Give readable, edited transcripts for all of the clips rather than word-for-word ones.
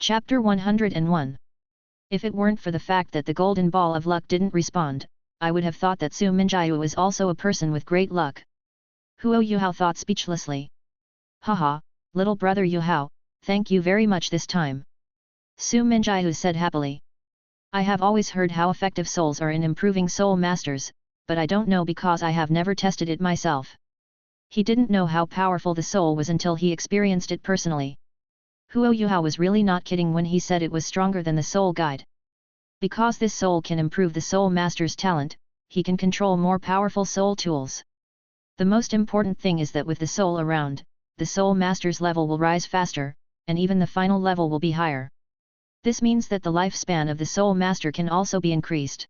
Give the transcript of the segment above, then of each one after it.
Chapter 101. If it weren't for the fact that the golden ball of luck didn't respond, I would have thought that Su Minjiu was also a person with great luck. Huo Yuhao thought speechlessly. Haha, little brother Yuhao, thank you very much this time. Su Minjiu said happily. I have always heard how effective souls are in improving soul masters, but I don't know because I have never tested it myself. He didn't know how powerful the soul was until he experienced it personally. Huo Yuhao was really not kidding when he said it was stronger than the soul guide. Because this soul can improve the soul master's talent, he can control more powerful soul tools. The most important thing is that with the soul around, the soul master's level will rise faster, and even the final level will be higher. This means that the lifespan of the soul master can also be increased.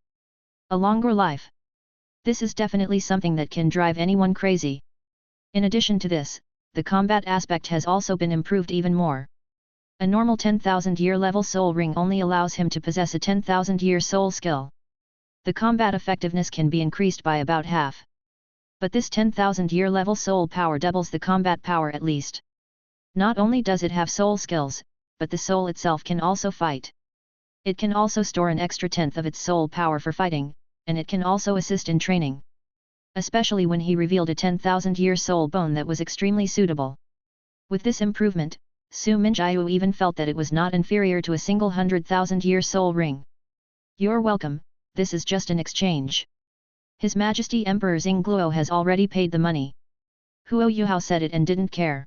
A longer life. This is definitely something that can drive anyone crazy. In addition to this, the combat aspect has also been improved even more. A normal 10,000-year level soul ring only allows him to possess a 10,000-year soul skill. The combat effectiveness can be increased by about half. But this 10,000-year level soul power doubles the combat power at least. Not only does it have soul skills, but the soul itself can also fight. It can also store an extra tenth of its soul power for fighting, and it can also assist in training. Especially when he revealed a 10,000-year soul bone that was extremely suitable. With this improvement, Su Minjiu even felt that it was not inferior to a single 100,000-year soul ring. You're welcome, this is just an exchange. His Majesty Emperor Xingluo has already paid the money. Huo Yuhao said it and didn't care.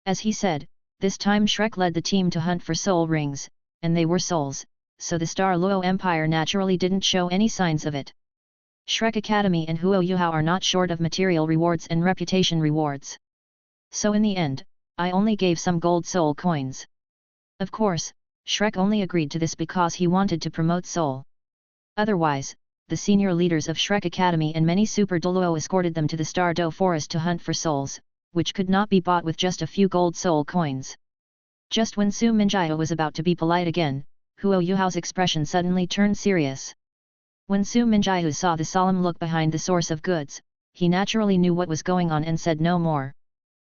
As he said, this time Shrek led the team to hunt for soul rings, and they were souls, so the Star Luo Empire naturally didn't show any signs of it. Shrek Academy and Huo Yuhao are not short of material rewards and reputation rewards. So in the end, I only gave some gold soul coins. Of course, Shrek only agreed to this because he wanted to promote soul. Otherwise, the senior leaders of Shrek Academy and many Super Douluo escorted them to the Star Do Forest to hunt for souls, which could not be bought with just a few gold soul coins. Just when Su Minjiu was about to be polite again, Huo Yuhao's expression suddenly turned serious. When Su Minjiu saw the solemn look behind the source of goods, he naturally knew what was going on and said no more.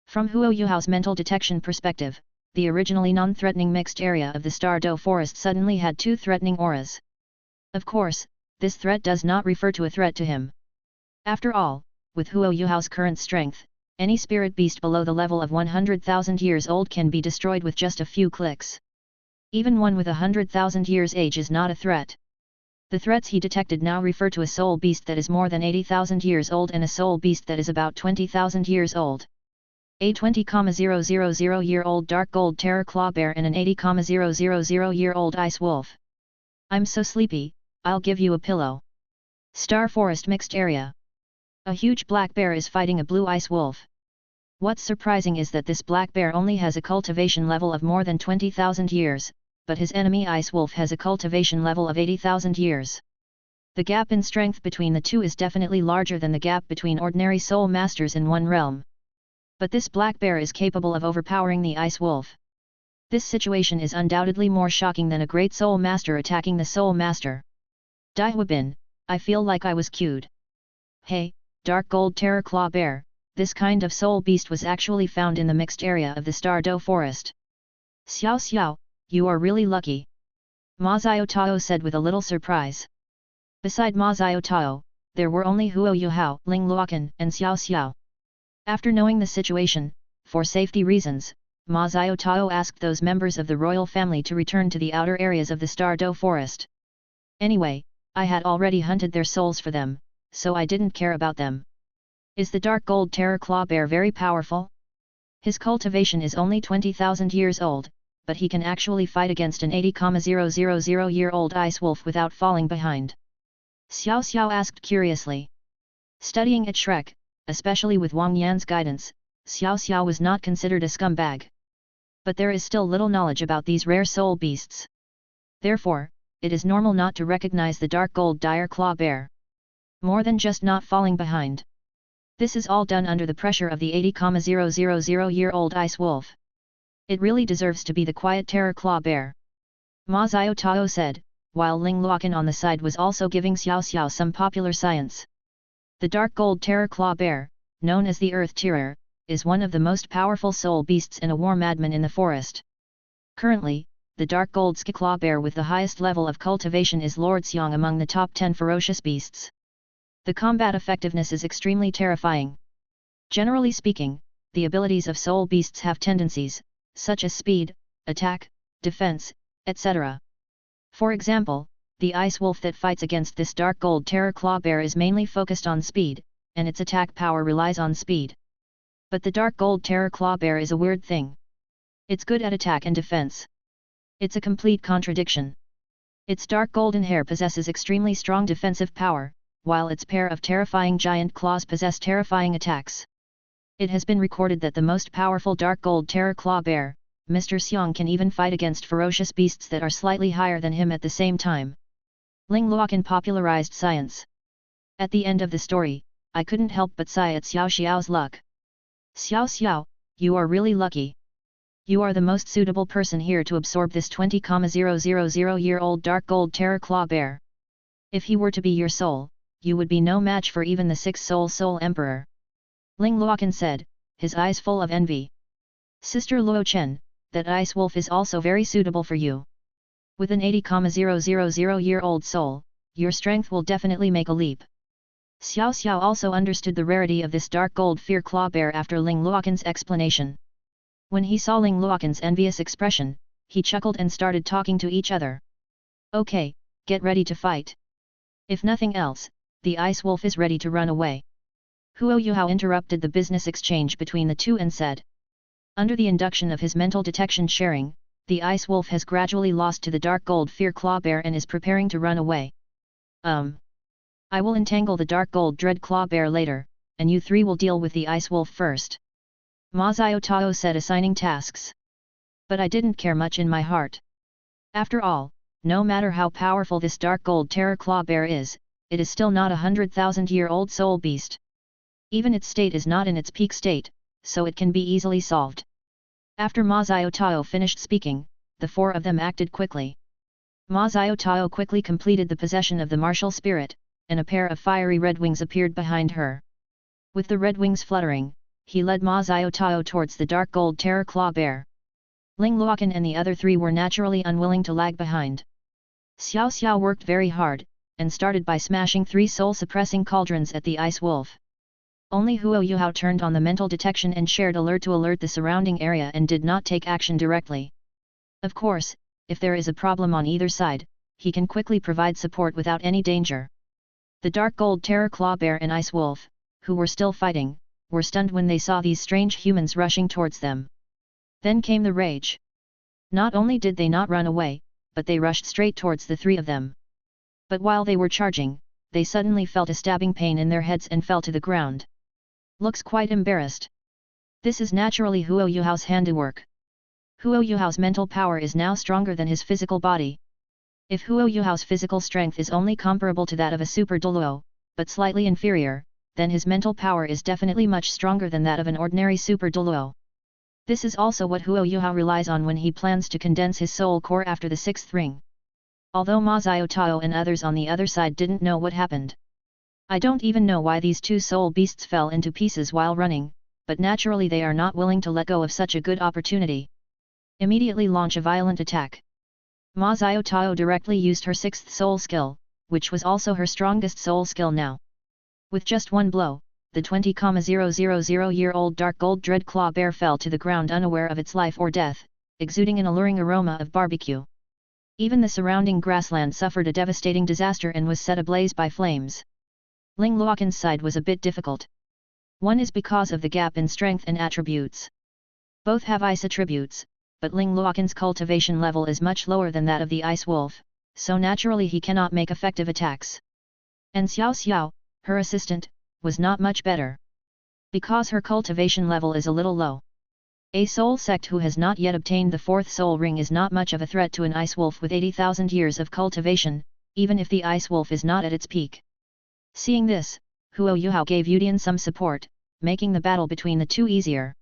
From Huo Yuhao's mental detection perspective, the originally non-threatening mixed area of the Star Do Forest suddenly had two threatening auras. Of course, this threat does not refer to a threat to him. After all, with Huo Yuhao's current strength, any spirit beast below the level of 100,000 years old can be destroyed with just a few clicks. Even one with 100,000 years age is not a threat. The threats he detected now refer to a soul beast that is more than 80,000 years old and a soul beast that is about 20,000 years old. A 20,000-year-old dark gold terror claw bear and an 80,000-year-old ice wolf. I'm so sleepy, I'll give you a pillow. Star Forest Mixed Area. A huge black bear is fighting a blue ice wolf. What's surprising is that this black bear only has a cultivation level of more than 20,000 years, but his enemy ice wolf has a cultivation level of 80,000 years. The gap in strength between the two is definitely larger than the gap between ordinary soul masters in one realm. But this black bear is capable of overpowering the ice wolf. This situation is undoubtedly more shocking than a great soul master attacking the soul master. Dai Huabin, I feel like I was cued. Hey, dark gold terror claw bear, this kind of soul beast was actually found in the mixed area of the Star Do Forest. Xiao Xiao, you are really lucky. Ma Xiao Tao said with a little surprise. Beside Ma Xiao Tao, there were only Huo Yuhao, Ling Luokan and Xiao Xiao. After knowing the situation, for safety reasons, Ma Xiao Tao asked those members of the royal family to return to the outer areas of the Star Do Forest. Anyway, I had already hunted their souls for them, so I didn't care about them. Is the dark gold terror claw bear very powerful? His cultivation is only 20,000 years old, but he can actually fight against an 80,000-year-old ice wolf without falling behind. Xiao Xiao asked curiously. Studying at Shrek, especially with Wang Yan's guidance, Xiao Xiao was not considered a scumbag. But there is still little knowledge about these rare soul beasts. Therefore, it is normal not to recognize the dark gold dire claw bear. More than just not falling behind. This is all done under the pressure of the 80,000-year-old ice wolf. It really deserves to be the quiet terror claw bear. Ma Xiao Tao said, while Ling Luokan on the side was also giving Xiao Xiao some popular science. The dark gold terror claw bear, known as the Earth Terror, is one of the most powerful soul beasts and a war madman in the forest. Currently, the dark gold Skikla bear with the highest level of cultivation is Lord Xiong among the top 10 ferocious beasts. The combat effectiveness is extremely terrifying. Generally speaking, the abilities of soul beasts have tendencies, such as speed, attack, defense, etc. For example, the ice wolf that fights against this dark gold terror claw bear is mainly focused on speed, and its attack power relies on speed. But the dark gold terror claw bear is a weird thing. It's good at attack and defense. It's a complete contradiction. Its dark golden hair possesses extremely strong defensive power, while its pair of terrifying giant claws possess terrifying attacks. It has been recorded that the most powerful dark gold terror claw bear, Mr. Xiong, can even fight against ferocious beasts that are slightly higher than him at the same time. Ling Luoqin popularized science. At the end of the story, I couldn't help but sigh at Xiao Xiao's luck. Xiao Xiao, you are really lucky. You are the most suitable person here to absorb this 20,000-year-old dark gold terror claw bear. If he were to be your soul, you would be no match for even the 6th soul emperor. Ling Luoqin said, his eyes full of envy. Sister Luo Chen, that ice wolf is also very suitable for you. With an 80,000-year-old soul, your strength will definitely make a leap. Xiao Xiao also understood the rarity of this dark gold fear claw bear after Ling Luoqin's explanation. When he saw Ling Luoqin's envious expression, he chuckled and started talking to each other. Okay, get ready to fight. If nothing else, the ice wolf is ready to run away. Huo Yuhao interrupted the business exchange between the two and said. Under the induction of his mental detection sharing, the ice wolf has gradually lost to the dark gold fear claw bear and is preparing to run away. I will entangle the dark gold dread claw bear later, and you three will deal with the ice wolf first. Ma Xiao Tao said, assigning tasks. But I didn't care much in my heart. After all, no matter how powerful this dark gold terror claw bear is, it is still not a 100,000-year-old soul beast. Even its state is not in its peak state, so it can be easily solved. After Ma Xiao Tao finished speaking, the four of them acted quickly. Ma Xiao Tao quickly completed the possession of the martial spirit, and a pair of fiery red wings appeared behind her. With the red wings fluttering, he led Ma Xiao Tao towards the dark gold terror claw bear. Ling Luoqin and the other three were naturally unwilling to lag behind. Xiao Xiao worked very hard, and started by smashing 3 soul-suppressing cauldrons at the ice wolf. Only Huo Yuhao turned on the mental detection and shared alert to alert the surrounding area and did not take action directly. Of course, if there is a problem on either side, he can quickly provide support without any danger. The dark gold terror claw bear and ice wolf, who were still fighting, were stunned when they saw these strange humans rushing towards them. Then came the rage. Not only did they not run away, but they rushed straight towards the 3 of them. But while they were charging, they suddenly felt a stabbing pain in their heads and fell to the ground. Looks quite embarrassed. This is naturally Huo Yuhao's handiwork. Huo Yuhao's mental power is now stronger than his physical body. If Huo Yuhao's physical strength is only comparable to that of a super Douluo, but slightly inferior, then his mental power is definitely much stronger than that of an ordinary super Douluo. This is also what Huo Yuhao relies on when he plans to condense his soul core after the 6th ring. Although Ma Xiao Tao and others on the other side didn't know what happened. I don't even know why these 2 soul beasts fell into pieces while running, but naturally they are not willing to let go of such a good opportunity. Immediately launch a violent attack. Ma Xiao Tao directly used her 6th soul skill, which was also her strongest soul skill now. With just one blow, the 20,000-year-old dark gold dread claw bear fell to the ground unaware of its life or death, exuding an alluring aroma of barbecue. Even the surrounding grassland suffered a devastating disaster and was set ablaze by flames. Ling Luoqin's side was a bit difficult. One is because of the gap in strength and attributes. Both have ice attributes, but Ling Luoqin's cultivation level is much lower than that of the ice wolf, so naturally he cannot make effective attacks. And Xiao Xiao, her assistant, was not much better. Because her cultivation level is a little low. A soul sect who has not yet obtained the 4th soul ring is not much of a threat to an ice wolf with 80,000 years of cultivation, even if the ice wolf is not at its peak. Seeing this, Huo Yuhao gave Yudian some support, making the battle between the 2 easier.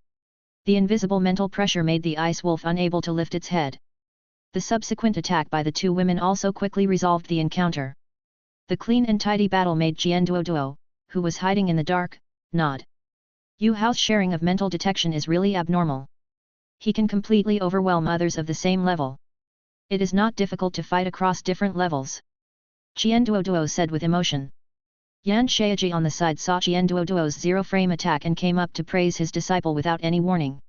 The invisible mental pressure made the ice wolf unable to lift its head. The subsequent attack by the 2 women also quickly resolved the encounter. The clean and tidy battle made Jian Duo, who was hiding in the dark, nod. Yu Hao's sharing of mental detection is really abnormal. He can completely overwhelm others of the same level. It is not difficult to fight across different levels. Duo said with emotion. Yan Shaiji on the side saw Duo's zero-frame attack and came up to praise his disciple without any warning.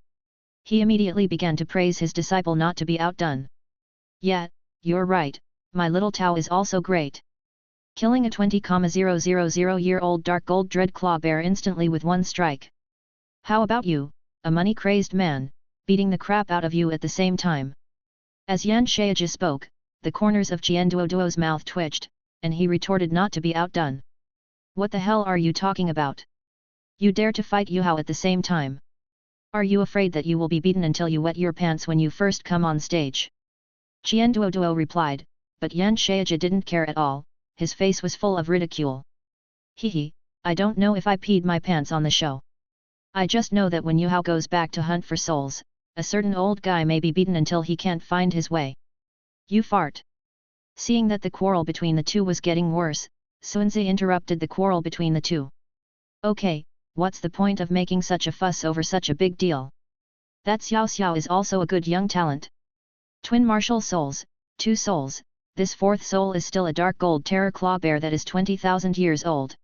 He immediately began to praise his disciple not to be outdone. Yeah, you're right, my little Tao is also great. Killing a 20,000-year-old dark gold dread claw bear instantly with one strike. How about you, a money-crazed man, beating the crap out of you at the same time? As Yan Shaiji spoke, the corners of Duo's mouth twitched, and he retorted not to be outdone. What the hell are you talking about? You dare to fight Yuhao at the same time? Are you afraid that you will be beaten until you wet your pants when you first come on stage? Duo replied, but Yan Shaiji didn't care at all, his face was full of ridicule. Hehe, I don't know if I peed my pants on the show. I just know that when Yuhao goes back to hunt for souls, a certain old guy may be beaten until he can't find his way. You fart. Seeing that the quarrel between the two was getting worse, Sunzi interrupted the quarrel between the two. Okay, what's the point of making such a fuss over such a big deal? That Xiao is also a good young talent. Twin martial souls, 2 souls, this 4th soul is still a dark gold terror claw bear that is 20,000 years old.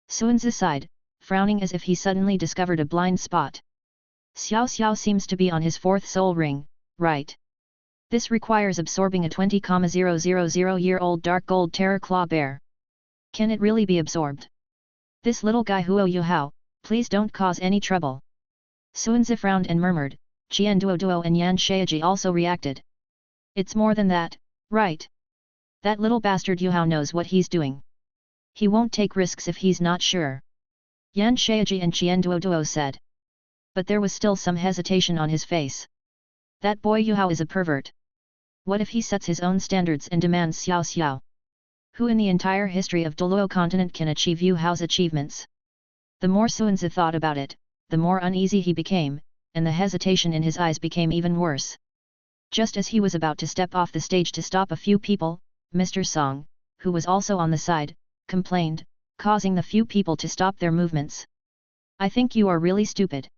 Sunzi sighed, frowning as if he suddenly discovered a blind spot. Xiao seems to be on his 4th soul ring, right? This requires absorbing a 20,000-year-old dark gold terror claw bear. Can it really be absorbed? This little guy Huo Yuhao, please don't cause any trouble. Sunzi frowned and murmured, Duo and Yan Shaiji also reacted. It's more than that, right? That little bastard Yuhao knows what he's doing. He won't take risks if he's not sure. Yan Shaiji and Duo said. But there was still some hesitation on his face. That boy Yuhao is a pervert. What if he sets his own standards and demands Xiao? Who in the entire history of Douluo continent can achieve Yuhao's achievements? The more Sunzi thought about it, the more uneasy he became, and the hesitation in his eyes became even worse. Just as he was about to step off the stage to stop a few people, Mr. Song, who was also on the side, complained, causing the few people to stop their movements. I think you are really stupid.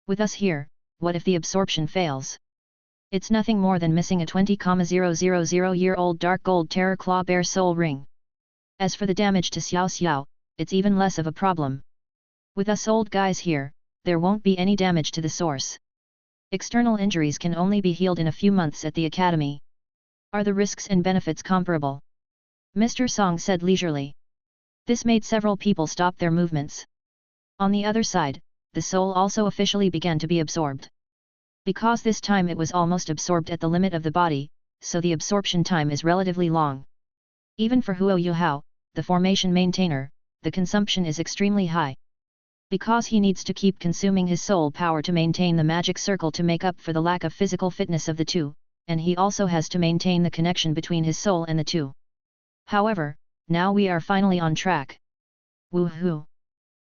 With us here, what if the absorption fails? It's nothing more than missing a 20,000-year-old dark gold terror claw bear soul ring. As for the damage to Xiao, it's even less of a problem. With us old guys here, there won't be any damage to the source. External injuries can only be healed in a few months at the academy. Are the risks and benefits comparable? Mr. Song said leisurely. This made several people stop their movements. On the other side, the soul also officially began to be absorbed. Because this time it was almost absorbed at the limit of the body, so the absorption time is relatively long. Even for Huo Yuhao, the formation maintainer, the consumption is extremely high. Because he needs to keep consuming his soul power to maintain the magic circle to make up for the lack of physical fitness of the two, and he also has to maintain the connection between his soul and the two. However, now we are finally on track. Woohoo!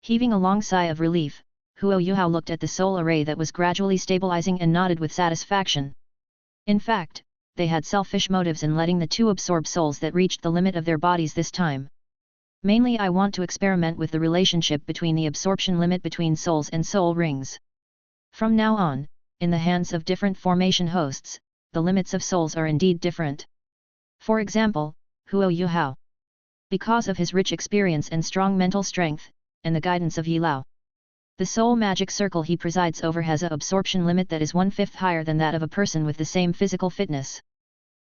Heaving a long sigh of relief, Huo Yuhao looked at the soul array that was gradually stabilizing and nodded with satisfaction. In fact, they had selfish motives in letting the two absorb souls that reached the limit of their bodies this time. Mainly I want to experiment with the relationship between the absorption limit between souls and soul rings. From now on, in the hands of different formation hosts, the limits of souls are indeed different. For example, Huo Yuhao. Because of his rich experience and strong mental strength, and the guidance of Yi Lao, the soul magic circle he presides over has a absorption limit that is 1/5 higher than that of a person with the same physical fitness.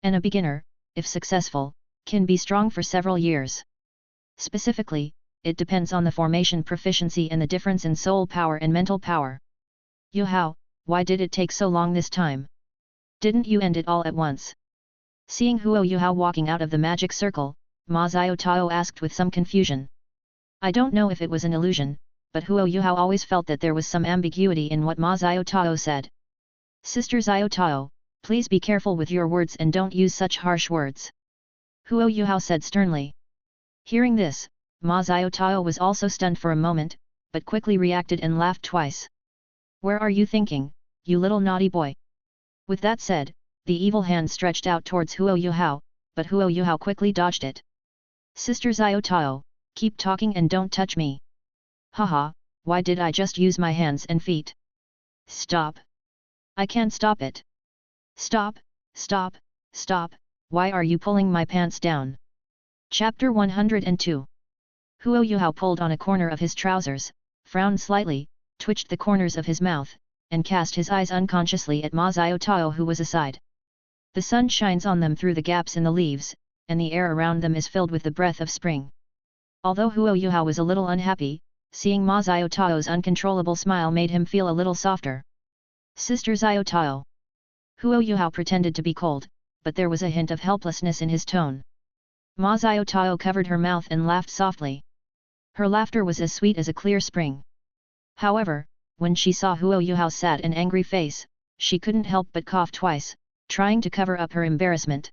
And a beginner, if successful, can be strong for several years. Specifically, it depends on the formation proficiency and the difference in soul power and mental power. Yuhao, why did it take so long this time? Didn't you end it all at once? Seeing Huo Yuhao walking out of the magic circle, Ma Xiaotao asked with some confusion. I don't know if it was an illusion, but Huo Yuhao always felt that there was some ambiguity in what Ma Xiaotao said. Sister Xiaotao, please be careful with your words and don't use such harsh words. Huo Yuhao said sternly. Hearing this, Ma Xiaotao was also stunned for a moment, but quickly reacted and laughed twice. Where are you thinking, you little naughty boy? With that said, the evil hand stretched out towards Huo Yuhao, but Huo Yuhao quickly dodged it. Sister Xiaotao, keep talking and don't touch me. Haha, why did I just use my hands and feet? Stop. I can't stop it. Stop, Stop, why are you pulling my pants down? Chapter 102. Huo Yuhao pulled on a corner of his trousers, frowned slightly, twitched the corners of his mouth, and cast his eyes unconsciously at Ma Xiaotao, who was aside. The sun shines on them through the gaps in the leaves, and the air around them is filled with the breath of spring. Although Huo Yuhao was a little unhappy, seeing Ma Xiaotao's uncontrollable smile made him feel a little softer. Sister Xiaotao. Huo Yuhao pretended to be cold, but there was a hint of helplessness in his tone. Ma Xiaotao covered her mouth and laughed softly. Her laughter was as sweet as a clear spring. However, when she saw Huo Yuhao's sad and angry face, she couldn't help but cough twice, trying to cover up her embarrassment.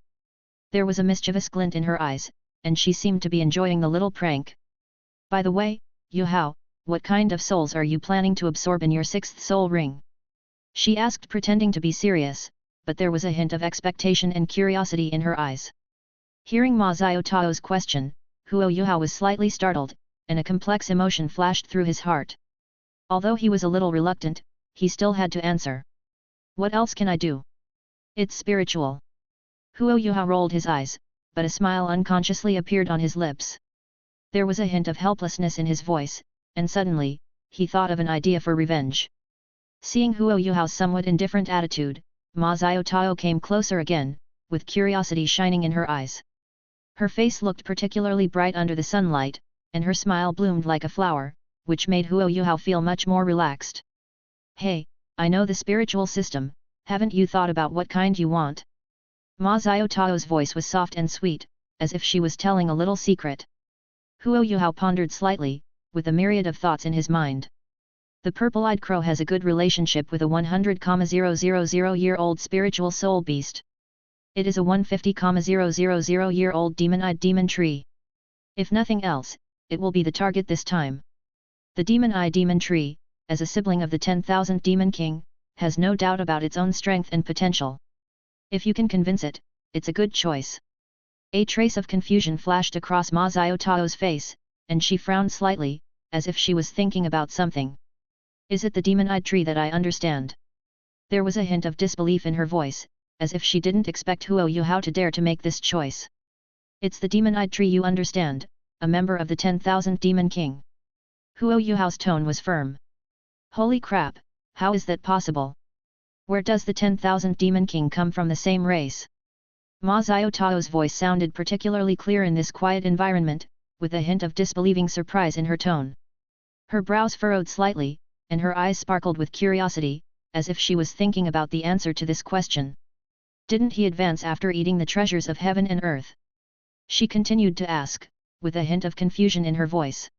There was a mischievous glint in her eyes, and she seemed to be enjoying the little prank. By the way, Yuhao, what kind of souls are you planning to absorb in your sixth soul ring? She asked, pretending to be serious, but there was a hint of expectation and curiosity in her eyes. Hearing Ma Xiaotao's question, Huo Yuhao was slightly startled, and a complex emotion flashed through his heart. Although he was a little reluctant, he still had to answer. What else can I do? It's spiritual. Huo Yuhao rolled his eyes, but a smile unconsciously appeared on his lips. There was a hint of helplessness in his voice, and suddenly, he thought of an idea for revenge. Seeing Huo Yuhao's somewhat indifferent attitude, Ma Xiaotao came closer again, with curiosity shining in her eyes. Her face looked particularly bright under the sunlight, and her smile bloomed like a flower, which made Huo Yuhao feel much more relaxed. Hey, I know the spiritual system, haven't you thought about what kind you want? Ma Xiaotao's voice was soft and sweet, as if she was telling a little secret. Huo Yuhao pondered slightly, with a myriad of thoughts in his mind. The purple-eyed crow has a good relationship with a 100,000-year-old spiritual soul beast. It is a 150,000-year-old demon-eyed demon tree. If nothing else, it will be the target this time. The demon-eyed demon tree, as a sibling of the 10,000 Demon King, has no doubt about its own strength and potential. If you can convince it, it's a good choice. A trace of confusion flashed across Ma Xiaotao's face, and she frowned slightly, as if she was thinking about something. Is it the demon-eyed tree that I understand? There was a hint of disbelief in her voice, as if she didn't expect Huo Yuhao to dare to make this choice. It's the demon-eyed tree you understand, a member of the 10,000 Demon King. Huo Yuhao's tone was firm. Holy crap, how is that possible? Where does the 10,000 Demon King come from, the same race? Ma Xiaotao's voice sounded particularly clear in this quiet environment, with a hint of disbelieving surprise in her tone. Her brows furrowed slightly, and her eyes sparkled with curiosity, as if she was thinking about the answer to this question. Didn't he advance after eating the treasures of heaven and earth? She continued to ask, with a hint of confusion in her voice.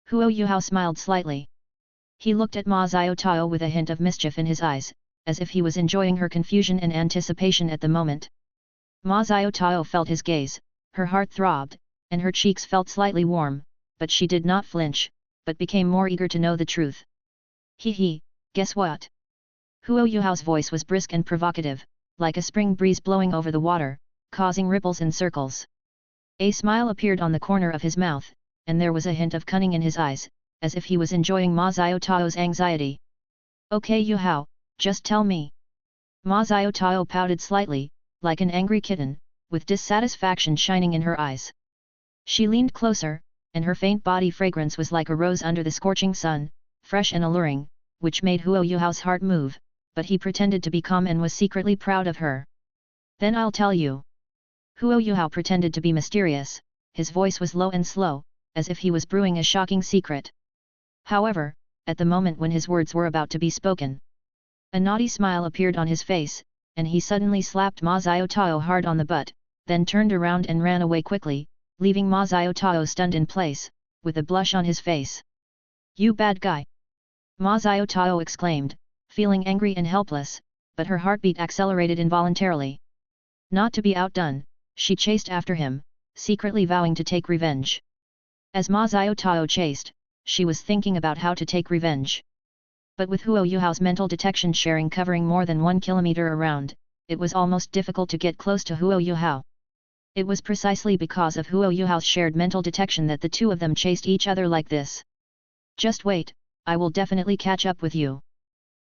Huo Yuhao smiled slightly. He looked at Ma Xiaotao with a hint of mischief in his eyes, as if he was enjoying her confusion and anticipation at the moment. Ma Xiaotao felt his gaze, her heart throbbed, and her cheeks felt slightly warm, but she did not flinch, but became more eager to know the truth. He, guess what? Huo Yuhao's voice was brisk and provocative, like a spring breeze blowing over the water, causing ripples and circles. A smile appeared on the corner of his mouth, and there was a hint of cunning in his eyes, as if he was enjoying Ma Xiaotao's anxiety. Okay Yuhao, just tell me. Ma Xiaotao pouted slightly, like an angry kitten, with dissatisfaction shining in her eyes. She leaned closer, and her faint body fragrance was like a rose under the scorching sun, fresh and alluring, which made Huo Yuhao's heart move, but he pretended to be calm and was secretly proud of her. Then I'll tell you. Huo Yuhao pretended to be mysterious, his voice was low and slow, as if he was brewing a shocking secret. However, at the moment when his words were about to be spoken, a naughty smile appeared on his face, and he suddenly slapped Ma Xiaotao hard on the butt, then turned around and ran away quickly, leaving Ma Xiaotao stunned in place, with a blush on his face. You bad guy! Ma Xiaotao exclaimed, feeling angry and helpless, but her heartbeat accelerated involuntarily. Not to be outdone, she chased after him, secretly vowing to take revenge. As Ma Xiaotao chased, she was thinking about how to take revenge. But with Huo Yuhao's mental detection sharing covering more than 1 kilometer around, it was almost difficult to get close to Huo Yuhao. It was precisely because of Huo Yuhao's shared mental detection that the two of them chased each other like this. Just wait, I will definitely catch up with you.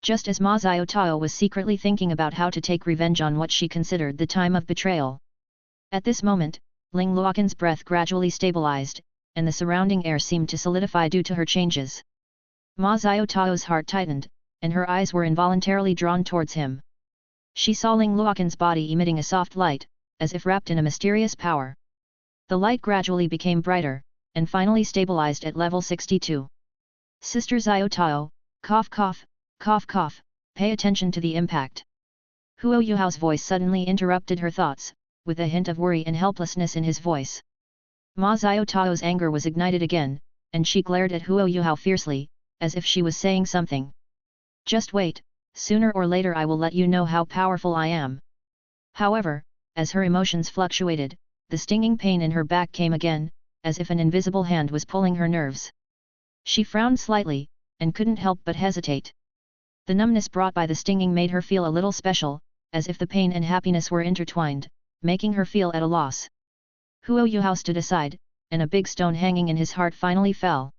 just as Ma Xiaotao was secretly thinking about how to take revenge on what she considered the time of betrayal. At this moment, Ling Luoqin's breath gradually stabilized, and the surrounding air seemed to solidify due to her changes. Ma Xiaotao's heart tightened, and her eyes were involuntarily drawn towards him. She saw Ling Luoqin's body emitting a soft light, as if wrapped in a mysterious power. The light gradually became brighter, and finally stabilized at level 62. Sister Xiaotao, cough cough, cough cough, pay attention to the impact. Huo Yuhao's voice suddenly interrupted her thoughts, with a hint of worry and helplessness in his voice. Ma Xiaotao's anger was ignited again, and she glared at Huo Yuhao fiercely, as if she was saying something. Just wait, sooner or later I will let you know how powerful I am. However, as her emotions fluctuated, the stinging pain in her back came again, as if an invisible hand was pulling her nerves. She frowned slightly, and couldn't help but hesitate. The numbness brought by the stinging made her feel a little special, as if the pain and happiness were intertwined, making her feel at a loss. Huo Yuhao stood aside, and a big stone hanging in his heart finally fell.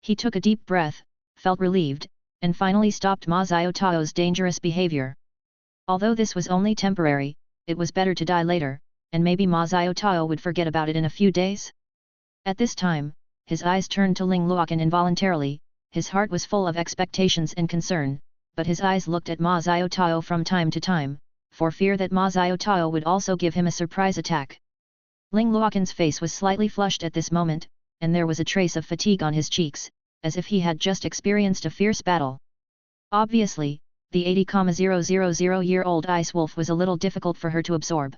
He took a deep breath, felt relieved, and finally stopped Ma Xiaotao's dangerous behavior. Although this was only temporary, it was better to die later, and maybe Ma Xiaotao would forget about it in a few days. At this time, his eyes turned to Ling Luoqin involuntarily. His heart was full of expectations and concern, but his eyes looked at Ma Xiaotao from time to time, for fear that Ma Xiaotao would also give him a surprise attack. Ling Luoqin's face was slightly flushed at this moment, and there was a trace of fatigue on his cheeks, as if he had just experienced a fierce battle. Obviously, the 80,000-year-old ice wolf was a little difficult for her to absorb.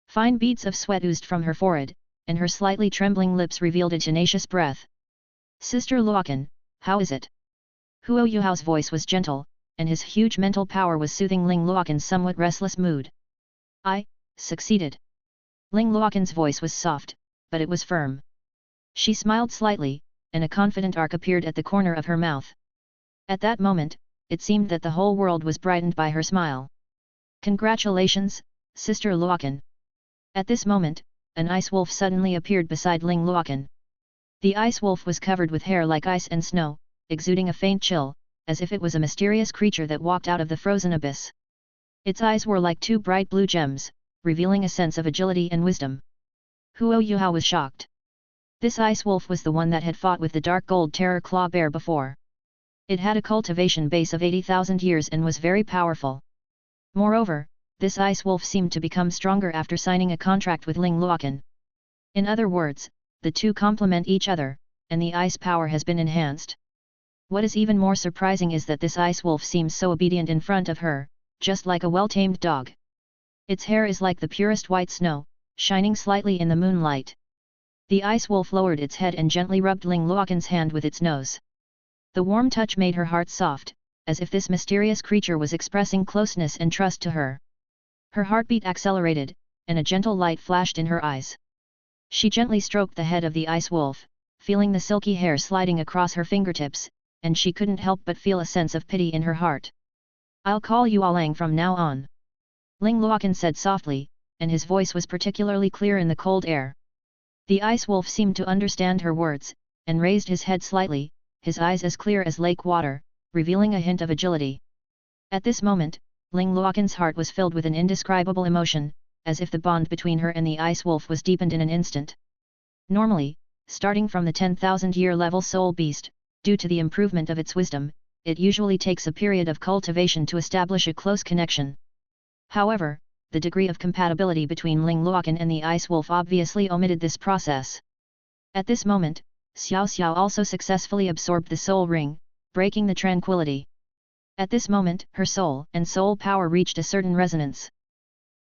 Fine beads of sweat oozed from her forehead, and her slightly trembling lips revealed a tenacious breath. Sister Luoqin, how is it? Huo Yuhao's voice was gentle, and his huge mental power was soothing Ling Luoqin's somewhat restless mood. I succeeded. Ling Luoqin's voice was soft, but it was firm. She smiled slightly, and a confident arc appeared at the corner of her mouth. At that moment, it seemed that the whole world was brightened by her smile. Congratulations, Sister Luoqin. At this moment, an ice wolf suddenly appeared beside Ling Luoqin. The ice wolf was covered with hair like ice and snow, exuding a faint chill, as if it was a mysterious creature that walked out of the frozen abyss. Its eyes were like two bright blue gems, revealing a sense of agility and wisdom. Huo Yuhao was shocked. This ice wolf was the one that had fought with the dark gold terror claw bear before. It had a cultivation base of 80,000 years and was very powerful. Moreover, this ice wolf seemed to become stronger after signing a contract with Ling Luoqin. In other words, the two complement each other, and the ice power has been enhanced. What is even more surprising is that this ice wolf seems so obedient in front of her, just like a well-tamed dog. Its hair is like the purest white snow, shining slightly in the moonlight. The ice wolf lowered its head and gently rubbed Ling Luoqin's hand with its nose. The warm touch made her heart soft, as if this mysterious creature was expressing closeness and trust to her. Her heartbeat accelerated, and a gentle light flashed in her eyes. She gently stroked the head of the ice wolf, feeling the silky hair sliding across her fingertips, and she couldn't help but feel a sense of pity in her heart. I'll call you Alang from now on. Ling Luoqin said softly, and his voice was particularly clear in the cold air. The ice wolf seemed to understand her words, and raised his head slightly, his eyes as clear as lake water, revealing a hint of agility. At this moment, Ling Luoqin's heart was filled with an indescribable emotion, as if the bond between her and the ice wolf was deepened in an instant. Normally, starting from the 10,000-year level soul beast, due to the improvement of its wisdom, it usually takes a period of cultivation to establish a close connection. However, the degree of compatibility between Ling Luoqin and the ice wolf obviously omitted this process. At this moment, Xiao Xiao also successfully absorbed the soul ring, breaking the tranquility. At this moment, her soul and soul power reached a certain resonance.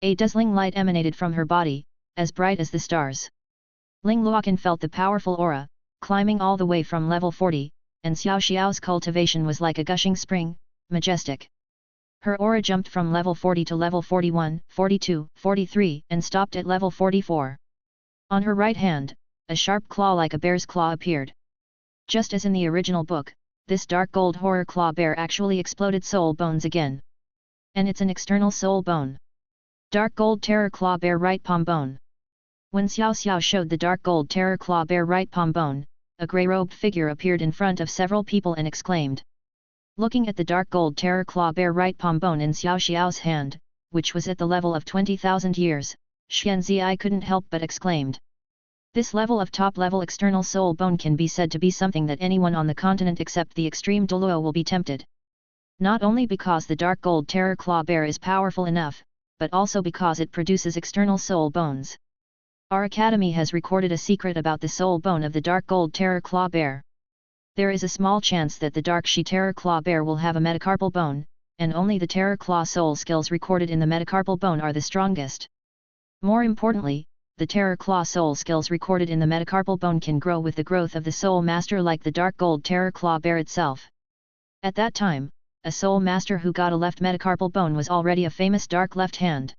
A dazzling light emanated from her body, as bright as the stars. Ling Luoqin felt the powerful aura, climbing all the way from level 40, and Xiao Xiao's cultivation was like a gushing spring, majestic. Her aura jumped from level 40 to level 41, 42, 43, and stopped at level 44. On her right hand, a sharp claw like a bear's claw appeared. Just as in the original book, this dark gold horror claw bear actually exploded soul bones again. And it's an external soul bone. Dark gold terror claw bear right palm bone. When Xiao Xiao showed the dark gold terror claw bear right palm bone, a grey-robed figure appeared in front of several people and exclaimed. Looking at the dark gold terror claw bear right palm bone in Xiao Xiao's hand, which was at the level of 20,000 years, Xianzai couldn't help but exclaimed. This level of top-level external soul bone can be said to be something that anyone on the continent except the extreme Douluo will be tempted. Not only because the dark gold terror claw bear is powerful enough, but also because it produces external soul bones. Our academy has recorded a secret about the soul bone of the dark gold terror claw bear. There is a small chance that the dark she terror claw bear will have a metacarpal bone, and only the terror claw soul skills recorded in the metacarpal bone are the strongest. More importantly, the terror claw soul skills recorded in the metacarpal bone can grow with the growth of the soul master like the dark gold terror claw bear itself. At that time, a soul master who got a left metacarpal bone was already a famous dark left hand.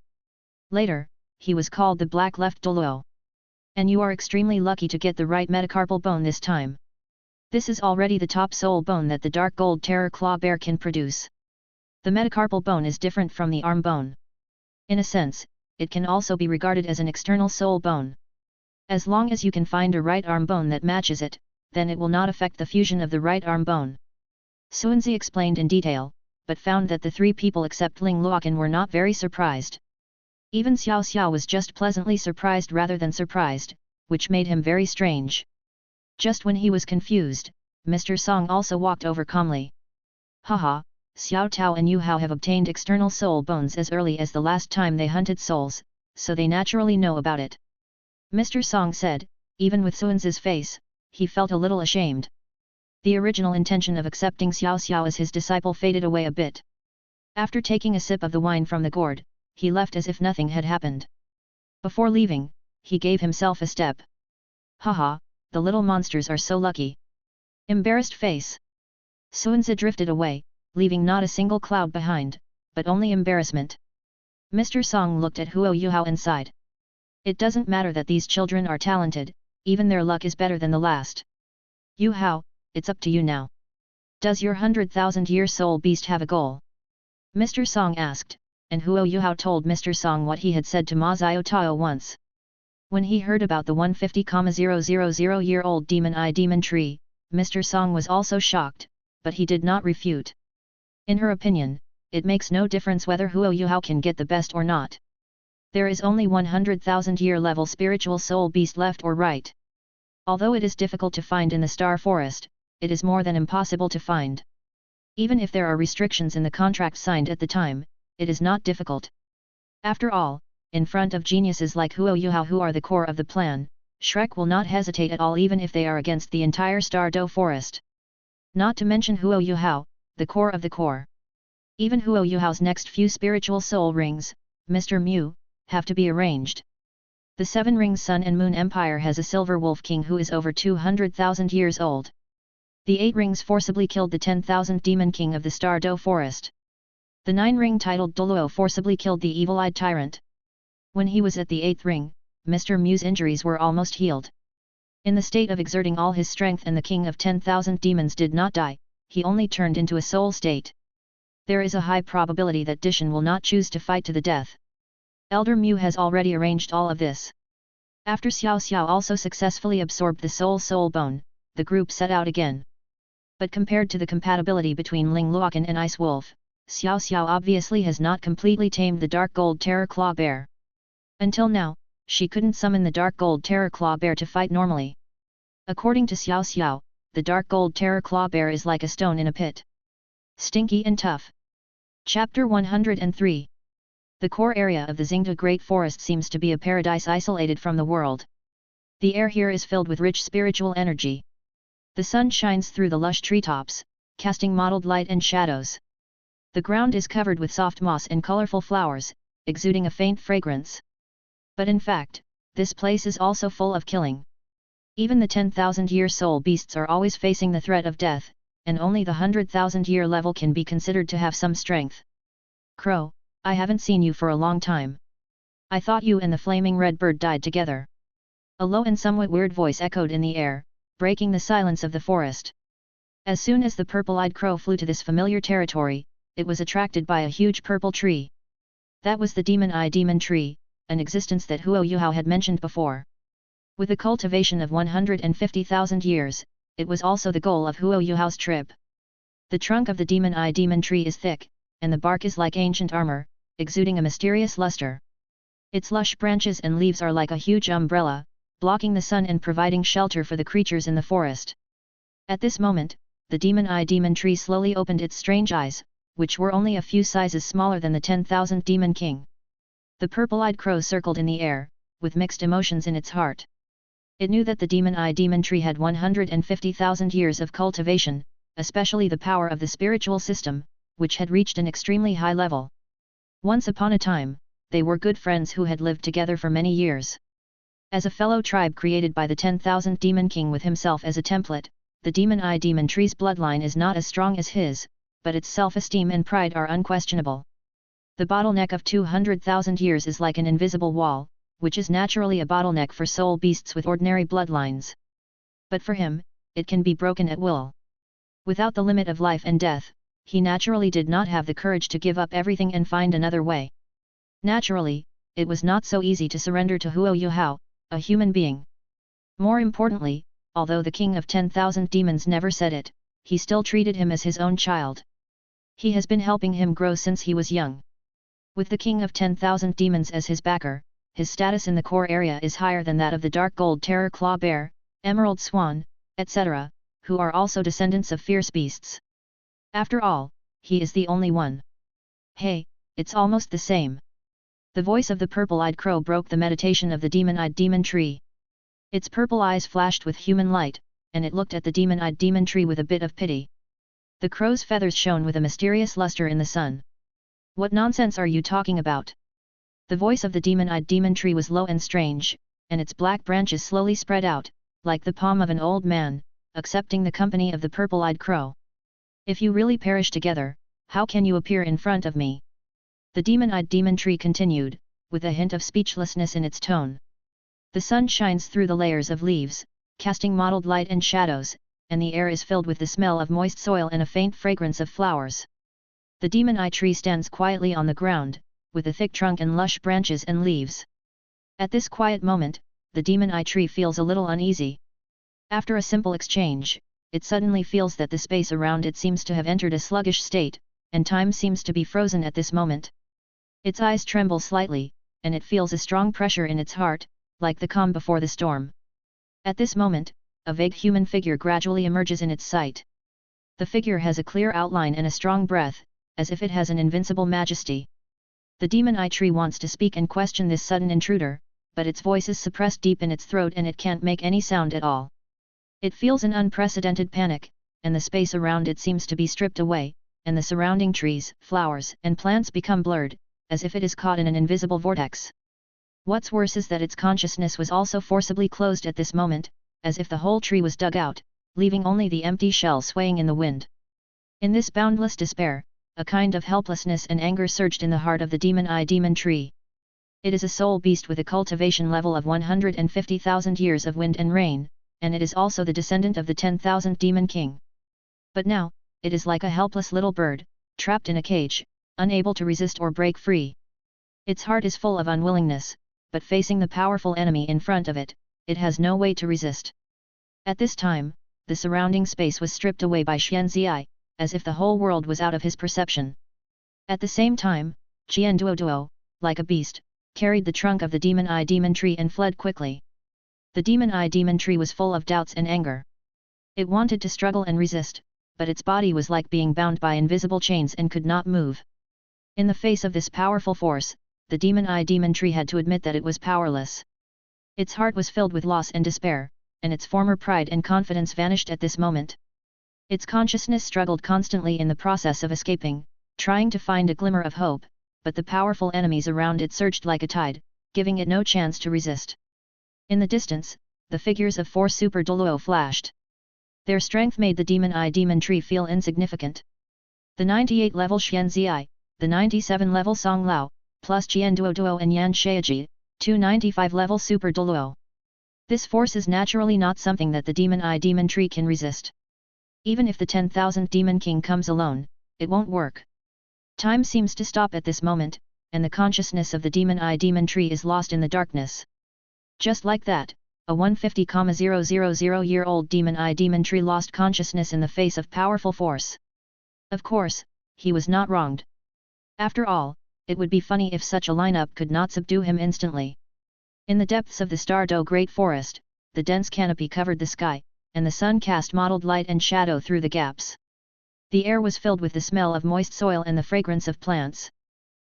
Later, he was called the black left Douluo. And you are extremely lucky to get the right metacarpal bone this time. This is already the top soul bone that the dark gold terror claw bear can produce. The metacarpal bone is different from the arm bone. In a sense, it can also be regarded as an external soul bone. As long as you can find a right arm bone that matches it, then it will not affect the fusion of the right arm bone. Xuanzi explained in detail, but found that the three people except Ling Luoqan were not very surprised. Even Xiao Xiao was just pleasantly surprised rather than surprised, which made him very strange. Just when he was confused, Mr. Song also walked over calmly. Haha, Xiao Tao and Yu Hao have obtained external soul bones as early as the last time they hunted souls, so they naturally know about it. Mr. Song said, even with Xuanzi's face, he felt a little ashamed. The original intention of accepting Xiao Xiao as his disciple faded away a bit. After taking a sip of the wine from the gourd, he left as if nothing had happened. Before leaving, he gave himself a step. Haha, the little monsters are so lucky. Embarrassed face. Xuanzi drifted away, leaving not a single cloud behind, but only embarrassment. Mr. Song looked at Huo Yuhao and sighed. It doesn't matter that these children are talented, even their luck is better than the last. Yu Hao, it's up to you now. Does your 100,000-year soul beast have a goal? Mr. Song asked, and Huo Yuhao told Mr. Song what he had said to Ma Xiao Tao once. When he heard about the 150,000-year-old demon eye demon tree, Mr. Song was also shocked, but he did not refute. In her opinion, it makes no difference whether Huo Yuhao can get the best or not. There is only 100,000-year level spiritual soul beast left or right. Although it is difficult to find in the Star Forest, it is more than impossible to find. Even if there are restrictions in the contract signed at the time, it is not difficult. After all, in front of geniuses like Huo Yuhao who are the core of the plan, Shrek will not hesitate at all even if they are against the entire Star Do Forest. Not to mention Huo Yuhao, the core of the core. Even Huo Yuhao's next few spiritual soul rings, Mr. Mu, have to be arranged. The Seven Rings Sun and Moon Empire has a Silver Wolf King who is over 200,000 years old. The 8 rings forcibly killed the 10,000 Demon King of the Star Do Forest. The 9 ring titled Douluo forcibly killed the evil-eyed tyrant. When he was at the 8th ring, Mr. Mu's injuries were almost healed. In the state of exerting all his strength and the king of 10,000 demons did not die, he only turned into a soul state. There is a high probability that Dishan will not choose to fight to the death. Elder Mu has already arranged all of this. After Xiao Xiao also successfully absorbed the soul bone, the group set out again. But compared to the compatibility between Ling Luoqan and Ice Wolf, Xiao Xiao obviously has not completely tamed the dark gold terror claw bear. Until now, she couldn't summon the dark gold terror claw bear to fight normally. According to Xiao Xiao, the dark gold terror claw bear is like a stone in a pit. Stinky and tough. Chapter 103. The core area of the Xingda Great Forest seems to be a paradise isolated from the world. The air here is filled with rich spiritual energy. The sun shines through the lush treetops, casting mottled light and shadows. The ground is covered with soft moss and colorful flowers, exuding a faint fragrance. But in fact, this place is also full of killing. Even the 10,000-year soul beasts are always facing the threat of death, and only the 100,000-year level can be considered to have some strength. Crow, I haven't seen you for a long time. I thought you and the flaming red bird died together. A low and somewhat weird voice echoed in the air, breaking the silence of the forest. As soon as the purple-eyed crow flew to this familiar territory, it was attracted by a huge purple tree. That was the Demon Eye Demon Tree, an existence that Huo Yuhao had mentioned before. With a cultivation of 150,000 years, it was also the goal of Huo Yuhao's trip. The trunk of the demon-eye demon tree is thick, and the bark is like ancient armor, exuding a mysterious luster. Its lush branches and leaves are like a huge umbrella, blocking the sun and providing shelter for the creatures in the forest. At this moment, the demon-eye demon tree slowly opened its strange eyes, which were only a few sizes smaller than the 10,000 Demon King. The purple-eyed crow circled in the air, with mixed emotions in its heart. It knew that the demon-eye demon tree had 150,000 years of cultivation, especially the power of the spiritual system, which had reached an extremely high level. Once upon a time, they were good friends who had lived together for many years. As a fellow tribe created by the 10,000 Demon King with himself as a template, the demon-eye demon tree's bloodline is not as strong as his, but its self-esteem and pride are unquestionable. The bottleneck of 200,000 years is like an invisible wall, which is naturally a bottleneck for soul beasts with ordinary bloodlines. But for him, it can be broken at will. Without the limit of life and death, he naturally did not have the courage to give up everything and find another way. Naturally, it was not so easy to surrender to Huo Yuhao, a human being. More importantly, although the king of 10,000 demons never said it, he still treated him as his own child. He has been helping him grow since he was young. With the king of 10,000 demons as his backer, his status in the core area is higher than that of the dark gold terror claw bear, emerald swan, etc., who are also descendants of fierce beasts. After all, he is the only one. Hey, it's almost the same. The voice of the purple-eyed crow broke the meditation of the demon-eyed demon tree. Its purple eyes flashed with human light, and it looked at the demon-eyed demon tree with a bit of pity. The crow's feathers shone with a mysterious luster in the sun. What nonsense are you talking about? The voice of the demon-eyed demon tree was low and strange, and its black branches slowly spread out, like the palm of an old man, accepting the company of the purple-eyed crow. If you really perish together, how can you appear in front of me? The demon-eyed demon tree continued, with a hint of speechlessness in its tone. The sun shines through the layers of leaves, casting mottled light and shadows, and the air is filled with the smell of moist soil and a faint fragrance of flowers. The demon-eye tree stands quietly on the ground, with a thick trunk and lush branches and leaves. At this quiet moment, the demon-eye tree feels a little uneasy. After a simple exchange, it suddenly feels that the space around it seems to have entered a sluggish state, and time seems to be frozen at this moment. Its eyes tremble slightly, and it feels a strong pressure in its heart, like the calm before the storm. At this moment, a vague human figure gradually emerges in its sight. The figure has a clear outline and a strong breath, as if it has an invincible majesty. The demon-eye tree wants to speak and question this sudden intruder, but its voice is suppressed deep in its throat and it can't make any sound at all. It feels an unprecedented panic, and the space around it seems to be stripped away, and the surrounding trees, flowers, and plants become blurred, as if it is caught in an invisible vortex. What's worse is that its consciousness was also forcibly closed at this moment, as if the whole tree was dug out, leaving only the empty shell swaying in the wind. In this boundless despair, a kind of helplessness and anger surged in the heart of the demon-eye demon tree. It is a soul beast with a cultivation level of 150,000 years of wind and rain, and it is also the descendant of the 10,000 Demon King. But now, it is like a helpless little bird, trapped in a cage, unable to resist or break free. Its heart is full of unwillingness, but facing the powerful enemy in front of it, it has no way to resist. At this time, the surrounding space was stripped away by Xianzai, as if the whole world was out of his perception. At the same time, Duo, like a beast, carried the trunk of the demon-eye demon tree and fled quickly. The demon-eye demon tree was full of doubts and anger. It wanted to struggle and resist, but its body was like being bound by invisible chains and could not move. In the face of this powerful force, the demon-eye demon tree had to admit that it was powerless. Its heart was filled with loss and despair, and its former pride and confidence vanished at this moment. Its consciousness struggled constantly in the process of escaping, trying to find a glimmer of hope, but the powerful enemies around it surged like a tide, giving it no chance to resist. In the distance, the figures of 4 super Douluo flashed. Their strength made the demon-eye demon tree feel insignificant. The 98-level Xianzai, the 97-level Song Lao, plus Duo and Yan Shaiji, 2 95-level super Douluo. This force is naturally not something that the demon-eye demon tree can resist. Even if the 10,000 Demon King comes alone, it won't work. Time seems to stop at this moment, and the consciousness of the demon-eye demon tree is lost in the darkness. Just like that, a 150,000-year-old demon-eye demon tree lost consciousness in the face of powerful force. Of course, he was not wronged. After all, it would be funny if such a lineup could not subdue him instantly. In the depths of the Stardew Great Forest, the dense canopy covered the sky, and the sun cast mottled light and shadow through the gaps. The air was filled with the smell of moist soil and the fragrance of plants.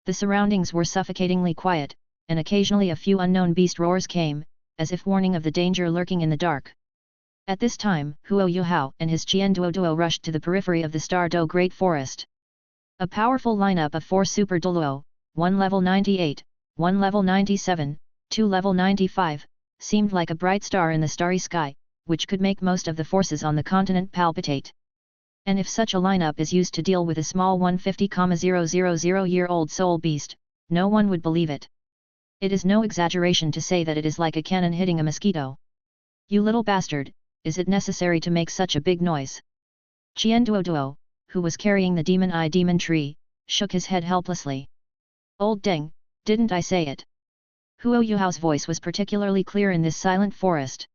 The surroundings were suffocatingly quiet, and occasionally a few unknown beast roars came, as if warning of the danger lurking in the dark. At this time, Huo Yuhao and his Duo rushed to the periphery of the Stardew Great Forest. A powerful lineup of 4 Super Douluo, 1 level 98, 1 level 97, 2 level 95, seemed like a bright star in the starry sky, which could make most of the forces on the continent palpitate. And if such a lineup is used to deal with a small 150,000-year-old soul beast, no one would believe it. It is no exaggeration to say that it is like a cannon hitting a mosquito. You little bastard, is it necessary to make such a big noise? Duo, who was carrying the demon tree, shook his head helplessly. Old Deng, didn't I say it? Huo Yuhao's voice was particularly clear in this silent forest.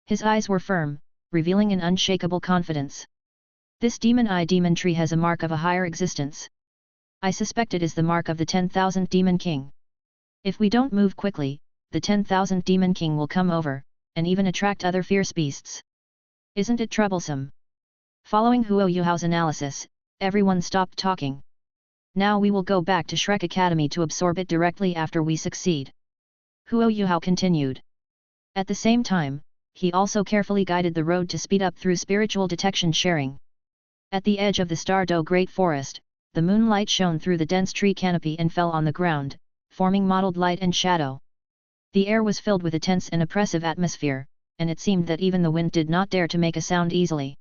His eyes were firm, revealing an unshakable confidence. This demon tree has a mark of a higher existence. I suspect it is the mark of the 10,000 Demon King. If we don't move quickly, the 10,000 Demon King will come over, and even attract other fierce beasts. Isn't it troublesome? Following Huo Yuhao's analysis, everyone stopped talking. Now we will go back to Shrek Academy to absorb it directly after we succeed. Huo Yuhao continued. At the same time, he also carefully guided the road to speed up through spiritual detection sharing. At the edge of the Stardew Great Forest, the moonlight shone through the dense tree canopy and fell on the ground, forming mottled light and shadow. The air was filled with a tense and oppressive atmosphere, and it seemed that even the wind did not dare to make a sound easily.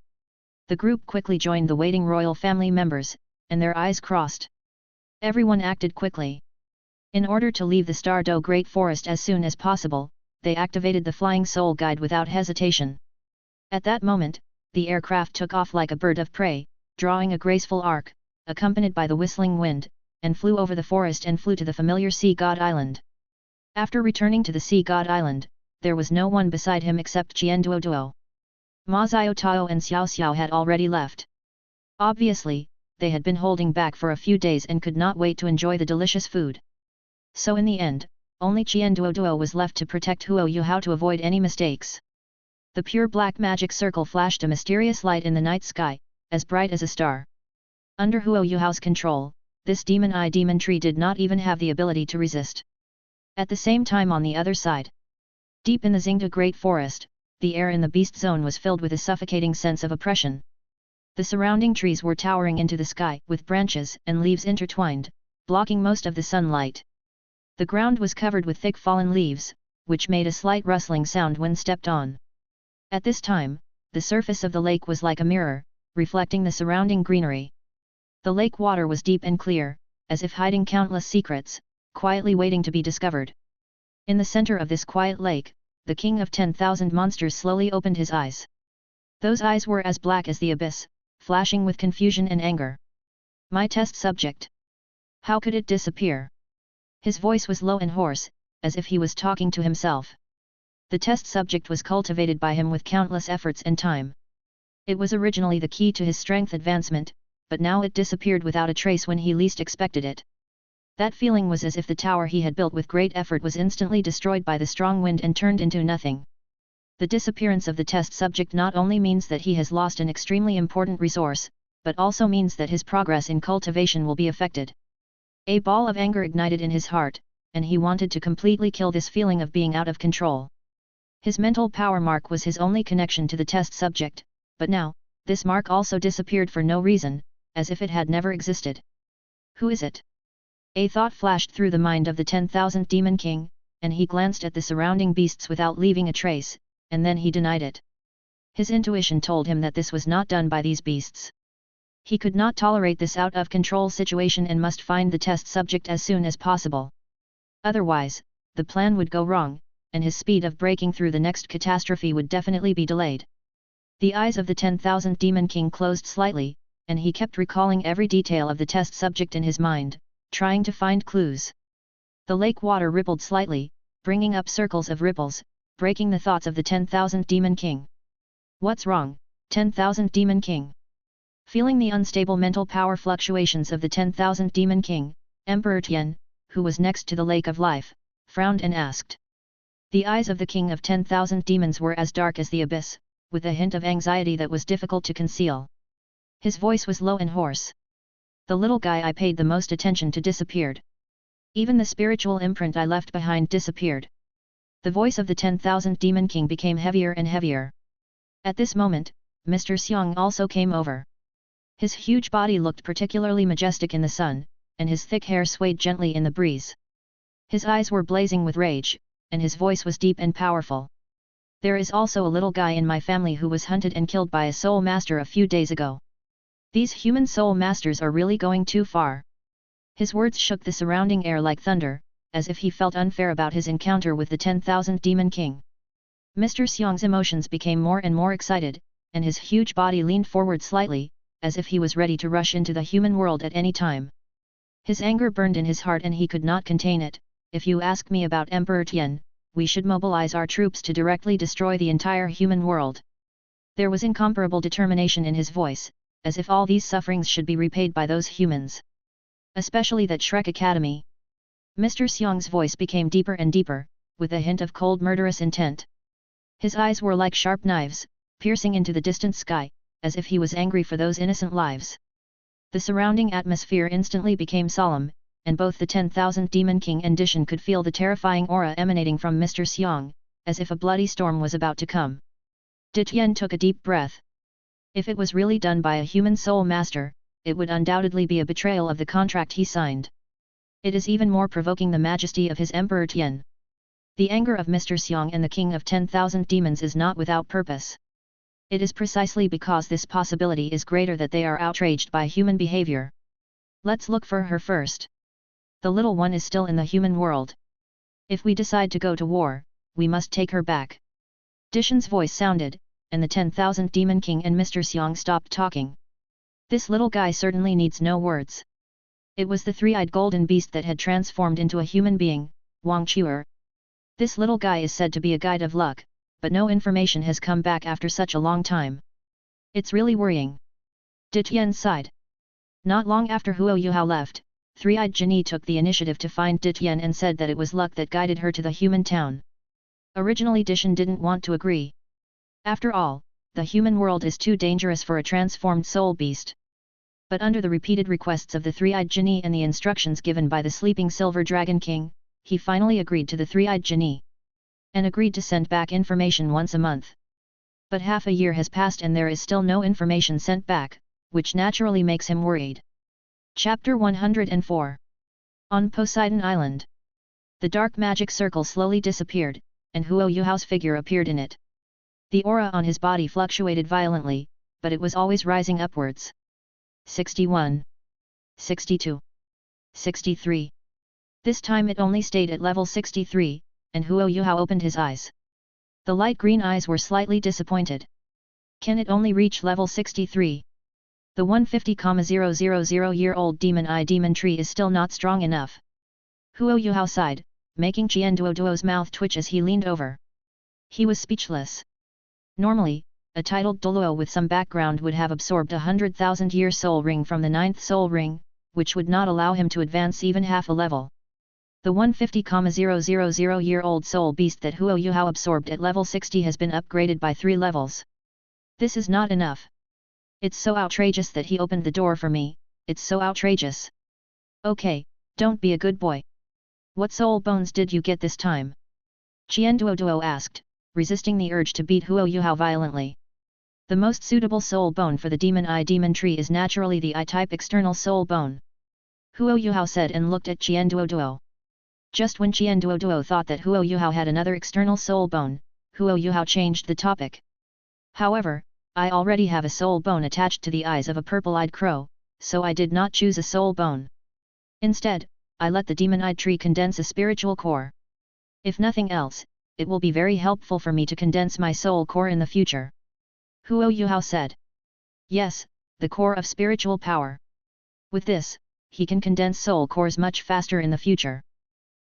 The group quickly joined the waiting royal family members, and their eyes crossed. Everyone acted quickly. In order to leave the Stardew Great Forest as soon as possible, they activated the Flying Soul Guide without hesitation. At that moment, the aircraft took off like a bird of prey, drawing a graceful arc, accompanied by the whistling wind, and flew over the forest and flew to the familiar Sea God Island. After returning to the Sea God Island, there was no one beside him except Duo. Ma Xiaotao and Xiao Xiao had already left. Obviously, they had been holding back for a few days and could not wait to enjoy the delicious food. So in the end, only Duo was left to protect Huo Yuhao to avoid any mistakes. The pure black magic circle flashed a mysterious light in the night sky, as bright as a star. Under Huo Yuhao's control, this demon tree did not even have the ability to resist. At the same time on the other side, deep in the Xingda Great Forest, the air in the beast zone was filled with a suffocating sense of oppression. The surrounding trees were towering into the sky with branches and leaves intertwined, blocking most of the sunlight. The ground was covered with thick fallen leaves, which made a slight rustling sound when stepped on. At this time, the surface of the lake was like a mirror, reflecting the surrounding greenery. The lake water was deep and clear, as if hiding countless secrets, quietly waiting to be discovered. In the center of this quiet lake, the king of 10,000 monsters slowly opened his eyes. Those eyes were as black as the abyss, flashing with confusion and anger. My test subject. How could it disappear? His voice was low and hoarse, as if he was talking to himself. The test subject was cultivated by him with countless efforts and time. It was originally the key to his strength advancement, but now it disappeared without a trace when he least expected it. That feeling was as if the tower he had built with great effort was instantly destroyed by the strong wind and turned into nothing. The disappearance of the test subject not only means that he has lost an extremely important resource, but also means that his progress in cultivation will be affected. A ball of anger ignited in his heart, and he wanted to completely kill this feeling of being out of control. His mental power mark was his only connection to the test subject, but now, this mark also disappeared for no reason, as if it had never existed. Who is it? A thought flashed through the mind of the 10,000 Demon King, and he glanced at the surrounding beasts without leaving a trace, and then he denied it. His intuition told him that this was not done by these beasts. He could not tolerate this out-of-control situation and must find the test subject as soon as possible. Otherwise, the plan would go wrong, and his speed of breaking through the next catastrophe would definitely be delayed. The eyes of the 10,000 Demon King closed slightly, and he kept recalling every detail of the test subject in his mind, trying to find clues. The lake water rippled slightly, bringing up circles of ripples, breaking the thoughts of the 10,000 Demon King. What's wrong, 10,000 Demon King? Feeling the unstable mental power fluctuations of the 10,000 Demon King, Emperor Tian, who was next to the Lake of Life, frowned and asked. The eyes of the King of 10,000 Demons were as dark as the abyss, with a hint of anxiety that was difficult to conceal. His voice was low and hoarse. The little guy I paid the most attention to disappeared. Even the spiritual imprint I left behind disappeared. The voice of the 10,000 Demon King became heavier and heavier. At this moment, Mr. Xiong also came over. His huge body looked particularly majestic in the sun, and his thick hair swayed gently in the breeze. His eyes were blazing with rage, and his voice was deep and powerful. There is also a little guy in my family who was hunted and killed by a soul master a few days ago. These human soul masters are really going too far. His words shook the surrounding air like thunder, as if he felt unfair about his encounter with the 10,000 Demon King. Mr. Xiong's emotions became more and more excited, and his huge body leaned forward slightly, as if he was ready to rush into the human world at any time. His anger burned in his heart and he could not contain it. If you ask me about Emperor Tian, we should mobilize our troops to directly destroy the entire human world. There was incomparable determination in his voice, as if all these sufferings should be repaid by those humans. Especially that Shrek Academy. Mr. Xiong's voice became deeper and deeper, with a hint of cold murderous intent. His eyes were like sharp knives, piercing into the distant sky, as if he was angry for those innocent lives. The surrounding atmosphere instantly became solemn, and both the 10,000 Demon King and Dishan could feel the terrifying aura emanating from Mr. Xiong, as if a bloody storm was about to come. Tian took a deep breath. If it was really done by a human soul master, it would undoubtedly be a betrayal of the contract he signed. It is even more provoking the majesty of his Emperor Tian. The anger of Mr. Xiong and the King of 10,000 Demons is not without purpose. It is precisely because this possibility is greater that they are outraged by human behavior. Let's look for her first. The little one is still in the human world. If we decide to go to war, we must take her back. Dishan's voice sounded, and the 10,000 Demon King and Mr. Xiong stopped talking. This little guy certainly needs no words. It was the three-eyed golden beast that had transformed into a human being, Wang Chuer. This little guy is said to be a guide of luck, but no information has come back after such a long time. It's really worrying. Tian sighed. Not long after Huo Yuhao left, Three-Eyed Genie took the initiative to find Tian and said that it was luck that guided her to the human town. Originally Dishan didn't want to agree. After all, the human world is too dangerous for a transformed soul beast. But under the repeated requests of the Three-Eyed Genie and the instructions given by the sleeping Silver Dragon King, he finally agreed to the Three-Eyed Genie. And agreed to send back information once a month. But half a year has passed and there is still no information sent back, which naturally makes him worried. Chapter 104. On Poseidon Island. The dark magic circle slowly disappeared, and Huo Yuhao's figure appeared in it. The aura on his body fluctuated violently, but it was always rising upwards. 61. 62. 63. This time it only stayed at level 63, and Huo Yuhao opened his eyes. The light green eyes were slightly disappointed. Can it only reach level 63? The 150,000-year-old demon tree is still not strong enough. Huo Yuhao sighed, making Duo's mouth twitch as he leaned over. He was speechless. Normally, a titled Douluo with some background would have absorbed a 100,000-year soul ring from the 9th soul ring, which would not allow him to advance even half a level. The 150,000-year-old soul beast that Huo Yuhao absorbed at level 60 has been upgraded by 3 levels. This is not enough. It's so outrageous that he opened the door for me, it's so outrageous. Okay, don't be a good boy. What soul bones did you get this time? Duo asked, resisting the urge to beat Huo Yuhao violently. The most suitable soul bone for the demon tree is naturally the I-type external soul bone. Huo Yuhao said and looked at Duo. Just when Duo thought that Huo Yuhao had another external soul bone, Huo Yuhao changed the topic. However, I already have a soul bone attached to the eyes of a purple-eyed crow, so I did not choose a soul bone. Instead, I let the demon-eyed tree condense a spiritual core. If nothing else, it will be very helpful for me to condense my soul core in the future. Huo Yuhao said. Yes, the core of spiritual power. With this, he can condense soul cores much faster in the future.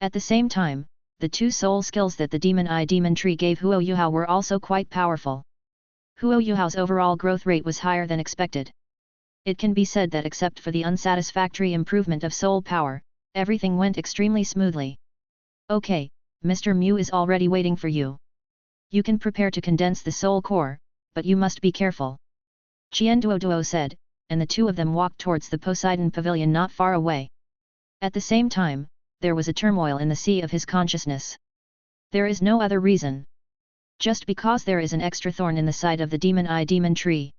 At the same time, the 2 soul skills that the demon tree gave Huo Yuhao were also quite powerful. Huo Yuhao's overall growth rate was higher than expected. It can be said that except for the unsatisfactory improvement of soul power, everything went extremely smoothly. Okay, Mr. Mew is already waiting for you. You can prepare to condense the soul core, but you must be careful. Duo said, and the two of them walked towards the Poseidon Pavilion not far away. At the same time, there was a turmoil in the sea of his consciousness. There is no other reason. Just because there is an extra thorn in the side of the demon eye demon tree.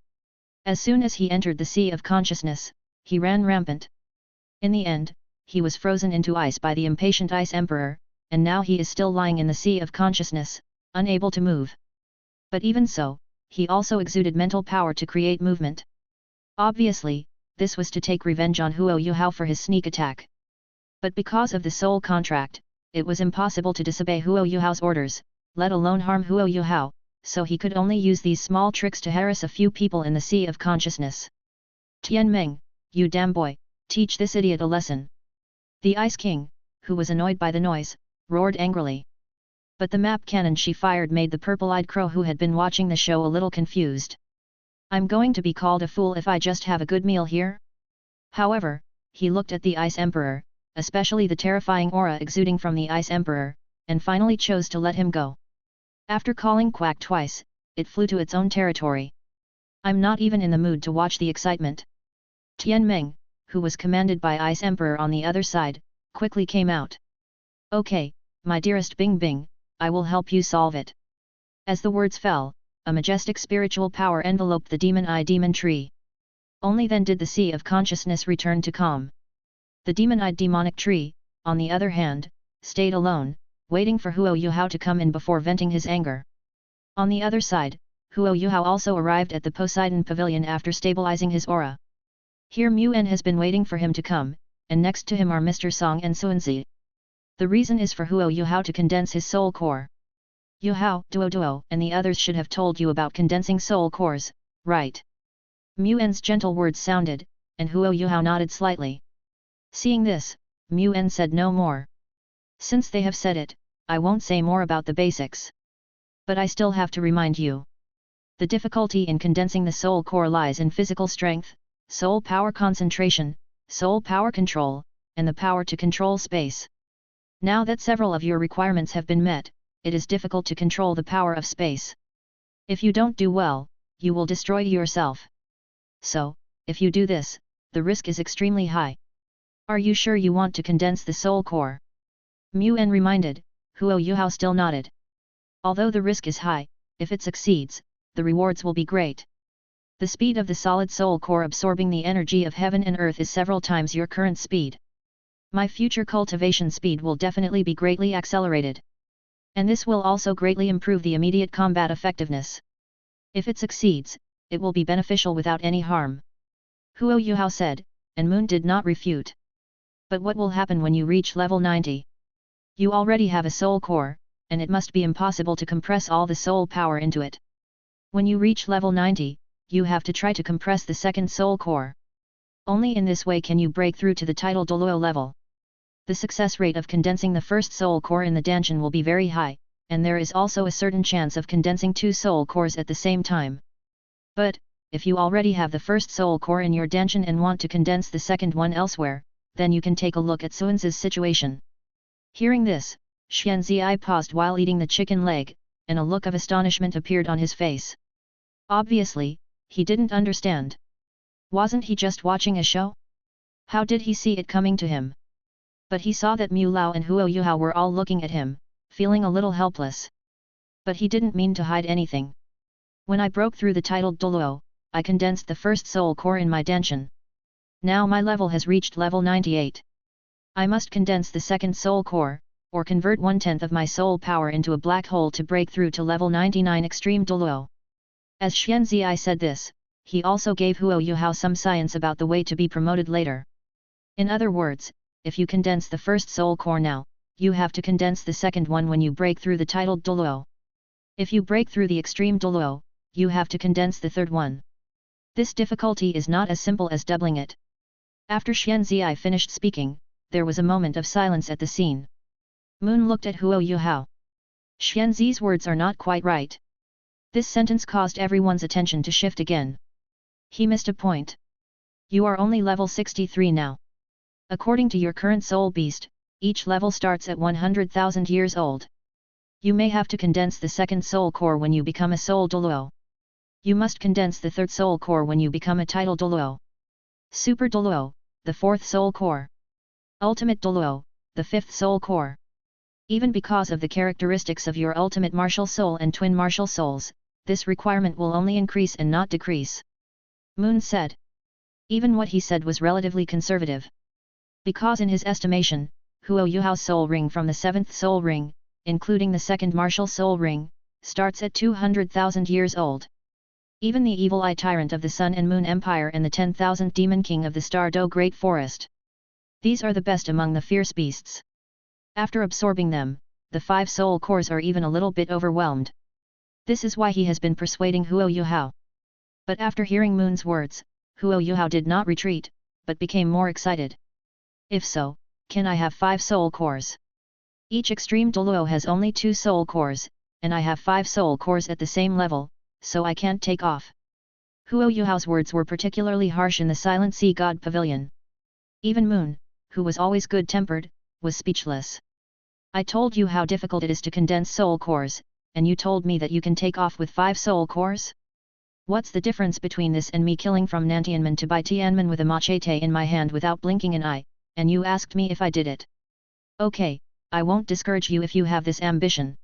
As soon as he entered the sea of consciousness, he ran rampant. In the end, he was frozen into ice by the impatient Ice Emperor, and now he is still lying in the sea of consciousness, unable to move. But even so, he also exuded mental power to create movement. Obviously, this was to take revenge on Huo Yuhao for his sneak attack. But because of the soul contract, it was impossible to disobey Huo Yuhao's orders, let alone harm Huo Yuhao, so he could only use these small tricks to harass a few people in the sea of consciousness. Tian Meng, you damn boy, teach this idiot a lesson. The Ice King, who was annoyed by the noise, roared angrily. But the map cannon she fired made the purple-eyed crow who had been watching the show a little confused. I'm going to be called a fool if I just have a good meal here? However, he looked at the Ice Emperor, especially the terrifying aura exuding from the Ice Emperor, and finally chose to let him go. After calling quack twice, it flew to its own territory. I'm not even in the mood to watch the excitement. Tian Meng, who was commanded by Ice Emperor on the other side, quickly came out. Okay, my dearest Bing Bing, I will help you solve it. As the words fell, a majestic spiritual power enveloped the demon eye demon tree. Only then did the sea of consciousness return to calm. The demon-eyed demonic tree, on the other hand, stayed alone, waiting for Huo Yuhao to come in before venting his anger. On the other side, Huo Yuhao also arrived at the Poseidon Pavilion after stabilizing his aura. Here Mu En has been waiting for him to come, and next to him are Mr. Song and Suanzi. The reason is for Huo Yuhao to condense his soul core. Yuhao, Duo, and the others should have told you about condensing soul cores, right? Mu En's gentle words sounded, and Huo Yuhao nodded slightly. Seeing this, Mu En said no more. Since they have said it, I won't say more about the basics. But I still have to remind you. The difficulty in condensing the soul core lies in physical strength, soul power concentration, soul power control, and the power to control space. Now that several of your requirements have been met, it is difficult to control the power of space. If you don't do well, you will destroy yourself. So, if you do this, the risk is extremely high. Are you sure you want to condense the soul core? Mu En reminded. Huo Yuhao still nodded. Although the risk is high, if it succeeds, the rewards will be great. The speed of the solid soul core absorbing the energy of heaven and earth is several times your current speed. My future cultivation speed will definitely be greatly accelerated. And this will also greatly improve the immediate combat effectiveness. If it succeeds, it will be beneficial without any harm. Huo Yuhao said, and Moon did not refute. But what will happen when you reach level 90? You already have a soul core, and it must be impossible to compress all the soul power into it. When you reach level 90, you have to try to compress the second soul core. Only in this way can you break through to the title Douluo level. The success rate of condensing the first soul core in the Danshan will be very high, and there is also a certain chance of condensing two soul cores at the same time. But, if you already have the first soul core in your Danshan and want to condense the second one elsewhere, then you can take a look at Suanzi's situation. Hearing this, Xianzi paused while eating the chicken leg, and a look of astonishment appeared on his face. Obviously, he didn't understand. Wasn't he just watching a show? How did he see it coming to him? But he saw that Mu Lao and Huo Yuhao were all looking at him, feeling a little helpless. But he didn't mean to hide anything. When I broke through the titled Douluo, I condensed the first soul core in my Danshan. Now my level has reached level 98. I must condense the second soul core, or convert 1/10 of my soul power into a black hole to break through to level 99 extreme Douluo. As Xianzi said this, he also gave Huo Yuhao some science about the way to be promoted later. In other words, if you condense the first soul core now, you have to condense the second one when you break through the titled Douluo. If you break through the extreme Douluo, you have to condense the third one. This difficulty is not as simple as doubling it. After Xianzi finished speaking, there was a moment of silence at the scene. Moon looked at Huo Yuhao. Xianzi's words are not quite right. This sentence caused everyone's attention to shift again. He missed a point. You are only level 63 now. According to your current soul beast, each level starts at 100,000 years old. You may have to condense the second soul core when you become a soul Douluo. You must condense the third soul core when you become a title Douluo. Super Douluo, the fourth soul core. Ultimate Douluo, the fifth soul core. Even because of the characteristics of your ultimate martial soul and twin martial souls, this requirement will only increase and not decrease. Moon said. Even what he said was relatively conservative. Because in his estimation, Huo Yuhao's soul ring from the seventh soul ring, including the second martial soul ring, starts at 200,000 years old. Even the evil eye tyrant of the Sun and Moon Empire and the 10,000 demon king of the Star Do Great Forest. These are the best among the fierce beasts. After absorbing them, the 5 soul cores are even a little bit overwhelmed. This is why he has been persuading Huo Yuhao. But after hearing Moon's words, Huo Yuhao did not retreat, but became more excited. If so, can I have 5 soul cores? Each extreme Douluo has only 2 soul cores, and I have 5 soul cores at the same level, so I can't take off. Huo Yuhao's words were particularly harsh in the Silent Sea God Pavilion. Even Moon, who was always good-tempered, was speechless. I told you how difficult it is to condense soul cores, and you told me that you can take off with 5 soul cores? What's the difference between this and me killing from Nantianmen to Bai Tianmen with a machete in my hand without blinking an eye, and you asked me if I did it? Okay, I won't discourage you if you have this ambition.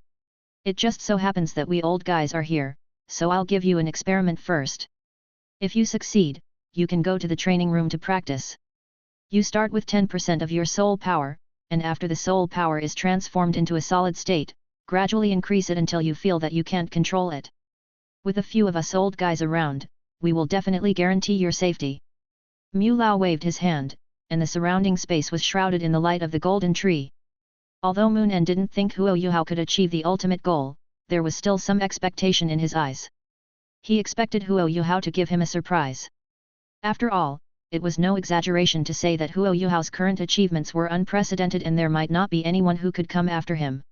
It just so happens that we old guys are here, so I'll give you an experiment first. If you succeed, you can go to the training room to practice. You start with 10% of your soul power, and after the soul power is transformed into a solid state, gradually increase it until you feel that you can't control it. With a few of us old guys around, we will definitely guarantee your safety. Mu Lao waved his hand, and the surrounding space was shrouded in the light of the golden tree. Although Moon En didn't think Huo Yuhao could achieve the ultimate goal, there was still some expectation in his eyes. He expected Huo Yuhao to give him a surprise. After all, it was no exaggeration to say that Huo Yuhao's current achievements were unprecedented and there might not be anyone who could come after him.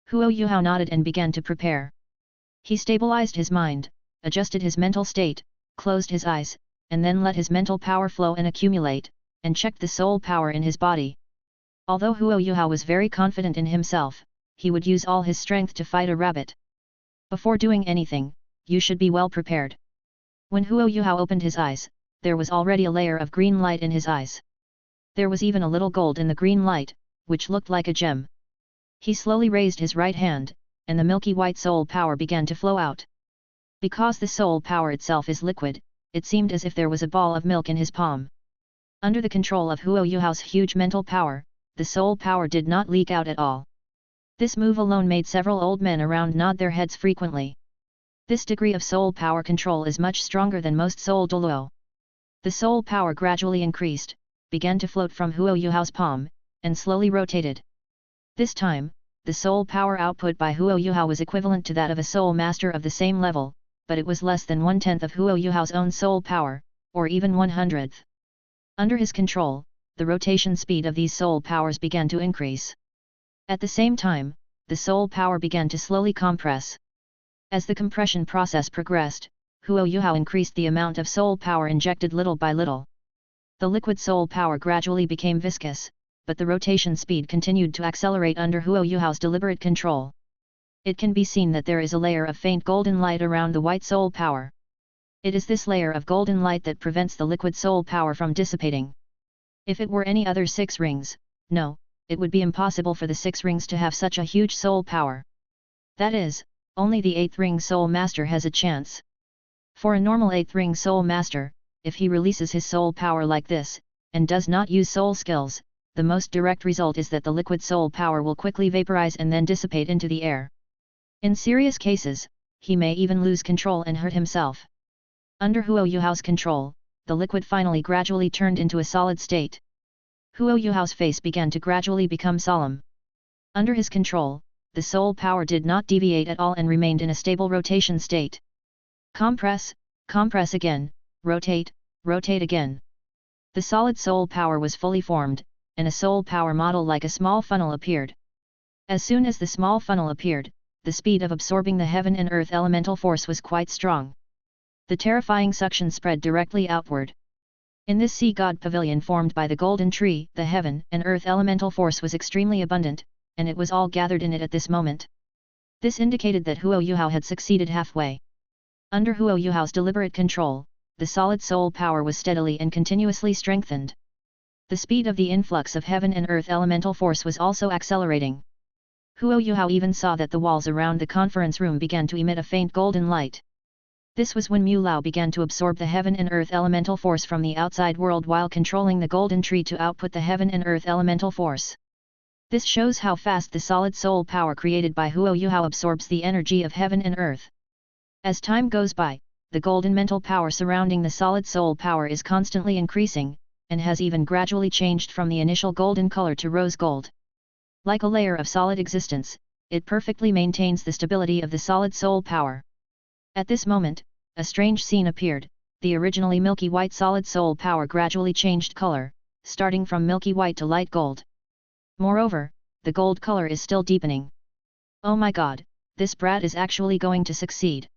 Huo Yuhao nodded and began to prepare. He stabilized his mind, adjusted his mental state, closed his eyes, and then let his mental power flow and accumulate, and checked the soul power in his body. Although Huo Yuhao was very confident in himself, he would use all his strength to fight a rabbit. Before doing anything, you should be well prepared. When Huo Yuhao opened his eyes, there was already a layer of green light in his eyes. There was even a little gold in the green light, which looked like a gem. He slowly raised his right hand, and the milky white soul power began to flow out. Because the soul power itself is liquid, it seemed as if there was a ball of milk in his palm. Under the control of Huo Yuhao's huge mental power, the soul power did not leak out at all. This move alone made several old men around nod their heads frequently. This degree of soul power control is much stronger than most soul Douluo. The soul power gradually increased, began to float from Huo Yuhao's palm, and slowly rotated. This time, the soul power output by Huo Yuhao was equivalent to that of a soul master of the same level, but it was less than 1/10 of Huo Yuhao's own soul power, or even 1/100th. Under his control, the rotation speed of these soul powers began to increase. At the same time, the soul power began to slowly compress. As the compression process progressed, Huo Yuhao increased the amount of soul power injected little by little. The liquid soul power gradually became viscous, but the rotation speed continued to accelerate under Huo Yuhao's deliberate control. It can be seen that there is a layer of faint golden light around the white soul power. It is this layer of golden light that prevents the liquid soul power from dissipating. If it were any other 6 rings, no, it would be impossible for the 6 rings to have such a huge soul power. That is, only the 8th ring soul master has a chance. For a normal 8th ring soul master, if he releases his soul power like this, and does not use soul skills, the most direct result is that the liquid soul power will quickly vaporize and then dissipate into the air. In serious cases, he may even lose control and hurt himself. Under Huo Yuhao's control, the liquid finally gradually turned into a solid state. Huo Yuhao's face began to gradually become solemn. Under his control, the soul power did not deviate at all and remained in a stable rotation state. Compress, compress again, rotate, rotate again. The solid soul power was fully formed, and a soul power model like a small funnel appeared. As soon as the small funnel appeared, the speed of absorbing the heaven and earth elemental force was quite strong. The terrifying suction spread directly outward. In this sea god pavilion formed by the golden tree, the heaven and earth elemental force was extremely abundant, and it was all gathered in it at this moment. This indicated that Huo Yuhao had succeeded halfway. Under Huo Yuhao's deliberate control, the solid soul power was steadily and continuously strengthened. The speed of the influx of heaven and earth elemental force was also accelerating. Huo Yuhao even saw that the walls around the conference room began to emit a faint golden light. This was when Mu Lao began to absorb the heaven and earth elemental force from the outside world while controlling the golden tree to output the heaven and earth elemental force. This shows how fast the solid soul power created by Huo Yuhao absorbs the energy of heaven and earth. As time goes by, the golden mental power surrounding the solid soul power is constantly increasing, and has even gradually changed from the initial golden color to rose gold. Like a layer of solid existence, it perfectly maintains the stability of the solid soul power. At this moment, a strange scene appeared. The originally milky white solid soul power gradually changed color, starting from milky white to light gold. Moreover, the gold color is still deepening. Oh my god, this brat is actually going to succeed.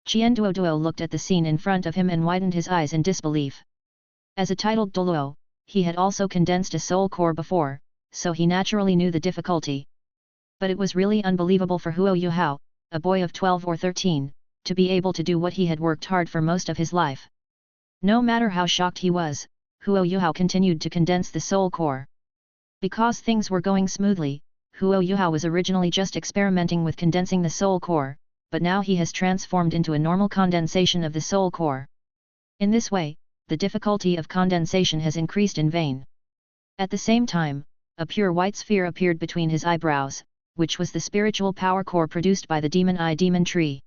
Douluo looked at the scene in front of him and widened his eyes in disbelief. As a titled Douluo, he had also condensed a soul core before, so he naturally knew the difficulty. But it was really unbelievable for Huo Yuhao, a boy of 12 or 13, to be able to do what he had worked hard for most of his life. No matter how shocked he was, Huo Yuhao continued to condense the soul core. Because things were going smoothly, Huo Yuhao was originally just experimenting with condensing the soul core, but now he has transformed into a normal condensation of the soul core. In this way, the difficulty of condensation has increased in vain. At the same time, a pure white sphere appeared between his eyebrows, which was the spiritual power core produced by the demon eye demon tree.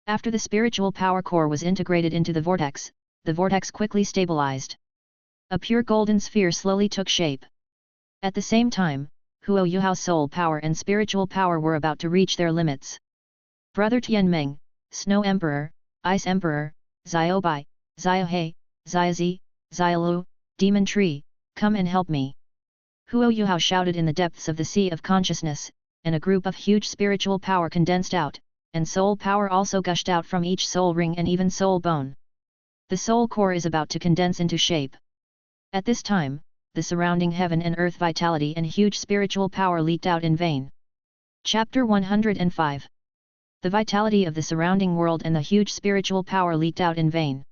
After the spiritual power core was integrated into the vortex quickly stabilized. A pure golden sphere slowly took shape. At the same time, Huo Yuhao's soul power and spiritual power were about to reach their limits. Brother Tianmeng, Snow Emperor, Ice Emperor, Xiaobai, Xiaohe, Xiaozi, Xiaolu, Demon Tree, come and help me. Huo Yuhao shouted in the depths of the sea of consciousness, and a group of huge spiritual power condensed out, and soul power also gushed out from each soul ring and even soul bone. The soul core is about to condense into shape. At this time, the surrounding heaven and earth vitality and huge spiritual power leaked out in vain. Chapter 105. The vitality of the surrounding world and the huge spiritual power leaked out in vain.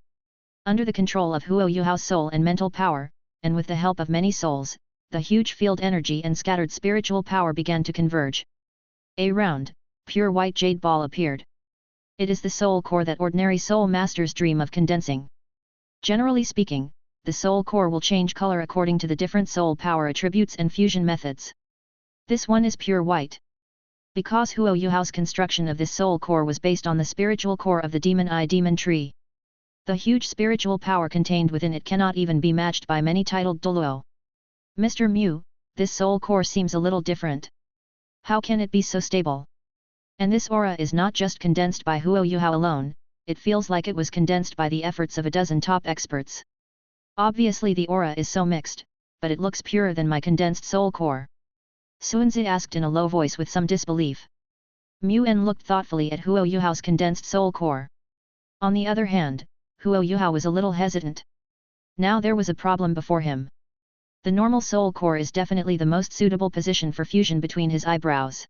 Under the control of Huo Yuhao's soul and mental power, and with the help of many souls, the huge field energy and scattered spiritual power began to converge. A round, pure white jade ball appeared. It is the soul core that ordinary soul masters dream of condensing. Generally speaking, the soul core will change color according to the different soul power attributes and fusion methods. This one is pure white. Because Huo Yuhao's construction of this soul core was based on the spiritual core of the demon eye demon tree. The huge spiritual power contained within it cannot even be matched by many titled Douluo. Mr. Mu, this soul core seems a little different. How can it be so stable? And this aura is not just condensed by Huo Yuhao alone, it feels like it was condensed by the efforts of a dozen top experts. Obviously the aura is so mixed, but it looks purer than my condensed soul core. Suanzi asked in a low voice with some disbelief. Mu En looked thoughtfully at Huo Yuhao's condensed soul core. On the other hand, Huo Yuhao was a little hesitant. Now there was a problem before him. The normal soul core is definitely the most suitable position for fusion between his eyebrows.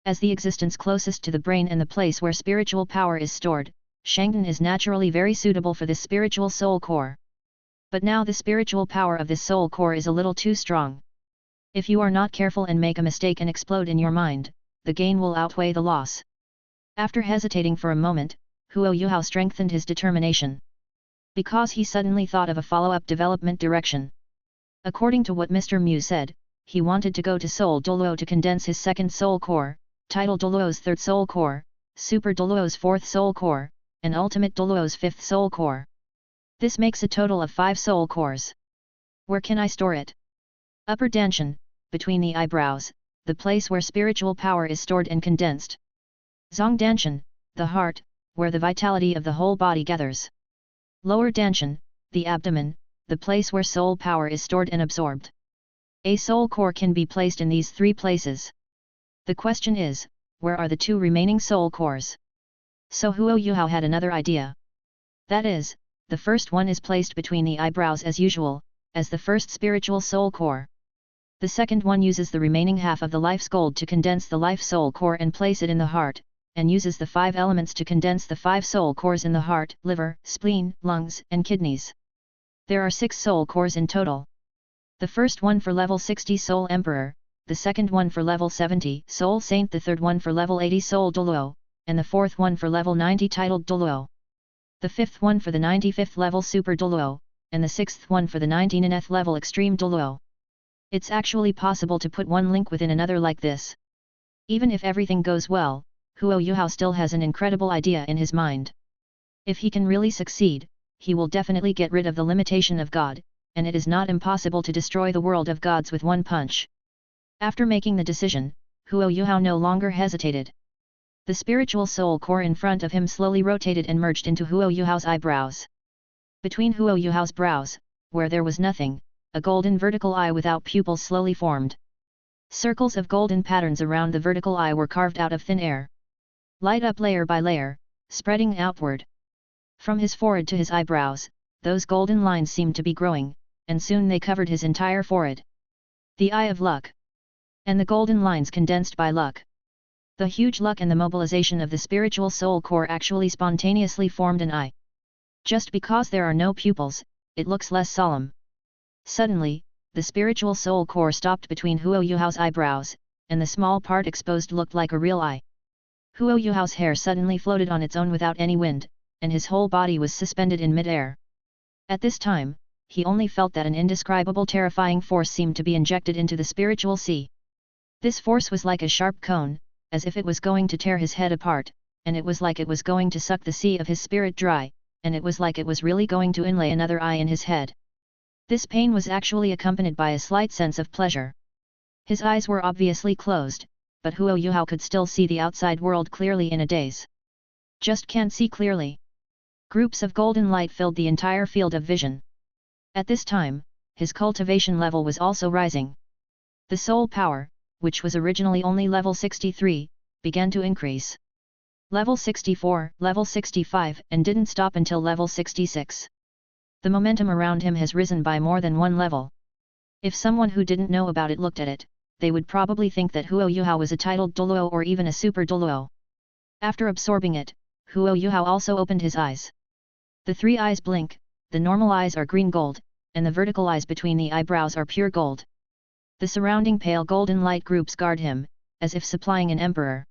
As the existence closest to the brain and the place where spiritual power is stored, Shangdan is naturally very suitable for this spiritual soul core. But now the spiritual power of this soul core is a little too strong. If you are not careful and make a mistake and explode in your mind, the gain will outweigh the loss. After hesitating for a moment, Huo Yuhao strengthened his determination. Because he suddenly thought of a follow-up development direction. According to what Mr. Mu said, he wanted to go to Soul Douluo to condense his second soul core, Title Douluo's third soul core, Super Douluo's fourth soul core, and Ultimate Douluo's fifth soul core. This makes a total of 5 soul cores. Where can I store it? Upper Danshan, between the eyebrows, the place where spiritual power is stored and condensed. Zong Danshan, the heart, where the vitality of the whole body gathers. Lower Danshan, the abdomen, the place where soul power is stored and absorbed. A soul core can be placed in these 3 places. The question is, where are the 2 remaining soul cores? So Huo Yuhao had another idea. That is, the first one is placed between the eyebrows as usual, as the first spiritual soul core. The second one uses the remaining half of the life's gold to condense the life soul core and place it in the heart, and uses the 5 elements to condense the 5 soul cores in the heart, liver, spleen, lungs, and kidneys. There are 6 soul cores in total. The first one for level 60 Soul Emperor, the second one for level 70 Soul Saint, the third one for level 80 Soul Douluo, and the fourth one for level 90 titled Douluo. The fifth one for the 95th level Super Douluo, and the sixth one for the 99th level Extreme Douluo. It's actually possible to put one link within another like this. Even if everything goes well, Huo Yuhao still has an incredible idea in his mind. If he can really succeed, he will definitely get rid of the limitation of God, and it is not impossible to destroy the world of gods with one punch. After making the decision, Huo Yuhao no longer hesitated. The spiritual soul core in front of him slowly rotated and merged into Huo Yuhao's eyebrows. Between Huo Yuhao's brows, where there was nothing, a golden vertical eye without pupils slowly formed. Circles of golden patterns around the vertical eye were carved out of thin air. Light up layer by layer, spreading outward. From his forehead to his eyebrows, those golden lines seemed to be growing, and soon they covered his entire forehead. The Eye of Luck. And the golden lines condensed by luck. The huge luck and the mobilization of the spiritual soul core actually spontaneously formed an eye. Just because there are no pupils, it looks less solemn. Suddenly, the spiritual soul core stopped between Huo Yuhao's eyebrows, and the small part exposed looked like a real eye. Huo Yuhao's hair suddenly floated on its own without any wind, and his whole body was suspended in mid-air. At this time, he only felt that an indescribable terrifying force seemed to be injected into the spiritual sea. This force was like a sharp cone, as if it was going to tear his head apart, and it was like it was going to suck the sea of his spirit dry, and it was like it was really going to inlay another eye in his head. This pain was actually accompanied by a slight sense of pleasure. His eyes were obviously closed, but Huo Yuhao could still see the outside world clearly in a daze. Just can't see clearly. Groups of golden light filled the entire field of vision. At this time, his cultivation level was also rising. The soul power, which was originally only level 63, began to increase. Level 64, level 65, and didn't stop until level 66. The momentum around him has risen by more than one level. If someone who didn't know about it looked at it, they would probably think that Huo Yuhao was a titled Douluo or even a super Douluo. After absorbing it, Huo Yuhao also opened his eyes. The 3 eyes blink, the normal eyes are green gold, and the vertical eyes between the eyebrows are pure gold. The surrounding pale golden light groups guard him, as if supplying an emperor.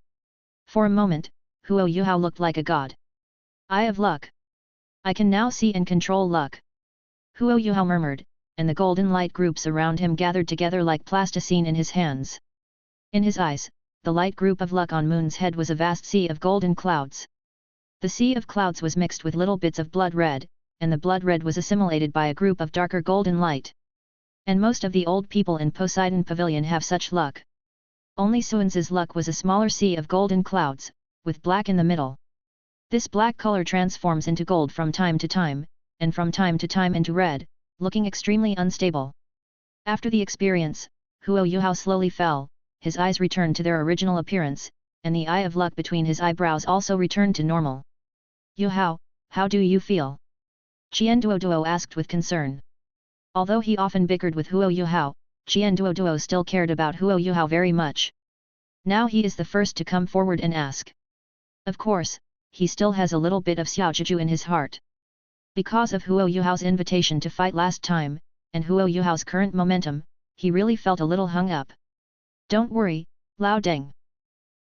For a moment, Huo Yuhao looked like a god. Eye of Luck. I can now see and control luck. Huo Yuhao murmured, and the golden light groups around him gathered together like plasticine in his hands. In his eyes, the light group of luck on Moon's head was a vast sea of golden clouds. The sea of clouds was mixed with little bits of blood red, and the blood red was assimilated by a group of darker golden light. And most of the old people in Poseidon Pavilion have such luck. Only Suan's luck was a smaller sea of golden clouds, with black in the middle. This black color transforms into gold from time to time, and from time to time into red, looking extremely unstable. After the experience, Huo Yuhao slowly fell, his eyes returned to their original appearance, and the Eye of Luck between his eyebrows also returned to normal. Yuhao, how do you feel? Qian Duoduo asked with concern. Although he often bickered with Huo Yuhao, Qian Duoduo still cared about Huo Yuhao very much. Now he is the first to come forward and ask. Of course, he still has a little bit of Xiaojuju in his heart. Because of Huo Yuhao's invitation to fight last time, and Huo Yuhao's current momentum, he really felt a little hung up. Don't worry, Lao Deng.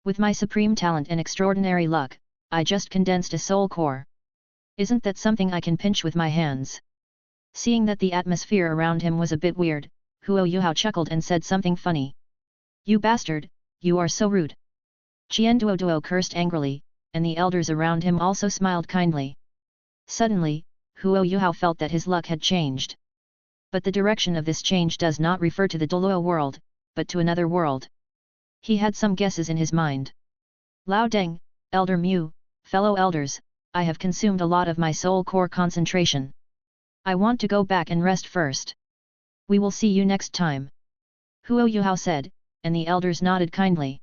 With my supreme talent and extraordinary luck, I just condensed a soul core. Isn't that something I can pinch with my hands? Seeing that the atmosphere around him was a bit weird, Huo Yuhao chuckled and said something funny. You bastard, you are so rude. Qian Duoduo cursed angrily, and the elders around him also smiled kindly. Suddenly, Huo Yuhao felt that his luck had changed. But the direction of this change does not refer to the Douluo world, but to another world. He had some guesses in his mind. Lao Deng, Elder Mu, fellow elders, I have consumed a lot of my soul core concentration. I want to go back and rest first. We will see you next time. Huo Yuhao said, and the elders nodded kindly.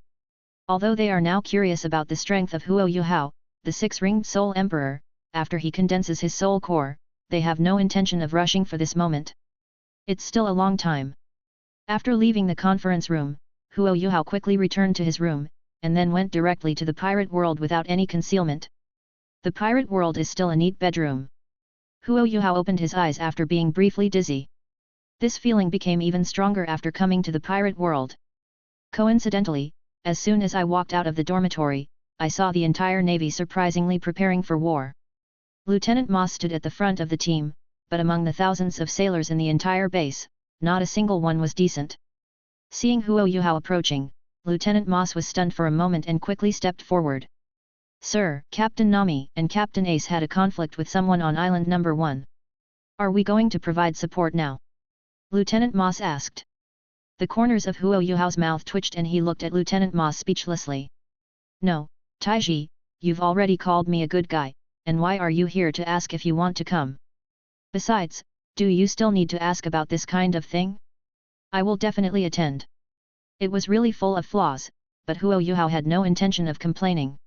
Although they are now curious about the strength of Huo Yuhao, the 6-ringed Soul Emperor, after he condenses his soul core, they have no intention of rushing for this moment. It's still a long time. After leaving the conference room, Huo Yuhao quickly returned to his room, and then went directly to the pirate world without any concealment. The pirate world is still a neat bedroom. Huo Yuhao opened his eyes after being briefly dizzy. This feeling became even stronger after coming to the pirate world. Coincidentally, as soon as I walked out of the dormitory, I saw the entire navy surprisingly preparing for war. Lieutenant Ma stood at the front of the team, but among the thousands of sailors in the entire base, not a single one was decent. Seeing Huo Yuhao approaching, Lieutenant Moss was stunned for a moment and quickly stepped forward. "Sir, Captain Nami and Captain Ace had a conflict with someone on island number 1. Are we going to provide support now?" Lieutenant Moss asked. The corners of Huo Yuhao's mouth twitched and he looked at Lieutenant Moss speechlessly. "No, Taiji, you've already called me a good guy, and why are you here to ask if you want to come? Besides, do you still need to ask about this kind of thing? I will definitely attend." It was really full of flaws, but Huo Yuhao had no intention of complaining.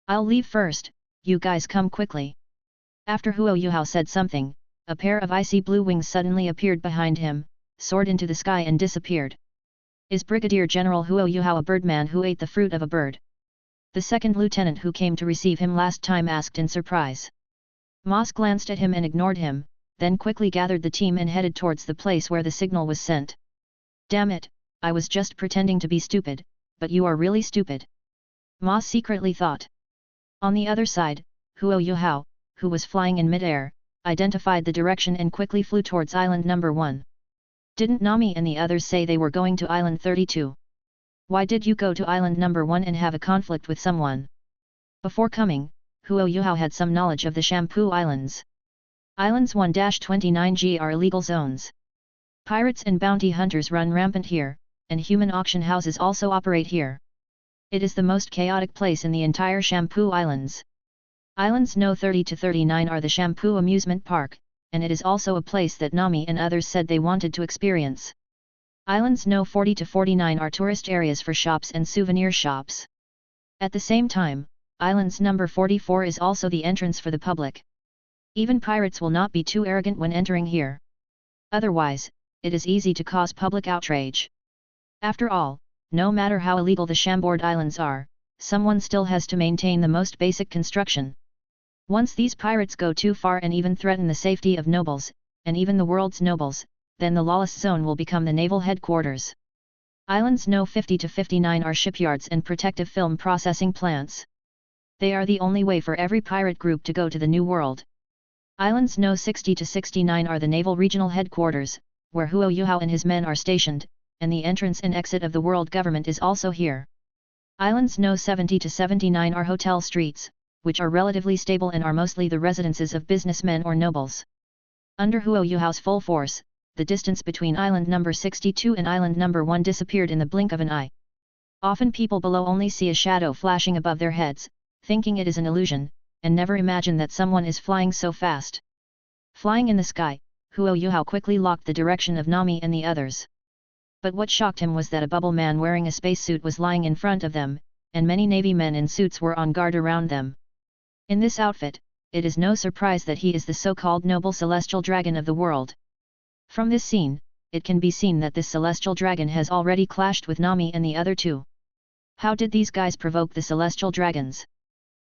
"I'll leave first, you guys come quickly." After Huo Yuhao said something, a pair of icy blue wings suddenly appeared behind him, soared into the sky and disappeared. Is Brigadier General Huo Yuhao a birdman who ate the fruit of a bird? The second lieutenant who came to receive him last time asked in surprise. Moss glanced at him and ignored him, then quickly gathered the team and headed towards the place where the signal was sent. "Damn it, I was just pretending to be stupid, but you are really stupid," Moss secretly thought. On the other side, Huo Yuhao, who was flying in mid-air, identified the direction and quickly flew towards island number 1. "Didn't Nami and the others say they were going to island 32? Why did you go to island number 1 and have a conflict with someone?" Before coming, Huo Yuhao had some knowledge of the Shampoo Islands. Islands 1-29G are illegal zones. Pirates and bounty hunters run rampant here, and human auction houses also operate here. It is the most chaotic place in the entire Shampoo Islands. Islands No 30-39 are the Shampoo amusement park, and it is also a place that Nami and others said they wanted to experience. Islands No 40-49 are tourist areas for shops and souvenir shops. At the same time, Islands number 44 is also the entrance for the public. Even pirates will not be too arrogant when entering here. Otherwise, it is easy to cause public outrage. After all, no matter how illegal the Shamboard Islands are, someone still has to maintain the most basic construction. Once these pirates go too far and even threaten the safety of nobles, and even the world's nobles, then the lawless zone will become the naval headquarters. Islands No 50-59 are shipyards and protective film processing plants. They are the only way for every pirate group to go to the New World. Islands No 60-69 are the naval regional headquarters, where Huo Yuhao and his men are stationed, and the entrance and exit of the world government is also here. Islands No 70-79 are hotel streets, which are relatively stable and are mostly the residences of businessmen or nobles. Under Huo Yuhao's full force, the distance between island number 62 and island number 1 disappeared in the blink of an eye. Often people below only see a shadow flashing above their heads, thinking it is an illusion, and never imagine that someone is flying so fast. Flying in the sky, Huo Yuhao quickly locked the direction of Nami and the others. But what shocked him was that a bubble man wearing a spacesuit was lying in front of them, and many navy men in suits were on guard around them. In this outfit, it is no surprise that he is the so-called noble celestial dragon of the world. From this scene, it can be seen that this celestial dragon has already clashed with Nami and the other two. How did these guys provoke the celestial dragons?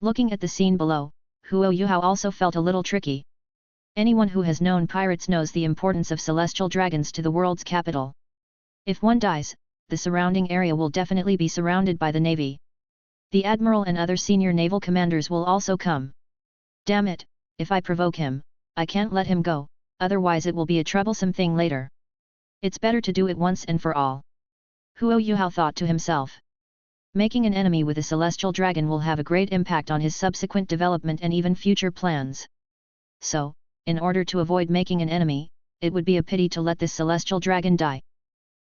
Looking at the scene below, Huo Yuhao also felt a little tricky. Anyone who has known pirates knows the importance of celestial dragons to the world's capital. If one dies, the surrounding area will definitely be surrounded by the navy. The admiral and other senior naval commanders will also come. Damn it, if I provoke him, I can't let him go, otherwise it will be a troublesome thing later. It's better to do it once and for all. Huo Yuhao thought to himself. Making an enemy with a celestial dragon will have a great impact on his subsequent development and even future plans. So, in order to avoid making an enemy, it would be a pity to let this celestial dragon die.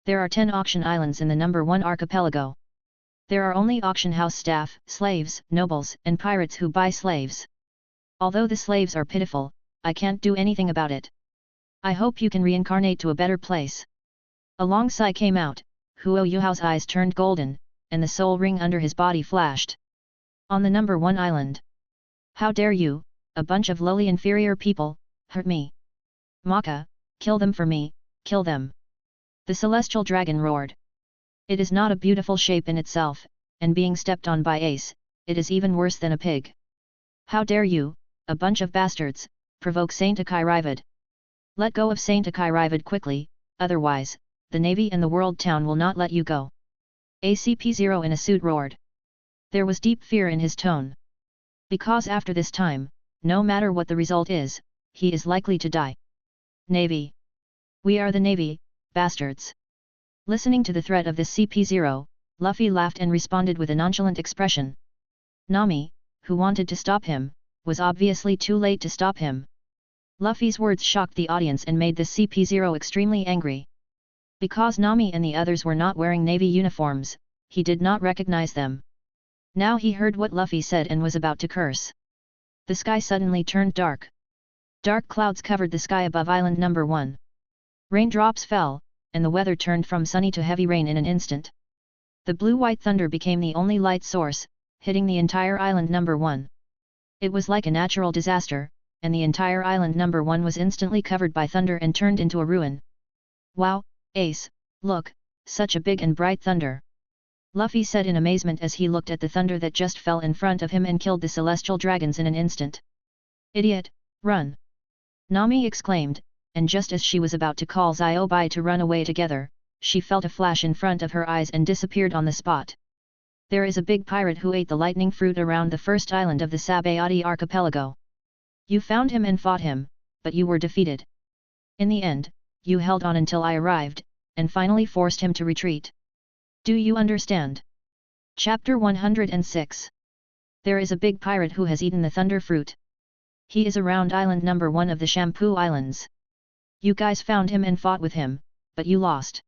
There are 10 auction islands in the number 1 archipelago. There are only auction house staff, slaves, nobles, and pirates who buy slaves. Although the slaves are pitiful, I can't do anything about it. I hope you can reincarnate to a better place. A long sigh came out, Huo Yuhao's eyes turned golden, and the soul ring under his body flashed. On the number 1 island. How dare you, a bunch of lowly inferior people, Hurt me. Maka, kill them for me, kill them. The celestial dragon roared. It is not a beautiful shape in itself, and being stepped on by Ace, it is even worse than a pig. How dare you, a bunch of bastards, provoke Saint Akiravid. Let go of Saint Akiravid quickly, otherwise, the Navy and the World Town will not let you go. ACP-0 in a suit roared. There was deep fear in his tone. Because after this time, no matter what the result is, he is likely to die. Navy. We are the Navy, bastards. Listening to the threat of this CP-0, Luffy laughed and responded with a nonchalant expression. Nami, who wanted to stop him, was obviously too late to stop him. Luffy's words shocked the audience and made the CP-0 extremely angry. Because Nami and the others were not wearing Navy uniforms, he did not recognize them. Now he heard what Luffy said and was about to curse. The sky suddenly turned dark. Dark clouds covered the sky above island number 1. Raindrops fell, and the weather turned from sunny to heavy rain in an instant. The blue-white thunder became the only light source, hitting the entire island number 1. It was like a natural disaster, and the entire island number 1 was instantly covered by thunder and turned into a ruin. Wow, Ace, look, such a big and bright thunder. Luffy said in amazement as he looked at the thunder that just fell in front of him and killed the celestial dragons in an instant. Idiot, run! Nami exclaimed, and just as she was about to call Ziobai to run away together, she felt a flash in front of her eyes and disappeared on the spot. There is a big pirate who ate the lightning fruit around the first island of the Sabayati archipelago. You found him and fought him, but you were defeated. In the end, you held on until I arrived, and finally forced him to retreat. Do you understand? Chapter 106. There is a big pirate who has eaten the thunder fruit. He is around island number 1 of the Shampoo Islands. You guys found him and fought with him, but you lost.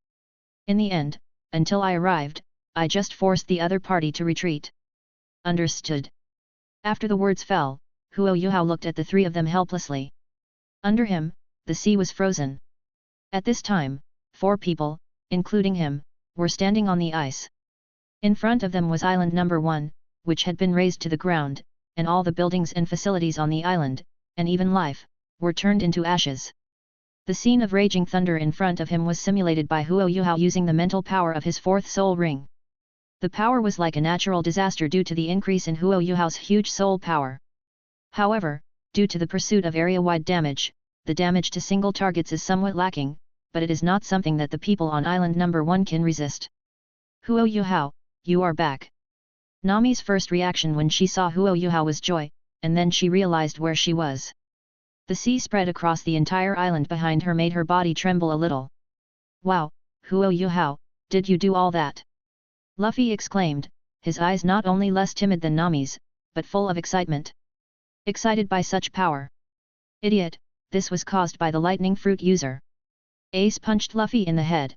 In the end, until I arrived, I just forced the other party to retreat. Understood. After the words fell, Huo Yuhao looked at the three of them helplessly. Under him, the sea was frozen. At this time, 4 people, including him, were standing on the ice. In front of them was island number 1, which had been razed to the ground, and all the buildings and facilities on the island, and even life, were turned into ashes. The scene of raging thunder in front of him was simulated by Huo Yuhao using the mental power of his 4th soul ring. The power was like a natural disaster due to the increase in Huo Yuhao's huge soul power. However, due to the pursuit of area-wide damage, the damage to single targets is somewhat lacking, but it is not something that the people on island number 1 can resist. Huo Yuhao, you are back. Nami's first reaction when she saw Huo Yuhao was joy, and then she realized where she was. The sea spread across the entire island behind her made her body tremble a little. Wow, Huo Yuhao, did you do all that? Luffy exclaimed, his eyes not only less timid than Nami's, but full of excitement. Excited by such power. Idiot, this was caused by the lightning fruit user. Ace punched Luffy in the head.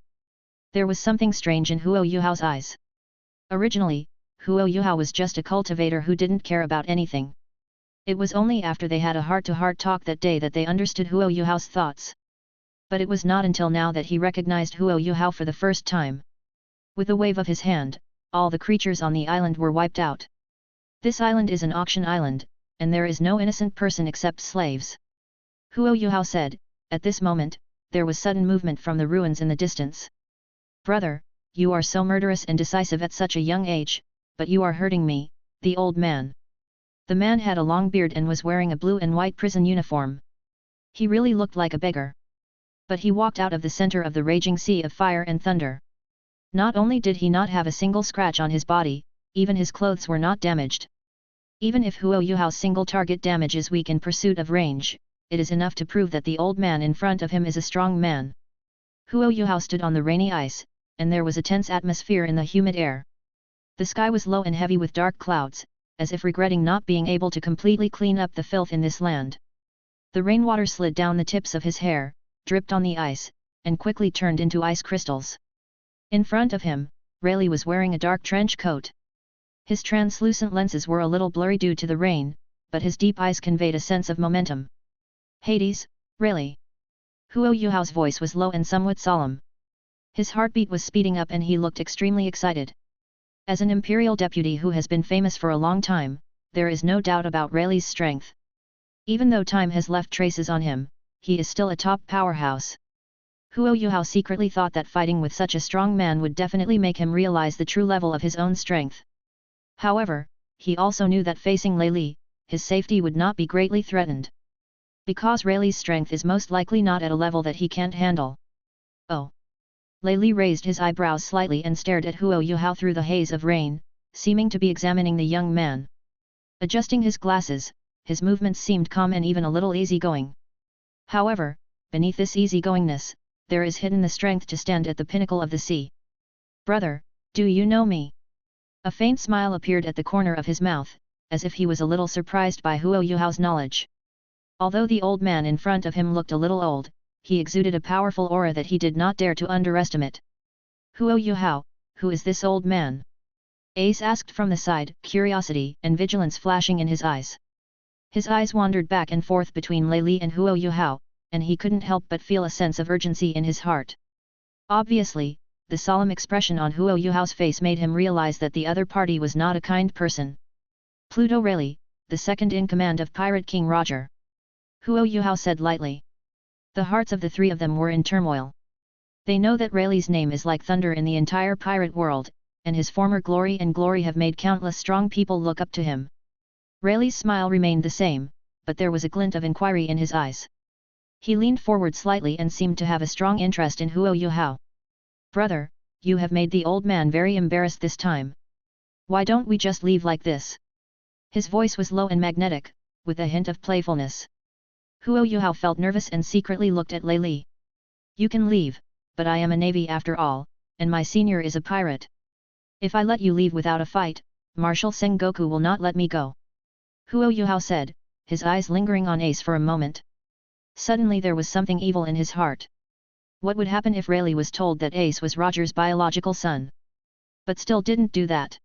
There was something strange in Huo Yuhao's eyes. Originally, Huo Yuhao was just a cultivator who didn't care about anything. It was only after they had a heart-to-heart talk that day that they understood Huo Yuhao's thoughts. But it was not until now that he recognized Huo Yuhao for the first time. With a wave of his hand, all the creatures on the island were wiped out. This island is an auction island, and there is no innocent person except slaves. Huo Yuhao said. At this moment, there was sudden movement from the ruins in the distance. Brother, you are so murderous and decisive at such a young age, but you are hurting me, the old man. The man had a long beard and was wearing a blue and white prison uniform. He really looked like a beggar. But he walked out of the center of the raging sea of fire and thunder. Not only did he not have a single scratch on his body, even his clothes were not damaged. Even if Huo Yuhao's single target damage is weak in pursuit of range, it is enough to prove that the old man in front of him is a strong man. Huo Yuhao stood on the rainy ice, and there was a tense atmosphere in the humid air. The sky was low and heavy with dark clouds, as if regretting not being able to completely clean up the filth in this land. The rainwater slid down the tips of his hair, dripped on the ice, and quickly turned into ice crystals. In front of him, Rayleigh was wearing a dark trench coat. His translucent lenses were a little blurry due to the rain, but his deep eyes conveyed a sense of momentum. Hades, Rayleigh. Huo Yuhao's voice was low and somewhat solemn. His heartbeat was speeding up and he looked extremely excited. As an imperial deputy who has been famous for a long time, there is no doubt about Rayleigh's strength. Even though time has left traces on him, he is still a top powerhouse. Huo Yuhao secretly thought that fighting with such a strong man would definitely make him realize the true level of his own strength. However, he also knew that facing Lei Li, his safety would not be greatly threatened. Because Lei Li's strength is most likely not at a level that he can't handle. Oh! Lei Li raised his eyebrows slightly and stared at Huo Yuhao through the haze of rain, seeming to be examining the young man. Adjusting his glasses, his movements seemed calm and even a little easygoing. However, beneath this easygoingness, there is hidden the strength to stand at the pinnacle of the sea. Brother, do you know me? A faint smile appeared at the corner of his mouth, as if he was a little surprised by Huo Yuhao's knowledge. Although the old man in front of him looked a little old, he exuded a powerful aura that he did not dare to underestimate. Huo Yuhao, who is this old man? Ace asked from the side, curiosity and vigilance flashing in his eyes. His eyes wandered back and forth between Lei Li and Huo Yuhao, and he couldn't help but feel a sense of urgency in his heart. Obviously, the solemn expression on Huo Yuhao's face made him realize that the other party was not a kind person. Pluto Rayleigh, the second in command of Pirate King Roger. Huo Yuhao said lightly. The hearts of the three of them were in turmoil. They know that Rayleigh's name is like thunder in the entire pirate world, and his former glory and glory have made countless strong people look up to him. Rayleigh's smile remained the same, but there was a glint of inquiry in his eyes. He leaned forward slightly and seemed to have a strong interest in Huo Yuhao. Brother, you have made the old man very embarrassed this time. Why don't we just leave like this? His voice was low and magnetic, with a hint of playfulness. Huo Yuhao felt nervous and secretly looked at Lei Li. You can leave, but I am a navy after all, and my senior is a pirate. If I let you leave without a fight, Marshal Sengoku will not let me go. Huo Yuhao said, his eyes lingering on Ace for a moment. Suddenly there was something evil in his heart. What would happen if Rayleigh was told that Ace was Roger's biological son? But still didn't do that.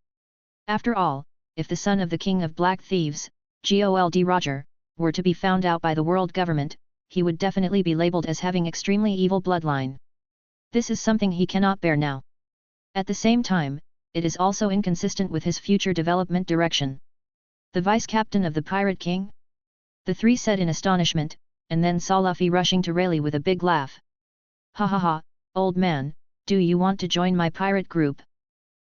After all, if the son of the King of Black Thieves, Gold Roger, were to be found out by the world government, he would definitely be labeled as having extremely evil bloodline. This is something he cannot bear now. At the same time, it is also inconsistent with his future development direction. The vice-captain of the Pirate King? The three said in astonishment, and then saw Luffy rushing to Rayleigh with a big laugh. Ha ha ha, old man, do you want to join my pirate group?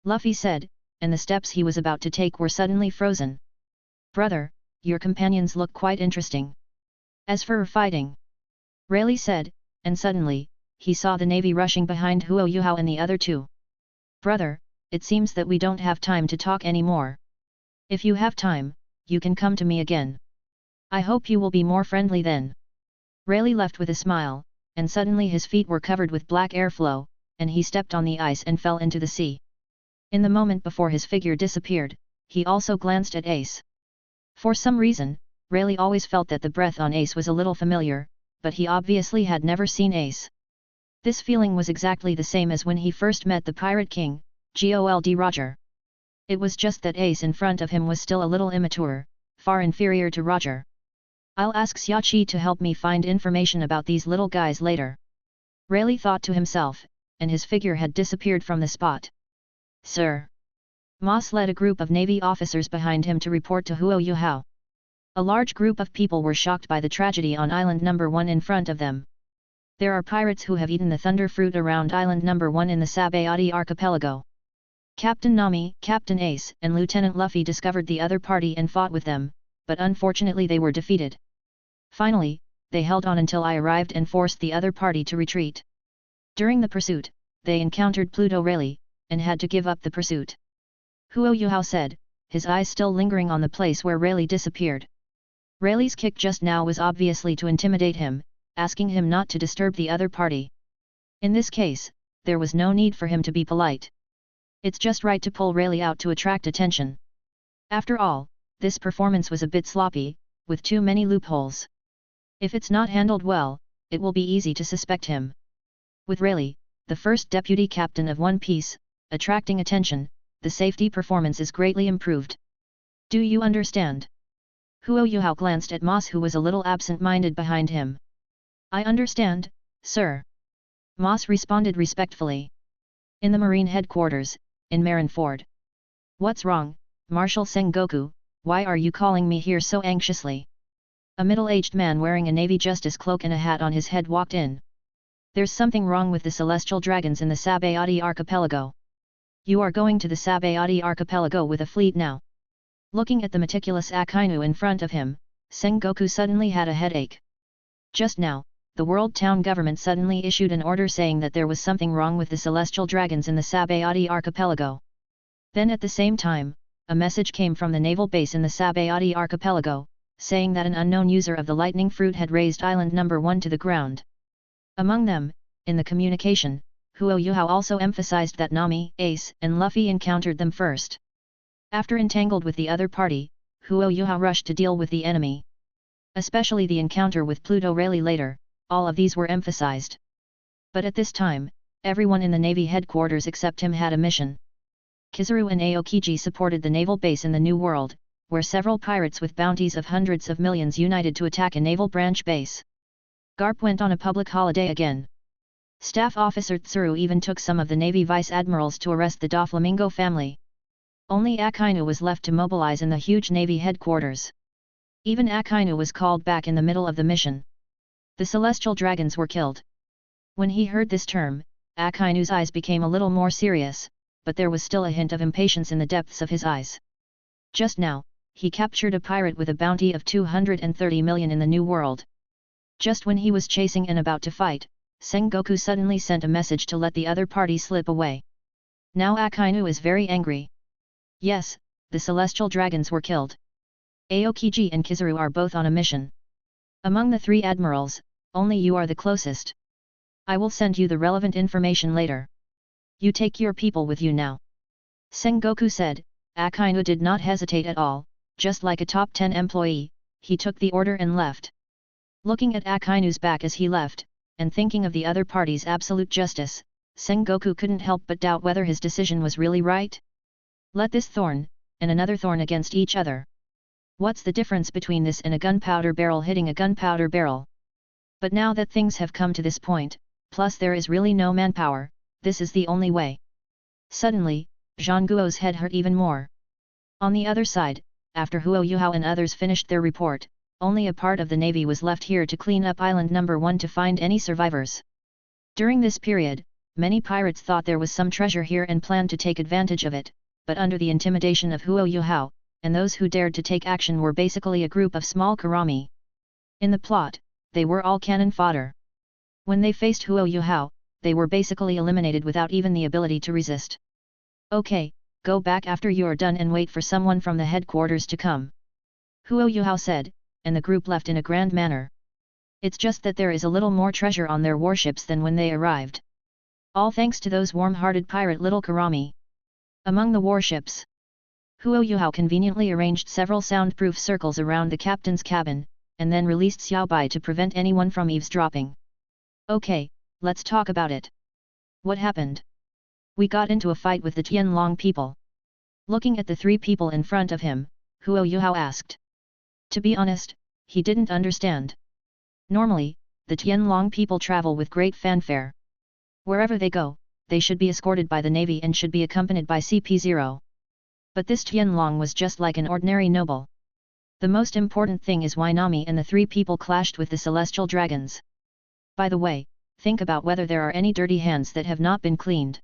Luffy said, and the steps he was about to take were suddenly frozen. Brother, your companions look quite interesting. As for fighting, Rayleigh said, and suddenly, he saw the navy rushing behind Huo Yuhao and the other two. Brother, it seems that we don't have time to talk anymore. If you have time, you can come to me again. I hope you will be more friendly then. Rayleigh left with a smile, and suddenly his feet were covered with black airflow, and he stepped on the ice and fell into the sea. In the moment before his figure disappeared, he also glanced at Ace. For some reason, Rayleigh always felt that the breath on Ace was a little familiar, but he obviously had never seen Ace. This feeling was exactly the same as when he first met the Pirate King, Gold Roger. It was just that Ace in front of him was still a little immature, far inferior to Roger. I'll ask Xiaoqi to help me find information about these little guys later. Rayleigh thought to himself, and his figure had disappeared from the spot. Sir. Moss led a group of navy officers behind him to report to Huo Yuhao. A large group of people were shocked by the tragedy on Island Number 1 in front of them. There are pirates who have eaten the thunder fruit around Island Number 1 in the Sabayati archipelago. Captain Nami, Captain Ace, and Lieutenant Luffy discovered the other party and fought with them, but unfortunately they were defeated. Finally, they held on until I arrived and forced the other party to retreat. During the pursuit, they encountered Pluto Rayleigh, and had to give up the pursuit. Huo Yuhao said, his eyes still lingering on the place where Rayleigh disappeared. Rayleigh's kick just now was obviously to intimidate him, asking him not to disturb the other party. In this case, there was no need for him to be polite. It's just right to pull Rayleigh out to attract attention. After all, this performance was a bit sloppy, with too many loopholes. If it's not handled well, it will be easy to suspect him. With Rayleigh, the first deputy captain of One Piece, attracting attention, the safety performance is greatly improved. Do you understand? Huo Yuhao glanced at Moss, who was a little absent-minded behind him. I understand, sir. Moss responded respectfully. In the Marine headquarters, in Marineford. What's wrong, Marshal Sengoku, why are you calling me here so anxiously? A middle-aged man wearing a Navy Justice cloak and a hat on his head walked in. There's something wrong with the celestial dragons in the Sabayati archipelago. You are going to the Sabayati archipelago with a fleet now. Looking at the meticulous Akainu in front of him, Sengoku suddenly had a headache. Just now, the world town government suddenly issued an order saying that there was something wrong with the celestial dragons in the Sabayati archipelago. Then at the same time, a message came from the naval base in the Sabayati archipelago, saying that an unknown user of the lightning fruit had razed island number 1 to the ground. Among them, in the communication, Huo Yuhao also emphasized that Nami, Ace, and Luffy encountered them first. After entangled with the other party, Huo Yuhao rushed to deal with the enemy. Especially the encounter with Pluto Rayleigh later, all of these were emphasized. But at this time, everyone in the Navy headquarters except him had a mission. Kizaru and Aokiji supported the naval base in the New World, where several pirates with bounties of hundreds of millions united to attack a naval branch base. Garp went on a public holiday again. Staff Officer Tsuru even took some of the Navy vice admirals to arrest the Doflamingo family. Only Akainu was left to mobilize in the huge Navy headquarters. Even Akainu was called back in the middle of the mission. The celestial dragons were killed. When he heard this term, Akainu's eyes became a little more serious, but there was still a hint of impatience in the depths of his eyes. Just now, he captured a pirate with a bounty of 230 million in the New World. Just when he was chasing and about to fight, Sengoku suddenly sent a message to let the other party slip away. Now Akainu is very angry. Yes, the celestial dragons were killed. Aokiji and Kizaru are both on a mission. Among the 3 admirals, only you are the closest. I will send you the relevant information later. You take your people with you now. Sengoku said. Akainu did not hesitate at all, just like a top 10 employee, he took the order and left. Looking at Akainu's back as he left, and thinking of the other party's absolute justice, Sengoku couldn't help but doubt whether his decision was really right. Let this thorn, and another thorn against each other. What's the difference between this and a gunpowder barrel hitting a gunpowder barrel? But now that things have come to this point, plus there is really no manpower, this is the only way. Suddenly, Zhang Guo's head hurt even more. On the other side, after Huo Yuhao and others finished their report, only a part of the navy was left here to clean up island number 1 to find any survivors. During this period, many pirates thought there was some treasure here and planned to take advantage of it, but under the intimidation of Huo Yuhao, and those who dared to take action were basically a group of small karami. In the plot, they were all cannon fodder. When they faced Huo Yuhao, they were basically eliminated without even the ability to resist. Okay, go back after you are done and wait for someone from the headquarters to come. Huo Yuhao said, and the group left in a grand manner. It's just that there is a little more treasure on their warships than when they arrived. All thanks to those warm-hearted pirate little karami. Among the warships, Huo Yuhao conveniently arranged several soundproof circles around the captain's cabin, and then released Xiaobai to prevent anyone from eavesdropping. Okay, let's talk about it. What happened? We got into a fight with the Tianlong people. Looking at the 3 people in front of him, Huo Yuhao asked. To be honest, he didn't understand. Normally, the Tianlong people travel with great fanfare. Wherever they go, they should be escorted by the navy and should be accompanied by CP0. But this Tianlong was just like an ordinary noble. The most important thing is why Nami and the 3 people clashed with the celestial dragons. By the way, think about whether there are any dirty hands that have not been cleaned.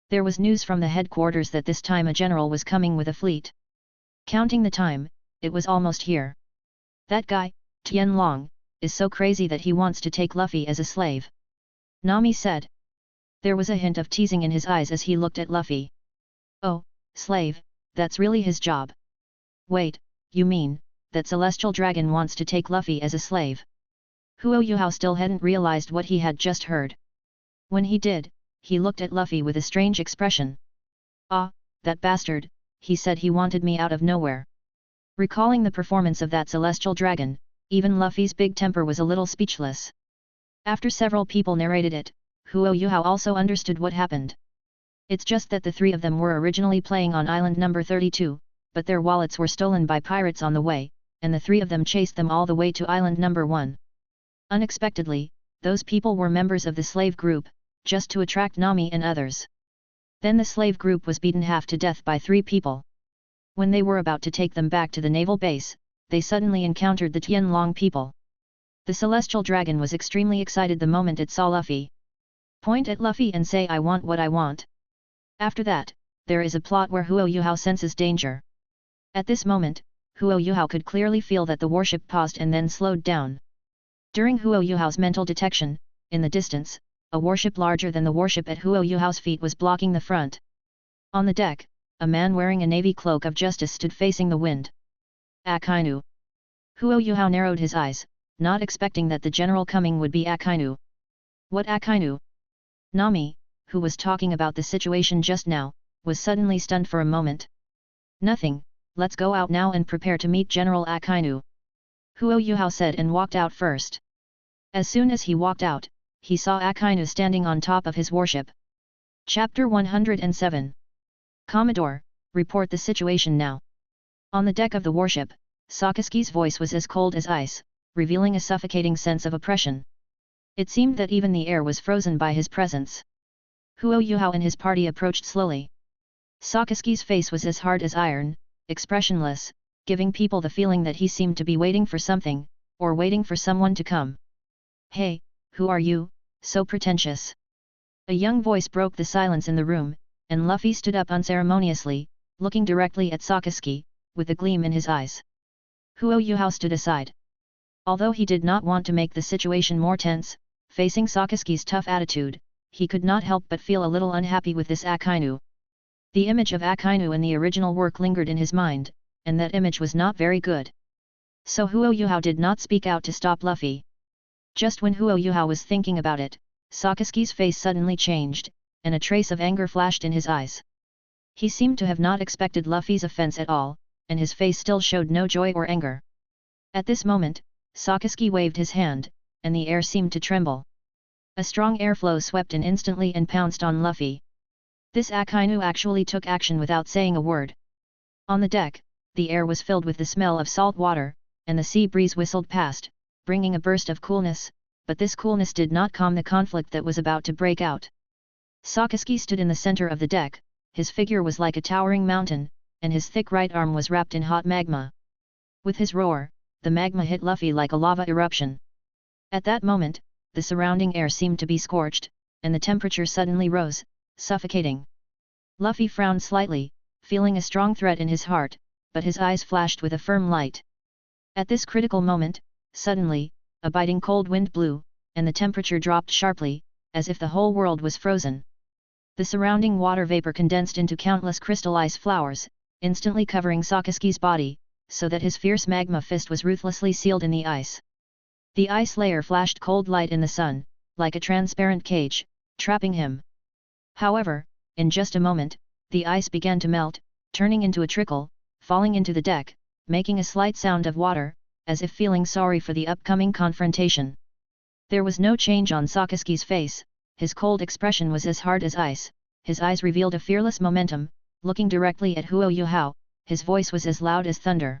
There was news from the headquarters that this time a general was coming with a fleet. Counting the time, it was almost here. That guy, Tianlong, is so crazy that he wants to take Luffy as a slave. Nami said. There was a hint of teasing in his eyes as he looked at Luffy. Oh, slave, that's really his job. Wait, you mean, that celestial dragon wants to take Luffy as a slave? Huo Yuhao still hadn't realized what he had just heard. When he did, he looked at Luffy with a strange expression. Ah, that bastard, he said he wanted me out of nowhere. Recalling the performance of that celestial dragon, even Luffy's big temper was a little speechless. After several people narrated it, Huo Yuhao also understood what happened. It's just that the 3 of them were originally playing on island number 32, but their wallets were stolen by pirates on the way, and the 3 of them chased them all the way to island number 1. Unexpectedly, those people were members of the slave group, just to attract Nami and others. Then the slave group was beaten half to death by 3 people. When they were about to take them back to the naval base, they suddenly encountered the Tianlong people. The celestial dragon was extremely excited the moment it saw Luffy. Point at Luffy and say I want what I want. After that, there is a plot where Huo Yuhao senses danger. At this moment, Huo Yuhao could clearly feel that the warship paused and then slowed down. During Huo Yuhao's mental detection, in the distance, a warship larger than the warship at Huo Yuhao's feet was blocking the front. On the deck, a man wearing a navy cloak of justice stood facing the wind. Akainu. Huo Yuhao narrowed his eyes, not expecting that the general coming would be Akainu. What Akainu? Nami, who was talking about the situation just now, was suddenly stunned for a moment. Nothing, let's go out now and prepare to meet General Akainu. Huo Yuhao said and walked out first. As soon as he walked out, he saw Akainu standing on top of his warship. Chapter 107. Commodore, report the situation now. On the deck of the warship, Sakazuki's voice was as cold as ice, revealing a suffocating sense of oppression. It seemed that even the air was frozen by his presence. Huo Yuhao and his party approached slowly. Sakazuki's face was as hard as iron, expressionless, giving people the feeling that he seemed to be waiting for something, or waiting for someone to come. Hey, who are you, so pretentious? A young voice broke the silence in the room, and Luffy stood up unceremoniously, looking directly at Sakazuki, with a gleam in his eyes. Huo Yuhao stood aside. Although he did not want to make the situation more tense, facing Sakazuki's tough attitude, he could not help but feel a little unhappy with this Akainu. The image of Akainu in the original work lingered in his mind, and that image was not very good. So Huo Yuhao did not speak out to stop Luffy. Just when Huo Yuhao was thinking about it, Sakazuki's face suddenly changed, and a trace of anger flashed in his eyes. He seemed to have not expected Luffy's offense at all, and his face still showed no joy or anger. At this moment, Sakazuki waved his hand, and the air seemed to tremble. A strong airflow swept in instantly and pounced on Luffy. This Akainu actually took action without saying a word. On the deck, the air was filled with the smell of salt water, and the sea breeze whistled past, bringing a burst of coolness, but this coolness did not calm the conflict that was about to break out. Sakazuki stood in the center of the deck, his figure was like a towering mountain, and his thick right arm was wrapped in hot magma. With his roar, the magma hit Luffy like a lava eruption. At that moment, the surrounding air seemed to be scorched, and the temperature suddenly rose, suffocating. Luffy frowned slightly, feeling a strong threat in his heart, but his eyes flashed with a firm light. At this critical moment, suddenly, a biting cold wind blew, and the temperature dropped sharply, as if the whole world was frozen. The surrounding water vapor condensed into countless crystal ice flowers, instantly covering Sakazuki's body, so that his fierce magma fist was ruthlessly sealed in the ice. The ice layer flashed cold light in the sun, like a transparent cage, trapping him. However, in just a moment, the ice began to melt, turning into a trickle, falling into the deck, making a slight sound of water, as if feeling sorry for the upcoming confrontation. There was no change on Sakazuki's face, his cold expression was as hard as ice, his eyes revealed a fearless momentum, looking directly at Huo Yuhao, his voice was as loud as thunder.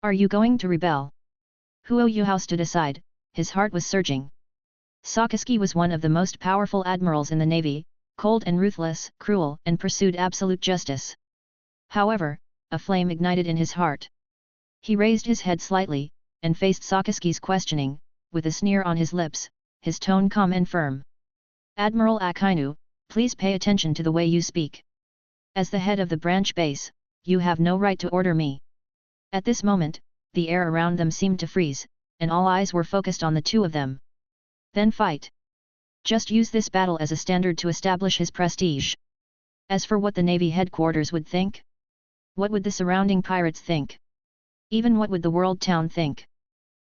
Are you going to rebel? Huo Yuhao stood aside, his heart was surging. Sakazuki was one of the most powerful admirals in the navy, cold and ruthless, cruel, and pursued absolute justice. However, a flame ignited in his heart. He raised his head slightly, and faced Sakazuki's questioning, with a sneer on his lips, his tone calm and firm. Admiral Akainu, please pay attention to the way you speak. As the head of the branch base, you have no right to order me. At this moment, the air around them seemed to freeze, and all eyes were focused on the two of them. Then fight. Just use this battle as a standard to establish his prestige. As for what the Navy headquarters would think? What would the surrounding pirates think? Even what would the world town think?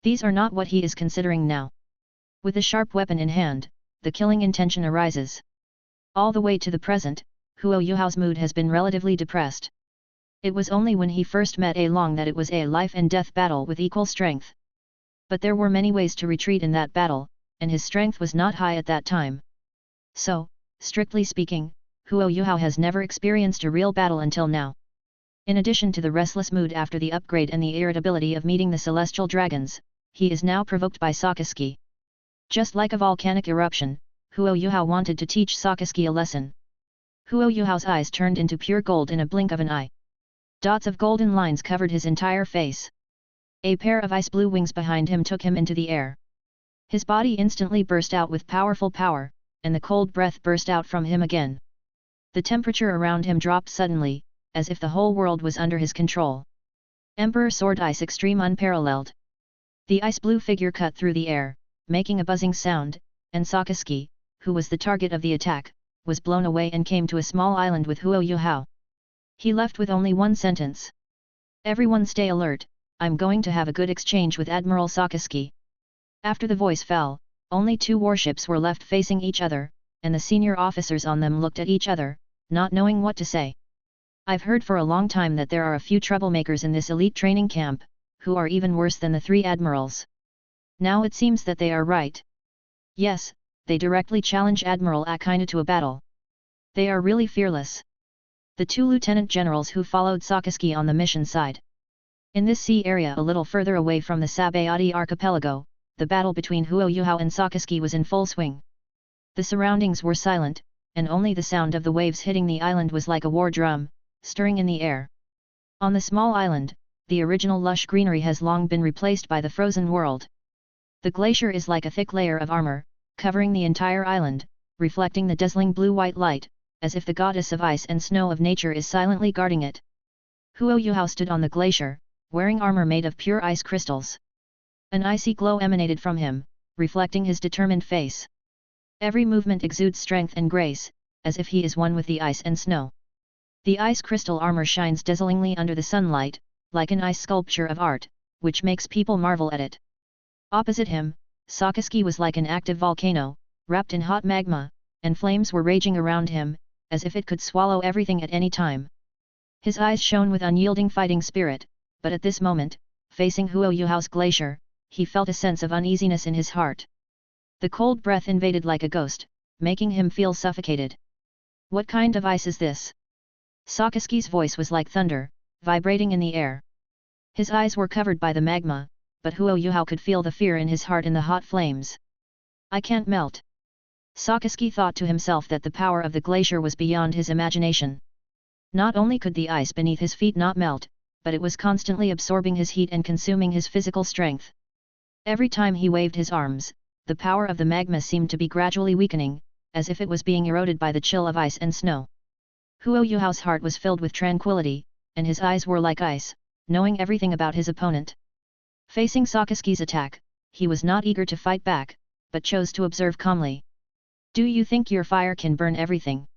These are not what he is considering now. With a sharp weapon in hand, the killing intention arises. All the way to the present, Huo Yuhao's mood has been relatively depressed. It was only when he first met A Long that it was a life and death battle with equal strength. But there were many ways to retreat in that battle, and his strength was not high at that time. So, strictly speaking, Huo Yuhao has never experienced a real battle until now. In addition to the restless mood after the upgrade and the irritability of meeting the celestial dragons, he is now provoked by Sakazuki. Just like a volcanic eruption, Huo Yuhao wanted to teach Sakazuki a lesson. Huo Yuhao's eyes turned into pure gold in a blink of an eye. Dots of golden lines covered his entire face. A pair of ice blue wings behind him took him into the air. His body instantly burst out with powerful power, and the cold breath burst out from him again. The temperature around him dropped suddenly, as if the whole world was under his control. Emperor Sword Ice Extreme Unparalleled. The ice blue figure cut through the air, making a buzzing sound, and Sakazuki, who was the target of the attack, was blown away and came to a small island with Huo Yuhao. He left with only one sentence. "Everyone stay alert, I'm going to have a good exchange with Admiral Sakazuki." After the voice fell, only 2 warships were left facing each other, and the senior officers on them looked at each other, not knowing what to say. "I've heard for a long time that there are a few troublemakers in this elite training camp, who are even worse than the 3 admirals. Now it seems that they are right. Yes, they directly challenge Admiral Akina to a battle. They are really fearless." The 2 lieutenant generals who followed Sakazuki on the mission side. In this sea area a little further away from the Sabayati archipelago, the battle between Huo Yuhao and Sakazuki was in full swing. The surroundings were silent, and only the sound of the waves hitting the island was like a war drum, stirring in the air. On the small island, the original lush greenery has long been replaced by the frozen world. The glacier is like a thick layer of armor, covering the entire island, reflecting the dazzling blue-white light, as if the goddess of ice and snow of nature is silently guarding it. Huo Yuhao stood on the glacier, wearing armor made of pure ice crystals. An icy glow emanated from him, reflecting his determined face. Every movement exudes strength and grace, as if he is one with the ice and snow. The ice crystal armor shines dazzlingly under the sunlight, like an ice sculpture of art, which makes people marvel at it. Opposite him, Sakazuki was like an active volcano, wrapped in hot magma, and flames were raging around him, as if it could swallow everything at any time. His eyes shone with unyielding fighting spirit, but at this moment, facing Huo Yuhao's glacier, he felt a sense of uneasiness in his heart. The cold breath invaded like a ghost, making him feel suffocated. "What kind of ice is this?" Sakazuki's voice was like thunder, vibrating in the air. His eyes were covered by the magma, but Huo Yuhao could feel the fear in his heart in the hot flames. "I can't melt." Sakazuki thought to himself that the power of the glacier was beyond his imagination. Not only could the ice beneath his feet not melt, but it was constantly absorbing his heat and consuming his physical strength. Every time he waved his arms, the power of the magma seemed to be gradually weakening, as if it was being eroded by the chill of ice and snow. Huo Yuhao's heart was filled with tranquility, and his eyes were like ice, knowing everything about his opponent. Facing Sakazuki's attack, he was not eager to fight back, but chose to observe calmly. "Do you think your fire can burn everything?"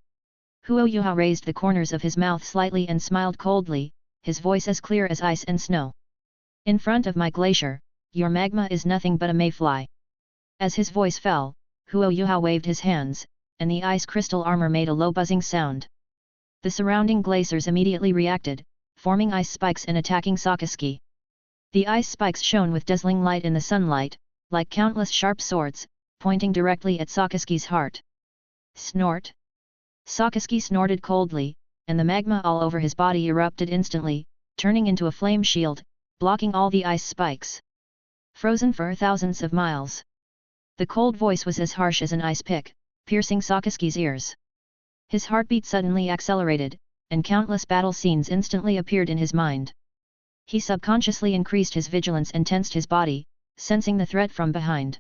Huo Yuhao raised the corners of his mouth slightly and smiled coldly, his voice as clear as ice and snow. "In front of my glacier, your magma is nothing but a mayfly." As his voice fell, Huo Yuhao waved his hands, and the ice crystal armor made a low buzzing sound. The surrounding glaciers immediately reacted, forming ice spikes and attacking Sakazuki. The ice spikes shone with dazzling light in the sunlight, like countless sharp swords, pointing directly at Sakazuki's heart. Snort! Sakazuki snorted coldly, and the magma all over his body erupted instantly, turning into a flame shield, blocking all the ice spikes. "Frozen for thousands of miles." The cold voice was as harsh as an ice pick, piercing Sakazuki's ears. His heartbeat suddenly accelerated, and countless battle scenes instantly appeared in his mind. He subconsciously increased his vigilance and tensed his body, sensing the threat from behind.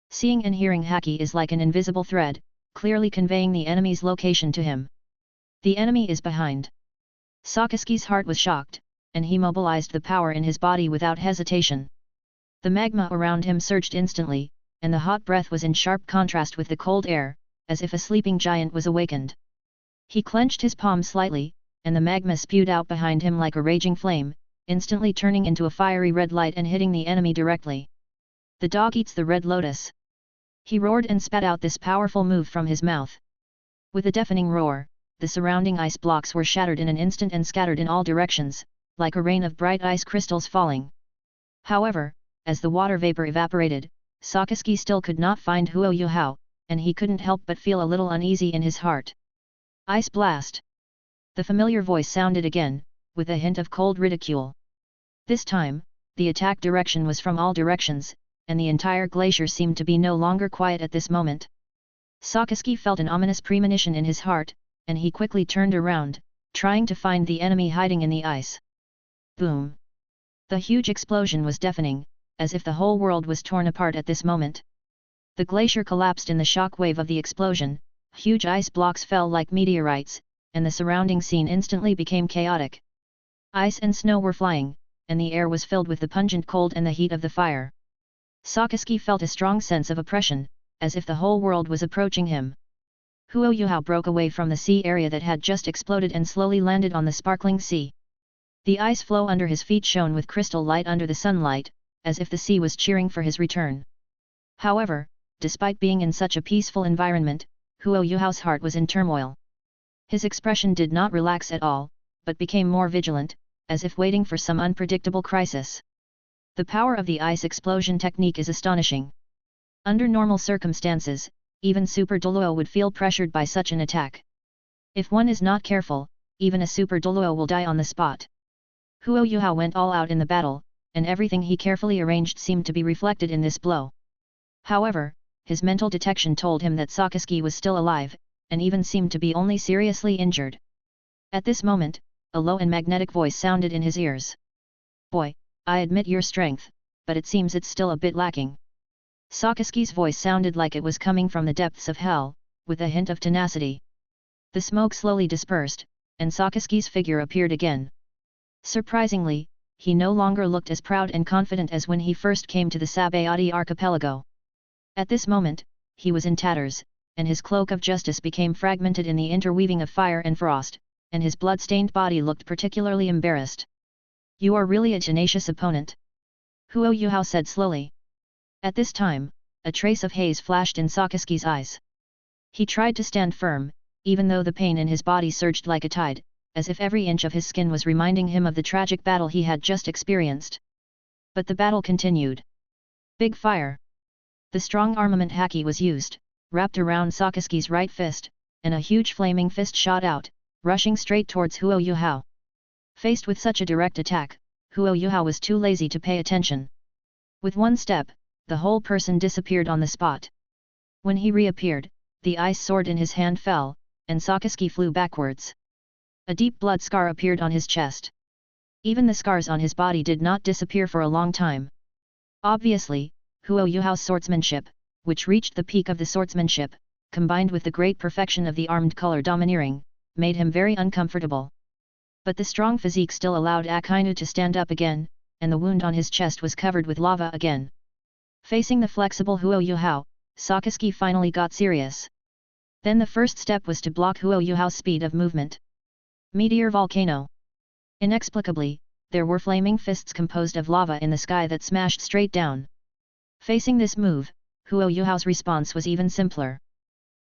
Seeing and hearing haki is like an invisible thread, clearly conveying the enemy's location to him. The enemy is behind. Sakazuki's heart was shocked, and he mobilized the power in his body without hesitation. The magma around him surged instantly, and the hot breath was in sharp contrast with the cold air, as if a sleeping giant was awakened. He clenched his palm slightly, and the magma spewed out behind him like a raging flame, instantly turning into a fiery red light and hitting the enemy directly. "The dog eats the red lotus." He roared and spat out this powerful move from his mouth. With a deafening roar, the surrounding ice blocks were shattered in an instant and scattered in all directions, like a rain of bright ice crystals falling. However, as the water vapor evaporated, Sakazuki still could not find Huo Yuhao, and he couldn't help but feel a little uneasy in his heart. "Ice blast!" The familiar voice sounded again, with a hint of cold ridicule. This time, the attack direction was from all directions, and the entire glacier seemed to be no longer quiet at this moment. Sakazuki felt an ominous premonition in his heart, and he quickly turned around, trying to find the enemy hiding in the ice. Boom! The huge explosion was deafening, as if the whole world was torn apart at this moment. The glacier collapsed in the shock wave of the explosion, huge ice blocks fell like meteorites, and the surrounding scene instantly became chaotic. Ice and snow were flying, and the air was filled with the pungent cold and the heat of the fire. Sakazuki felt a strong sense of oppression, as if the whole world was approaching him. Huo Yuhao broke away from the sea area that had just exploded and slowly landed on the sparkling sea. The ice floe under his feet shone with crystal light under the sunlight, as if the sea was cheering for his return. However, despite being in such a peaceful environment, Huo Yuhao's heart was in turmoil. His expression did not relax at all, but became more vigilant, as if waiting for some unpredictable crisis. The power of the ice explosion technique is astonishing. Under normal circumstances, even Super Douluo would feel pressured by such an attack. If one is not careful, even a Super Douluo will die on the spot. Huo Yuhao went all out in the battle, and everything he carefully arranged seemed to be reflected in this blow. However, his mental detection told him that Sakazuki was still alive, and even seemed to be only seriously injured. At this moment, a low and magnetic voice sounded in his ears. "Boy, I admit your strength, but it seems it's still a bit lacking." Sakazuki's voice sounded like it was coming from the depths of hell, with a hint of tenacity. The smoke slowly dispersed, and Sakazuki's figure appeared again. Surprisingly, he no longer looked as proud and confident as when he first came to the Sabayati archipelago. At this moment, he was in tatters, and his cloak of justice became fragmented in the interweaving of fire and frost, and his blood-stained body looked particularly embarrassed. "You are really a tenacious opponent," Huo Yuhao said slowly. At this time, a trace of haze flashed in Sakazuki's eyes. He tried to stand firm, even though the pain in his body surged like a tide, as if every inch of his skin was reminding him of the tragic battle he had just experienced. But the battle continued. Big fire! The strong armament haki was used, wrapped around Sakazuki's right fist, and a huge flaming fist shot out, rushing straight towards Huo Yuhao. Faced with such a direct attack, Huo Yuhao was too lazy to pay attention. With one step, the whole person disappeared on the spot. When he reappeared, the ice sword in his hand fell, and Sakazuki flew backwards. A deep blood scar appeared on his chest. Even the scars on his body did not disappear for a long time. Obviously, Huo Yuhao's swordsmanship, which reached the peak of the swordsmanship, combined with the great perfection of the armed color domineering, made him very uncomfortable. But the strong physique still allowed Akainu to stand up again, and the wound on his chest was covered with lava again. Facing the flexible Huo Yuhao, Sakazuki finally got serious. Then the first step was to block Huo Yuhao's speed of movement. Meteor volcano. Inexplicably, there were flaming fists composed of lava in the sky that smashed straight down. Facing this move, Huo Yuhao's response was even simpler.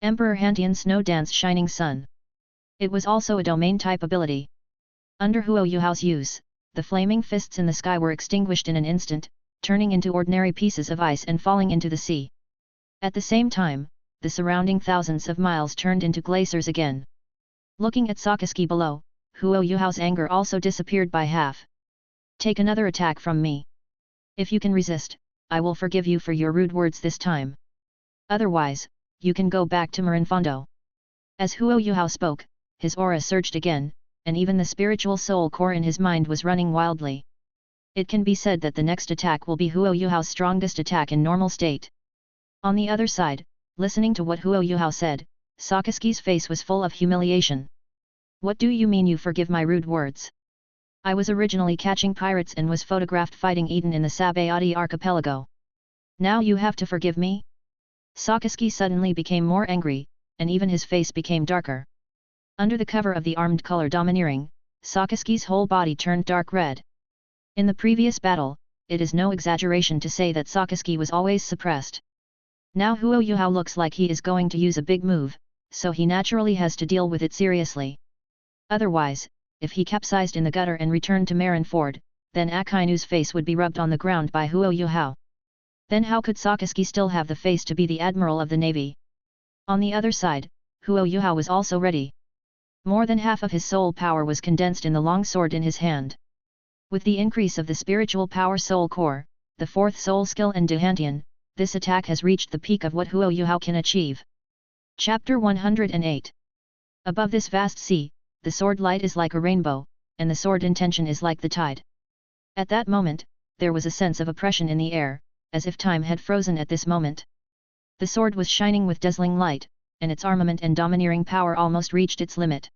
Emperor Hantian Snow Dance Shining Sun. It was also a domain-type ability. Under Huo Yuhao's use, the flaming fists in the sky were extinguished in an instant, turning into ordinary pieces of ice and falling into the sea. At the same time, the surrounding thousands of miles turned into glaciers again. Looking at Sakazuki below, Huo Yuhao's anger also disappeared by half. "Take another attack from me. If you can resist, I will forgive you for your rude words this time. Otherwise, you can go back to Marinfondo." As Huo Yuhao spoke, his aura surged again, and even the spiritual soul core in his mind was running wildly. It can be said that the next attack will be Huo Yuhao's strongest attack in normal state. On the other side, listening to what Huo Yuhao said, Sakazuki's face was full of humiliation. "What do you mean you forgive my rude words? I was originally catching pirates and was photographed fighting Eden in the Sabayati archipelago. Now you have to forgive me?" Sakazuki suddenly became more angry, and even his face became darker. Under the cover of the armed color domineering, Sakazuki's whole body turned dark red. In the previous battle, it is no exaggeration to say that Sakazuki was always suppressed. Now Huo Yuhao looks like he is going to use a big move, so he naturally has to deal with it seriously. Otherwise, if he capsized in the gutter and returned to Marineford, then Akainu's face would be rubbed on the ground by Huo Yuhao. Then how could Sakazuki still have the face to be the admiral of the navy? On the other side, Huo Yuhao was also ready. More than half of his soul power was condensed in the long sword in his hand. With the increase of the spiritual power soul core, the fourth soul skill and Duhantian, this attack has reached the peak of what Huo Yuhao can achieve. Chapter 108. Above this vast sea, the sword light is like a rainbow, and the sword intention is like the tide. At that moment, there was a sense of oppression in the air, as if time had frozen at this moment. The sword was shining with dazzling light, and its armament and domineering power almost reached its limit.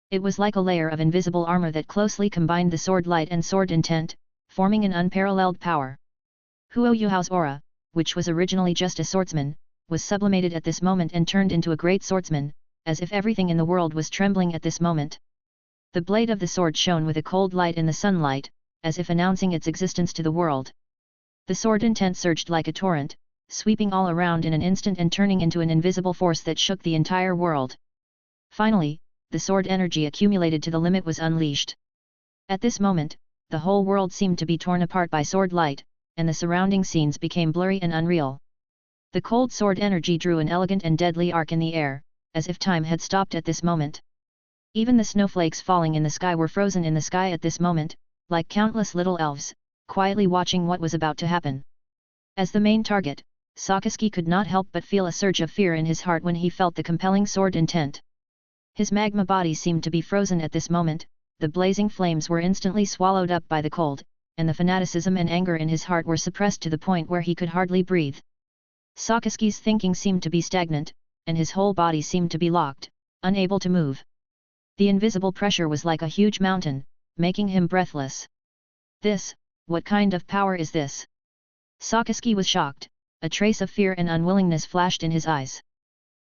It was like a layer of invisible armor that closely combined the sword light and sword intent, forming an unparalleled power. Huo Yuhao's aura, which was originally just a swordsman, was sublimated at this moment and turned into a great swordsman, as if everything in the world was trembling at this moment. The blade of the sword shone with a cold light in the sunlight, as if announcing its existence to the world. The sword intent surged like a torrent, sweeping all around in an instant and turning into an invisible force that shook the entire world. Finally, the sword energy accumulated to the limit was unleashed. At this moment, the whole world seemed to be torn apart by sword light, and the surrounding scenes became blurry and unreal. The cold sword energy drew an elegant and deadly arc in the air, as if time had stopped at this moment. Even the snowflakes falling in the sky were frozen in the sky at this moment, like countless little elves, quietly watching what was about to happen. As the main target, Sakazuki could not help but feel a surge of fear in his heart when he felt the compelling sword intent. His magma body seemed to be frozen at this moment, the blazing flames were instantly swallowed up by the cold, and the fanaticism and anger in his heart were suppressed to the point where he could hardly breathe. Sakazuki's thinking seemed to be stagnant, and his whole body seemed to be locked, unable to move. The invisible pressure was like a huge mountain, making him breathless. What kind of power is this? Sakazuki was shocked, a trace of fear and unwillingness flashed in his eyes.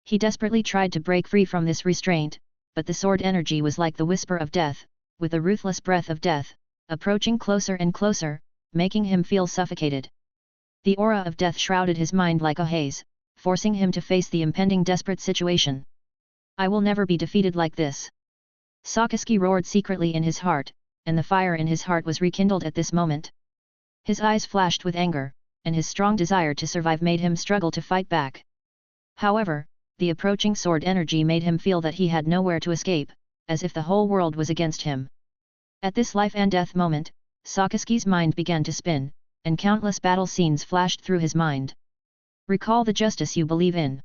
He desperately tried to break free from this restraint, but the sword energy was like the whisper of death, with a ruthless breath of death, approaching closer and closer, making him feel suffocated. The aura of death shrouded his mind like a haze, forcing him to face the impending desperate situation. I will never be defeated like this. Sakazuki roared secretly in his heart, and the fire in his heart was rekindled at this moment. His eyes flashed with anger, and his strong desire to survive made him struggle to fight back. However, the approaching sword energy made him feel that he had nowhere to escape, as if the whole world was against him. At this life and death moment, Sakazuki's mind began to spin, and countless battle scenes flashed through his mind. Recall the justice you believe in.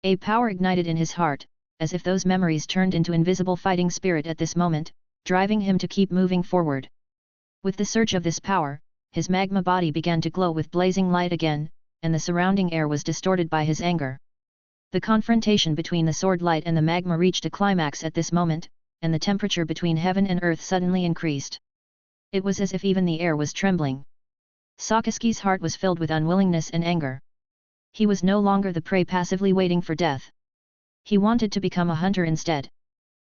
A power ignited in his heart, as if those memories turned into invisible fighting spirit at this moment, driving him to keep moving forward. With the surge of this power, his magma body began to glow with blazing light again, and the surrounding air was distorted by his anger. The confrontation between the sword light and the magma reached a climax at this moment, and the temperature between heaven and earth suddenly increased. It was as if even the air was trembling. Sakazuki's heart was filled with unwillingness and anger. He was no longer the prey passively waiting for death. He wanted to become a hunter instead.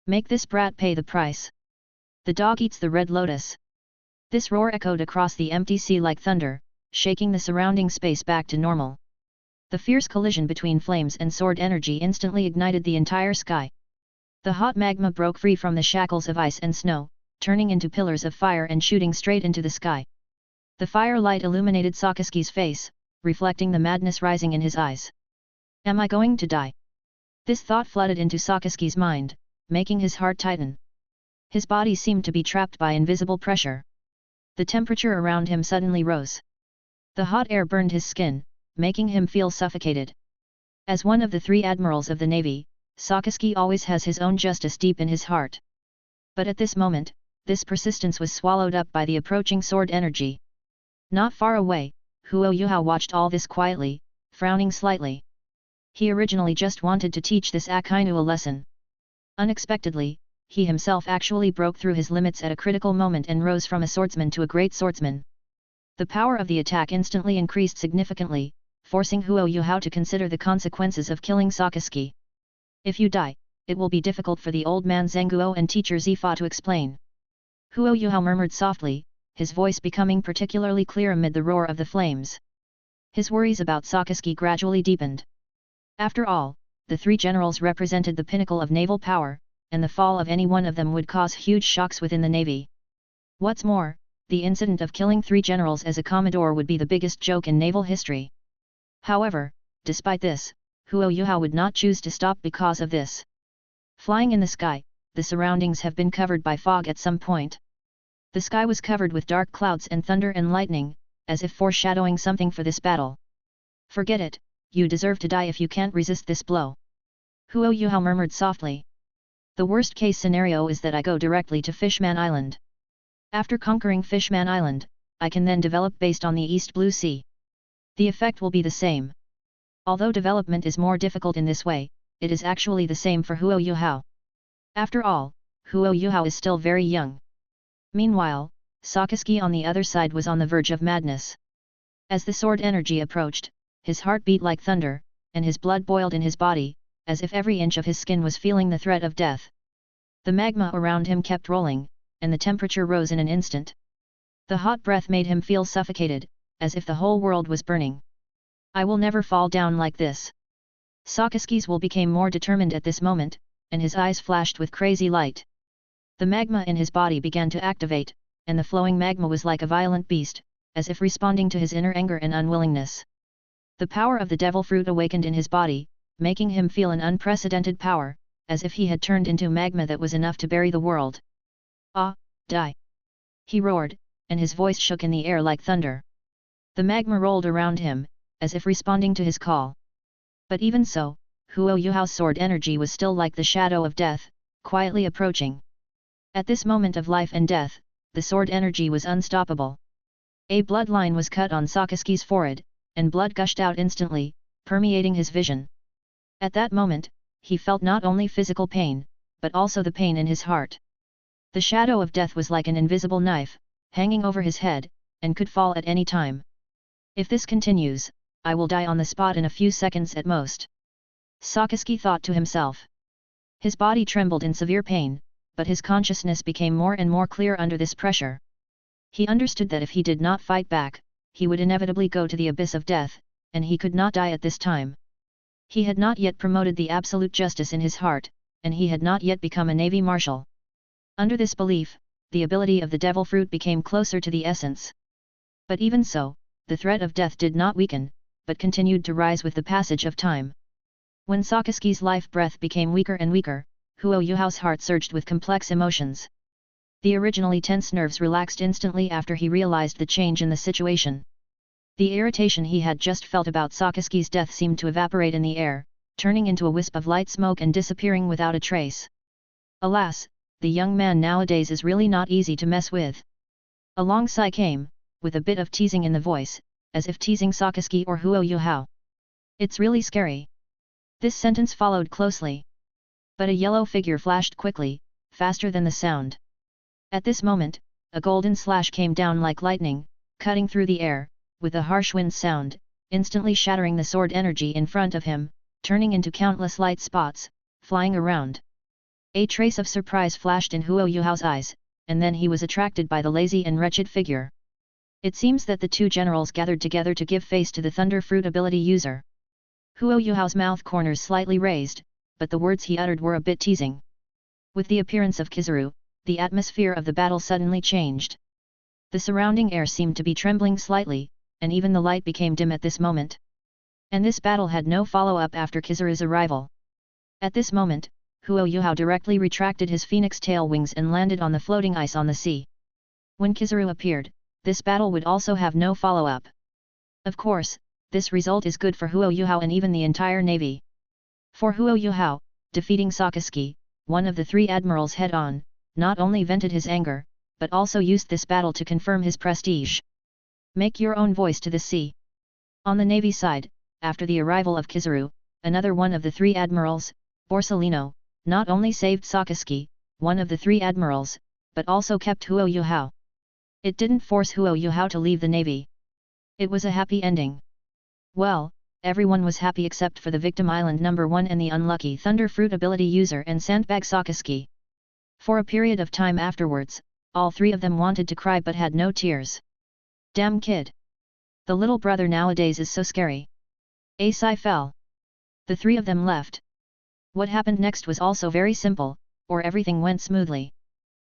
Make this brat pay the price. The dog eats the red lotus. This roar echoed across the empty sea like thunder, shaking the surrounding space back to normal. The fierce collision between flames and sword energy instantly ignited the entire sky. The hot magma broke free from the shackles of ice and snow, turning into pillars of fire and shooting straight into the sky. The firelight illuminated Sakazuki's face, reflecting the madness rising in his eyes. Am I going to die? This thought flooded into Sakazuki's mind, making his heart tighten. His body seemed to be trapped by invisible pressure. The temperature around him suddenly rose. The hot air burned his skin, making him feel suffocated. As one of the 3 admirals of the navy, Sakazuki always has his own justice deep in his heart. But at this moment, this persistence was swallowed up by the approaching sword energy. Not far away, Huo Yuhao watched all this quietly, frowning slightly. He originally just wanted to teach this Akainu a lesson. Unexpectedly, he himself actually broke through his limits at a critical moment and rose from a swordsman to a great swordsman. The power of the attack instantly increased significantly, forcing Huo Yuhao to consider the consequences of killing Sakazuki. If you die, it will be difficult for the old man Zhenguo and teacher Zifa to explain. Huo Yuhao murmured softly, his voice becoming particularly clear amid the roar of the flames. His worries about Sakazuki gradually deepened. After all, the 3 generals represented the pinnacle of naval power, and the fall of any one of them would cause huge shocks within the navy. What's more, the incident of killing 3 generals as a commodore would be the biggest joke in naval history. However, despite this, Huo Yuhao would not choose to stop because of this. Flying in the sky, the surroundings have been covered by fog at some point. The sky was covered with dark clouds and thunder and lightning, as if foreshadowing something for this battle. Forget it, you deserve to die if you can't resist this blow. Huo Yuhao murmured softly. The worst case scenario is that I go directly to Fishman Island. After conquering Fishman Island, I can then develop based on the East Blue Sea. The effect will be the same. Although development is more difficult in this way, it is actually the same for Huo Yuhao. After all, Huo Yuhao is still very young. Meanwhile, Sakazuki on the other side was on the verge of madness. As the sword energy approached, his heart beat like thunder, and his blood boiled in his body, as if every inch of his skin was feeling the threat of death. The magma around him kept rolling, and the temperature rose in an instant. The hot breath made him feel suffocated, as if the whole world was burning. I will never fall down like this. Sakazuki's will became more determined at this moment, and his eyes flashed with crazy light. The magma in his body began to activate, and the flowing magma was like a violent beast, as if responding to his inner anger and unwillingness. The power of the devil fruit awakened in his body, making him feel an unprecedented power, as if he had turned into magma that was enough to bury the world. Ah, die! He roared, and his voice shook in the air like thunder. The magma rolled around him, as if responding to his call. But even so, Huo Yuhao's sword energy was still like the shadow of death, quietly approaching. At this moment of life and death, the sword energy was unstoppable. A bloodline was cut on Sakazuki's forehead, and blood gushed out instantly, permeating his vision. At that moment, he felt not only physical pain, but also the pain in his heart. The shadow of death was like an invisible knife, hanging over his head, and could fall at any time. If this continues, I will die on the spot in a few seconds at most. Sakazuki thought to himself. His body trembled in severe pain, but his consciousness became more and more clear under this pressure. He understood that if he did not fight back, he would inevitably go to the abyss of death, and he could not die at this time. He had not yet promoted the absolute justice in his heart, and he had not yet become a navy marshal. Under this belief, the ability of the devil fruit became closer to the essence. But even so, the threat of death did not weaken, but continued to rise with the passage of time. When Sakazuki's life breath became weaker and weaker, Huo Yuhao's heart surged with complex emotions. The originally tense nerves relaxed instantly after he realized the change in the situation. The irritation he had just felt about Sakazuki's death seemed to evaporate in the air, turning into a wisp of light smoke and disappearing without a trace. Alas, the young man nowadays is really not easy to mess with. A long sigh came, with a bit of teasing in the voice, as if teasing Sakazuki or Huo Yuhao. It's really scary. This sentence followed closely. But a yellow figure flashed quickly, faster than the sound. At this moment, a golden slash came down like lightning, cutting through the air, with a harsh wind sound, instantly shattering the sword energy in front of him, turning into countless light spots, flying around. A trace of surprise flashed in Huo Yuhao's eyes, and then he was attracted by the lazy and wretched figure. It seems that the two generals gathered together to give face to the Thunder Fruit ability user. Huo Yuhao's mouth corners slightly raised, but the words he uttered were a bit teasing. With the appearance of Kizaru, the atmosphere of the battle suddenly changed. The surrounding air seemed to be trembling slightly, and even the light became dim at this moment. And this battle had no follow-up after Kizaru's arrival. At this moment, Huo Yuhao directly retracted his phoenix tail wings and landed on the floating ice on the sea. When Kizaru appeared, this battle would also have no follow-up. Of course, this result is good for Huo Yuhao and even the entire navy. For Huo Yuhao, defeating Sakazuki, one of the three admirals head-on, not only vented his anger, but also used this battle to confirm his prestige. Make your own voice to the sea. On the navy side, after the arrival of Kizaru, another one of the three admirals, Borsellino, not only saved Sakazuki, one of the three admirals, but also kept Huo Yuhao. It didn't force Huo Yuhao to leave the navy. It was a happy ending. Well, everyone was happy except for the victim island number 1 and the unlucky Thunder Fruit ability user and sandbag Sakazuki. For a period of time afterwards, all three of them wanted to cry but had no tears. Damn kid! The little brother nowadays is so scary. A sigh fell. The three of them left. What happened next was also very simple, or everything went smoothly.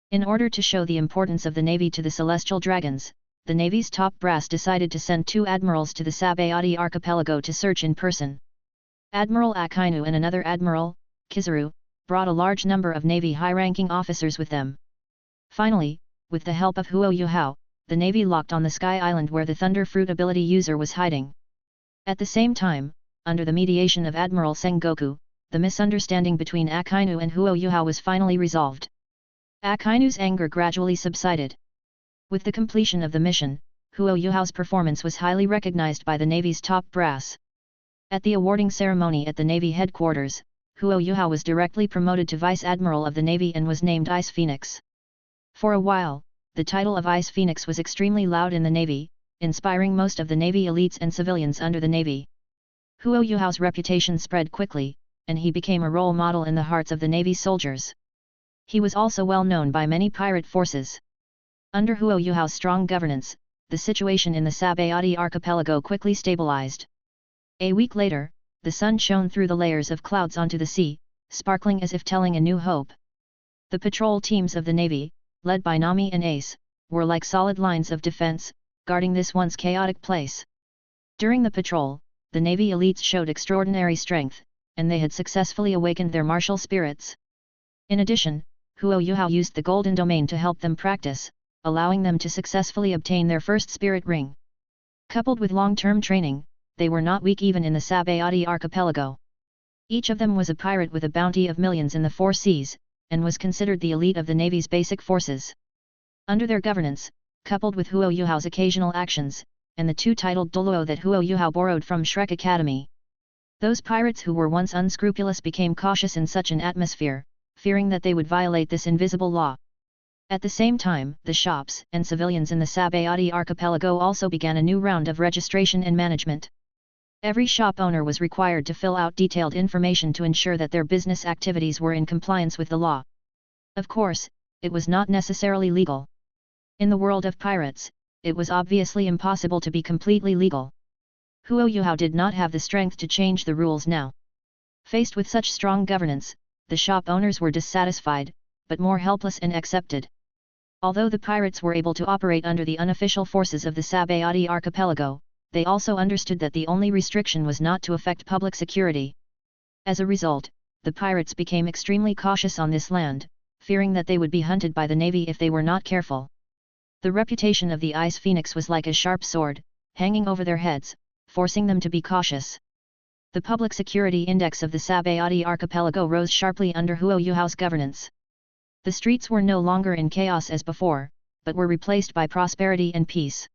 In order to show the importance of the navy to the celestial dragons, the navy's top brass decided to send 2 admirals to the Sabayati archipelago to search in person. Admiral Akainu and another admiral, Kizaru, brought a large number of navy high-ranking officers with them. Finally, with the help of Huo Yuhao, the navy locked on the Sky Island where the Thunder Fruit ability user was hiding. At the same time, under the mediation of Admiral Sengoku, the misunderstanding between Akainu and Huo Yuhao was finally resolved. Akainu's anger gradually subsided. With the completion of the mission, Huo Yuhao's performance was highly recognized by the Navy's top brass. At the awarding ceremony at the Navy headquarters, Huo Yuhao was directly promoted to Vice Admiral of the Navy and was named Ice Phoenix. For a while, the title of Ice Phoenix was extremely loud in the Navy, inspiring most of the Navy elites and civilians under the Navy. Huo Yuhao's reputation spread quickly, and he became a role model in the hearts of the Navy soldiers. He was also well known by many pirate forces. Under Huo Yuhao's strong governance, the situation in the Sabayati archipelago quickly stabilized. A week later, the sun shone through the layers of clouds onto the sea, sparkling as if telling a new hope. The patrol teams of the Navy, led by Nami and Ace, were like solid lines of defense, guarding this once chaotic place. During the patrol, the Navy elites showed extraordinary strength, and they had successfully awakened their martial spirits. In addition, Huo Yuhao used the Golden Domain to help them practice, allowing them to successfully obtain their first spirit ring. Coupled with long-term training, they were not weak even in the Sabayati archipelago. Each of them was a pirate with a bounty of millions in the four seas, and was considered the elite of the Navy's basic forces. Under their governance, coupled with Huo Yuhao's occasional actions, and the two titled Douluo that Huo Yuhao borrowed from Shrek Academy, those pirates who were once unscrupulous became cautious in such an atmosphere, fearing that they would violate this invisible law. At the same time, the shops and civilians in the Sabayati archipelago also began a new round of registration and management. Every shop owner was required to fill out detailed information to ensure that their business activities were in compliance with the law. Of course, it was not necessarily legal. In the world of pirates, it was obviously impossible to be completely legal. Huo Yuhao did not have the strength to change the rules now. Faced with such strong governance, the shop owners were dissatisfied, but more helpless and accepted. Although the pirates were able to operate under the unofficial forces of the Sabayati archipelago, they also understood that the only restriction was not to affect public security. As a result, the pirates became extremely cautious on this land, fearing that they would be hunted by the Navy if they were not careful. The reputation of the Ice Phoenix was like a sharp sword, hanging over their heads, forcing them to be cautious. The public security index of the Sabayati archipelago rose sharply under Huo Yuhao's governance. The streets were no longer in chaos as before, but were replaced by prosperity and peace.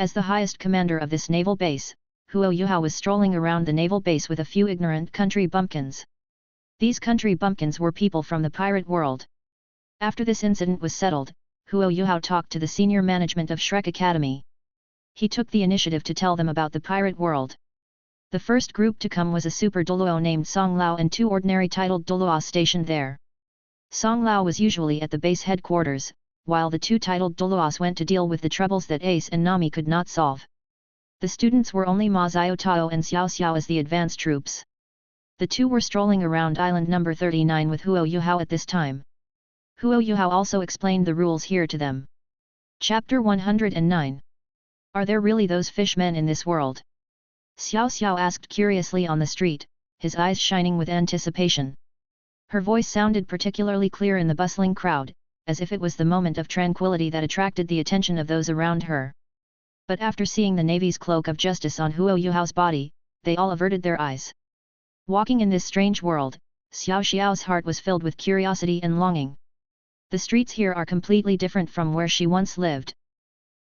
As the highest commander of this naval base, Huo Yuhao was strolling around the naval base with a few ignorant country bumpkins. These country bumpkins were people from the pirate world. After this incident was settled, Huo Yuhao talked to the senior management of Shrek Academy. He took the initiative to tell them about the pirate world. The first group to come was a super Douluo named Song Lao and two ordinary titled Douluo stationed there. Song Lao was usually at the base headquarters, while the two titled Douluos went to deal with the troubles that Ace and Nami could not solve. The students were only Ma Xiaotao and Xiao Xiao as the advanced troops. The two were strolling around island number 39 with Huo Yuhao at this time. Huo Yuhao also explained the rules here to them. Chapter 109. Are there really those fishmen in this world? Xiao Xiao asked curiously on the street, his eyes shining with anticipation. Her voice sounded particularly clear in the bustling crowd, as if it was the moment of tranquility that attracted the attention of those around her. But after seeing the Navy's cloak of justice on Huo Yuhao's body, they all averted their eyes. Walking in this strange world, Xiao Xiao's heart was filled with curiosity and longing. The streets here are completely different from where she once lived.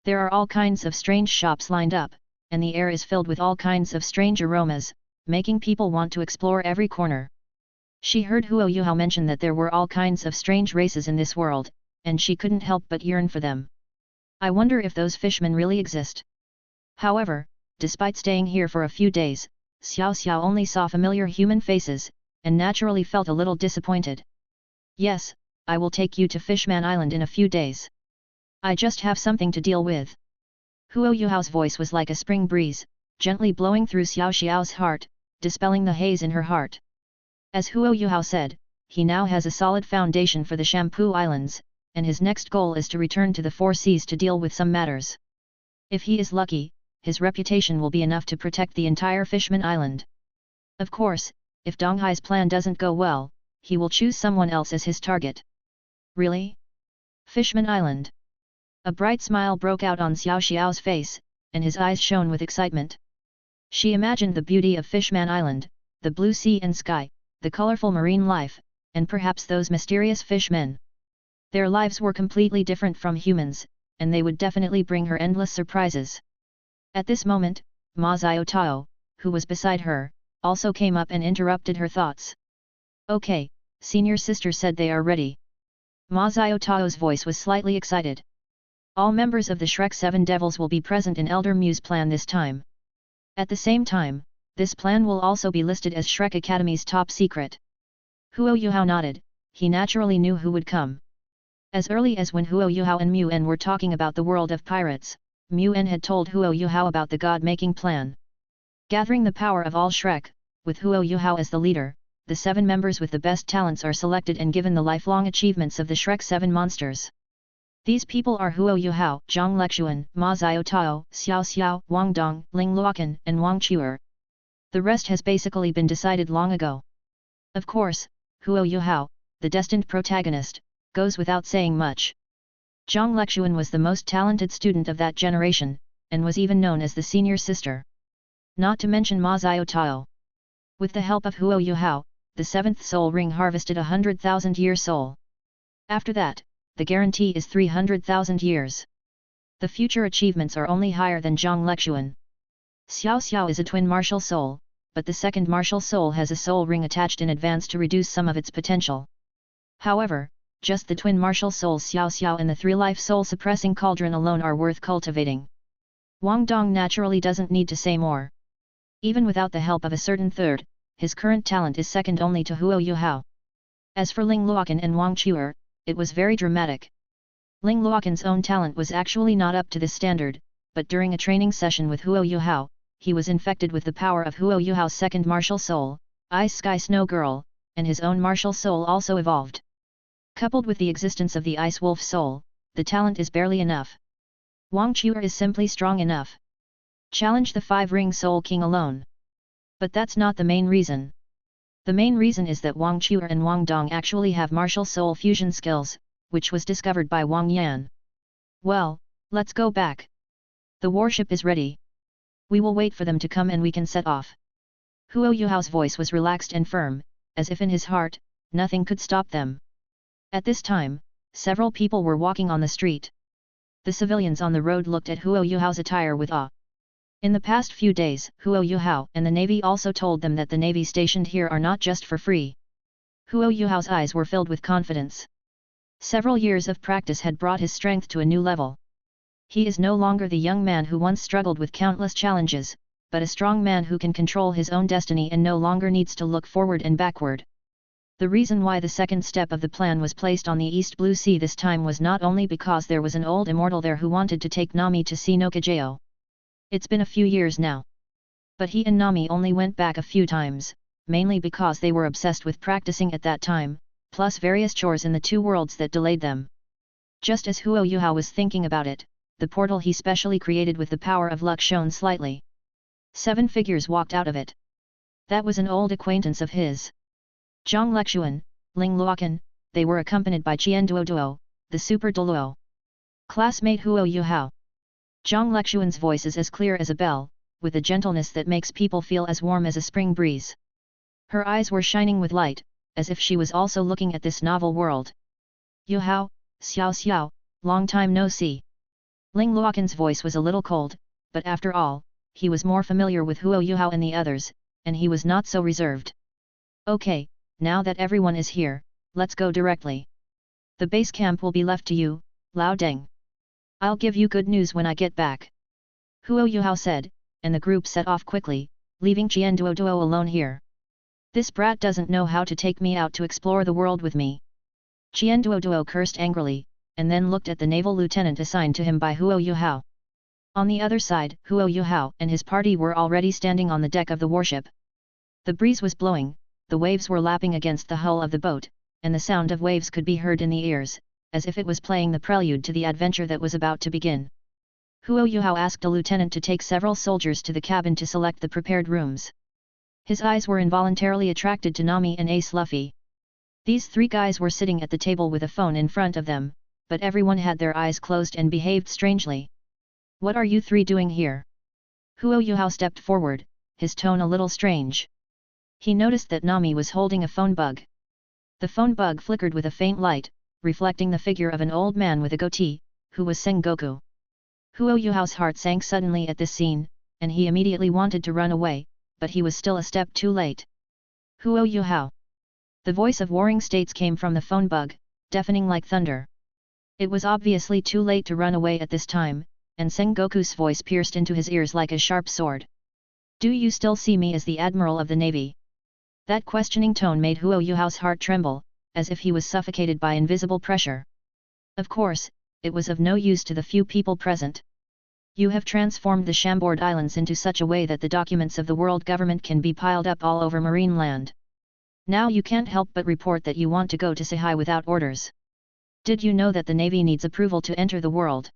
There are all kinds of strange shops lined up, and the air is filled with all kinds of strange aromas, making people want to explore every corner. She heard Huo Yuhao mention that there were all kinds of strange races in this world, and she couldn't help but yearn for them. I wonder if those fishmen really exist. However, despite staying here for a few days, Xiao Xiao only saw familiar human faces, and naturally felt a little disappointed. Yes, I will take you to Fishman Island in a few days. I just have something to deal with. Huo Yuhao's voice was like a spring breeze, gently blowing through Xiao Xiao's heart, dispelling the haze in her heart. As Huo Yuhao said, he now has a solid foundation for the Shampoo Islands, and his next goal is to return to the Four Seas to deal with some matters. If he is lucky, his reputation will be enough to protect the entire Fishman Island. Of course, if Donghai's plan doesn't go well, he will choose someone else as his target. Really? Fishman Island? A bright smile broke out on Xiao Xiao's face, and his eyes shone with excitement. She imagined the beauty of Fishman Island, the blue sea and sky, the colorful marine life, and perhaps those mysterious fishmen. Their lives were completely different from humans, and they would definitely bring her endless surprises. At this moment, Ma Xiaotao, who was beside her, also came up and interrupted her thoughts. Okay, senior sister said they are ready. Ma Xiaotao's voice was slightly excited. All members of the Shrek 7 Devils will be present in Elder Muse plan this time. At the same time, this plan will also be listed as Shrek Academy's top secret. Huo Yuhao nodded, he naturally knew who would come. As early as when Huo Yuhao and Mu En were talking about the world of pirates, Mu En had told Huo Yuhao about the god-making plan. Gathering the power of all Shrek, with Huo Yuhao as the leader, the 7 members with the best talents are selected and given the lifelong achievements of the Shrek 7 monsters. These people are Huo Yuhao, Zhang Lexuan, Ma Xiaotao, Xiao Xiao, Wang Dong, Ling Luokan, and Wang Chuer. The rest has basically been decided long ago. Of course, Huo Yuhao, the destined protagonist, goes without saying much. Zhang Lexuan was the most talented student of that generation, and was even known as the senior sister. Not to mention Ma Xiaotao. With the help of Huo Yuhao, the 7th soul ring harvested 100,000-year soul. After that, the guarantee is 300,000 years. The future achievements are only higher than Zhang Lexuan. Xiao Xiao is a twin martial soul, but the second martial soul has a soul ring attached in advance to reduce some of its potential. However, just the twin martial souls Xiao Xiao and the 3 life soul suppressing cauldron alone are worth cultivating. Wang Dong naturally doesn't need to say more. Even without the help of a certain third, his current talent is second only to Huo Yuhao. As for Ling Luokan and Wang Chuer, it was very dramatic. Ling Luokan's own talent was actually not up to this standard, but during a training session with Huo Yuhao, he was infected with the power of Huo Yuhao's second martial soul, Ice Sky Snow Girl, and his own martial soul also evolved. Coupled with the existence of the Ice Wolf soul, the talent is barely enough. Wang Chuer is simply strong enough. Challenge the 5-ring soul king alone. But that's not the main reason. The main reason is that Wang Chuer and Wang Dong actually have martial soul fusion skills, which was discovered by Wang Yan. Well, let's go back. The warship is ready. We will wait for them to come and we can set off. Huo Yuhao's voice was relaxed and firm, as if in his heart, nothing could stop them. At this time, several people were walking on the street. The civilians on the road looked at Huo Yuhao's attire with awe. In the past few days, Huo Yuhao and the Navy also told them that the Navy stationed here are not just for free. Huo Yuhao's eyes were filled with confidence. Several years of practice had brought his strength to a new level. He is no longer the young man who once struggled with countless challenges, but a strong man who can control his own destiny and no longer needs to look forward and backward. The reason why the second step of the plan was placed on the East Blue Sea this time was not only because there was an old immortal there who wanted to take Nami to see Nokajeo. It's been a few years now. But he and Nami only went back a few times, mainly because they were obsessed with practicing at that time, plus various chores in the 2 worlds that delayed them. Just as Huo Yuhao was thinking about it, the portal he specially created with the power of luck shone slightly. 7 figures walked out of it. That was an old acquaintance of his. Zhang Lexuan, Ling Luokan, they were accompanied by Qian Duo, the super Douluo. Classmate Huo Yuhao. Zhang Lexuan's voice is as clear as a bell, with a gentleness that makes people feel as warm as a spring breeze. Her eyes were shining with light, as if she was also looking at this novel world. Yuhao, Xiao Xiao, long time no see. Ling Luokan's voice was a little cold, but after all, he was more familiar with Huo Yuhao and the others, and he was not so reserved. Okay, now that everyone is here, let's go directly. The base camp will be left to you, Lao Deng. I'll give you good news when I get back. Huo Yuhao said, and the group set off quickly, leaving Qian Duo alone here. This brat doesn't know how to take me out to explore the world with me. Qian Duo cursed angrily, and then looked at the naval lieutenant assigned to him by Huo Yuhao. On the other side, Huo Yuhao and his party were already standing on the deck of the warship. The breeze was blowing, the waves were lapping against the hull of the boat, and the sound of waves could be heard in the ears, as if it was playing the prelude to the adventure that was about to begin. Huo Yuhao asked a lieutenant to take several soldiers to the cabin to select the prepared rooms. His eyes were involuntarily attracted to Nami and Ace Luffy. These 3 guys were sitting at the table with a phone in front of them, but everyone had their eyes closed and behaved strangely. What are you 3 doing here? Huo Yuhao stepped forward, his tone a little strange. He noticed that Nami was holding a phone bug. The phone bug flickered with a faint light, reflecting the figure of an old man with a goatee, who was Sengoku. Huo Yuhao's heart sank suddenly at this scene, and he immediately wanted to run away, but he was still a step too late. Huo Yuhao. The voice of Warring States came from the phone bug, deafening like thunder. It was obviously too late to run away at this time, and Sengoku's voice pierced into his ears like a sharp sword. Do you still see me as the Admiral of the Navy? That questioning tone made Huo Yuhao's heart tremble, as if he was suffocated by invisible pressure. Of course, it was of no use to the few people present. You have transformed the Chambord Islands into such a way that the documents of the world government can be piled up all over marine land. Now you can't help but report that you want to go to Sihai without orders. Did you know that the Navy needs approval to enter the world?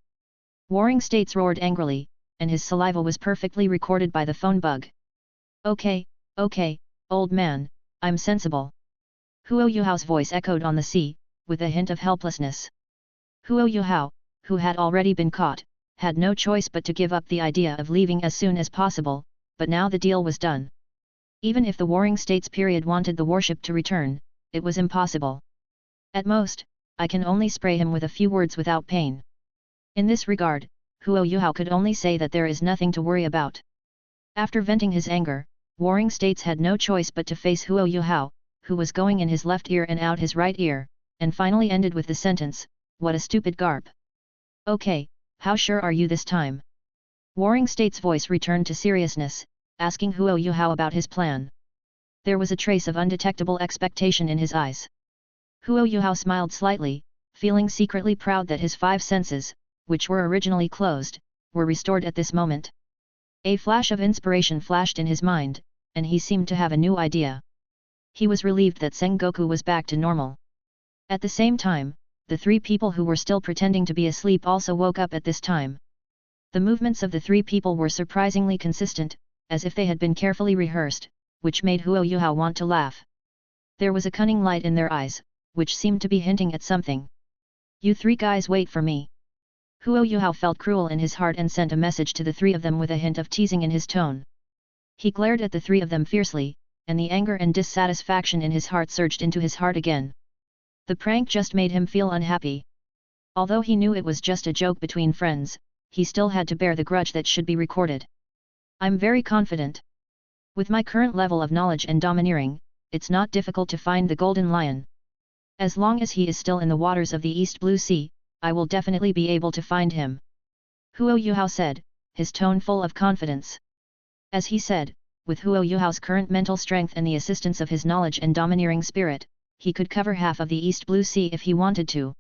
Warring States roared angrily, and his saliva was perfectly recorded by the phone bug. Okay, old man, I'm sensible. Huo Yuhao's voice echoed on the sea, with a hint of helplessness. Huo Yuhao, who had already been caught, had no choice but to give up the idea of leaving as soon as possible, but now the deal was done. Even if the Warring States period wanted the warship to return, it was impossible. At most, I can only spray him with a few words without pain. In this regard, Huo Yuhao could only say that there is nothing to worry about. After venting his anger, Warring States had no choice but to face Huo Yuhao, who was going in his left ear and out his right ear, and finally ended with the sentence, "What a stupid garp." Okay, how sure are you this time? Warring States' voice returned to seriousness, asking Huo Yuhao about his plan. There was a trace of undetectable expectation in his eyes. Huo Yuhao smiled slightly, feeling secretly proud that his five senses, which were originally closed, were restored at this moment. A flash of inspiration flashed in his mind, and he seemed to have a new idea. He was relieved that Sengoku was back to normal. At the same time, the three people who were still pretending to be asleep also woke up at this time. The movements of the three people were surprisingly consistent, as if they had been carefully rehearsed, which made Huo Yuhao want to laugh. There was a cunning light in their eyes, which seemed to be hinting at something. You three guys wait for me. Huo Yuhao felt cruel in his heart and sent a message to the three of them with a hint of teasing in his tone. He glared at the three of them fiercely, and the anger and dissatisfaction in his heart surged into his heart again. The prank just made him feel unhappy. Although he knew it was just a joke between friends, he still had to bear the grudge that should be recorded. I'm very confident. With my current level of knowledge and domineering, it's not difficult to find the Golden Lion. As long as he is still in the waters of the East Blue Sea, I will definitely be able to find him. Huo Yuhao said, his tone full of confidence. As he said, with Huo Yuhao's current mental strength and the assistance of his knowledge and domineering spirit, he could cover half of the East Blue Sea if he wanted to.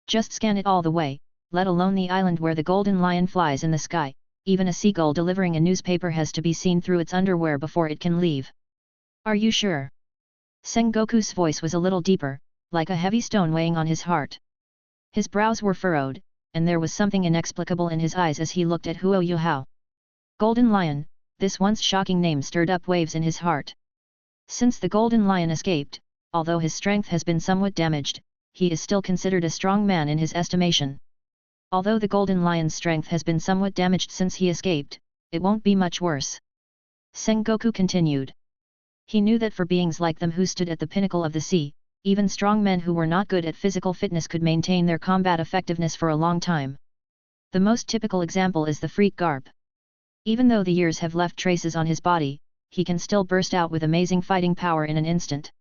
Just scan it all the way, let alone the island where the Golden Lion flies in the sky. Even a seagull delivering a newspaper has to be seen through its underwear before it can leave. Are you sure? Sengoku's voice was a little deeper, like a heavy stone weighing on his heart. His brows were furrowed, and there was something inexplicable in his eyes as he looked at Huo Yuhao. Golden Lion, this once shocking name stirred up waves in his heart. Since the Golden Lion escaped, although his strength has been somewhat damaged, he is still considered a strong man in his estimation. Although the Golden Lion's strength has been somewhat damaged since he escaped, it won't be much worse. Sengoku continued. He knew that for beings like them who stood at the pinnacle of the sea, even strong men who were not good at physical fitness could maintain their combat effectiveness for a long time. The most typical example is the freak Garp. Even though the years have left traces on his body, he can still burst out with amazing fighting power in an instant.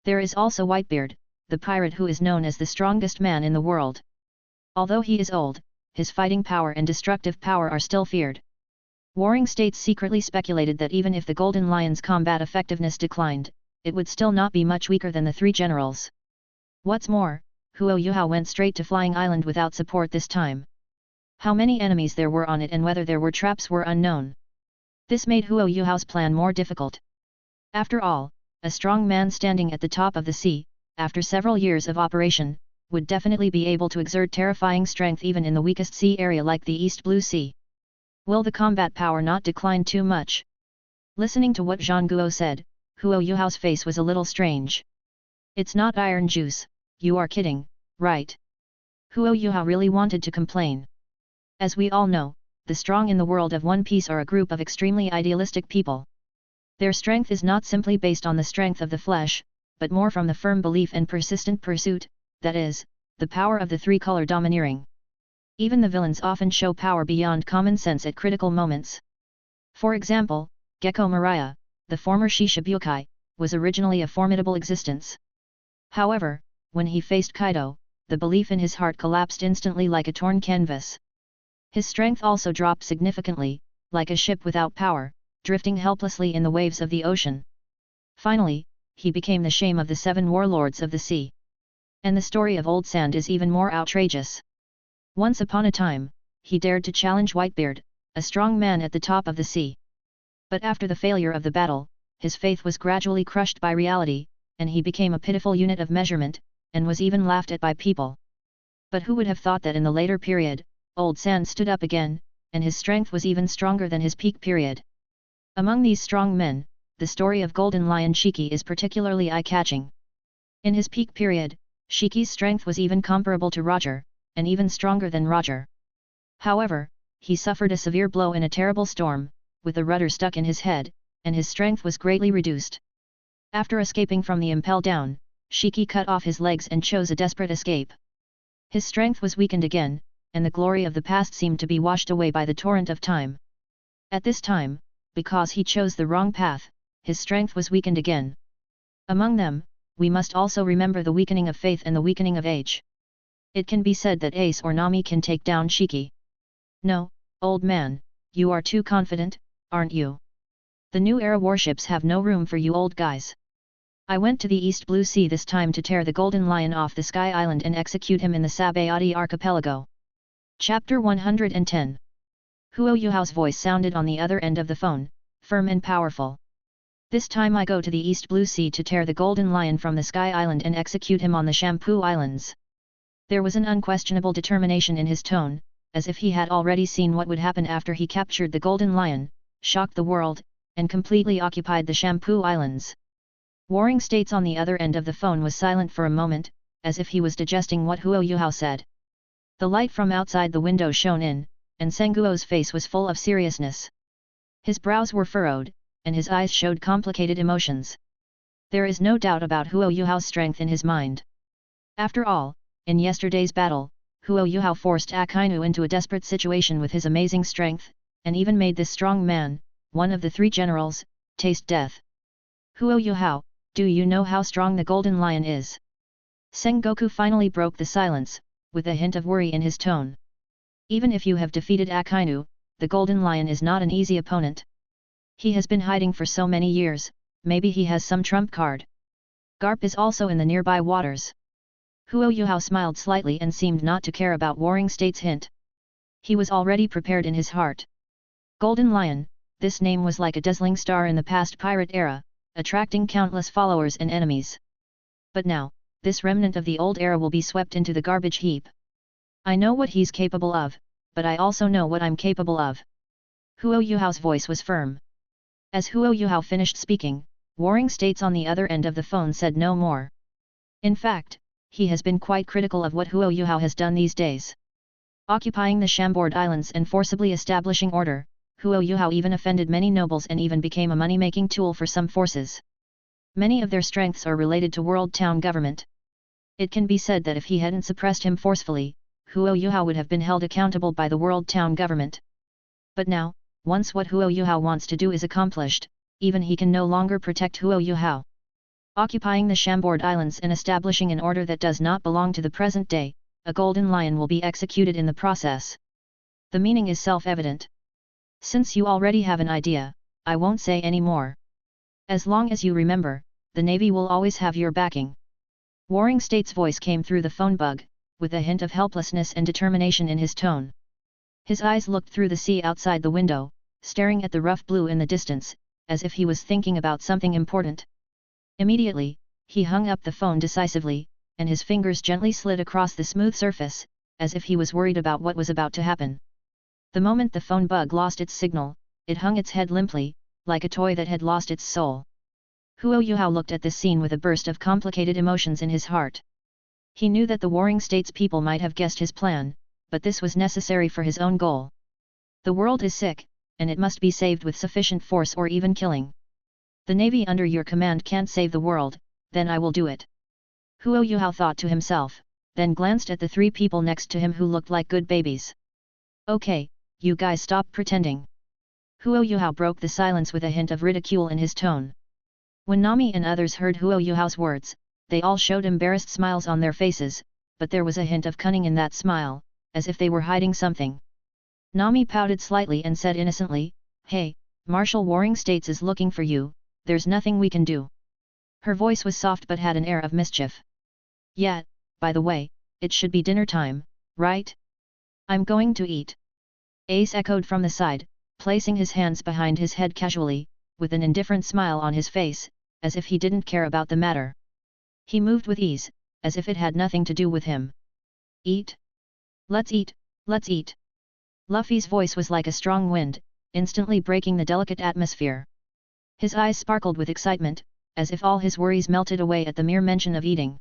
There is also Whitebeard, the pirate who is known as the strongest man in the world. Although he is old, his fighting power and destructive power are still feared. Warring States secretly speculated that even if the Golden Lion's combat effectiveness declined, it would still not be much weaker than the three generals. What's more, Huo Yuhao went straight to Flying Island without support this time. How many enemies there were on it and whether there were traps were unknown. This made Huo Yuhao's plan more difficult. After all, a strong man standing at the top of the sea, after several years of operation, would definitely be able to exert terrifying strength even in the weakest sea area like the East Blue Sea. Will the combat power not decline too much? Listening to what Zhang Guo said, Huo Yuhao's face was a little strange. It's not iron juice, you are kidding, right? Huo Yuhao really wanted to complain. As we all know, the strong in the world of One Piece are a group of extremely idealistic people. Their strength is not simply based on the strength of the flesh, but more from the firm belief and persistent pursuit, that is, the power of the three-color domineering. Even the villains often show power beyond common sense at critical moments. For example, Gecko Mariah, the former Shishibukai, was originally a formidable existence. However, when he faced Kaido, the belief in his heart collapsed instantly like a torn canvas. His strength also dropped significantly, like a ship without power, drifting helplessly in the waves of the ocean. Finally, he became the shame of the 7 warlords of the sea. And the story of Old Sand is even more outrageous. Once upon a time, he dared to challenge Whitebeard, a strong man at the top of the sea. But after the failure of the battle, his faith was gradually crushed by reality, and he became a pitiful unit of measurement, and was even laughed at by people. But who would have thought that in the later period, Old Sand stood up again, and his strength was even stronger than his peak period. Among these strong men, the story of Golden Lion Shiki is particularly eye-catching. In his peak period, Shiki's strength was even comparable to Roger, and even stronger than Roger. However, he suffered a severe blow in a terrible storm, with a rudder stuck in his head, and his strength was greatly reduced. After escaping from the impel down, Shiki cut off his legs and chose a desperate escape. His strength was weakened again, and the glory of the past seemed to be washed away by the torrent of time. At this time, because he chose the wrong path, his strength was weakened again. Among them, we must also remember the weakening of faith and the weakening of age. It can be said that Ace or Nami can take down Shiki. No, old man, you are too confident, aren't you? The new era warships have no room for you old guys. I went to the East Blue Sea this time to tear the Golden Lion off the Sky Island and execute him in the Sabayati Archipelago. Chapter 110. Huo Yuhao's voice sounded on the other end of the phone, firm and powerful. This time I go to the East Blue Sea to tear the Golden Lion from the Sky Island and execute him on the Shampoo Islands. There was an unquestionable determination in his tone, as if he had already seen what would happen after he captured the Golden Lion, shocked the world, and completely occupied the Shampoo Islands. Warring States on the other end of the phone was silent for a moment, as if he was digesting what Huo Yuhao said. The light from outside the window shone in, and Senguo's face was full of seriousness. His brows were furrowed, and his eyes showed complicated emotions. There is no doubt about Huo Yuhao's strength in his mind. After all, in yesterday's battle, Huo Yuhao forced Akainu into a desperate situation with his amazing strength, and even made this strong man, one of the 3 generals, taste death. Huo Yuhao, do you know how strong the Golden Lion is? Sengoku finally broke the silence, with a hint of worry in his tone. Even if you have defeated Akainu, the Golden Lion is not an easy opponent. He has been hiding for so many years, maybe he has some trump card. Garp is also in the nearby waters. Huo Yuhao smiled slightly and seemed not to care about Warring States' hint. He was already prepared in his heart. Golden Lion, this name was like a dazzling star in the past pirate era, attracting countless followers and enemies. But now, this remnant of the old era will be swept into the garbage heap. I know what he's capable of, but I also know what I'm capable of. Huo Yuhao's voice was firm. As Huo Yuhao finished speaking, Warring States on the other end of the phone said no more. In fact, he has been quite critical of what Huo Yuhao has done these days. Occupying the Shambord Islands and forcibly establishing order, Huo Yuhao even offended many nobles and even became a money-making tool for some forces. Many of their strengths are related to world town government. It can be said that if he hadn't suppressed him forcefully, Huo Yuhao would have been held accountable by the world town government. But now, once what Huo Yuhao wants to do is accomplished, even he can no longer protect Huo Yuhao. Occupying the Shambord Islands and establishing an order that does not belong to the present day, a Golden Lion will be executed in the process. The meaning is self-evident. Since you already have an idea, I won't say any more. As long as you remember, the Navy will always have your backing. Warring States' voice came through the phone bug, with a hint of helplessness and determination in his tone. His eyes looked through the sea outside the window, staring at the rough blue in the distance, as if he was thinking about something important. Immediately, he hung up the phone decisively, and his fingers gently slid across the smooth surface, as if he was worried about what was about to happen. The moment the phone bug lost its signal, it hung its head limply, like a toy that had lost its soul. Huo Yuhao looked at this scene with a burst of complicated emotions in his heart. He knew that the Warring States people might have guessed his plan, but this was necessary for his own goal. The world is sick, and it must be saved with sufficient force or even killing. The navy under your command can't save the world, then I will do it. Huo Yuhao thought to himself, then glanced at the three people next to him who looked like good babies. Okay, you guys stop pretending. Huo Yuhao broke the silence with a hint of ridicule in his tone. When Nami and others heard Huo Yuhao's words, they all showed embarrassed smiles on their faces, but there was a hint of cunning in that smile, as if they were hiding something. Nami pouted slightly and said innocently, "Hey, Marshal Warring States is looking for you, there's nothing we can do." Her voice was soft but had an air of mischief. "Yeah, by the way, it should be dinner time, right? I'm going to eat." Ace echoed from the side, placing his hands behind his head casually, with an indifferent smile on his face, as if he didn't care about the matter. He moved with ease, as if it had nothing to do with him. "Eat? Let's eat, let's eat." Luffy's voice was like a strong wind, instantly breaking the delicate atmosphere. His eyes sparkled with excitement, as if all his worries melted away at the mere mention of eating.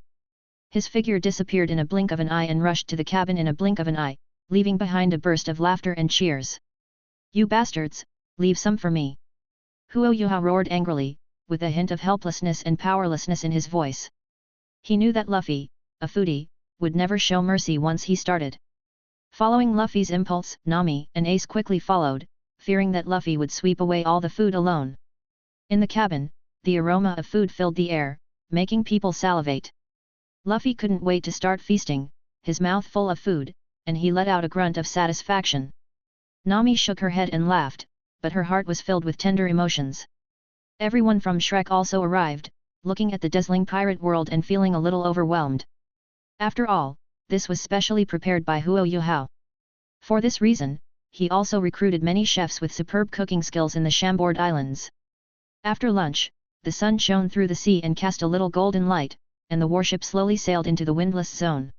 His figure disappeared in a blink of an eye and rushed to the cabin in a blink of an eye, leaving behind a burst of laughter and cheers. "You bastards, leave some for me!" Huo Yuhao roared angrily, with a hint of helplessness and powerlessness in his voice. He knew that Luffy, a foodie, would never show mercy once he started. Following Luffy's impulse, Nami and Ace quickly followed, fearing that Luffy would sweep away all the food alone. In the cabin, the aroma of food filled the air, making people salivate. Luffy couldn't wait to start feasting, his mouth full of food, and he let out a grunt of satisfaction. Nami shook her head and laughed, but her heart was filled with tender emotions. Everyone from Shrek also arrived, looking at the dazzling pirate world and feeling a little overwhelmed. After all, this was specially prepared by Huo Yuhao. For this reason, he also recruited many chefs with superb cooking skills in the Chambord Islands. After lunch, the sun shone through the sea and cast a little golden light, and the warship slowly sailed into the windless zone.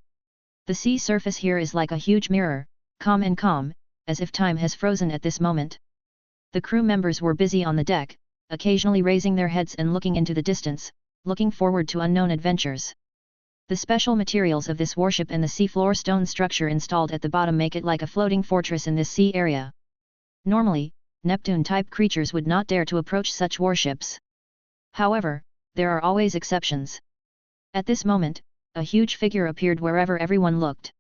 The sea surface here is like a huge mirror, calm, as if time has frozen at this moment. The crew members were busy on the deck, occasionally raising their heads and looking into the distance, looking forward to unknown adventures. The special materials of this warship and the seafloor stone structure installed at the bottom make it like a floating fortress in this sea area. Normally, Neptune-type creatures would not dare to approach such warships. However, there are always exceptions. At this moment, a huge figure appeared wherever everyone looked.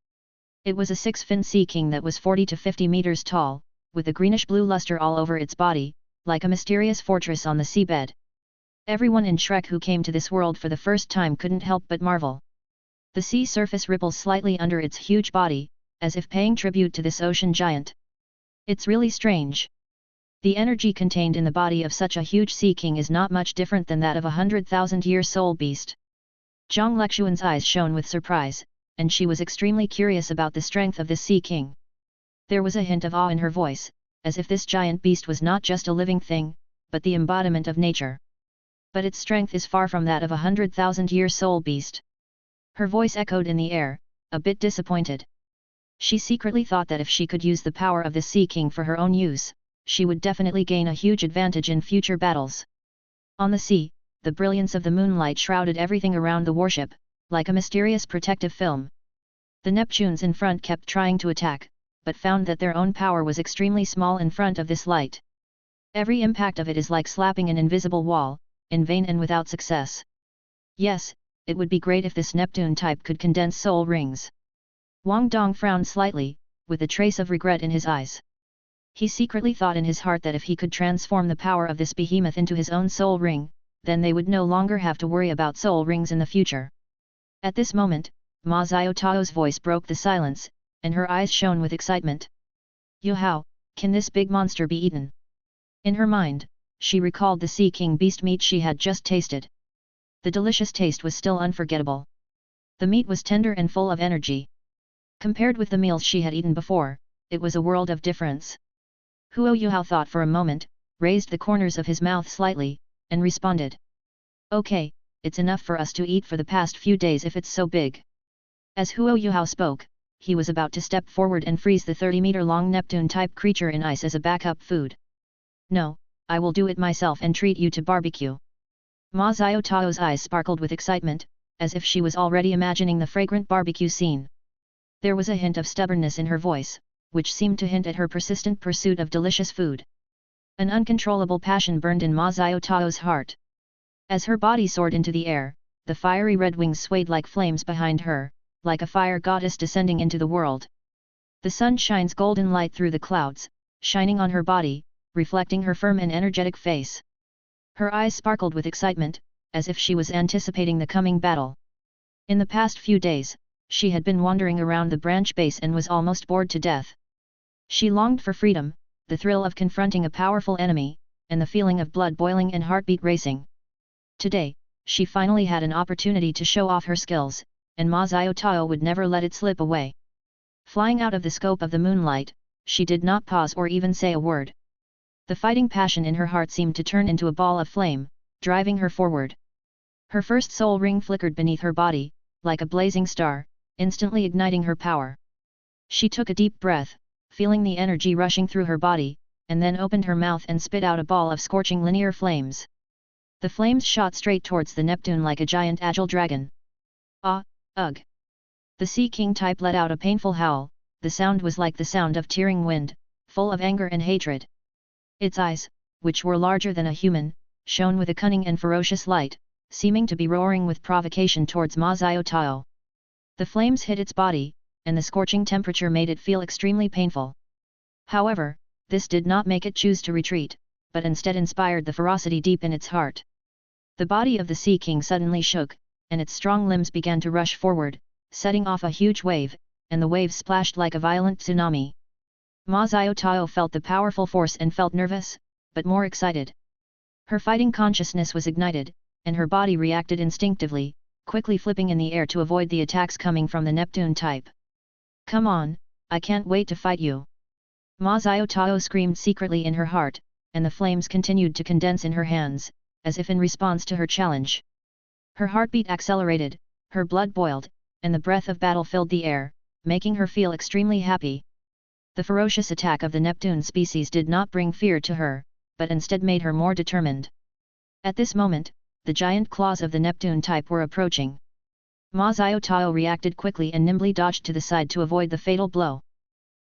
It was a six-fin sea king that was 40 to 50 meters tall, with a greenish-blue luster all over its body, like a mysterious fortress on the seabed. Everyone in Shrek who came to this world for the first time couldn't help but marvel. The sea surface ripples slightly under its huge body, as if paying tribute to this ocean giant. It's really strange. The energy contained in the body of such a huge sea king is not much different than that of a 100,000-year soul beast. Zhang Lexuan's eyes shone with surprise, and she was extremely curious about the strength of this sea king. There was a hint of awe in her voice, as if this giant beast was not just a living thing, but the embodiment of nature. But its strength is far from that of a 100,000-year soul beast. Her voice echoed in the air, a bit disappointed. She secretly thought that if she could use the power of the Sea King for her own use, she would definitely gain a huge advantage in future battles. On the sea, the brilliance of the moonlight shrouded everything around the warship, like a mysterious protective film. The Neptunes in front kept trying to attack, but found that their own power was extremely small in front of this light. Every impact of it is like slapping an invisible wall, in vain and without success. Yes, it would be great if this Neptune type could condense soul rings. Wang Dong frowned slightly, with a trace of regret in his eyes. He secretly thought in his heart that if he could transform the power of this behemoth into his own soul ring, then they would no longer have to worry about soul rings in the future. At this moment, Ma Xiaotao's voice broke the silence, and her eyes shone with excitement. "Yuhao, can this big monster be eaten?" In her mind, she recalled the Sea King beast meat she had just tasted. The delicious taste was still unforgettable. The meat was tender and full of energy. Compared with the meals she had eaten before, it was a world of difference. Huo Yuhao thought for a moment, raised the corners of his mouth slightly, and responded. "Okay, it's enough for us to eat for the past few days if it's so big." As Huo Yuhao spoke, he was about to step forward and freeze the 30-meter-long Neptune-type creature in ice as a backup food. "No, I will do it myself and treat you to barbecue." Ma Xiaotao's eyes sparkled with excitement, as if she was already imagining the fragrant barbecue scene. There was a hint of stubbornness in her voice, which seemed to hint at her persistent pursuit of delicious food. An uncontrollable passion burned in Ma Xiaotao's heart. As her body soared into the air, the fiery red wings swayed like flames behind her, like a fire goddess descending into the world. The sun shines golden light through the clouds, shining on her body, reflecting her firm and energetic face. Her eyes sparkled with excitement, as if she was anticipating the coming battle. In the past few days, she had been wandering around the branch base and was almost bored to death. She longed for freedom, the thrill of confronting a powerful enemy, and the feeling of blood boiling and heartbeat racing. Today, she finally had an opportunity to show off her skills, and Ma Xiaotao would never let it slip away. Flying out of the scope of the moonlight, she did not pause or even say a word. The fighting passion in her heart seemed to turn into a ball of flame, driving her forward. Her first soul ring flickered beneath her body, like a blazing star, instantly igniting her power. She took a deep breath, feeling the energy rushing through her body, and then opened her mouth and spit out a ball of scorching linear flames. The flames shot straight towards the Neptune like a giant agile dragon. Ah, ugh! The Sea King type let out a painful howl. The sound was like the sound of tearing wind, full of anger and hatred. Its eyes, which were larger than a human, shone with a cunning and ferocious light, seeming to be roaring with provocation towards Ma Xiaotao. The flames hit its body, and the scorching temperature made it feel extremely painful. However, this did not make it choose to retreat, but instead inspired the ferocity deep in its heart. The body of the Sea King suddenly shook, and its strong limbs began to rush forward, setting off a huge wave, and the waves splashed like a violent tsunami. Ma Xiaotao felt the powerful force and felt nervous, but more excited. Her fighting consciousness was ignited, and her body reacted instinctively, quickly flipping in the air to avoid the attacks coming from the Neptune type. "Come on, I can't wait to fight you!" Ma Xiaotao screamed secretly in her heart, and the flames continued to condense in her hands, as if in response to her challenge. Her heartbeat accelerated, her blood boiled, and the breath of battle filled the air, making her feel extremely happy. The ferocious attack of the Neptune species did not bring fear to her, but instead made her more determined. At this moment, the giant claws of the Neptune type were approaching. Ma Xiaotao reacted quickly and nimbly dodged to the side to avoid the fatal blow.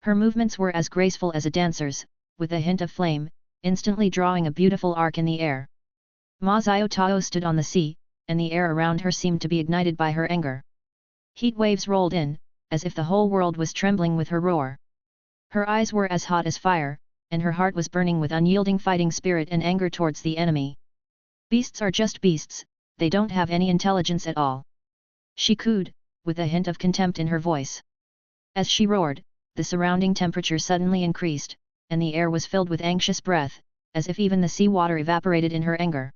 Her movements were as graceful as a dancer's, with a hint of flame, instantly drawing a beautiful arc in the air. Ma Xiaotao stood on the sea, and the air around her seemed to be ignited by her anger. Heat waves rolled in, as if the whole world was trembling with her roar. Her eyes were as hot as fire, and her heart was burning with unyielding fighting spirit and anger towards the enemy. "Beasts are just beasts, they don't have any intelligence at all," she cooed, with a hint of contempt in her voice. As she roared, the surrounding temperature suddenly increased, and the air was filled with anxious breath, as if even the sea water evaporated in her anger.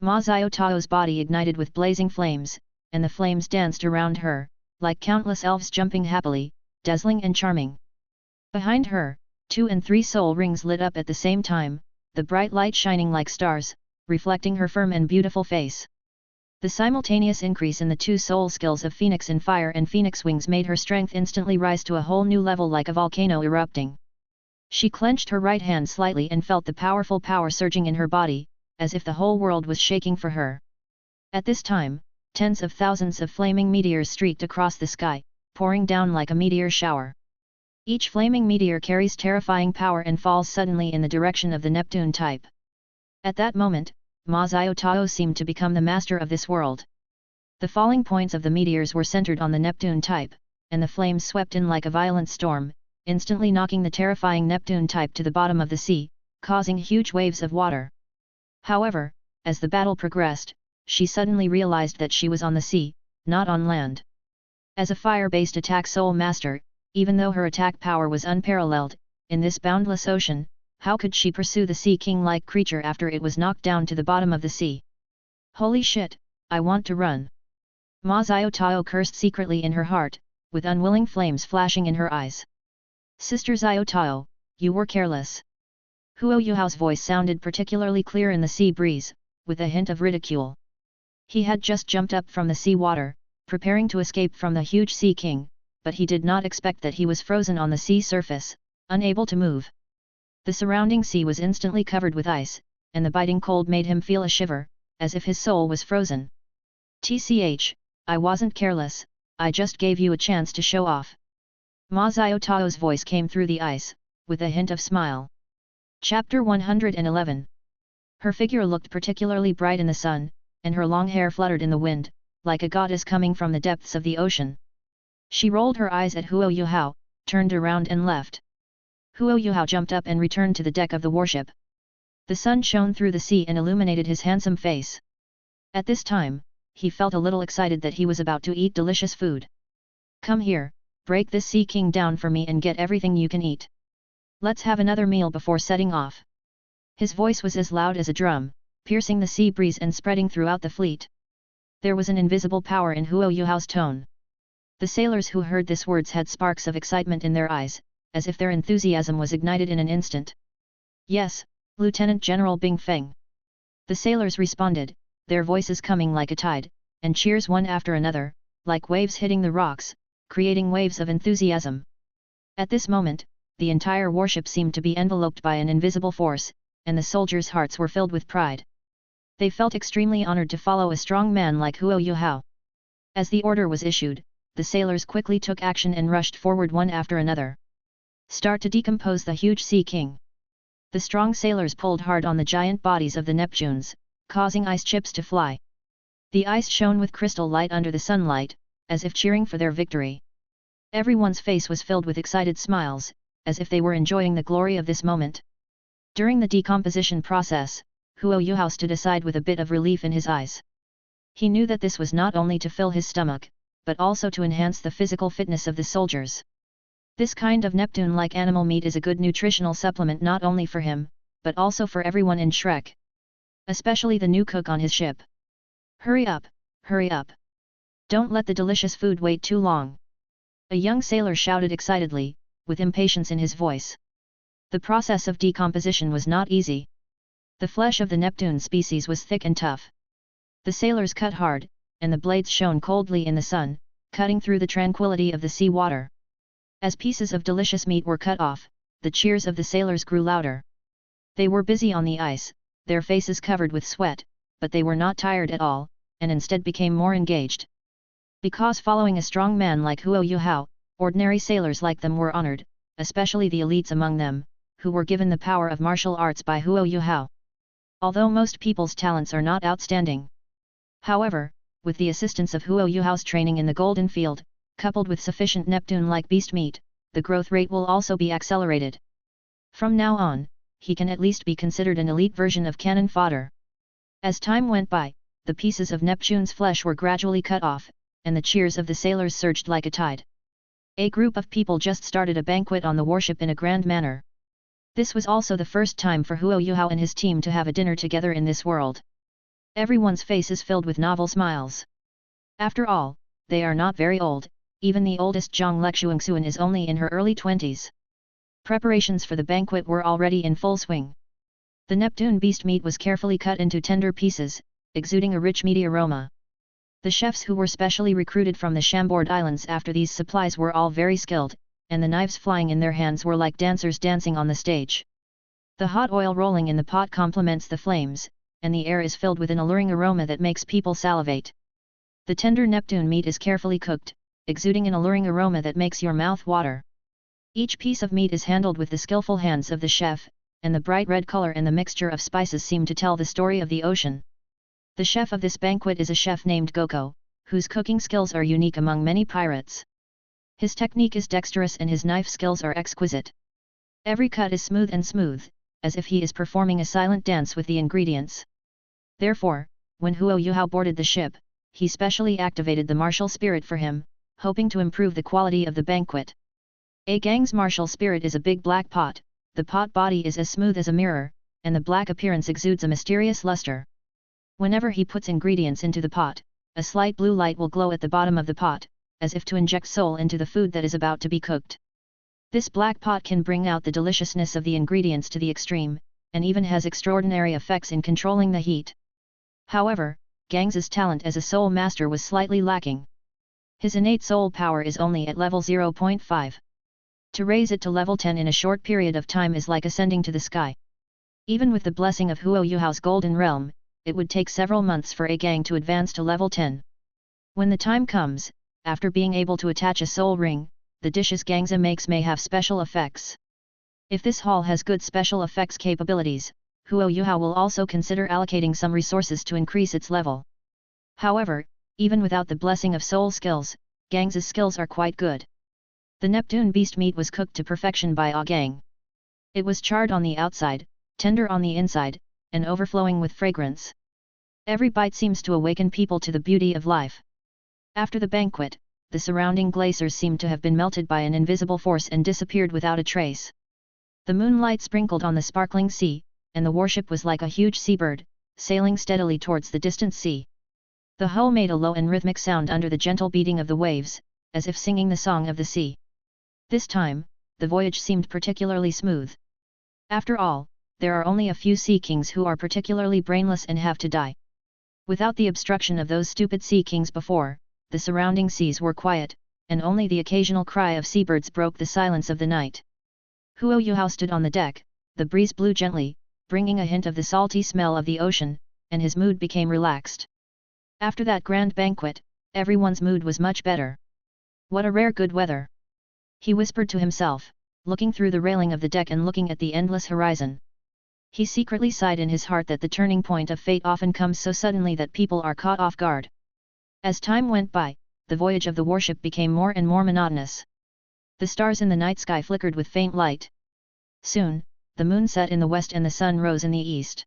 Ma Xiaotao's body ignited with blazing flames, and the flames danced around her, like countless elves jumping happily, dazzling and charming. Behind her, 2 and 3 soul rings lit up at the same time, the bright light shining like stars, reflecting her firm and beautiful face. The simultaneous increase in the 2 soul skills of Phoenix in Fire and Phoenix Wings made her strength instantly rise to a whole new level like a volcano erupting. She clenched her right hand slightly and felt the powerful power surging in her body, as if the whole world was shaking for her. At this time, tens of thousands of flaming meteors streaked across the sky, pouring down like a meteor shower. Each flaming meteor carries terrifying power and falls suddenly in the direction of the Neptune type. At that moment, Ma Xiaotao seemed to become the master of this world. The falling points of the meteors were centered on the Neptune type, and the flames swept in like a violent storm, instantly knocking the terrifying Neptune type to the bottom of the sea, causing huge waves of water. However, as the battle progressed, she suddenly realized that she was on the sea, not on land. As a fire-based attack soul master, even though her attack power was unparalleled, in this boundless ocean, how could she pursue the Sea King-like creature after it was knocked down to the bottom of the sea? "Holy shit, I want to run!" Ma Xiaotao cursed secretly in her heart, with unwilling flames flashing in her eyes. "Sister Xiaotao, you were careless." Huo Yuhao's voice sounded particularly clear in the sea breeze, with a hint of ridicule. He had just jumped up from the sea water, preparing to escape from the huge Sea King, but he did not expect that he was frozen on the sea surface, unable to move. The surrounding sea was instantly covered with ice, and the biting cold made him feel a shiver, as if his soul was frozen. "Tch, I wasn't careless, I just gave you a chance to show off." Ma Xiaotao's voice came through the ice, with a hint of smile. Chapter 111. Her figure looked particularly bright in the sun, and her long hair fluttered in the wind, like a goddess coming from the depths of the ocean. She rolled her eyes at Huo Yuhao, turned around and left. Huo Yuhao jumped up and returned to the deck of the warship. The sun shone through the sea and illuminated his handsome face. At this time, he felt a little excited that he was about to eat delicious food. Come here, break this Sea King down for me and get everything you can eat. Let's have another meal before setting off. His voice was as loud as a drum, piercing the sea breeze and spreading throughout the fleet. There was an invisible power in Huo Yuhao's tone. The sailors who heard these words had sparks of excitement in their eyes, as if their enthusiasm was ignited in an instant. Yes, Lieutenant General Bing Feng. The sailors responded, their voices coming like a tide, and cheers one after another, like waves hitting the rocks, creating waves of enthusiasm. At this moment, the entire warship seemed to be enveloped by an invisible force, and the soldiers' hearts were filled with pride. They felt extremely honored to follow a strong man like Huo Yuhao. As the order was issued, the sailors quickly took action and rushed forward one after another. Start to decompose the huge Sea King. The strong sailors pulled hard on the giant bodies of the Neptunes, causing ice chips to fly. The ice shone with crystal light under the sunlight, as if cheering for their victory. Everyone's face was filled with excited smiles, as if they were enjoying the glory of this moment. During the decomposition process, Huo Yuhao stood aside with a bit of relief in his eyes. He knew that this was not only to fill his stomach, but also to enhance the physical fitness of the soldiers. This kind of Neptune-like animal meat is a good nutritional supplement not only for him, but also for everyone in Shrek. Especially the new cook on his ship. Hurry up, hurry up. Don't let the delicious food wait too long. A young sailor shouted excitedly, with impatience in his voice. The process of decomposition was not easy. The flesh of the Neptune species was thick and tough. The sailors cut hard, and the blades shone coldly in the sun, cutting through the tranquility of the sea water. As pieces of delicious meat were cut off, the cheers of the sailors grew louder. They were busy on the ice, their faces covered with sweat, but they were not tired at all, and instead became more engaged. Because following a strong man like Huo Yuhao, ordinary sailors like them were honored, especially the elites among them, who were given the power of martial arts by Huo Yuhao. Although most people's talents are not outstanding. However, with the assistance of Huo Yuhao's training in the Golden Field, coupled with sufficient Neptune-like beast meat, the growth rate will also be accelerated. From now on, he can at least be considered an elite version of cannon fodder. As time went by, the pieces of Neptune's flesh were gradually cut off, and the cheers of the sailors surged like a tide. A group of people just started a banquet on the warship in a grand manner. This was also the first time for Huo Yuhao and his team to have a dinner together in this world. Everyone's face is filled with novel smiles. After all, they are not very old, even the oldest Zhang Lexuangsuan is only in her early 20s. Preparations for the banquet were already in full swing. The Neptune beast meat was carefully cut into tender pieces, exuding a rich meaty aroma. The chefs who were specially recruited from the Chambord Islands after these supplies were all very skilled, and the knives flying in their hands were like dancers dancing on the stage. The hot oil rolling in the pot complements the flames, and the air is filled with an alluring aroma that makes people salivate. The tender Neptune meat is carefully cooked, exuding an alluring aroma that makes your mouth water. Each piece of meat is handled with the skillful hands of the chef, and the bright red color and the mixture of spices seem to tell the story of the ocean. The chef of this banquet is a chef named Goko, whose cooking skills are unique among many pirates. His technique is dexterous and his knife skills are exquisite. Every cut is smooth, as if he is performing a silent dance with the ingredients. Therefore, when Huo Yuhao boarded the ship, he specially activated the martial spirit for him, hoping to improve the quality of the banquet. A gang's martial spirit is a big black pot, the pot body is as smooth as a mirror, and the black appearance exudes a mysterious luster. Whenever he puts ingredients into the pot, a slight blue light will glow at the bottom of the pot, as if to inject soul into the food that is about to be cooked. This black pot can bring out the deliciousness of the ingredients to the extreme, and even has extraordinary effects in controlling the heat. However, Gang's talent as a soul master was slightly lacking. His innate soul power is only at level 0.5. To raise it to level 10 in a short period of time is like ascending to the sky. Even with the blessing of Huo Yuhao's Golden Realm, it would take several months for a Gang to advance to level 10. When the time comes, after being able to attach a soul ring, the dishes Gangza makes may have special effects. If this hall has good special effects capabilities, Huo Yuhao will also consider allocating some resources to increase its level. However, even without the blessing of soul skills, Gang's skills are quite good. The Neptune beast meat was cooked to perfection by Gang. It was charred on the outside, tender on the inside, and overflowing with fragrance. Every bite seems to awaken people to the beauty of life. After the banquet, the surrounding glaciers seemed to have been melted by an invisible force and disappeared without a trace. The moonlight sprinkled on the sparkling sea, and the warship was like a huge seabird, sailing steadily towards the distant sea. The hull made a low and rhythmic sound under the gentle beating of the waves, as if singing the song of the sea. This time, the voyage seemed particularly smooth. After all, there are only a few sea kings who are particularly brainless and have to die. Without the obstruction of those stupid sea kings before, the surrounding seas were quiet, and only the occasional cry of seabirds broke the silence of the night. Huo Yuhao stood on the deck, the breeze blew gently, bringing a hint of the salty smell of the ocean, and his mood became relaxed. After that grand banquet, everyone's mood was much better. What a rare good weather! He whispered to himself, looking through the railing of the deck and looking at the endless horizon. He secretly sighed in his heart that the turning point of fate often comes so suddenly that people are caught off guard. As time went by, the voyage of the warship became more and more monotonous. The stars in the night sky flickered with faint light. Soon, the moon set in the west and the sun rose in the east.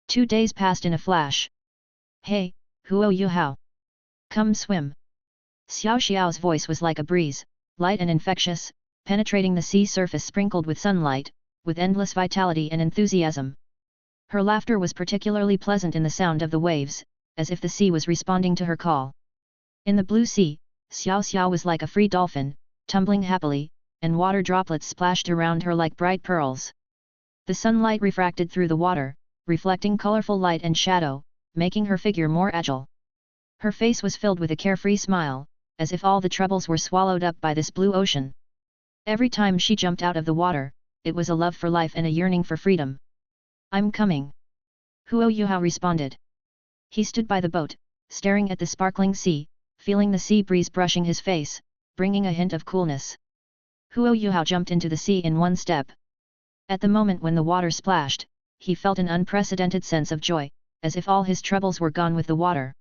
2 days passed in a flash. Hey, Huo Yuhao! Come swim! Xiao Xiao's voice was like a breeze, light and infectious, penetrating the sea surface sprinkled with sunlight, with endless vitality and enthusiasm. Her laughter was particularly pleasant in the sound of the waves, as if the sea was responding to her call. In the blue sea, Xiao Xiao was like a free dolphin, tumbling happily, and water droplets splashed around her like bright pearls. The sunlight refracted through the water, reflecting colorful light and shadow, making her figure more agile. Her face was filled with a carefree smile, as if all the troubles were swallowed up by this blue ocean. Every time she jumped out of the water, it was a love for life and a yearning for freedom. I'm coming. Huo Yuhao responded. He stood by the boat, staring at the sparkling sea, feeling the sea breeze brushing his face, bringing a hint of coolness. Huo Yuhao jumped into the sea in one step. At the moment when the water splashed, he felt an unprecedented sense of joy, as if all his troubles were gone with the water.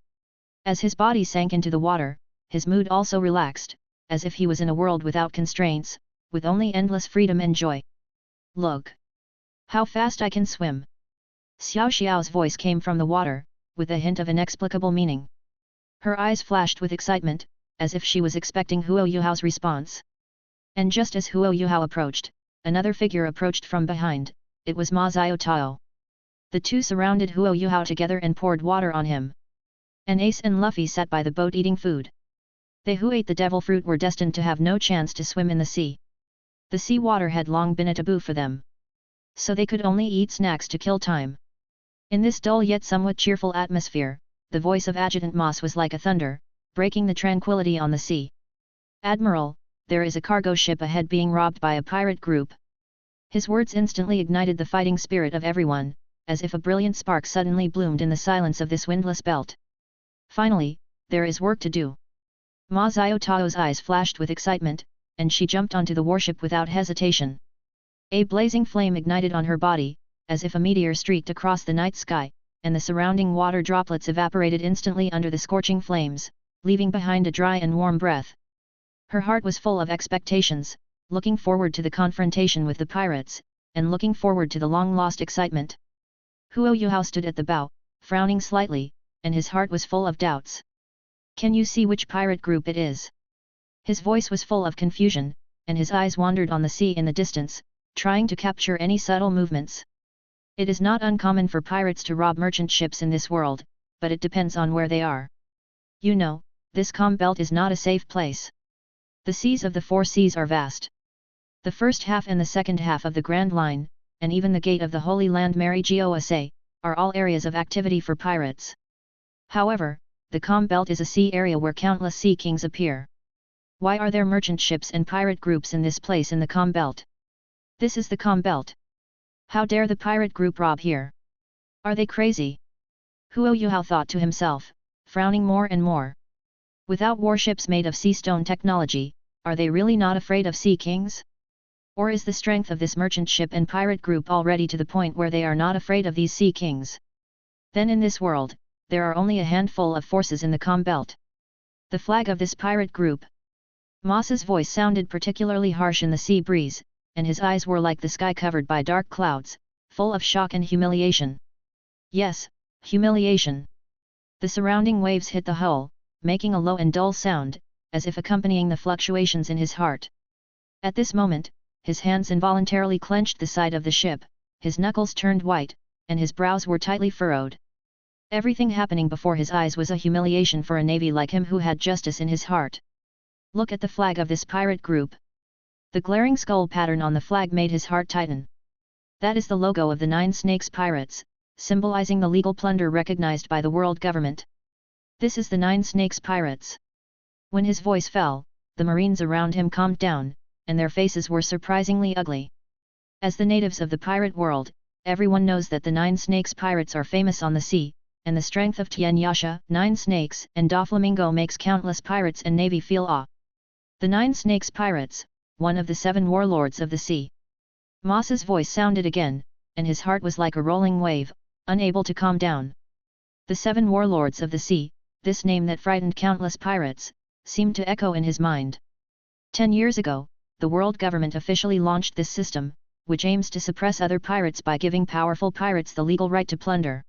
As his body sank into the water, his mood also relaxed, as if he was in a world without constraints, with only endless freedom and joy. Look! How fast I can swim! Xiao Xiao's voice came from the water, with a hint of inexplicable meaning. Her eyes flashed with excitement, as if she was expecting Huo Yuhao's response. And just as Huo Yuhao approached, another figure approached from behind. It was Ma Xiao Tao. The two surrounded Huo Yuhao together and poured water on him. An Ace and Luffy sat by the boat eating food. They who ate the devil fruit were destined to have no chance to swim in the sea. The sea water had long been a taboo for them. So they could only eat snacks to kill time. In this dull yet somewhat cheerful atmosphere, the voice of Adjutant Moss was like a thunder, breaking the tranquility on the sea. Admiral, there is a cargo ship ahead being robbed by a pirate group. His words instantly ignited the fighting spirit of everyone, as if a brilliant spark suddenly bloomed in the silence of this windless belt. Finally, there is work to do. Ma Xiao Tao's eyes flashed with excitement, and she jumped onto the warship without hesitation. A blazing flame ignited on her body, as if a meteor streaked across the night sky, and the surrounding water droplets evaporated instantly under the scorching flames, leaving behind a dry and warm breath. Her heart was full of expectations, looking forward to the confrontation with the pirates, and looking forward to the long-lost excitement. Huo Yuhao stood at the bow, frowning slightly, and his heart was full of doubts. Can you see which pirate group it is? His voice was full of confusion, and his eyes wandered on the sea in the distance, trying to capture any subtle movements. It is not uncommon for pirates to rob merchant ships in this world, but it depends on where they are. You know, this calm belt is not a safe place. The seas of the four seas are vast. The first half and the second half of the Grand Line, and even the gate of the Holy Land Mary Gosa, are all areas of activity for pirates. However, the calm belt is a sea area where countless sea kings appear. Why are there merchant ships and pirate groups in this place in the calm belt? This is the calm belt. How dare the pirate group rob here? Are they crazy? Huo Yuhao thought to himself, frowning more and more. Without warships made of sea stone technology, are they really not afraid of sea kings? Or is the strength of this merchant ship and pirate group already to the point where they are not afraid of these sea kings? Then in this world, there are only a handful of forces in the calm belt. The flag of this pirate group. Moss's voice sounded particularly harsh in the sea breeze, and his eyes were like the sky covered by dark clouds, full of shock and humiliation. Yes, humiliation. The surrounding waves hit the hull, making a low and dull sound, as if accompanying the fluctuations in his heart. At this moment, his hands involuntarily clenched the side of the ship, his knuckles turned white, and his brows were tightly furrowed. Everything happening before his eyes was a humiliation for a navy like him who had justice in his heart. Look at the flag of this pirate group. The glaring skull pattern on the flag made his heart tighten. That is the logo of the 9 Snakes Pirates, symbolizing the legal plunder recognized by the world government. This is the 9 Snakes Pirates. When his voice fell, the marines around him calmed down, and their faces were surprisingly ugly. As the natives of the pirate world, everyone knows that the 9 Snakes Pirates are famous on the sea, and the strength of Tien Yasha, 9 Snakes, and Doflamingo makes countless pirates and navy feel awe. The 9 Snakes Pirates, one of the 7 warlords of the sea. Moss's voice sounded again, and his heart was like a rolling wave, unable to calm down. The 7 warlords of the sea, this name that frightened countless pirates, seemed to echo in his mind. 10 years ago, the world government officially launched this system, which aims to suppress other pirates by giving powerful pirates the legal right to plunder.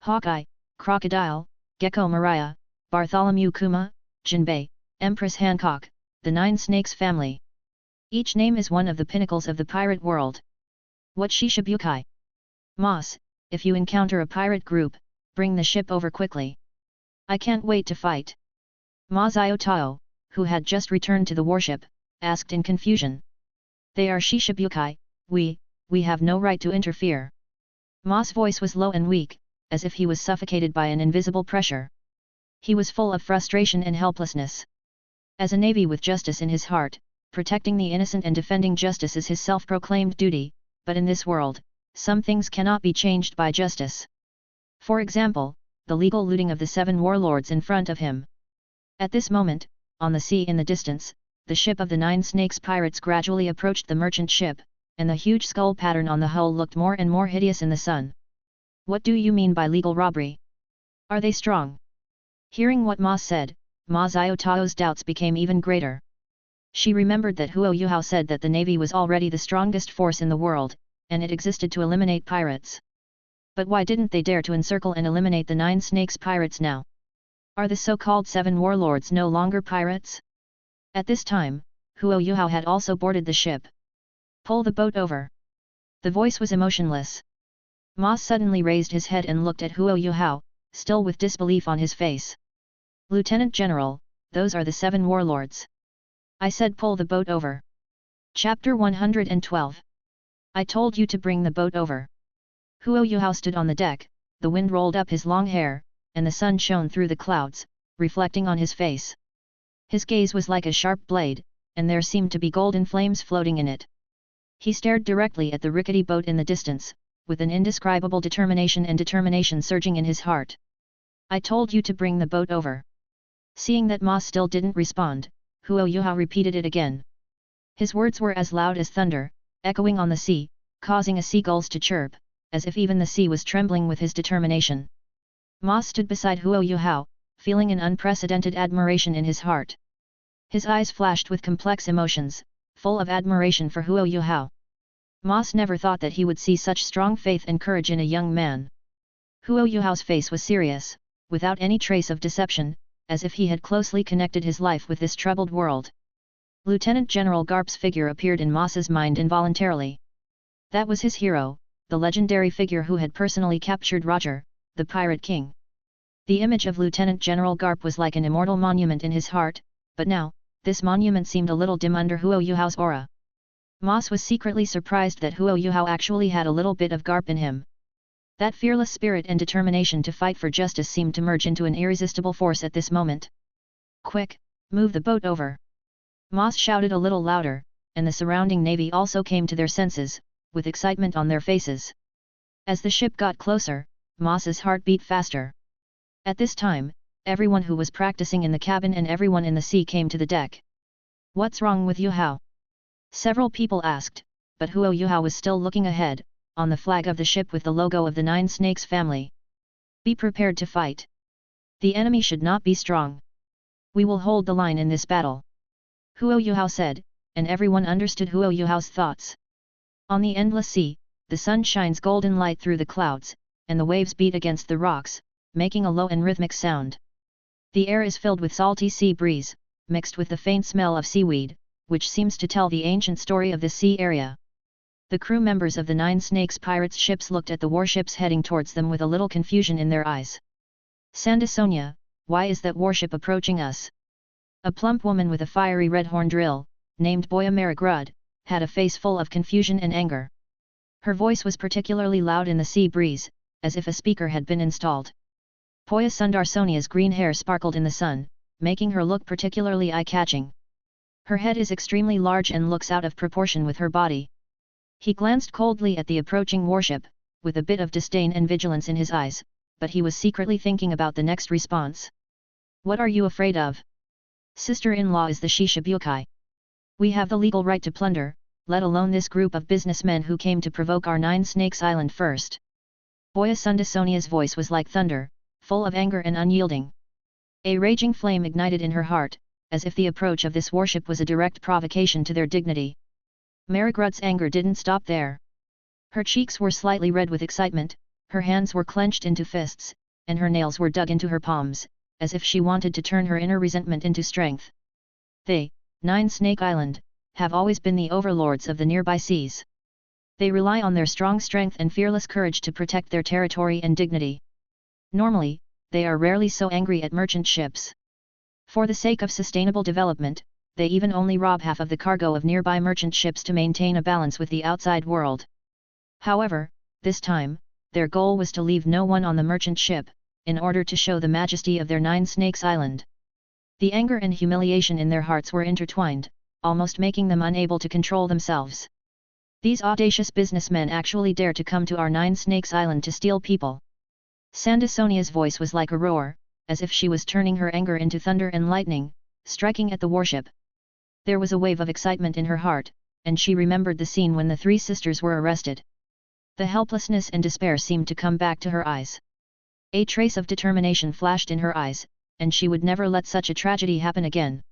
Hawkeye, Crocodile, Gecko Maria, Bartholomew Kuma, Jinbei, Empress Hancock, the 9 Snakes family. Each name is one of the pinnacles of the pirate world. What Shishibukai? Moss, if you encounter a pirate group, bring the ship over quickly. I can't wait to fight. Ma Xiaotao, who had just returned to the warship, asked in confusion. They are Shishibukai, we have no right to interfere. Ma's voice was low and weak, as if he was suffocated by an invisible pressure. He was full of frustration and helplessness. As a navy with justice in his heart, protecting the innocent and defending justice is his self-proclaimed duty, but in this world, some things cannot be changed by justice. For example, the legal looting of the 7 warlords in front of him. At this moment, on the sea in the distance, the ship of the 9 Snakes Pirates gradually approached the merchant ship, and the huge skull pattern on the hull looked more and more hideous in the sun. What do you mean by legal robbery? Are they strong? Hearing what Ma said, Ma Xiaotao's doubts became even greater. She remembered that Huo Yuhao said that the navy was already the strongest force in the world, and it existed to eliminate pirates. But why didn't they dare to encircle and eliminate the 9 Snakes Pirates now? Are the so-called 7 warlords no longer pirates? At this time, Huo Yuhao had also boarded the ship. Pull the boat over. The voice was emotionless. Ma suddenly raised his head and looked at Huo Yuhao, still with disbelief on his face. Lieutenant General, those are the 7 warlords. I said pull the boat over. Chapter 112. I told you to bring the boat over. Huo Yuhao stood on the deck, the wind rolled up his long hair, and the sun shone through the clouds, reflecting on his face. His gaze was like a sharp blade, and there seemed to be golden flames floating in it. He stared directly at the rickety boat in the distance, with an indescribable determination surging in his heart. I told you to bring the boat over. Seeing that Ma still didn't respond, Huo Yuhao repeated it again. His words were as loud as thunder, echoing on the sea, causing seagulls to chirp, as if even the sea was trembling with his determination. Ma stood beside Huo Yuhao, feeling an unprecedented admiration in his heart. His eyes flashed with complex emotions, full of admiration for Huo Yuhao. Moss never thought that he would see such strong faith and courage in a young man. Huo Yuhao's face was serious, without any trace of deception, as if he had closely connected his life with this troubled world. Lieutenant General Garp's figure appeared in Moss's mind involuntarily. That was his hero, the legendary figure who had personally captured Roger, the Pirate King. The image of Lieutenant General Garp was like an immortal monument in his heart, but now, this monument seemed a little dim under Huo Yuhao's aura. Moss was secretly surprised that Huo Yuhao actually had a little bit of Garp in him. That fearless spirit and determination to fight for justice seemed to merge into an irresistible force at this moment. Quick, move the boat over. Moss shouted a little louder, and the surrounding navy also came to their senses, with excitement on their faces. As the ship got closer, Moss's heart beat faster. At this time, everyone who was practicing in the cabin and everyone in the sea came to the deck. What's wrong with Yuhao? Several people asked, but Huo Yuhao was still looking ahead, on the flag of the ship with the logo of the 9 Snakes family. Be prepared to fight. The enemy should not be strong. We will hold the line in this battle. Huo Yuhao said, and everyone understood Huo Yuhao's thoughts. On the endless sea, the sun shines golden light through the clouds, and the waves beat against the rocks, making a low and rhythmic sound. The air is filled with salty sea breeze, mixed with the faint smell of seaweed, which seems to tell the ancient story of this sea area. The crew members of the Nine Snakes pirates' ships looked at the warships heading towards them with a little confusion in their eyes. Sandasonia, why is that warship approaching us? A plump woman with a fiery red horn drill, named Boya Marigrud, had a face full of confusion and anger. Her voice was particularly loud in the sea breeze, as if a speaker had been installed. Boya Sundarsonia's green hair sparkled in the sun, making her look particularly eye-catching. Her head is extremely large and looks out of proportion with her body. He glanced coldly at the approaching warship, with a bit of disdain and vigilance in his eyes, but he was secretly thinking about the next response. What are you afraid of? Sister-in-law is the Shishibukai. We have the legal right to plunder, let alone this group of businessmen who came to provoke our Nine Snakes Island first. Boya Sundasonia's voice was like thunder, full of anger and unyielding. A raging flame ignited in her heart, as if the approach of this warship was a direct provocation to their dignity. Marigrud's anger didn't stop there. Her cheeks were slightly red with excitement, her hands were clenched into fists, and her nails were dug into her palms, as if she wanted to turn her inner resentment into strength. They, Nine Snake Island, have always been the overlords of the nearby seas. They rely on their strong strength and fearless courage to protect their territory and dignity. Normally, they are rarely so angry at merchant ships. For the sake of sustainable development, they even only rob half of the cargo of nearby merchant ships to maintain a balance with the outside world. However, this time, their goal was to leave no one on the merchant ship, in order to show the majesty of their Nine Snakes Island. The anger and humiliation in their hearts were intertwined, almost making them unable to control themselves. These audacious businessmen actually dare to come to our Nine Snakes Island to steal people. Sandasonia's voice was like a roar, as if she was turning her anger into thunder and lightning, striking at the warship. There was a wave of excitement in her heart, and she remembered the scene when the three sisters were arrested. The helplessness and despair seemed to come back to her eyes. A trace of determination flashed in her eyes, and she would never let such a tragedy happen again.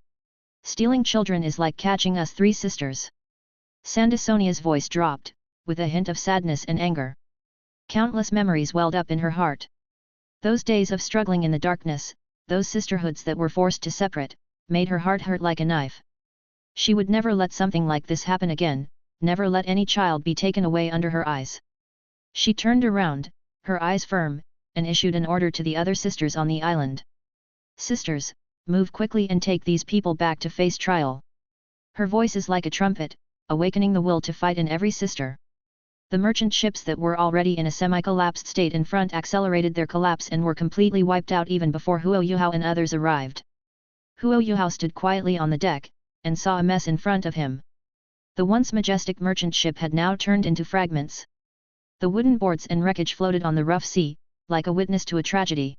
Stealing children is like catching us three sisters. Sandasonia's voice dropped, with a hint of sadness and anger. Countless memories welled up in her heart. Those days of struggling in the darkness, those sisterhoods that were forced to separate, made her heart hurt like a knife. She would never let something like this happen again, never let any child be taken away under her eyes. She turned around, her eyes firm, and issued an order to the other sisters on the island. Sisters, move quickly and take these people back to face trial. Her voice is like a trumpet, awakening the will to fight in every sister. The merchant ships that were already in a semi-collapsed state in front accelerated their collapse and were completely wiped out even before Huo Yuhao and others arrived. Huo Yuhao stood quietly on the deck, and saw a mess in front of him. The once majestic merchant ship had now turned into fragments. The wooden boards and wreckage floated on the rough sea, like a witness to a tragedy.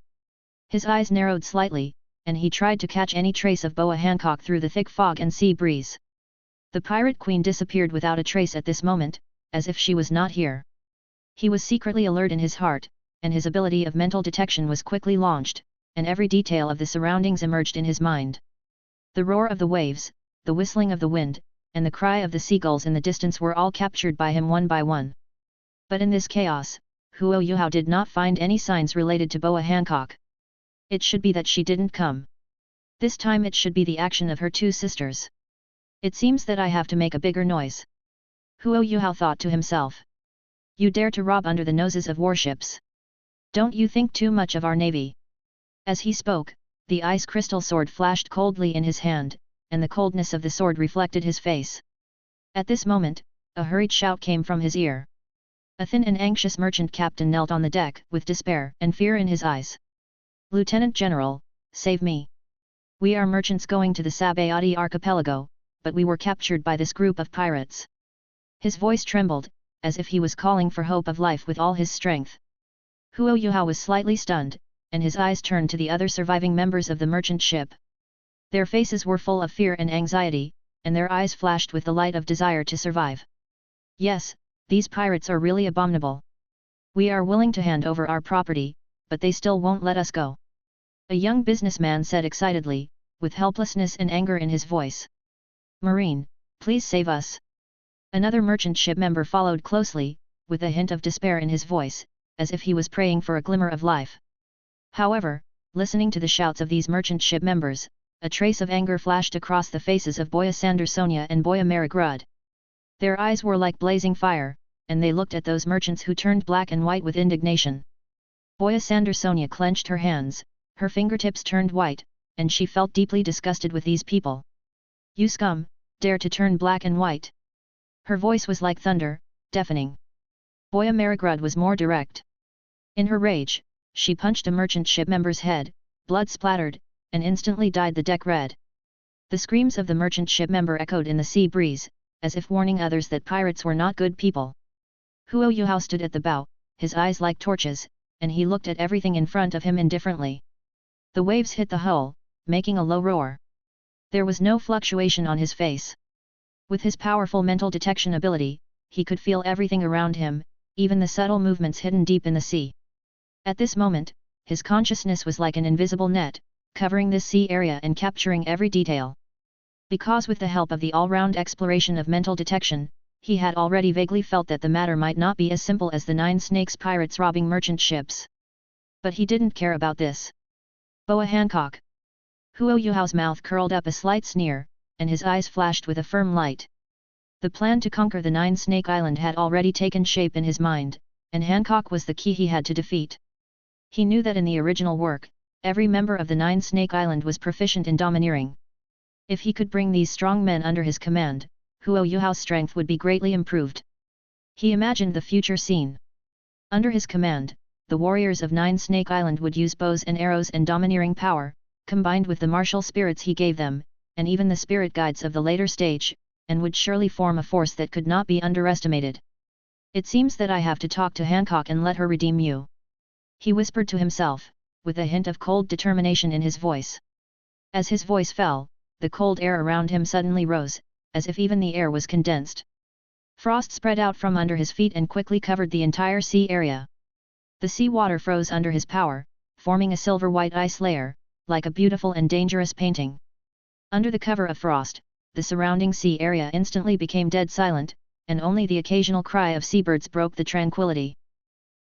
His eyes narrowed slightly, and he tried to catch any trace of Boa Hancock through the thick fog and sea breeze. The pirate queen disappeared without a trace at this moment, as if she was not here. He was secretly alert in his heart, and his ability of mental detection was quickly launched, and every detail of the surroundings emerged in his mind. The roar of the waves, the whistling of the wind, and the cry of the seagulls in the distance were all captured by him one by one. But in this chaos, Huo Yuhao did not find any signs related to Boa Hancock. It should be that she didn't come. This time it should be the action of her two sisters. It seems that I have to make a bigger noise. Huo Yuhao thought to himself. You dare to rob under the noses of warships. Don't you think too much of our navy? As he spoke, the ice crystal sword flashed coldly in his hand, and the coldness of the sword reflected his face. At this moment, a hurried shout came from his ear. A thin and anxious merchant captain knelt on the deck with despair and fear in his eyes. Lieutenant General, save me. We are merchants going to the Sabayati archipelago, but we were captured by this group of pirates. His voice trembled, as if he was calling for hope of life with all his strength. Huo Yuhao was slightly stunned, and his eyes turned to the other surviving members of the merchant ship. Their faces were full of fear and anxiety, and their eyes flashed with the light of desire to survive. Yes, these pirates are really abominable. We are willing to hand over our property, but they still won't let us go. A young businessman said excitedly, with helplessness and anger in his voice. "Marine, please save us." Another merchant ship member followed closely, with a hint of despair in his voice, as if he was praying for a glimmer of life. However, listening to the shouts of these merchant ship members, a trace of anger flashed across the faces of Boya Sandersonia and Boya Marigrud. Their eyes were like blazing fire, and they looked at those merchants who turned black and white with indignation. Boya Sandersonia clenched her hands, her fingertips turned white, and she felt deeply disgusted with these people. "You scum, dare to turn black and white!" Her voice was like thunder, deafening. Boya Marigrud was more direct. In her rage, she punched a merchant ship member's head, blood splattered, and instantly dyed the deck red. The screams of the merchant ship member echoed in the sea breeze, as if warning others that pirates were not good people. Huo Yuhao stood at the bow, his eyes like torches, and he looked at everything in front of him indifferently. The waves hit the hull, making a low roar. There was no fluctuation on his face. With his powerful mental detection ability, he could feel everything around him, even the subtle movements hidden deep in the sea. At this moment, his consciousness was like an invisible net, covering this sea area and capturing every detail. Because with the help of the all-round exploration of mental detection, he had already vaguely felt that the matter might not be as simple as the 9 snakes pirates robbing merchant ships. But he didn't care about this. "Boa Hancock." Huo Yuhao's mouth curled up a slight sneer, and his eyes flashed with a firm light. The plan to conquer the 9 Snake Island had already taken shape in his mind, and Hancock was the key he had to defeat. He knew that in the original work, every member of the 9 Snake Island was proficient in domineering. If he could bring these strong men under his command, Huo Yuhao's strength would be greatly improved. He imagined the future scene. Under his command, the warriors of 9 Snake Island would use bows and arrows and domineering power, combined with the martial spirits he gave them, and even the spirit guides of the later stage, and would surely form a force that could not be underestimated. "It seems that I have to talk to Hancock and let her redeem you," he whispered to himself, with a hint of cold determination in his voice. As his voice fell, the cold air around him suddenly rose, as if even the air was condensed. Frost spread out from under his feet and quickly covered the entire sea area. The sea water froze under his power, forming a silver-white ice layer, like a beautiful and dangerous painting. Under the cover of frost, the surrounding sea area instantly became dead silent, and only the occasional cry of seabirds broke the tranquility.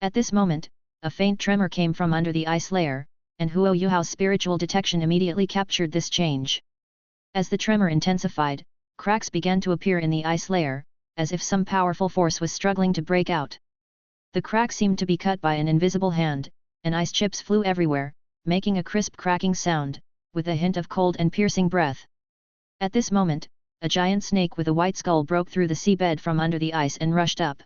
At this moment, a faint tremor came from under the ice layer, and Huo Yuhao's spiritual detection immediately captured this change. As the tremor intensified, cracks began to appear in the ice layer, as if some powerful force was struggling to break out. The crack seemed to be cut by an invisible hand, and ice chips flew everywhere, making a crisp cracking sound, with a hint of cold and piercing breath. At this moment, a giant snake with a white skull broke through the seabed from under the ice and rushed up.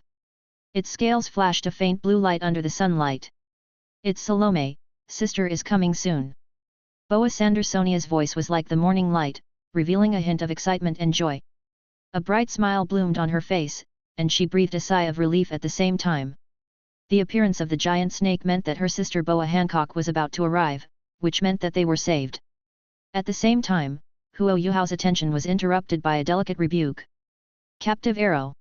Its scales flashed a faint blue light under the sunlight. "It's Salome, sister is coming soon." Boa Sandersonia's voice was like the morning light, revealing a hint of excitement and joy. A bright smile bloomed on her face, and she breathed a sigh of relief at the same time. The appearance of the giant snake meant that her sister Boa Hancock was about to arrive, which meant that they were saved. At the same time, Huo Yuhao's attention was interrupted by a delicate rebuke. "Captive arrow!"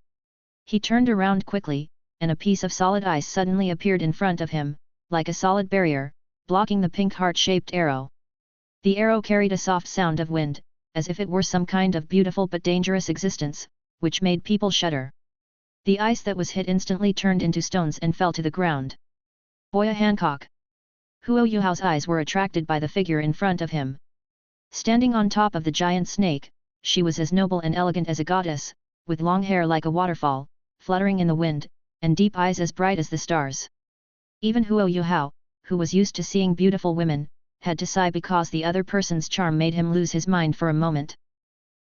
He turned around quickly, and a piece of solid ice suddenly appeared in front of him, like a solid barrier, blocking the pink heart-shaped arrow. The arrow carried a soft sound of wind, as if it were some kind of beautiful but dangerous existence, which made people shudder. The ice that was hit instantly turned into stones and fell to the ground. "Boya Hancock!" Huo Yuhao's eyes were attracted by the figure in front of him. Standing on top of the giant snake, she was as noble and elegant as a goddess, with long hair like a waterfall, fluttering in the wind, and deep eyes as bright as the stars. Even Huo Yuhao, who was used to seeing beautiful women, had to sigh because the other person's charm made him lose his mind for a moment.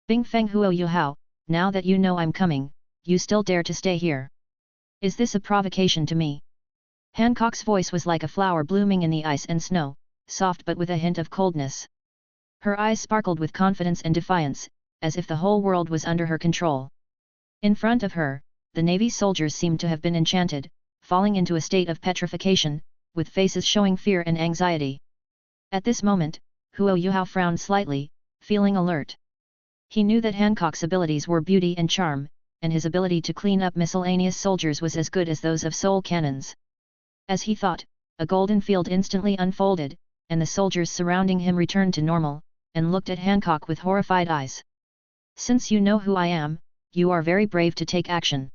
"Bing Feng Huo Yuhao, now that you know I'm coming, you still dare to stay here? Is this a provocation to me?" Hancock's voice was like a flower blooming in the ice and snow, soft but with a hint of coldness. Her eyes sparkled with confidence and defiance, as if the whole world was under her control. In front of her, the Navy soldiers seemed to have been enchanted, falling into a state of petrification, with faces showing fear and anxiety. At this moment, Huo Yuhao frowned slightly, feeling alert. He knew that Hancock's abilities were beauty and charm, and his ability to clean up miscellaneous soldiers was as good as those of soul cannons. As he thought, a golden field instantly unfolded, and the soldiers surrounding him returned to normal, and looked at Hancock with horrified eyes. Since you know who I am, you are very brave to take action.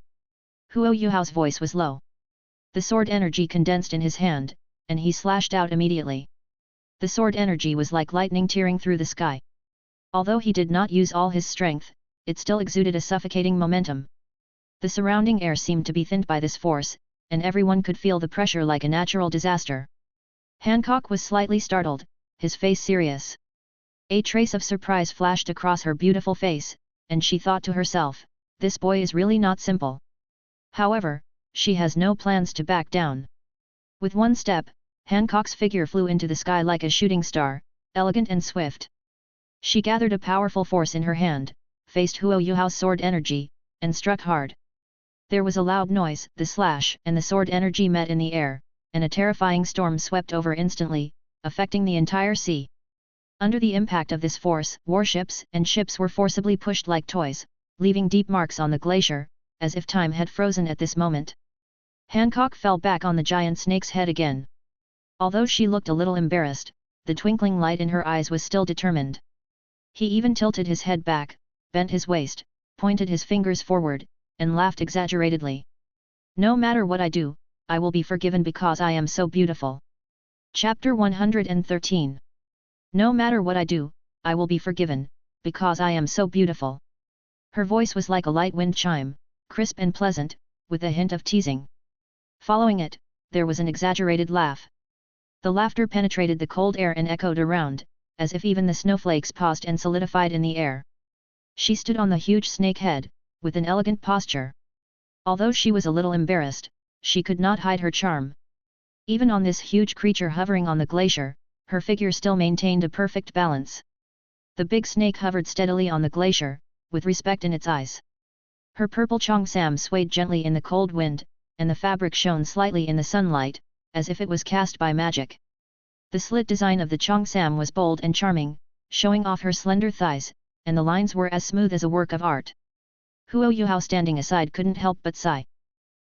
Huo Yuhao's voice was low. The sword energy condensed in his hand, and he slashed out immediately. The sword energy was like lightning tearing through the sky. Although he did not use all his strength, it still exuded a suffocating momentum. The surrounding air seemed to be thinned by this force, and everyone could feel the pressure like a natural disaster. Hancock was slightly startled, his face serious. A trace of surprise flashed across her beautiful face, and she thought to herself, this boy is really not simple. However, she has no plans to back down. With one step, Hancock's figure flew into the sky like a shooting star, elegant and swift. She gathered a powerful force in her hand, faced Huo Yuhao's sword energy, and struck hard. There was a loud noise, the slash and the sword energy met in the air, and a terrifying storm swept over instantly, affecting the entire sea. Under the impact of this force, warships and ships were forcibly pushed like toys, leaving deep marks on the glacier, as if time had frozen at this moment. Hancock fell back on the giant snake's head again. Although she looked a little embarrassed, the twinkling light in her eyes was still determined. He even tilted his head back, bent his waist, pointed his fingers forward, and laughed exaggeratedly. No matter what I do, I will be forgiven because I am so beautiful. Chapter 113. No matter what I do, I will be forgiven, because I am so beautiful. Her voice was like a light wind chime, crisp and pleasant, with a hint of teasing. Following it, there was an exaggerated laugh. The laughter penetrated the cold air and echoed around, as if even the snowflakes paused and solidified in the air. She stood on the huge snake head, with an elegant posture. Although she was a little embarrassed, she could not hide her charm. Even on this huge creature hovering on the glacier, her figure still maintained a perfect balance. The big snake hovered steadily on the glacier, with respect in its eyes. Her purple cheongsam swayed gently in the cold wind, and the fabric shone slightly in the sunlight, as if it was cast by magic. The slit design of the cheongsam was bold and charming, showing off her slender thighs, and the lines were as smooth as a work of art. Huo Yuhao standing aside couldn't help but sigh.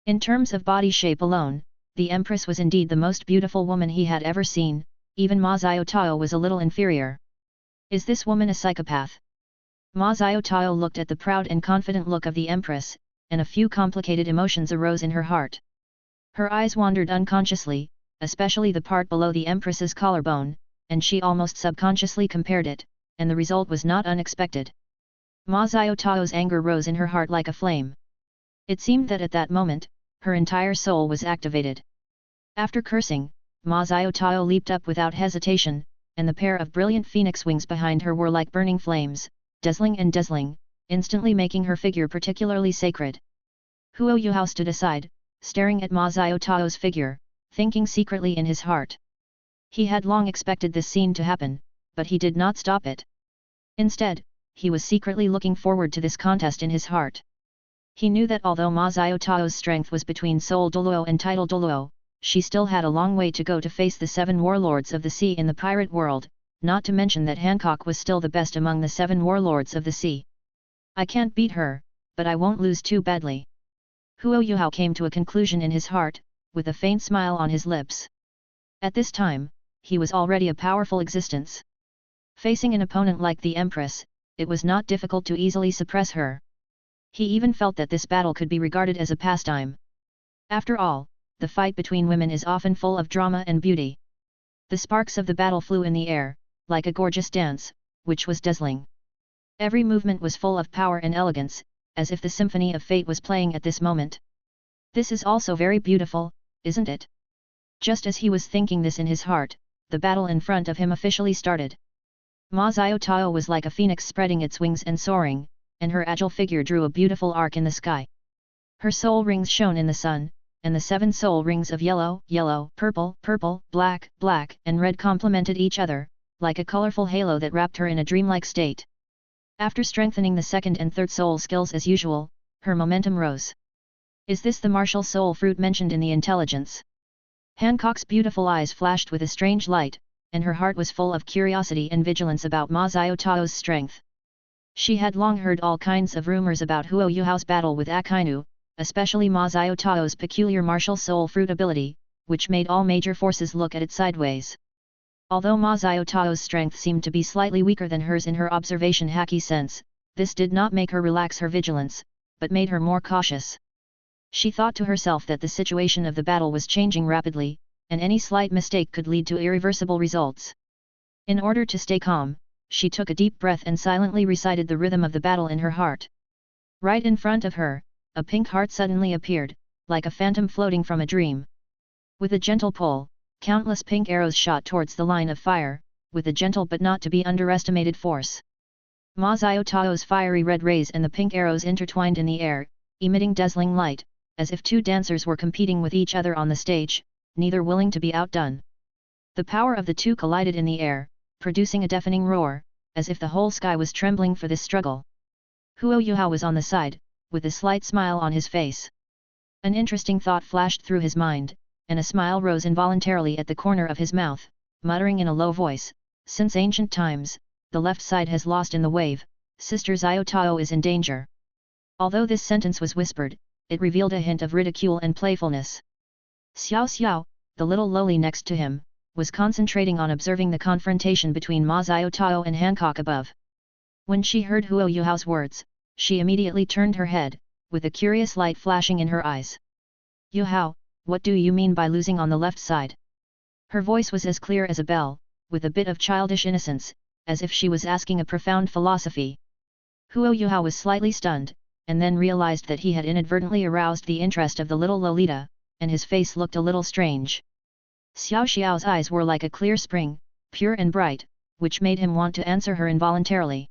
In terms of body shape alone, the Empress was indeed the most beautiful woman he had ever seen, even Ma Xiaotao was a little inferior. Is this woman a psychopath? Ma Xiaotao looked at the proud and confident look of the Empress, and a few complicated emotions arose in her heart. Her eyes wandered unconsciously, especially the part below the Empress's collarbone, and she almost subconsciously compared it, and the result was not unexpected. Ma Xiaotao's anger rose in her heart like a flame. It seemed that at that moment, her entire soul was activated. After cursing, Ma Xiaotao leaped up without hesitation, and the pair of brilliant phoenix wings behind her were like burning flames, dazzling, instantly making her figure particularly sacred. Huo Yuhao stood aside, staring at Ma Xiaotao's figure, thinking secretly in his heart. He had long expected this scene to happen, but he did not stop it. Instead, he was secretly looking forward to this contest in his heart. He knew that although Ma Xiaotao's strength was between Soul Douluo and Title Douluo, she still had a long way to go to face the 7 warlords of the sea in the pirate world, not to mention that Hancock was still the best among the 7 warlords of the sea. I can't beat her, but I won't lose too badly. Huo Yuhao came to a conclusion in his heart, with a faint smile on his lips. At this time, he was already a powerful existence. Facing an opponent like the Empress, it was not difficult to easily suppress her. He even felt that this battle could be regarded as a pastime. After all, the fight between women is often full of drama and beauty. The sparks of the battle flew in the air, like a gorgeous dance, which was dazzling. Every movement was full of power and elegance, as if the symphony of fate was playing at this moment. This is also very beautiful, isn't it? Just as he was thinking this in his heart, the battle in front of him officially started. Ma Xiaotao was like a phoenix spreading its wings and soaring, and her agile figure drew a beautiful arc in the sky. Her soul rings shone in the sun, and the 7 soul rings of yellow, purple, black, and red complemented each other, like a colorful halo that wrapped her in a dreamlike state. After strengthening the 2nd and 3rd soul skills as usual, her momentum rose. Is this the martial soul fruit mentioned in the intelligence? Hancock's beautiful eyes flashed with a strange light, and her heart was full of curiosity and vigilance about Ma Xiaotao's strength. She had long heard all kinds of rumors about Huo Yuhao's battle with Akainu, especially Ma Xiaotao's peculiar martial soul fruit ability, which made all major forces look at it sideways. Although Ma Xiaotao's strength seemed to be slightly weaker than hers in her observation haki sense, this did not make her relax her vigilance, but made her more cautious. She thought to herself that the situation of the battle was changing rapidly, and any slight mistake could lead to irreversible results. In order to stay calm, she took a deep breath and silently recited the rhythm of the battle in her heart. Right in front of her, a pink heart suddenly appeared, like a phantom floating from a dream. With a gentle pull, countless pink arrows shot towards the line of fire, with a gentle but not to be underestimated force. Ma Xiaotao's fiery red rays and the pink arrows intertwined in the air, emitting dazzling light, as if two dancers were competing with each other on the stage, neither willing to be outdone. The power of the two collided in the air, producing a deafening roar, as if the whole sky was trembling for this struggle. Huo Yuhao was on the side, with a slight smile on his face. An interesting thought flashed through his mind, and a smile rose involuntarily at the corner of his mouth, muttering in a low voice, "Since ancient times, the left side has lost in the wave, Sister Xiaotao is in danger." Although this sentence was whispered, it revealed a hint of ridicule and playfulness. Xiao Xiao, the little lowly next to him, was concentrating on observing the confrontation between Ma Xiaotao and Hancock above. When she heard Huo Yuhao's words, she immediately turned her head, with a curious light flashing in her eyes. "Yuhao, what do you mean by losing on the left side?" Her voice was as clear as a bell, with a bit of childish innocence, as if she was asking a profound philosophy. Huo Yuhao was slightly stunned, and then realized that he had inadvertently aroused the interest of the little Lolita, and his face looked a little strange. Xiao Xiao's eyes were like a clear spring, pure and bright, which made him want to answer her involuntarily.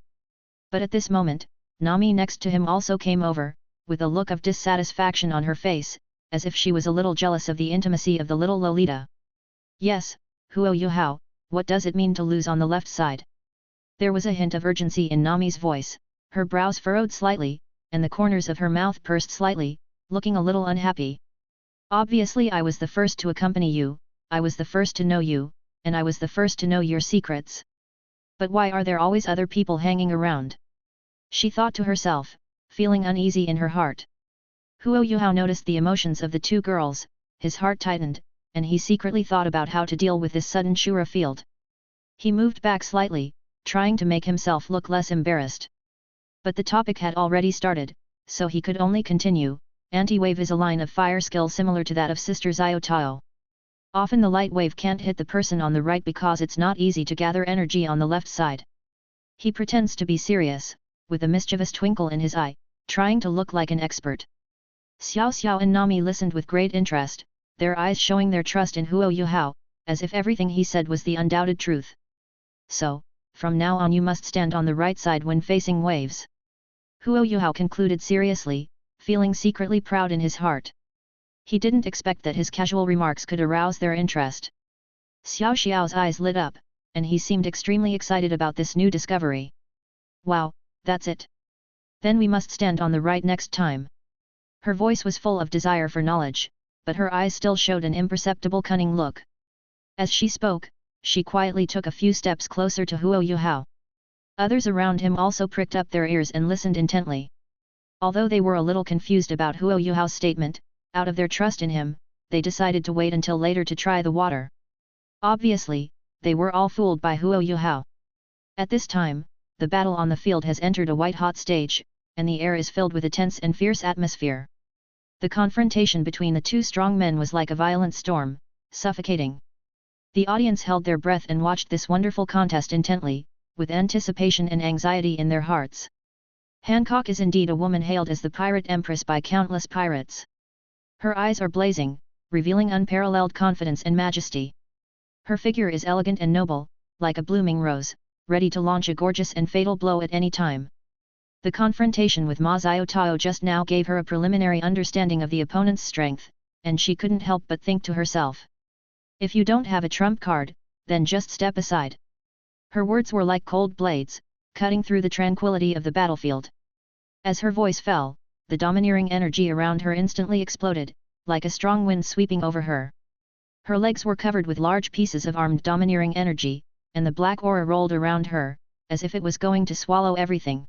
But at this moment, Nami next to him also came over, with a look of dissatisfaction on her face, as if she was a little jealous of the intimacy of the little Lolita. "Yes, Huo Yuhao, what does it mean to lose on the left side?" There was a hint of urgency in Nami's voice, her brows furrowed slightly, and the corners of her mouth pursed slightly, looking a little unhappy. "Obviously I was the first to accompany you, I was the first to know you, and I was the first to know your secrets. But why are there always other people hanging around?" She thought to herself, feeling uneasy in her heart. Huo Yuhao noticed the emotions of the two girls, his heart tightened, and he secretly thought about how to deal with this sudden Shura field. He moved back slightly, trying to make himself look less embarrassed. But the topic had already started, so he could only continue. Anti-wave is a line of fire skill similar to that of Sister Xiaotao. Often the light wave can't hit the person on the right because it's not easy to gather energy on the left side. He pretends to be serious, with a mischievous twinkle in his eye, trying to look like an expert. Xiao Xiao and Nami listened with great interest, their eyes showing their trust in Huo Yuhao, as if everything he said was the undoubted truth. "So, from now on you must stand on the right side when facing waves," Huo Yuhao concluded seriously, feeling secretly proud in his heart. He didn't expect that his casual remarks could arouse their interest. Xiao Xiao's eyes lit up, and he seemed extremely excited about this new discovery. "Wow, that's it. Then we must stand on the right next time." Her voice was full of desire for knowledge, but her eyes still showed an imperceptible cunning look. As she spoke, she quietly took a few steps closer to Huo Yuhao. Others around him also pricked up their ears and listened intently. Although they were a little confused about Huo Yuhao's statement, out of their trust in him, they decided to wait until later to try the water. Obviously, they were all fooled by Huo Yuhao. At this time, the battle on the field has entered a white-hot stage, and the air is filled with a tense and fierce atmosphere. The confrontation between the two strong men was like a violent storm, suffocating. The audience held their breath and watched this wonderful contest intently, with anticipation and anxiety in their hearts. Hancock is indeed a woman hailed as the Pirate Empress by countless pirates. Her eyes are blazing, revealing unparalleled confidence and majesty. Her figure is elegant and noble, like a blooming rose, ready to launch a gorgeous and fatal blow at any time. The confrontation with Ma Xiaotao just now gave her a preliminary understanding of the opponent's strength, and she couldn't help but think to herself. "If you don't have a trump card, then just step aside." Her words were like cold blades, cutting through the tranquility of the battlefield. As her voice fell, the domineering energy around her instantly exploded, like a strong wind sweeping over her. Her legs were covered with large pieces of armed domineering energy, and the black aura rolled around her, as if it was going to swallow everything.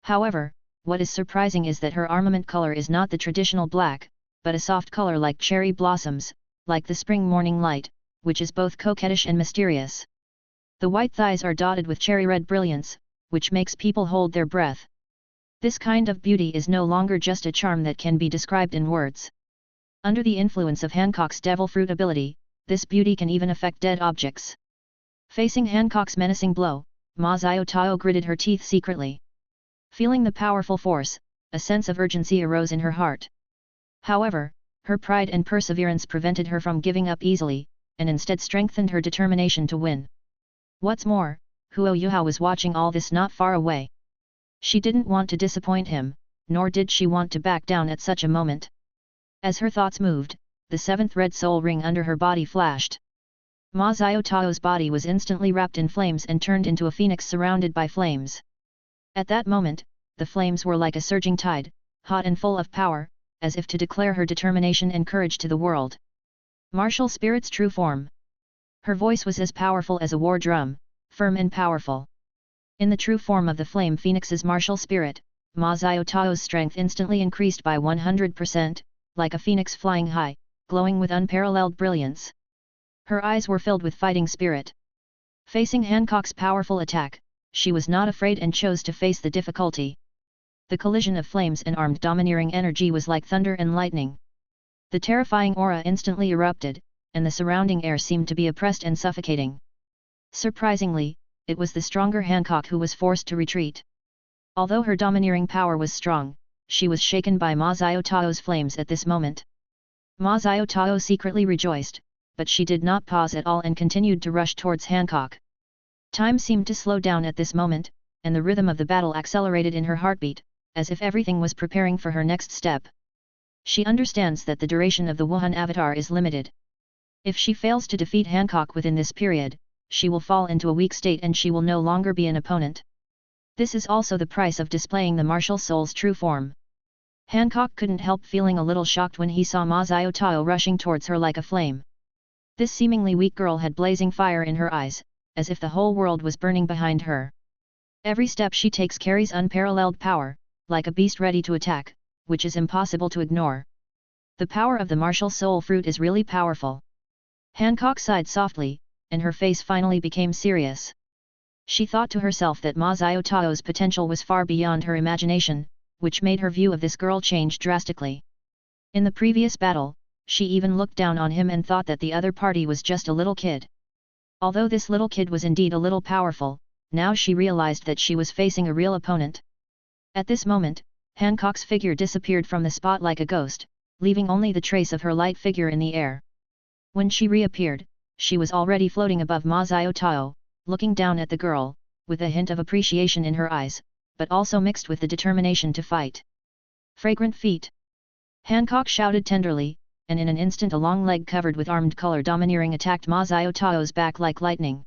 However, what is surprising is that her armament color is not the traditional black, but a soft color like cherry blossoms, like the spring morning light, which is both coquettish and mysterious. The white thighs are dotted with cherry-red brilliance, which makes people hold their breath. This kind of beauty is no longer just a charm that can be described in words. Under the influence of Hancock's devil fruit ability, this beauty can even affect dead objects. Facing Hancock's menacing blow, Ma Xiaotao gritted her teeth secretly. Feeling the powerful force, a sense of urgency arose in her heart. However, her pride and perseverance prevented her from giving up easily, and instead strengthened her determination to win. What's more, Huo Yuhao was watching all this not far away. She didn't want to disappoint him, nor did she want to back down at such a moment. As her thoughts moved, the seventh red soul ring under her body flashed. Ma Xiaotao's body was instantly wrapped in flames and turned into a phoenix surrounded by flames. At that moment, the flames were like a surging tide, hot and full of power, as if to declare her determination and courage to the world. Martial spirit's true form. Her voice was as powerful as a war drum, firm and powerful. In the true form of the flame phoenix's martial spirit, Ma Xiaotao's strength instantly increased by 100%, like a phoenix flying high, glowing with unparalleled brilliance. Her eyes were filled with fighting spirit. Facing Hancock's powerful attack, she was not afraid and chose to face the difficulty. The collision of flames and armed domineering energy was like thunder and lightning. The terrifying aura instantly erupted, and the surrounding air seemed to be oppressed and suffocating. Surprisingly, it was the stronger Hancock who was forced to retreat. Although her domineering power was strong, she was shaken by Ma Xiaotao's flames at this moment. Ma Xiaotao secretly rejoiced, but she did not pause at all and continued to rush towards Hancock. Time seemed to slow down at this moment, and the rhythm of the battle accelerated in her heartbeat, as if everything was preparing for her next step. She understands that the duration of the Wuhan avatar is limited. If she fails to defeat Hancock within this period, she will fall into a weak state and she will no longer be an opponent. This is also the price of displaying the martial soul's true form. Hancock couldn't help feeling a little shocked when he saw Ma Xiaotao rushing towards her like a flame. This seemingly weak girl had blazing fire in her eyes, as if the whole world was burning behind her. Every step she takes carries unparalleled power, like a beast ready to attack, which is impossible to ignore. The power of the martial soul fruit is really powerful. Hancock sighed softly, and her face finally became serious. She thought to herself that Ma Xiaotao's potential was far beyond her imagination, which made her view of this girl change drastically. In the previous battle, she even looked down on him and thought that the other party was just a little kid. Although this little kid was indeed a little powerful, now she realized that she was facing a real opponent. At this moment, Hancock's figure disappeared from the spot like a ghost, leaving only the trace of her light figure in the air. When she reappeared, she was already floating above Ma Xiaotao, looking down at the girl, with a hint of appreciation in her eyes, but also mixed with the determination to fight. Fragrant feet! Hancock shouted tenderly, and in an instant a long leg covered with armed color domineering attacked Ma Xiaotao's back like lightning.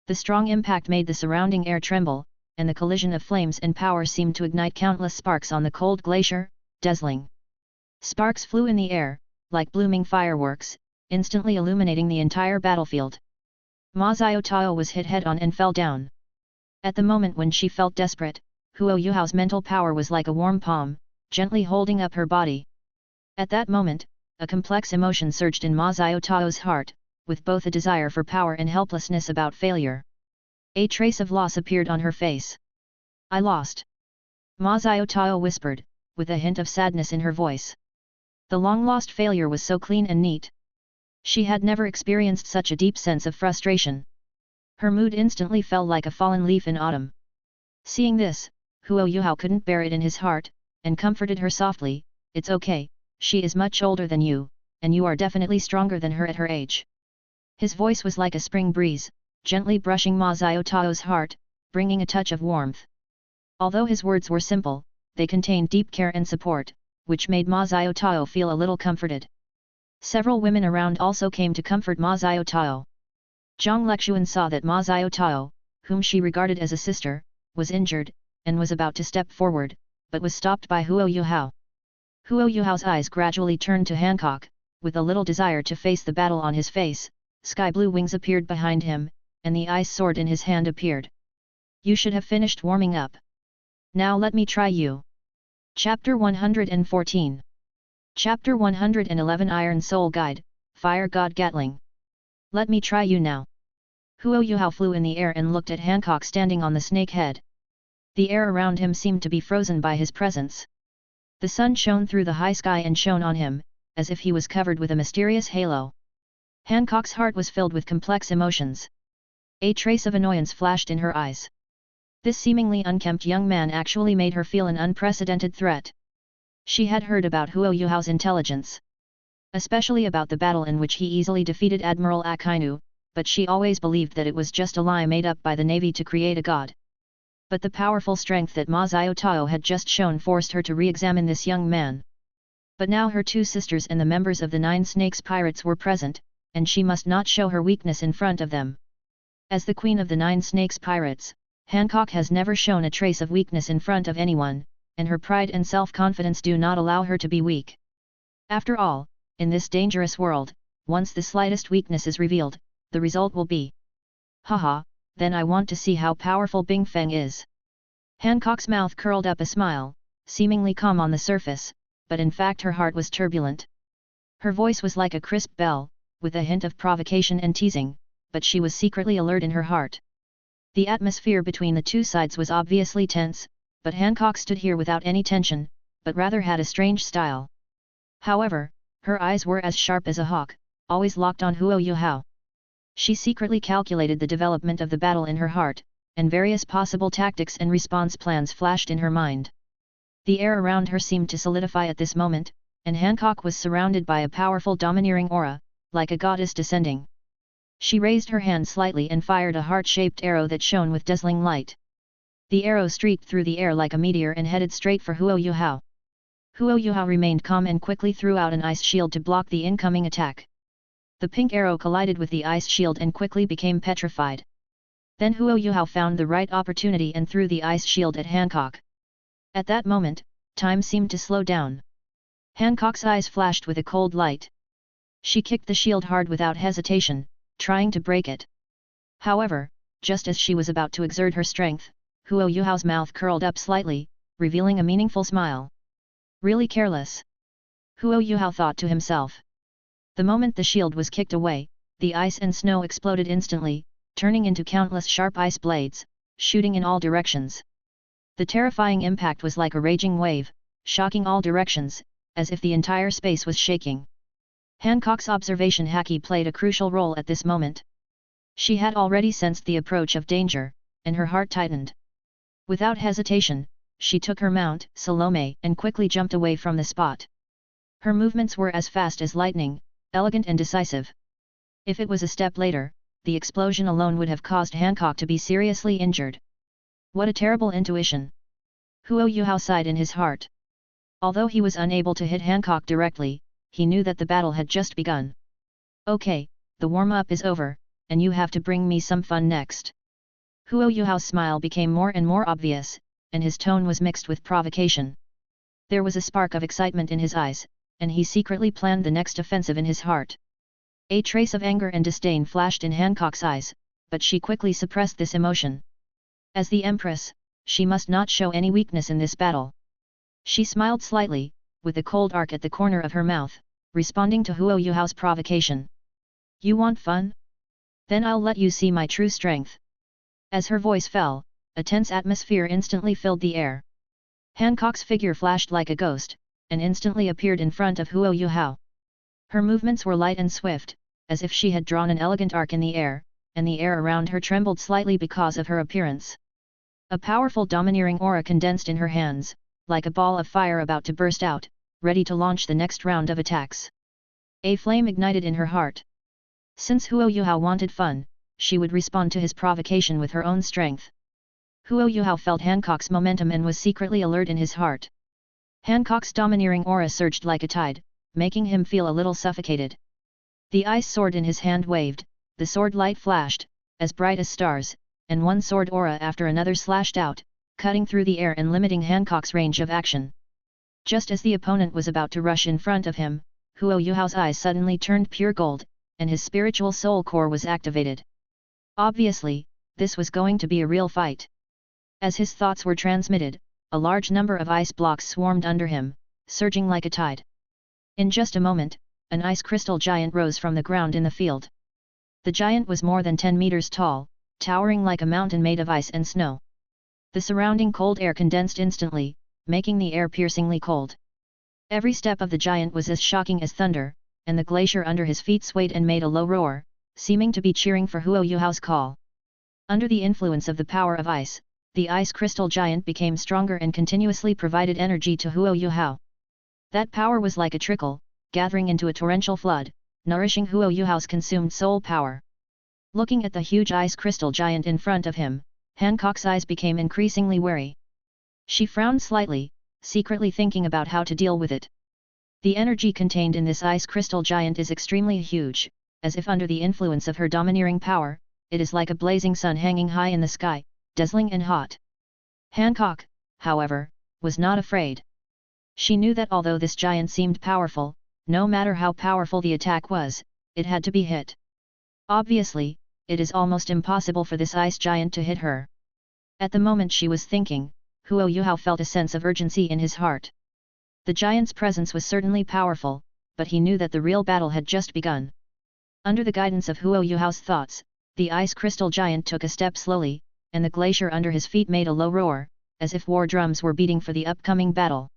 The strong impact made the surrounding air tremble, and the collision of flames and power seemed to ignite countless sparks on the cold glacier, dazzling. Sparks flew in the air, like blooming fireworks, instantly illuminating the entire battlefield. Ma Xiaotao was hit head-on and fell down. At the moment when she felt desperate, Huo Yuhao's mental power was like a warm palm, gently holding up her body. At that moment, a complex emotion surged in Ma Xiaotao's heart, with both a desire for power and helplessness about failure. A trace of loss appeared on her face. I lost. Ma Xiaotao whispered, with a hint of sadness in her voice. The long-lost failure was so clean and neat. She had never experienced such a deep sense of frustration. Her mood instantly fell like a fallen leaf in autumn. Seeing this, Huo Yuhao couldn't bear it in his heart, and comforted her softly, "It's okay, she is much older than you, and you are definitely stronger than her at her age." His voice was like a spring breeze, gently brushing Ma Xiaotao's heart, bringing a touch of warmth. Although his words were simple, they contained deep care and support, which made Ma Xiaotao feel a little comforted. Several women around also came to comfort Ma Xiaotao. Zhang Lexuan saw that Ma Xiaotao, whom she regarded as a sister, was injured, and was about to step forward, but was stopped by Huo Yuhao. Huo Yuhao's eyes gradually turned to Hancock, with a little desire to face the battle on his face. Sky blue wings appeared behind him, and the ice sword in his hand appeared. "You should have finished warming up. Now let me try you." Chapter 114. Chapter 111 Iron Soul Guide, Fire God Gatling. "Let me try you now." Huo Yuhao flew in the air and looked at Hancock standing on the snake head. The air around him seemed to be frozen by his presence. The sun shone through the high sky and shone on him, as if he was covered with a mysterious halo. Hancock's heart was filled with complex emotions. A trace of annoyance flashed in her eyes. This seemingly unkempt young man actually made her feel an unprecedented threat. She had heard about Huo Yuhao's intelligence, especially about the battle in which he easily defeated Admiral Akainu, but she always believed that it was just a lie made up by the navy to create a god. But the powerful strength that Ma Xiaotao had just shown forced her to re-examine this young man. But now her two sisters and the members of the Nine Snakes Pirates were present, and she must not show her weakness in front of them. As the Queen of the Nine Snakes Pirates, Hancock has never shown a trace of weakness in front of anyone, and her pride and self-confidence do not allow her to be weak. After all, in this dangerous world, once the slightest weakness is revealed, the result will be, haha, then I want to see how powerful Bing Feng is. Hancock's mouth curled up a smile, seemingly calm on the surface, but in fact her heart was turbulent. Her voice was like a crisp bell, with a hint of provocation and teasing, but she was secretly alert in her heart. The atmosphere between the two sides was obviously tense, but Hancock stood here without any tension, but rather had a strange style. However, her eyes were as sharp as a hawk, always locked on Huo Yuhao. She secretly calculated the development of the battle in her heart, and various possible tactics and response plans flashed in her mind. The air around her seemed to solidify at this moment, and Hancock was surrounded by a powerful domineering aura, like a goddess descending. She raised her hand slightly and fired a heart-shaped arrow that shone with dazzling light. The arrow streaked through the air like a meteor and headed straight for Huo Yuhao. Huo Yuhao remained calm and quickly threw out an ice shield to block the incoming attack. The pink arrow collided with the ice shield and quickly became petrified. Then Huo Yuhao found the right opportunity and threw the ice shield at Hancock. At that moment, time seemed to slow down. Hancock's eyes flashed with a cold light. She kicked the shield hard without hesitation, trying to break it. However, just as she was about to exert her strength, Huo Yuhao's mouth curled up slightly, revealing a meaningful smile. Really careless. Huo Yuhao thought to himself. The moment the shield was kicked away, the ice and snow exploded instantly, turning into countless sharp ice blades, shooting in all directions. The terrifying impact was like a raging wave, shocking all directions, as if the entire space was shaking. Hancock's observation haki played a crucial role at this moment. She had already sensed the approach of danger, and her heart tightened. Without hesitation, she took her mount, Salome, and quickly jumped away from the spot. Her movements were as fast as lightning, elegant and decisive. If it was a step later, the explosion alone would have caused Hancock to be seriously injured. What a terrible intuition! Huo Yuhao sighed in his heart. Although he was unable to hit Hancock directly, he knew that the battle had just begun. Okay, the warm-up is over, and you have to bring me some fun next. Huo Yuhao's smile became more and more obvious, and his tone was mixed with provocation. There was a spark of excitement in his eyes, and he secretly planned the next offensive in his heart. A trace of anger and disdain flashed in Hancock's eyes, but she quickly suppressed this emotion. As the Empress, she must not show any weakness in this battle. She smiled slightly, with a cold arc at the corner of her mouth, responding to Huo Yuhao's provocation. You want fun? Then I'll let you see my true strength. As her voice fell, a tense atmosphere instantly filled the air. Hancock's figure flashed like a ghost, and instantly appeared in front of Huo Yuhao. Her movements were light and swift, as if she had drawn an elegant arc in the air, and the air around her trembled slightly because of her appearance. A powerful domineering aura condensed in her hands, like a ball of fire about to burst out, ready to launch the next round of attacks. A flame ignited in her heart. Since Huo Yuhao wanted fun, she would respond to his provocation with her own strength. Huo Yuhao felt Hancock's momentum and was secretly alert in his heart. Hancock's domineering aura surged like a tide, making him feel a little suffocated. The ice sword in his hand waved, the sword light flashed, as bright as stars, and one sword aura after another slashed out, cutting through the air and limiting Hancock's range of action. Just as the opponent was about to rush in front of him, Huo Yuhao's eyes suddenly turned pure gold, and his spiritual soul core was activated. Obviously, this was going to be a real fight. As his thoughts were transmitted, a large number of ice blocks swarmed under him, surging like a tide. In just a moment, an ice crystal giant rose from the ground in the field. The giant was more than 10 meters tall, towering like a mountain made of ice and snow. The surrounding cold air condensed instantly, making the air piercingly cold. Every step of the giant was as shocking as thunder, and the glacier under his feet swayed and made a low roar, seeming to be cheering for Huo Yuhao's call. Under the influence of the power of ice, the ice crystal giant became stronger and continuously provided energy to Huo Yuhao. That power was like a trickle, gathering into a torrential flood, nourishing Huo Yuhao's consumed soul power. Looking at the huge ice crystal giant in front of him, Hancock's eyes became increasingly wary. She frowned slightly, secretly thinking about how to deal with it. The energy contained in this ice crystal giant is extremely huge, as if under the influence of her domineering power, it is like a blazing sun hanging high in the sky, dazzling and hot. Hancock, however, was not afraid. She knew that although this giant seemed powerful, no matter how powerful the attack was, it had to be hit. Obviously, it is almost impossible for this ice giant to hit her. At the moment she was thinking, Huo Yuhao felt a sense of urgency in his heart. The giant's presence was certainly powerful, but he knew that the real battle had just begun. Under the guidance of Huo Yuhao's thoughts, the ice crystal giant took a step slowly, and the glacier under his feet made a low roar, as if war drums were beating for the upcoming battle.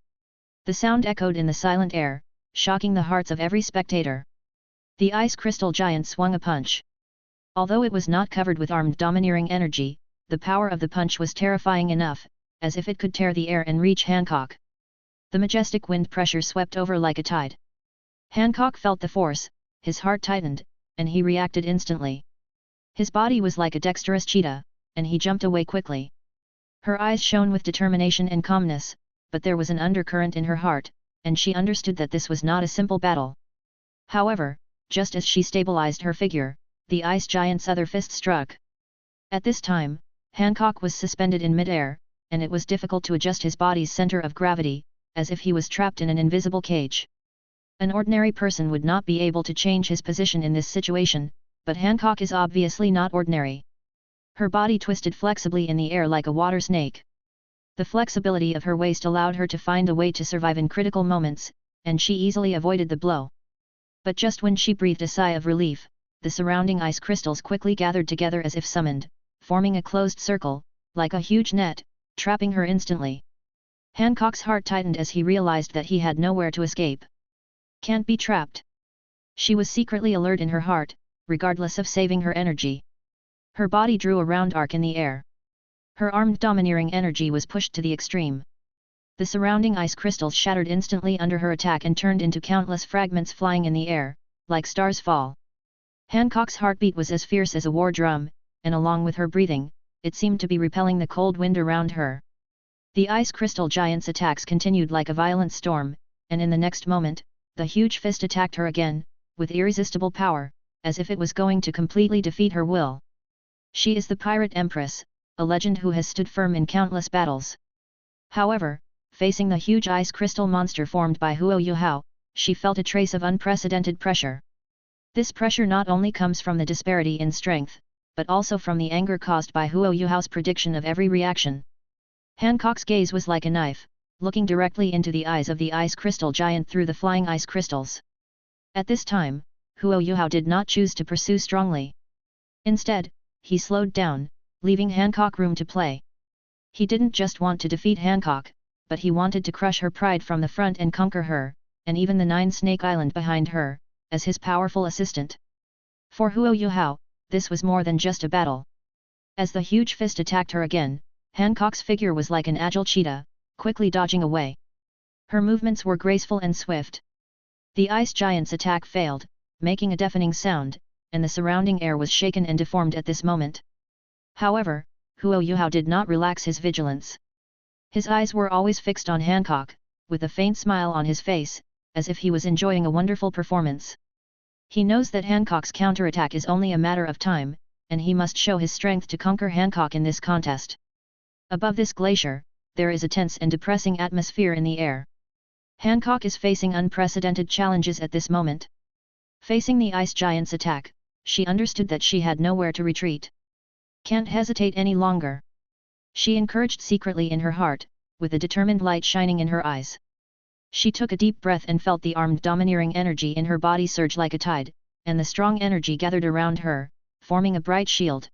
The sound echoed in the silent air, shocking the hearts of every spectator. The ice crystal giant swung a punch. Although it was not covered with armed domineering energy, the power of the punch was terrifying enough, as if it could tear the air and reach Hancock. The majestic wind pressure swept over like a tide. Hancock felt the force, his heart tightened, and he reacted instantly. His body was like a dexterous cheetah, and he jumped away quickly. Her eyes shone with determination and calmness, but there was an undercurrent in her heart, and she understood that this was not a simple battle. However, just as she stabilized her figure, the ice giant's other fist struck. At this time, Hancock was suspended in midair, and it was difficult to adjust his body's center of gravity, as if he was trapped in an invisible cage. An ordinary person would not be able to change his position in this situation, but Hancock is obviously not ordinary. Her body twisted flexibly in the air like a water snake. The flexibility of her waist allowed her to find a way to survive in critical moments, and she easily avoided the blow. But just when she breathed a sigh of relief, the surrounding ice crystals quickly gathered together as if summoned, forming a closed circle, like a huge net, trapping her instantly. Hancock's heart tightened as he realized that he had nowhere to escape. Can't be trapped. She was secretly alert in her heart, regardless of saving her energy. Her body drew a round arc in the air. Her armed domineering energy was pushed to the extreme. The surrounding ice crystals shattered instantly under her attack and turned into countless fragments flying in the air, like stars fall. Hancock's heartbeat was as fierce as a war drum, and along with her breathing, it seemed to be repelling the cold wind around her. The ice crystal giant's attacks continued like a violent storm, and in the next moment, the huge fist attacked her again, with irresistible power, as if it was going to completely defeat her will. She is the Pirate Empress, a legend who has stood firm in countless battles. However, facing the huge ice crystal monster formed by Huo Yuhao, she felt a trace of unprecedented pressure. This pressure not only comes from the disparity in strength, but also from the anger caused by Huo Yuhao's prediction of every reaction. Hancock's gaze was like a knife, looking directly into the eyes of the ice crystal giant through the flying ice crystals. At this time, Huo Yuhao did not choose to pursue strongly. Instead, he slowed down, leaving Hancock room to play. He didn't just want to defeat Hancock, but he wanted to crush her pride from the front and conquer her, and even the Nine Snake Island behind her, as his powerful assistant. For Huo Yuhao, this was more than just a battle. As the huge fist attacked her again, Hancock's figure was like an agile cheetah, quickly dodging away. Her movements were graceful and swift. The ice giant's attack failed, making a deafening sound, and the surrounding air was shaken and deformed at this moment. However, Huo Yuhao did not relax his vigilance. His eyes were always fixed on Hancock, with a faint smile on his face, as if he was enjoying a wonderful performance. He knows that Hancock's counterattack is only a matter of time, and he must show his strength to conquer Hancock in this contest. Above this glacier, there is a tense and depressing atmosphere in the air. Hancock is facing unprecedented challenges at this moment. Facing the ice giant's attack, she understood that she had nowhere to retreat. Can't hesitate any longer. She encouraged secretly in her heart, with a determined light shining in her eyes. She took a deep breath and felt the armed domineering energy in her body surge like a tide, and the strong energy gathered around her, forming a bright shield.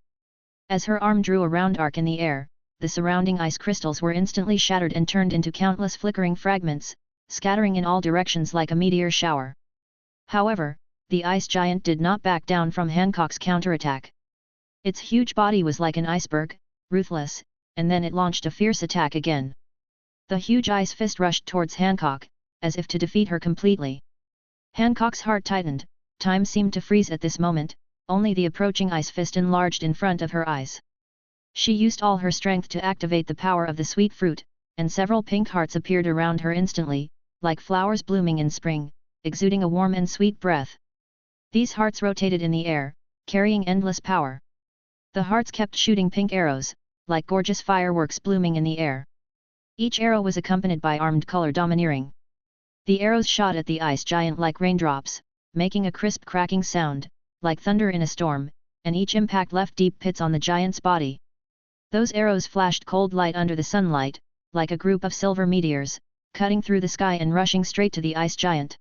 As her arm drew a round arc in the air, the surrounding ice crystals were instantly shattered and turned into countless flickering fragments, scattering in all directions like a meteor shower. However, the ice giant did not back down from Hancock's counterattack. Its huge body was like an iceberg, ruthless, and then it launched a fierce attack again. The huge ice fist rushed towards Hancock, as if to defeat her completely. Hancock's heart tightened, time seemed to freeze at this moment, only the approaching ice fist enlarged in front of her eyes. She used all her strength to activate the power of the sweet fruit, and several pink hearts appeared around her instantly, like flowers blooming in spring, exuding a warm and sweet breath. These hearts rotated in the air, carrying endless power. The hearts kept shooting pink arrows, like gorgeous fireworks blooming in the air. Each arrow was accompanied by armed color domineering. The arrows shot at the ice giant like raindrops, making a crisp cracking sound, like thunder in a storm, and each impact left deep pits on the giant's body. Those arrows flashed cold light under the sunlight, like a group of silver meteors, cutting through the sky and rushing straight to the ice giant.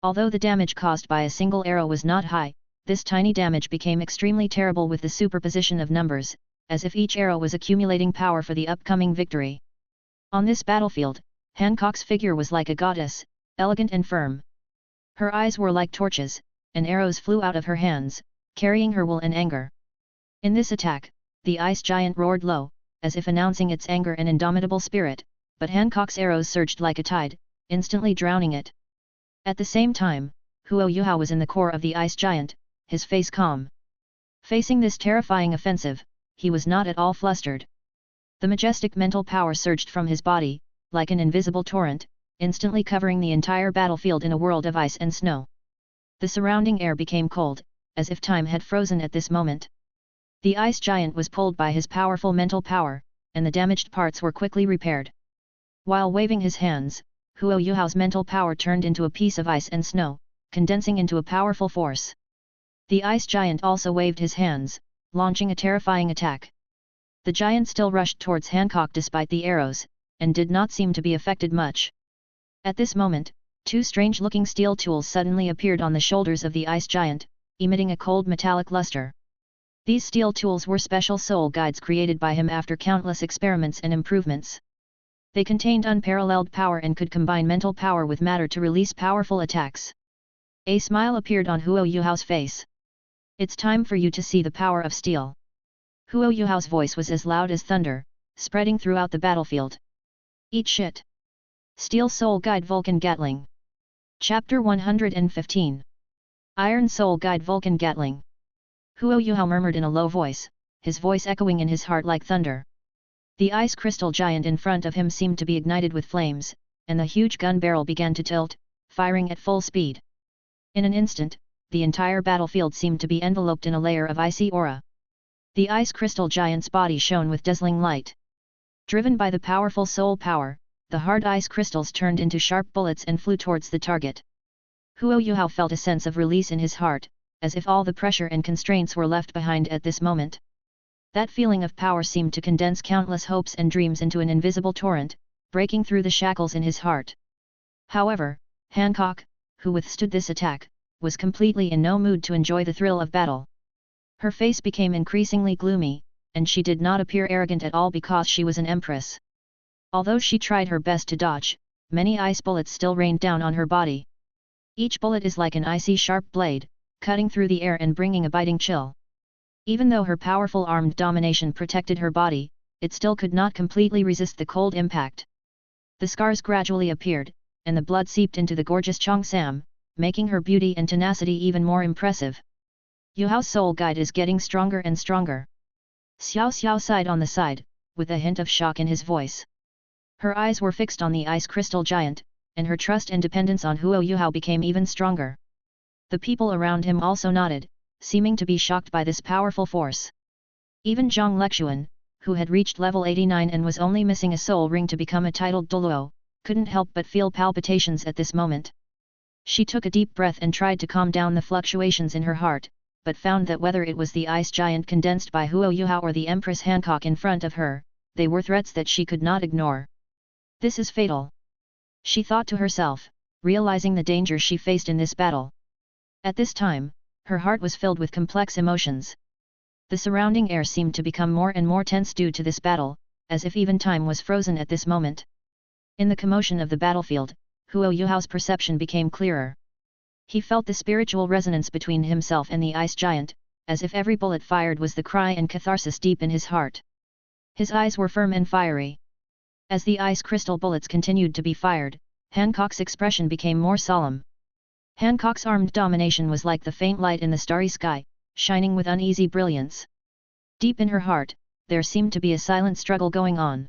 Although the damage caused by a single arrow was not high, this tiny damage became extremely terrible with the superposition of numbers, as if each arrow was accumulating power for the upcoming victory. On this battlefield, Hancock's figure was like a goddess, elegant and firm. Her eyes were like torches, and arrows flew out of her hands, carrying her will and anger. In this attack, the ice giant roared low, as if announcing its anger and indomitable spirit, but Hancock's arrows surged like a tide, instantly drowning it. At the same time, Huo Yuhao was in the core of the ice giant, his face calm. Facing this terrifying offensive, he was not at all flustered. The majestic mental power surged from his body, like an invisible torrent, instantly covering the entire battlefield in a world of ice and snow. The surrounding air became cold, as if time had frozen at this moment. The ice giant was pulled by his powerful mental power, and the damaged parts were quickly repaired. While waving his hands, Huo Yuhao's mental power turned into a piece of ice and snow, condensing into a powerful force. The ice giant also waved his hands, launching a terrifying attack. The giant still rushed towards Hancock despite the arrows, and did not seem to be affected much. At this moment, two strange-looking steel tools suddenly appeared on the shoulders of the ice giant, emitting a cold metallic luster. These steel tools were special soul guides created by him after countless experiments and improvements. They contained unparalleled power and could combine mental power with matter to release powerful attacks. A smile appeared on Huo Yuhao's face. "It's time for you to see the power of steel." Huo Yuhao's voice was as loud as thunder, spreading throughout the battlefield. "Eat shit!" Steel Soul Guide Vulcan Gatling. Chapter 115. Iron Soul Guide Vulcan Gatling. Huo Yuhao murmured in a low voice, his voice echoing in his heart like thunder. The ice crystal giant in front of him seemed to be ignited with flames, and the huge gun barrel began to tilt, firing at full speed. In an instant, the entire battlefield seemed to be enveloped in a layer of icy aura. The ice crystal giant's body shone with dazzling light. Driven by the powerful soul power, the hard ice crystals turned into sharp bullets and flew towards the target. Huo Yuhao felt a sense of release in his heart, as if all the pressure and constraints were left behind at this moment. That feeling of power seemed to condense countless hopes and dreams into an invisible torrent, breaking through the shackles in his heart. However, Hancock, who withstood this attack, was completely in no mood to enjoy the thrill of battle. Her face became increasingly gloomy, and she did not appear arrogant at all because she was an empress. Although she tried her best to dodge, many ice bullets still rained down on her body. Each bullet is like an icy sharp blade, cutting through the air and bringing a biting chill. Even though her powerful armed domination protected her body, it still could not completely resist the cold impact. The scars gradually appeared, and the blood seeped into the gorgeous Cheongsam, making her beauty and tenacity even more impressive. Yuhao's soul guide is getting stronger and stronger. Xiao Xiao sighed on the side, with a hint of shock in his voice. Her eyes were fixed on the ice crystal giant, and her trust and dependence on Huo Yuhao became even stronger. The people around him also nodded, seeming to be shocked by this powerful force. Even Zhang Lexuan, who had reached level 89 and was only missing a soul ring to become a titled Douluo, couldn't help but feel palpitations at this moment. She took a deep breath and tried to calm down the fluctuations in her heart, but found that whether it was the ice giant condensed by Huo Yuhao or the Empress Hancock in front of her, they were threats that she could not ignore. "This is fatal," she thought to herself, realizing the danger she faced in this battle. At this time, her heart was filled with complex emotions. The surrounding air seemed to become more and more tense due to this battle, as if even time was frozen at this moment. In the commotion of the battlefield, Huo Yuhao's perception became clearer. He felt the spiritual resonance between himself and the ice giant, as if every bullet fired was the cry and catharsis deep in his heart. His eyes were firm and fiery. As the ice crystal bullets continued to be fired, Hancock's expression became more solemn. Hancock's armed domination was like the faint light in the starry sky, shining with uneasy brilliance. Deep in her heart, there seemed to be a silent struggle going on.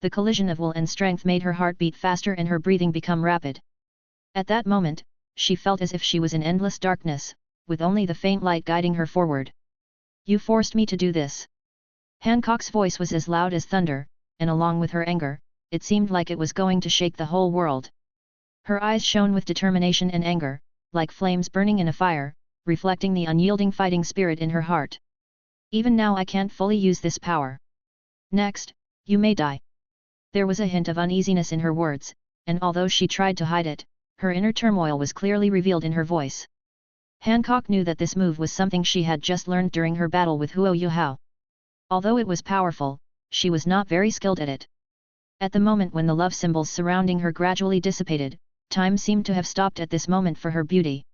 The collision of will and strength made her heart beat faster and her breathing become rapid. At that moment, she felt as if she was in endless darkness, with only the faint light guiding her forward. "You forced me to do this." Hancock's voice was as loud as thunder, and along with her anger, it seemed like it was going to shake the whole world. Her eyes shone with determination and anger, like flames burning in a fire, reflecting the unyielding fighting spirit in her heart. "Even now I can't fully use this power. Next, you may die." There was a hint of uneasiness in her words, and although she tried to hide it, her inner turmoil was clearly revealed in her voice. Hancock knew that this move was something she had just learned during her battle with Huo Yuhao. Although it was powerful, she was not very skilled at it. At the moment when the love symbols surrounding her gradually dissipated, time seemed to have stopped at this moment for her beauty.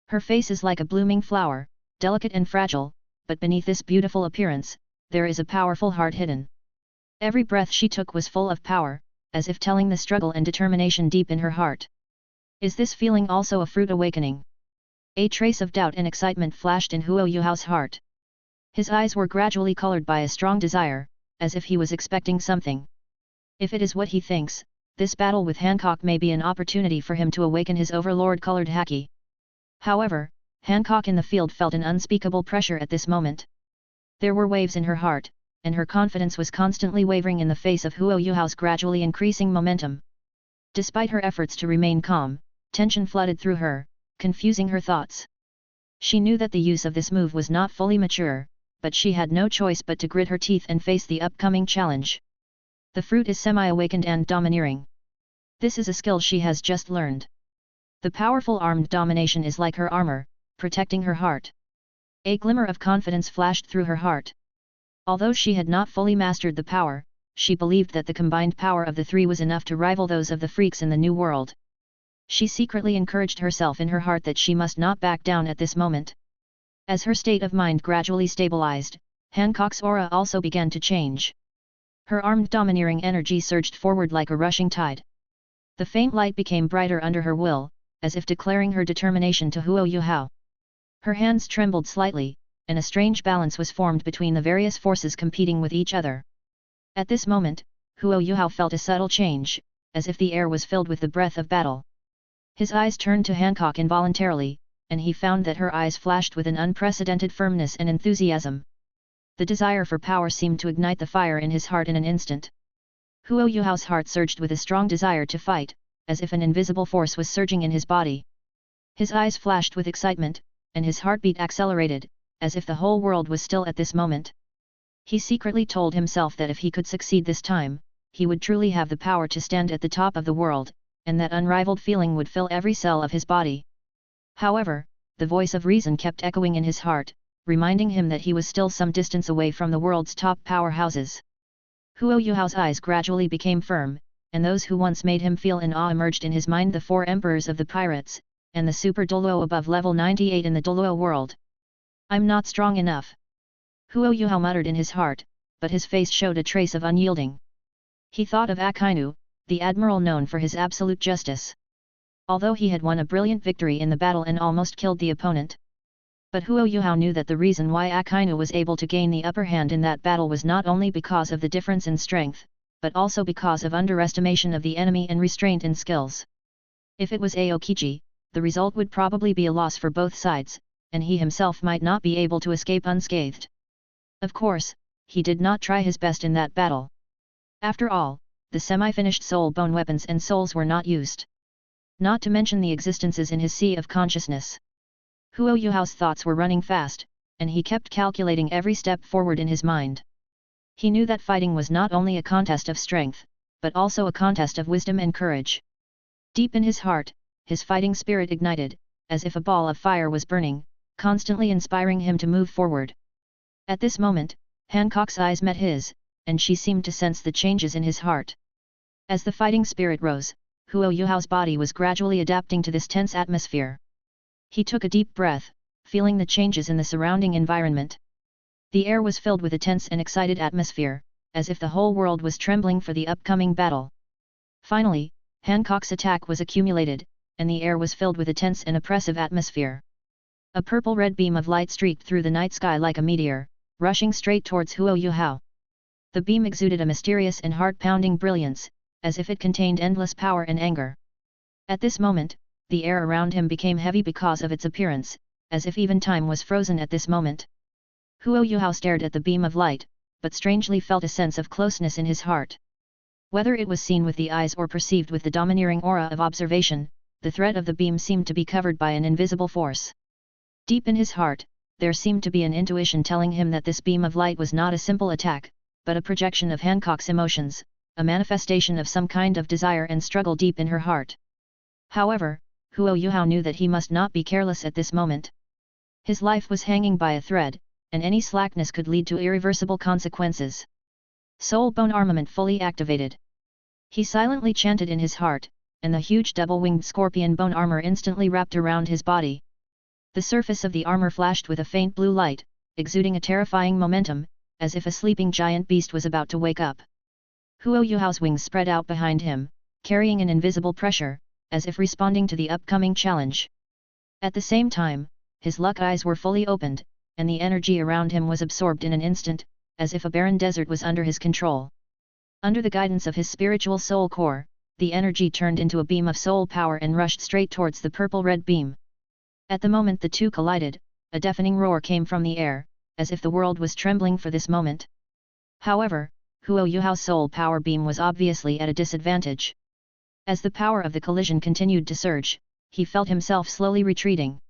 Her face is like a blooming flower, delicate and fragile, but beneath this beautiful appearance, there is a powerful heart hidden. Every breath she took was full of power, as if telling the struggle and determination deep in her heart. Is this feeling also a fruit awakening? A trace of doubt and excitement flashed in Huo Yuhao's heart. His eyes were gradually colored by a strong desire, as if he was expecting something. If it is what he thinks, this battle with Hancock may be an opportunity for him to awaken his overlord-colored haki. However, Hancock in the field felt an unspeakable pressure at this moment. There were waves in her heart, and her confidence was constantly wavering in the face of Huo Yuhao's gradually increasing momentum. Despite her efforts to remain calm, tension flooded through her, confusing her thoughts. She knew that the use of this move was not fully mature, but she had no choice but to grit her teeth and face the upcoming challenge. The fruit is semi-awakened and domineering. This is a skill she has just learned. The powerful armed domination is like her armor, protecting her heart. A glimmer of confidence flashed through her heart. Although she had not fully mastered the power, she believed that the combined power of the three was enough to rival those of the freaks in the New World. She secretly encouraged herself in her heart that she must not back down at this moment. As her state of mind gradually stabilized, Hancock's aura also began to change. Her armed domineering energy surged forward like a rushing tide. The faint light became brighter under her will, as if declaring her determination to Huo Yuhao. Her hands trembled slightly, and a strange balance was formed between the various forces competing with each other. At this moment, Huo Yuhao felt a subtle change, as if the air was filled with the breath of battle. His eyes turned to Hancock involuntarily, and he found that her eyes flashed with an unprecedented firmness and enthusiasm. The desire for power seemed to ignite the fire in his heart in an instant. Huo Yuhao's heart surged with a strong desire to fight, as if an invisible force was surging in his body. His eyes flashed with excitement, and his heartbeat accelerated, as if the whole world was still at this moment. He secretly told himself that if he could succeed this time, he would truly have the power to stand at the top of the world, and that unrivaled feeling would fill every cell of his body. However, the voice of reason kept echoing in his heart, reminding him that he was still some distance away from the world's top powerhouses. Huo Yuhao's eyes gradually became firm, and those who once made him feel in awe emerged in his mind: the 4 emperors of the pirates, and the super Douluo above level 98 in the Douluo world. "I'm not strong enough," Huo Yuhao muttered in his heart, but his face showed a trace of unyielding. He thought of Akainu, the admiral known for his absolute justice. Although he had won a brilliant victory in the battle and almost killed the opponent. But Huo Yuhao knew that the reason why Akainu was able to gain the upper hand in that battle was not only because of the difference in strength, but also because of underestimation of the enemy and restraint in skills. If it was Aokiji, the result would probably be a loss for both sides, and he himself might not be able to escape unscathed. Of course, he did not try his best in that battle. After all, the semi-finished soul bone weapons and souls were not used. Not to mention the existences in his sea of consciousness. Huo Yuhao's thoughts were running fast, and he kept calculating every step forward in his mind. He knew that fighting was not only a contest of strength, but also a contest of wisdom and courage. Deep in his heart, his fighting spirit ignited, as if a ball of fire was burning, constantly inspiring him to move forward. At this moment, Hancock's eyes met his, and she seemed to sense the changes in his heart. As the fighting spirit rose, Huo Yuhao's body was gradually adapting to this tense atmosphere. He took a deep breath, feeling the changes in the surrounding environment. The air was filled with a tense and excited atmosphere, as if the whole world was trembling for the upcoming battle. Finally, Hancock's attack was accumulated, and the air was filled with a tense and oppressive atmosphere. A purple-red beam of light streaked through the night sky like a meteor, rushing straight towards Huo Yuhao. The beam exuded a mysterious and heart-pounding brilliance, as if it contained endless power and anger. At this moment, the air around him became heavy because of its appearance, as if even time was frozen at this moment. Huo Yuhao stared at the beam of light, but strangely felt a sense of closeness in his heart. Whether it was seen with the eyes or perceived with the domineering aura of observation, the threat of the beam seemed to be covered by an invisible force. Deep in his heart, there seemed to be an intuition telling him that this beam of light was not a simple attack, but a projection of Hancock's emotions, a manifestation of some kind of desire and struggle deep in her heart. However, Huo Yuhao knew that he must not be careless at this moment. His life was hanging by a thread, and any slackness could lead to irreversible consequences. Soul Bone Armament fully activated. He silently chanted in his heart, and the huge double-winged scorpion bone armor instantly wrapped around his body. The surface of the armor flashed with a faint blue light, exuding a terrifying momentum, as if a sleeping giant beast was about to wake up. Huo Yuhao's wings spread out behind him, carrying an invisible pressure, as if responding to the upcoming challenge. At the same time, his luck eyes were fully opened, and the energy around him was absorbed in an instant, as if a barren desert was under his control. Under the guidance of his spiritual soul core, the energy turned into a beam of soul power and rushed straight towards the purple-red beam. At the moment the two collided, a deafening roar came from the air, as if the world was trembling for this moment. However, Huo Yuhao's soul power beam was obviously at a disadvantage. As the power of the collision continued to surge, he felt himself slowly retreating.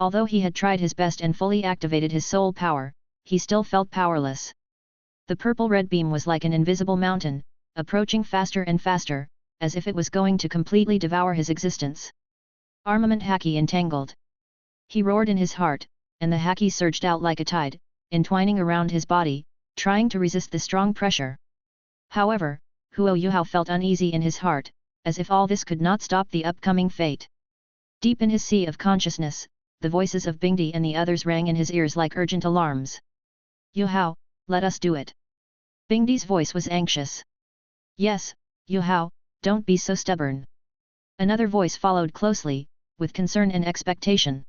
Although he had tried his best and fully activated his soul power, he still felt powerless. The purple-red beam was like an invisible mountain, approaching faster and faster, as if it was going to completely devour his existence. Armament Haki entangled. He roared in his heart, and the Haki surged out like a tide, entwining around his body, trying to resist the strong pressure. However, Huo Yuhao felt uneasy in his heart, as if all this could not stop the upcoming fate. Deep in his sea of consciousness, the voices of Bingdi and the others rang in his ears like urgent alarms. Yuhao, let us do it. Bingdi's voice was anxious. Yes, Yuhao, don't be so stubborn. Another voice followed closely, with concern and expectation.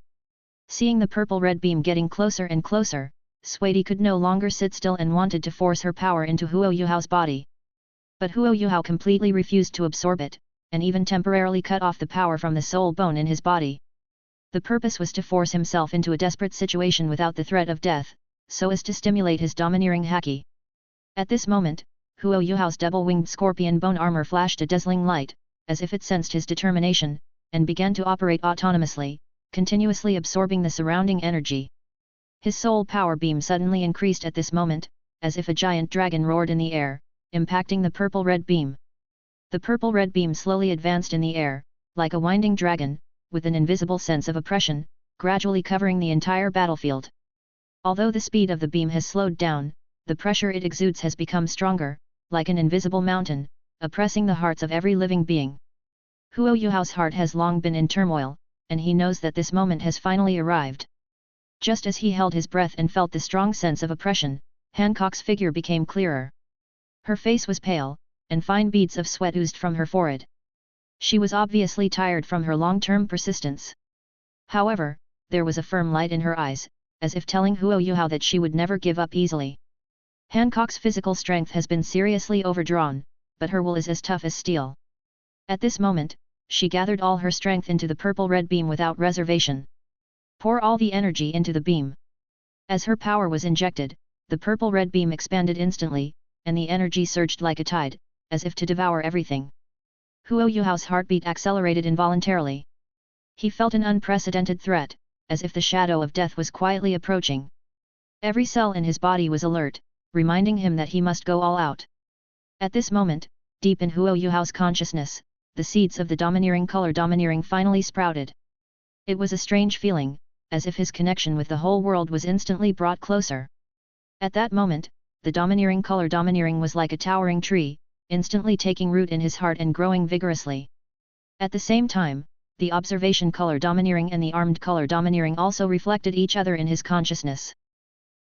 Seeing the purple-red beam getting closer and closer, Suidi could no longer sit still and wanted to force her power into Huo Yuhao's body. But Huo Yuhao completely refused to absorb it, and even temporarily cut off the power from the soul bone in his body. The purpose was to force himself into a desperate situation without the threat of death, so as to stimulate his domineering Haki. At this moment, Huo Yuhao's double-winged scorpion bone armor flashed a dazzling light, as if it sensed his determination, and began to operate autonomously, continuously absorbing the surrounding energy. His soul power beam suddenly increased at this moment, as if a giant dragon roared in the air, impacting the purple-red beam. The purple-red beam slowly advanced in the air, like a winding dragon, with an invisible sense of oppression, gradually covering the entire battlefield. Although the speed of the beam has slowed down, the pressure it exudes has become stronger, like an invisible mountain, oppressing the hearts of every living being. Huo Yuhao's heart has long been in turmoil, and he knows that this moment has finally arrived. Just as he held his breath and felt the strong sense of oppression, Hancock's figure became clearer. Her face was pale, and fine beads of sweat oozed from her forehead. She was obviously tired from her long-term persistence. However, there was a firm light in her eyes, as if telling Huo Yuhao that she would never give up easily. Hancock's physical strength has been seriously overdrawn, but her will is as tough as steel. At this moment, she gathered all her strength into the purple-red beam without reservation. Pour all the energy into the beam. As her power was injected, the purple-red beam expanded instantly, and the energy surged like a tide, as if to devour everything. Huo Yuhao's heartbeat accelerated involuntarily. He felt an unprecedented threat, as if the shadow of death was quietly approaching. Every cell in his body was alert, reminding him that he must go all out. At this moment, deep in Huo Yuhao's consciousness, the seeds of the domineering color domineering finally sprouted. It was a strange feeling, as if his connection with the whole world was instantly brought closer. At that moment, the domineering color domineering was like a towering tree, instantly taking root in his heart and growing vigorously. At the same time, the observation color domineering and the armed color domineering also reflected each other in his consciousness.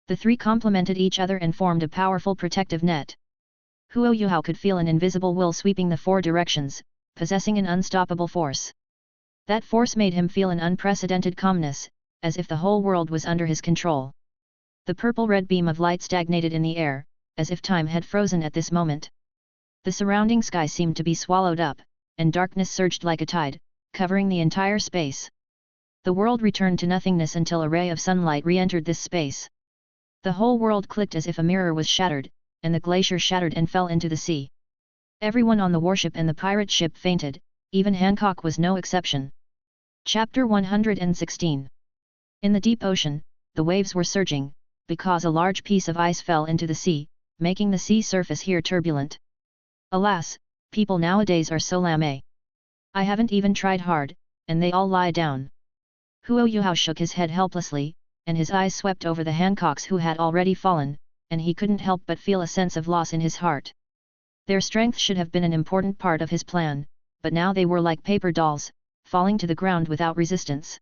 The three complemented each other and formed a powerful protective net. Huo Yuhao could feel an invisible will sweeping the four directions, possessing an unstoppable force. That force made him feel an unprecedented calmness, as if the whole world was under his control. The purple-red beam of light stagnated in the air, as if time had frozen at this moment. The surrounding sky seemed to be swallowed up, and darkness surged like a tide, covering the entire space. The world returned to nothingness until a ray of sunlight re-entered this space. The whole world clicked as if a mirror was shattered, and the glacier shattered and fell into the sea. Everyone on the warship and the pirate ship fainted, even Hancock was no exception. Chapter 116. In the deep ocean, the waves were surging, because a large piece of ice fell into the sea, making the sea surface here turbulent. Alas, people nowadays are so lame. I haven't even tried hard, and they all lie down. Huo Yuhao shook his head helplessly, and his eyes swept over the Hancocks who had already fallen, and he couldn't help but feel a sense of loss in his heart. Their strength should have been an important part of his plan, but now they were like paper dolls, falling to the ground without resistance.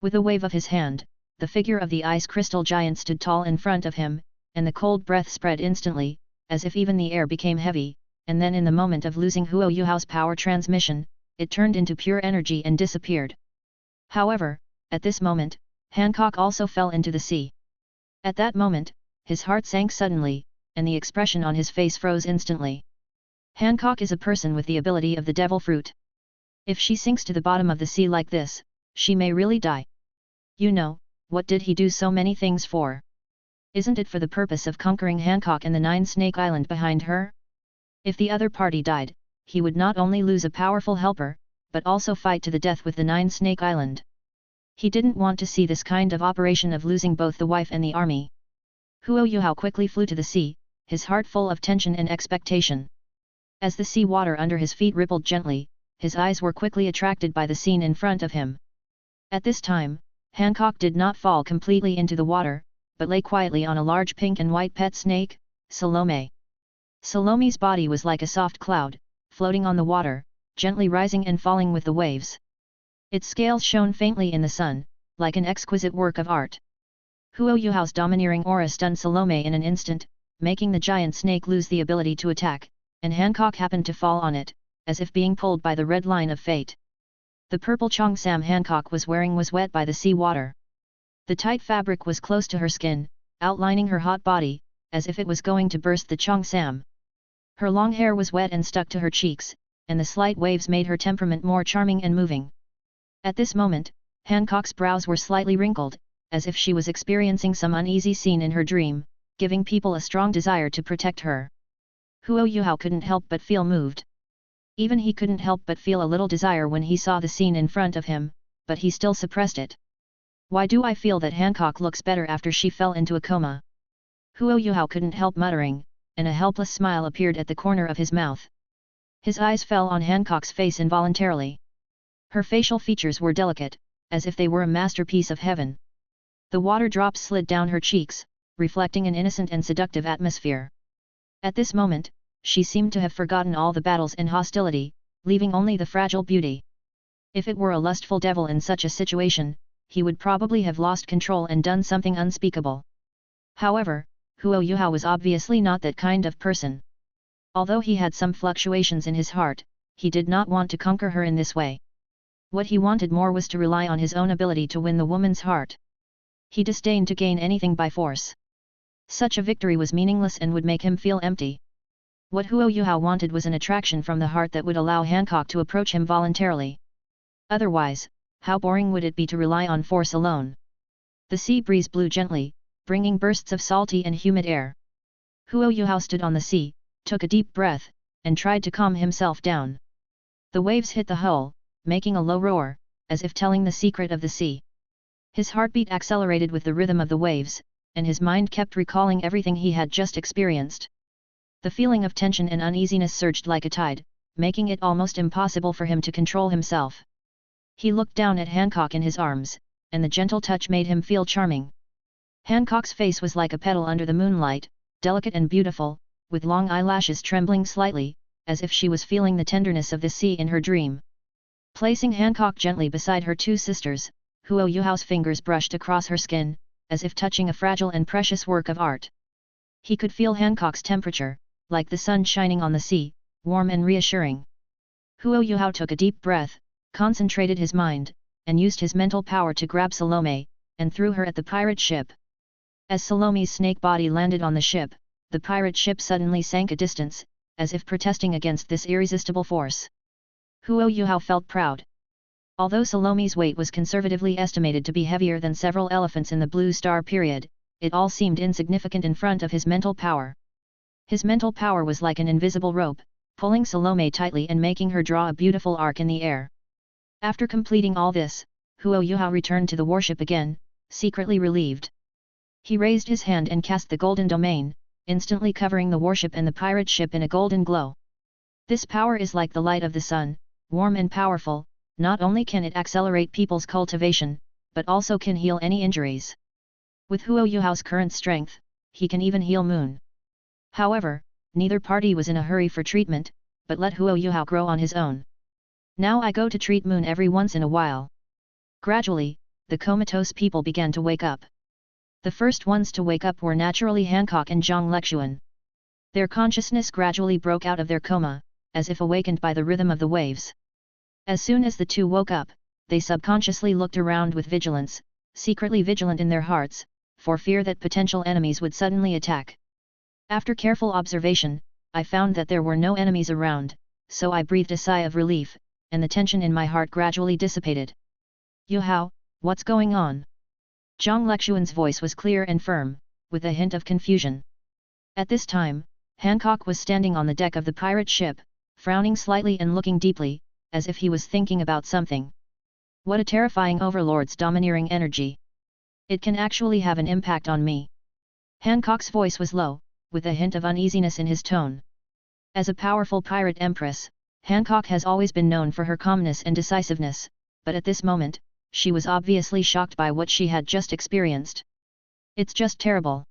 With a wave of his hand, the figure of the ice crystal giant stood tall in front of him, and the cold breath spread instantly, as if even the air became heavy, and then in the moment of losing Huo Yuhao's power transmission, it turned into pure energy and disappeared. However, at this moment, Hancock also fell into the sea. At that moment, his heart sank suddenly, and the expression on his face froze instantly. Hancock is a person with the ability of the devil fruit. If she sinks to the bottom of the sea like this, she may really die. You know, what did he do so many things for? Isn't it for the purpose of conquering Hancock and the 9 Snake Island behind her? If the other party died, he would not only lose a powerful helper, but also fight to the death with the 9 Snake Island. He didn't want to see this kind of operation of losing both the wife and the army. Huo Yuhao quickly flew to the sea, his heart full of tension and expectation. As the sea water under his feet rippled gently, his eyes were quickly attracted by the scene in front of him. At this time, Hancock did not fall completely into the water, but lay quietly on a large pink and white pet snake, Salome. Salome's body was like a soft cloud, floating on the water, gently rising and falling with the waves. Its scales shone faintly in the sun, like an exquisite work of art. Huo Yuhao's domineering aura stunned Salome in an instant, making the giant snake lose the ability to attack, and Hancock happened to fall on it, as if being pulled by the red line of fate. The purple cheongsam Hancock was wearing was wet by the sea water. The tight fabric was close to her skin, outlining her hot body, as if it was going to burst the cheongsam. Her long hair was wet and stuck to her cheeks, and the slight waves made her temperament more charming and moving. At this moment, Hancock's brows were slightly wrinkled, as if she was experiencing some uneasy scene in her dream, giving people a strong desire to protect her. Huo Yuhao couldn't help but feel moved. Even he couldn't help but feel a little desire when he saw the scene in front of him, but he still suppressed it. Why do I feel that Hancock looks better after she fell into a coma? Huo Yuhao couldn't help muttering, and a helpless smile appeared at the corner of his mouth. His eyes fell on Hancock's face involuntarily. Her facial features were delicate, as if they were a masterpiece of heaven. The water drops slid down her cheeks, reflecting an innocent and seductive atmosphere. At this moment, she seemed to have forgotten all the battles and hostility, leaving only the fragile beauty. If it were a lustful devil in such a situation, he would probably have lost control and done something unspeakable. However, Huo Yuhao was obviously not that kind of person. Although he had some fluctuations in his heart, he did not want to conquer her in this way. What he wanted more was to rely on his own ability to win the woman's heart. He disdained to gain anything by force. Such a victory was meaningless and would make him feel empty. What Huo Yuhao wanted was an attraction from the heart that would allow Hancock to approach him voluntarily. Otherwise, how boring would it be to rely on force alone? The sea breeze blew gently, bringing bursts of salty and humid air. Huo Yuhao stood on the sea, took a deep breath, and tried to calm himself down. The waves hit the hull, making a low roar, as if telling the secret of the sea. His heartbeat accelerated with the rhythm of the waves, and his mind kept recalling everything he had just experienced. The feeling of tension and uneasiness surged like a tide, making it almost impossible for him to control himself. He looked down at Hancock in his arms, and the gentle touch made him feel charming. Hancock's face was like a petal under the moonlight, delicate and beautiful, with long eyelashes trembling slightly, as if she was feeling the tenderness of the sea in her dream. Placing Hancock gently beside her two sisters, Huo Yuhao's fingers brushed across her skin, as if touching a fragile and precious work of art. He could feel Hancock's temperature, like the sun shining on the sea, warm and reassuring. Huo Yuhao took a deep breath, concentrated his mind, and used his mental power to grab Salome, and threw her at the pirate ship. As Salome's snake body landed on the ship, the pirate ship suddenly sank a distance, as if protesting against this irresistible force. Huo Yuhao felt proud. Although Salome's weight was conservatively estimated to be heavier than several elephants in the Blue Star period, it all seemed insignificant in front of his mental power. His mental power was like an invisible rope, pulling Salome tightly and making her draw a beautiful arc in the air. After completing all this, Huo Yuhao returned to the warship again, secretly relieved. He raised his hand and cast the golden domain, instantly covering the warship and the pirate ship in a golden glow. This power is like the light of the sun, warm and powerful. Not only can it accelerate people's cultivation, but also can heal any injuries. With Huo Yuhao's current strength, he can even heal Moon. However, neither party was in a hurry for treatment, but let Huo Yuhao grow on his own. Now I go to treat Moon every once in a while. Gradually, the comatose people began to wake up. The first ones to wake up were naturally Hancock and Zhang Lexuan. Their consciousness gradually broke out of their coma, as if awakened by the rhythm of the waves. As soon as the two woke up, they subconsciously looked around with vigilance, secretly vigilant in their hearts, for fear that potential enemies would suddenly attack. After careful observation, I found that there were no enemies around, so I breathed a sigh of relief, and the tension in my heart gradually dissipated. Yuhao, what's going on? Zhang Lexuan's voice was clear and firm, with a hint of confusion. At this time, Hancock was standing on the deck of the pirate ship, frowning slightly and looking deeply, as if he was thinking about something. What a terrifying overlord's domineering energy! It can actually have an impact on me. Hancock's voice was low, with a hint of uneasiness in his tone. As a powerful pirate empress, Hancock has always been known for her calmness and decisiveness, but at this moment, she was obviously shocked by what she had just experienced. It's just terrible.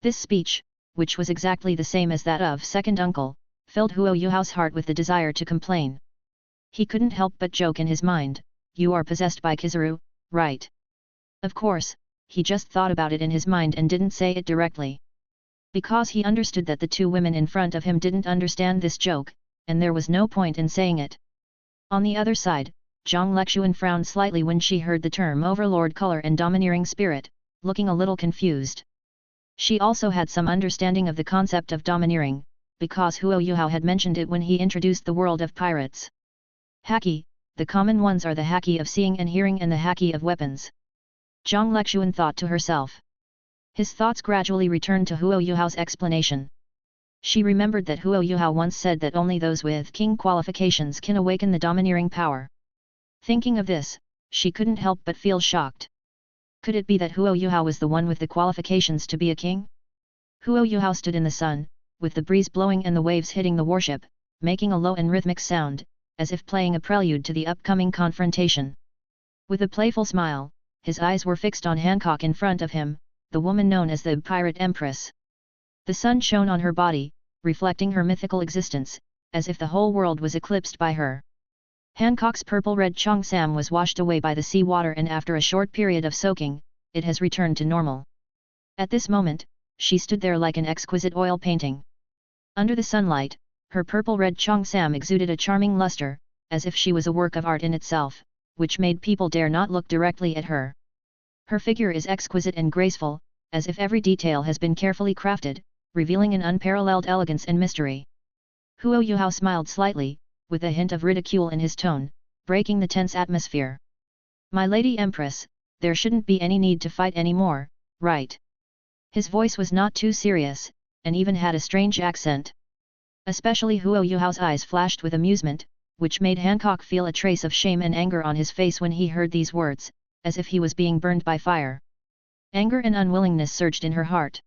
This speech, which was exactly the same as that of second uncle, filled Huo Yuhao's heart with the desire to complain. He couldn't help but joke in his mind, "You are possessed by Kizaru, right?" Of course, he just thought about it in his mind and didn't say it directly. Because he understood that the two women in front of him didn't understand this joke, and there was no point in saying it. On the other side, Zhang Lexuan frowned slightly when she heard the term overlord color and domineering spirit, looking a little confused. She also had some understanding of the concept of domineering, because Huo Yuhao had mentioned it when he introduced the world of pirates. Haki, the common ones are the haki of seeing and hearing and the haki of weapons. Zhang Lexuan thought to herself. His thoughts gradually returned to Huo Yuhao's explanation. She remembered that Huo Yuhao once said that only those with king qualifications can awaken the domineering power. Thinking of this, she couldn't help but feel shocked. Could it be that Huo Yuhao was the one with the qualifications to be a king? Huo Yuhao stood in the sun, with the breeze blowing and the waves hitting the warship, making a low and rhythmic sound, as if playing a prelude to the upcoming confrontation. With a playful smile, his eyes were fixed on Hancock in front of him, the woman known as the Pirate Empress. The sun shone on her body, reflecting her mythical existence, as if the whole world was eclipsed by her. Hancock's purple-red cheongsam was washed away by the sea water, and after a short period of soaking, it has returned to normal. At this moment, she stood there like an exquisite oil painting. Under the sunlight, her purple-red cheongsam exuded a charming luster, as if she was a work of art in itself, which made people dare not look directly at her. Her figure is exquisite and graceful, as if every detail has been carefully crafted, revealing an unparalleled elegance and mystery. Huo Yuhao smiled slightly, with a hint of ridicule in his tone, breaking the tense atmosphere. "My Lady Empress, there shouldn't be any need to fight anymore, right?" His voice was not too serious, and even had a strange accent. Especially Huo Yuhao's eyes flashed with amusement, which made Hancock feel a trace of shame and anger on his face when he heard these words, as if he was being burned by fire. Anger and unwillingness surged in her heart.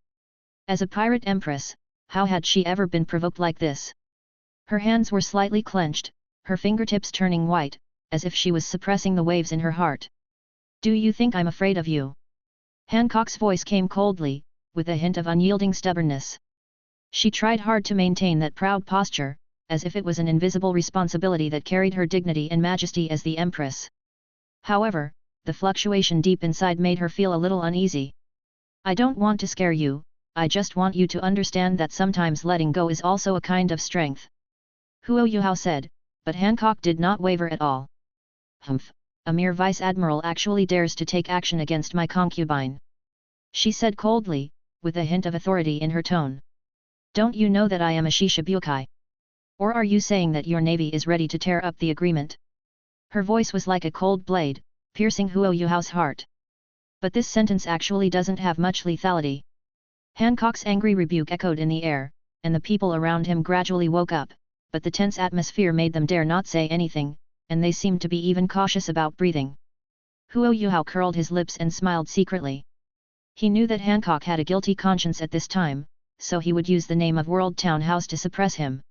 As a pirate empress, how had she ever been provoked like this? Her hands were slightly clenched, her fingertips turning white, as if she was suppressing the waves in her heart. "Do you think I'm afraid of you?" Hancock's voice came coldly, with a hint of unyielding stubbornness. She tried hard to maintain that proud posture, as if it was an invisible responsibility that carried her dignity and majesty as the Empress. However, the fluctuation deep inside made her feel a little uneasy. I don't want to scare you, I just want you to understand that sometimes letting go is also a kind of strength. Huo Yuhao said, but Hancock did not waver at all. Humph, a mere vice admiral actually dares to take action against my concubine. She said coldly, with a hint of authority in her tone. Don't you know that I am a Shishibukai? Or are you saying that your navy is ready to tear up the agreement? Her voice was like a cold blade, piercing Huo Yuhao's heart. But this sentence actually doesn't have much lethality. Hancock's angry rebuke echoed in the air, and the people around him gradually woke up, but the tense atmosphere made them dare not say anything, and they seemed to be even cautious about breathing. Huo Yuhao curled his lips and smiled secretly. He knew that Hancock had a guilty conscience at this time, so he would use the name of World Town House to suppress him.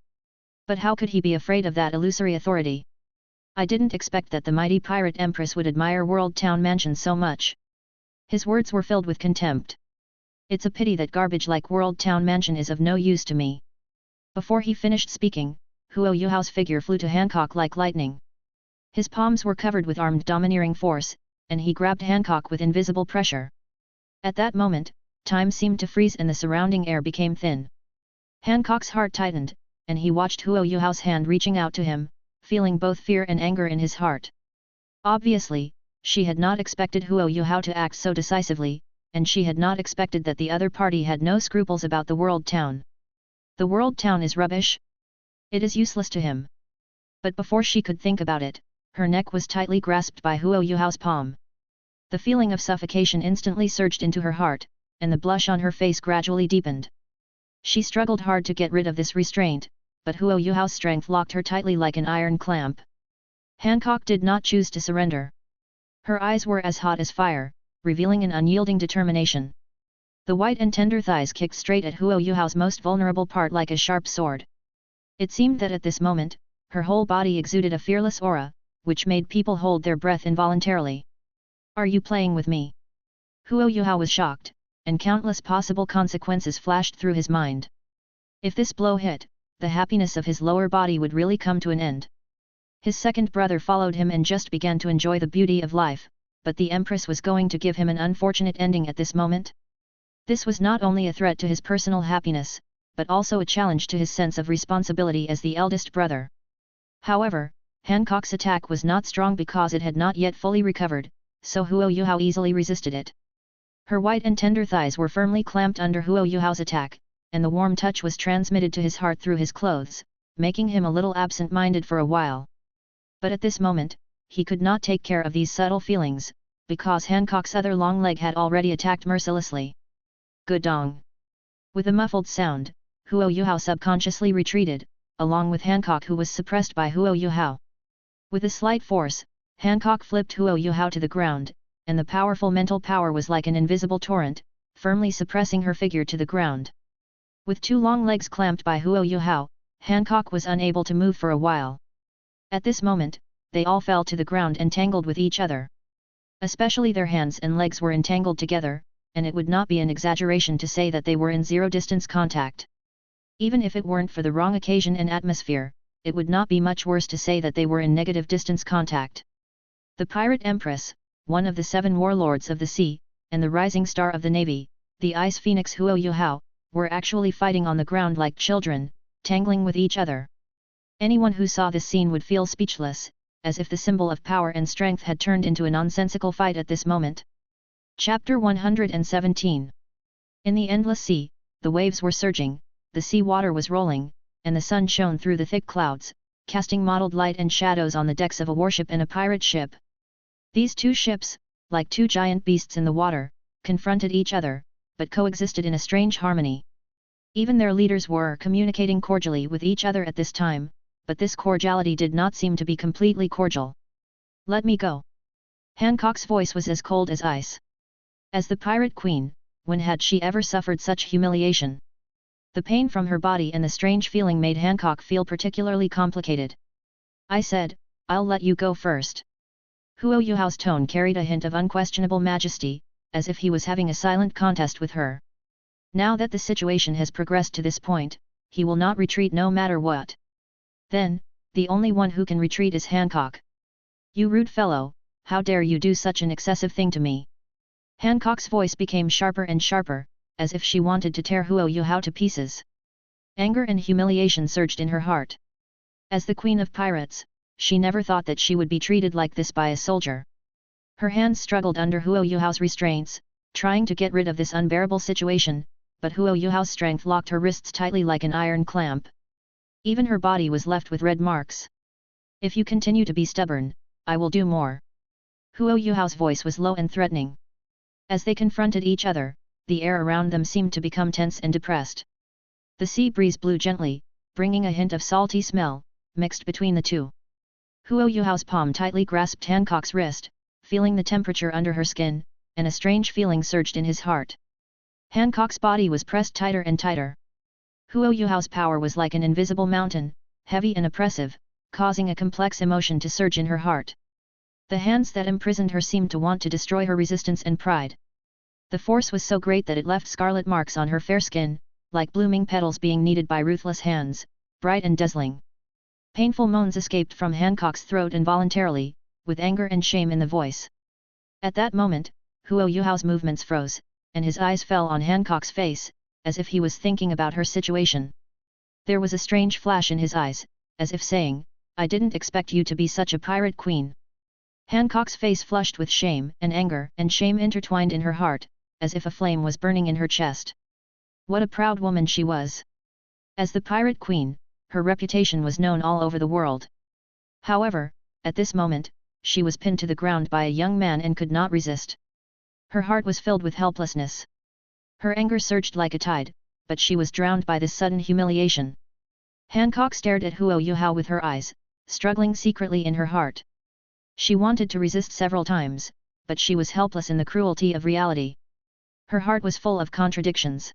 But how could he be afraid of that illusory authority? I didn't expect that the mighty pirate Empress would admire World Town Mansion so much. His words were filled with contempt. It's a pity that garbage like World Town Mansion is of no use to me. Before he finished speaking, Huo Yuhao's figure flew to Hancock like lightning. His palms were covered with armed domineering force, and he grabbed Hancock with invisible pressure. At that moment, time seemed to freeze and the surrounding air became thin. Hancock's heart tightened, and he watched Huo Yuhao's hand reaching out to him, feeling both fear and anger in his heart. Obviously, she had not expected Huo Yuhao to act so decisively, and she had not expected that the other party had no scruples about the World Town. The World Town is rubbish. It is useless to him. But before she could think about it, her neck was tightly grasped by Huo Yuhao's palm. The feeling of suffocation instantly surged into her heart, and the blush on her face gradually deepened. She struggled hard to get rid of this restraint, but Huo Yuhao's strength locked her tightly like an iron clamp. Hancock did not choose to surrender. Her eyes were as hot as fire, revealing an unyielding determination. The white and tender thighs kicked straight at Huo Yuhao's most vulnerable part like a sharp sword. It seemed that at this moment, her whole body exuded a fearless aura, which made people hold their breath involuntarily. Are you playing with me? Huo Yuhao was shocked, and countless possible consequences flashed through his mind. If this blow hit, the happiness of his lower body would really come to an end. His second brother followed him and just began to enjoy the beauty of life, but the Empress was going to give him an unfortunate ending at this moment. This was not only a threat to his personal happiness, but also a challenge to his sense of responsibility as the eldest brother. However, Hancock's attack was not strong because it had not yet fully recovered, so Huo Yuhao easily resisted it. Her white and tender thighs were firmly clamped under Huo Yuhao's attack, and the warm touch was transmitted to his heart through his clothes, making him a little absent-minded for a while. But at this moment, he could not take care of these subtle feelings, because Hancock's other long leg had already attacked mercilessly. Gudong! With a muffled sound, Huo Yuhao subconsciously retreated, along with Hancock who was suppressed by Huo Yuhao. With a slight force, Hancock flipped Huo Yuhao to the ground, and the powerful mental power was like an invisible torrent, firmly suppressing her figure to the ground. With two long legs clamped by Huo Yuhao, Hancock was unable to move for a while. At this moment, they all fell to the ground entangled with each other. Especially their hands and legs were entangled together, and it would not be an exaggeration to say that they were in zero-distance contact. Even if it weren't for the wrong occasion and atmosphere, it would not be much worse to say that they were in negative distance contact. The Pirate Empress, one of the 7 warlords of the sea, and the rising star of the navy, the Ice Phoenix Huo Yuhao, were actually fighting on the ground like children, tangling with each other. Anyone who saw this scene would feel speechless, as if the symbol of power and strength had turned into a nonsensical fight at this moment. Chapter 117. In the endless sea, the waves were surging, the sea water was rolling, and the sun shone through the thick clouds, casting mottled light and shadows on the decks of a warship and a pirate ship. These two ships, like two giant beasts in the water, confronted each other, but coexisted in a strange harmony. Even their leaders were communicating cordially with each other at this time, but this cordiality did not seem to be completely cordial. Let me go. Hancock's voice was as cold as ice. As the pirate queen, when had she ever suffered such humiliation? The pain from her body and the strange feeling made Hancock feel particularly complicated. I said, I'll let you go first. Huo Yuhao's tone carried a hint of unquestionable majesty, as if he was having a silent contest with her. Now that the situation has progressed to this point, he will not retreat no matter what. Then, the only one who can retreat is Hancock. You rude fellow, how dare you do such an excessive thing to me? Hancock's voice became sharper and sharper, as if she wanted to tear Huo Yuhao to pieces. Anger and humiliation surged in her heart. As the queen of pirates, she never thought that she would be treated like this by a soldier. Her hands struggled under Huo Yuhao's restraints, trying to get rid of this unbearable situation, but Huo Yuhao's strength locked her wrists tightly like an iron clamp. Even her body was left with red marks. If you continue to be stubborn, I will do more. Huo Yuhao's voice was low and threatening. As they confronted each other, the air around them seemed to become tense and depressed. The sea breeze blew gently, bringing a hint of salty smell, mixed between the two. Huo Yuhao's palm tightly grasped Hancock's wrist, feeling the temperature under her skin, and a strange feeling surged in his heart. Hancock's body was pressed tighter and tighter. Huo Yuhao's power was like an invisible mountain, heavy and oppressive, causing a complex emotion to surge in her heart. The hands that imprisoned her seemed to want to destroy her resistance and pride. The force was so great that it left scarlet marks on her fair skin, like blooming petals being kneaded by ruthless hands, bright and dazzling. Painful moans escaped from Hancock's throat involuntarily, with anger and shame in the voice. At that moment, Huo Yuhao's movements froze, and his eyes fell on Hancock's face, as if he was thinking about her situation. There was a strange flash in his eyes, as if saying, "I didn't expect you to be such a pirate queen." Hancock's face flushed with shame and anger, and shame intertwined in her heart, as if a flame was burning in her chest. What a proud woman she was! As the pirate queen, her reputation was known all over the world. However, at this moment, she was pinned to the ground by a young man and could not resist. Her heart was filled with helplessness. Her anger surged like a tide, but she was drowned by this sudden humiliation. Hancock stared at Huo Yuhao with her eyes, struggling secretly in her heart. She wanted to resist several times, but she was helpless in the cruelty of reality. Her heart was full of contradictions.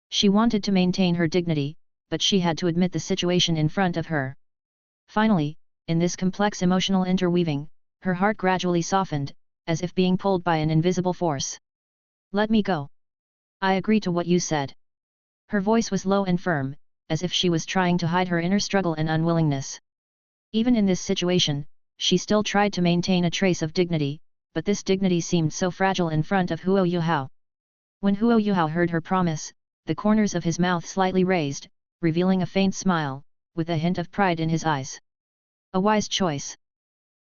She wanted to maintain her dignity, but she had to admit the situation in front of her. Finally, in this complex emotional interweaving, her heart gradually softened, as if being pulled by an invisible force. "Let me go. I agree to what you said." Her voice was low and firm, as if she was trying to hide her inner struggle and unwillingness. Even in this situation, she still tried to maintain a trace of dignity, but this dignity seemed so fragile in front of Huo Yuhao. When Huo Yuhao heard her promise, the corners of his mouth slightly raised, revealing a faint smile, with a hint of pride in his eyes. "A wise choice,"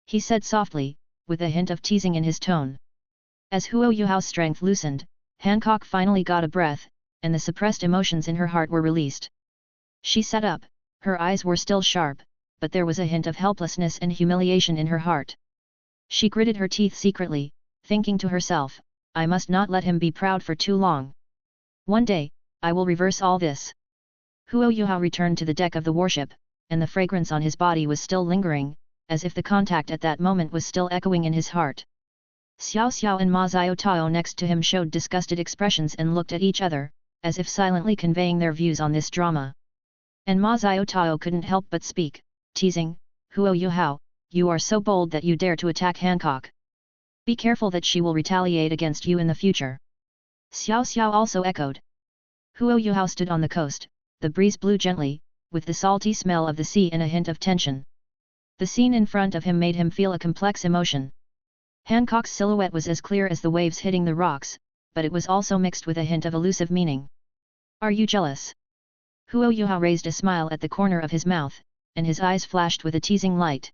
he said softly, with a hint of teasing in his tone. As Huo Yuhao's strength loosened, Hancock finally got a breath, and the suppressed emotions in her heart were released. She sat up, her eyes were still sharp, but there was a hint of helplessness and humiliation in her heart. She gritted her teeth secretly, thinking to herself, "I must not let him be proud for too long. One day, I will reverse all this." Huo Yuhao returned to the deck of the warship, and the fragrance on his body was still lingering, as if the contact at that moment was still echoing in his heart. Xiao Xiao and Ma Xiaotao next to him showed disgusted expressions and looked at each other, as if silently conveying their views on this drama. And Ma Xiaotao couldn't help but speak, teasing, "Huo Yuhao, you are so bold that you dare to attack Hancock. Be careful that she will retaliate against you in the future." Xiao Xiao also echoed. Huo Yuhao stood on the coast, the breeze blew gently, with the salty smell of the sea and a hint of tension. The scene in front of him made him feel a complex emotion. Hancock's silhouette was as clear as the waves hitting the rocks, but it was also mixed with a hint of elusive meaning. "Are you jealous?" Huo Yuhao raised a smile at the corner of his mouth, and his eyes flashed with a teasing light.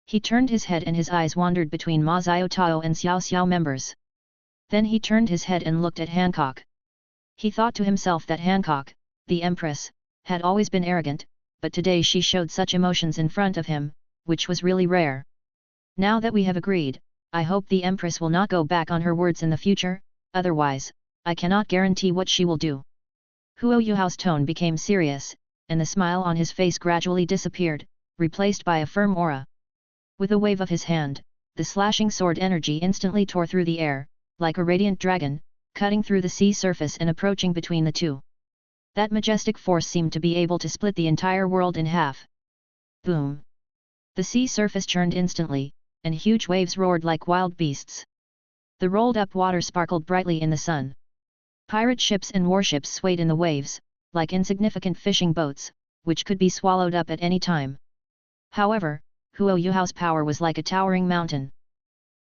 He turned his head and his eyes wandered between Ma Xiaotao and Xiao Xiao members. Then he turned his head and looked at Hancock. He thought to himself that Hancock, the Empress, had always been arrogant, but today she showed such emotions in front of him, which was really rare. "Now that we have agreed, I hope the Empress will not go back on her words in the future, otherwise, I cannot guarantee what she will do." Huo Yuhao's tone became serious, and the smile on his face gradually disappeared, replaced by a firm aura. With a wave of his hand, the slashing sword energy instantly tore through the air, like a radiant dragon, cutting through the sea surface and approaching between the two. That majestic force seemed to be able to split the entire world in half. Boom! The sea surface churned instantly, and huge waves roared like wild beasts. The rolled-up water sparkled brightly in the sun. Pirate ships and warships swayed in the waves, like insignificant fishing boats, which could be swallowed up at any time. However, Huo Yuhao's power was like a towering mountain.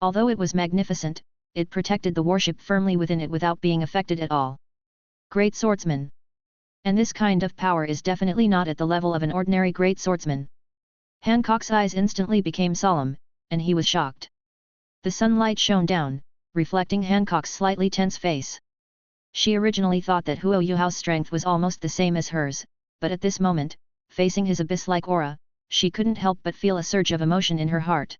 Although it was magnificent, it protected the warship firmly within it without being affected at all. Great swordsman. And this kind of power is definitely not at the level of an ordinary great swordsman. Hancock's eyes instantly became solemn, and he was shocked. The sunlight shone down, reflecting Hancock's slightly tense face. She originally thought that Huo Yuhao's strength was almost the same as hers, but at this moment, facing his abyss-like aura, she couldn't help but feel a surge of emotion in her heart.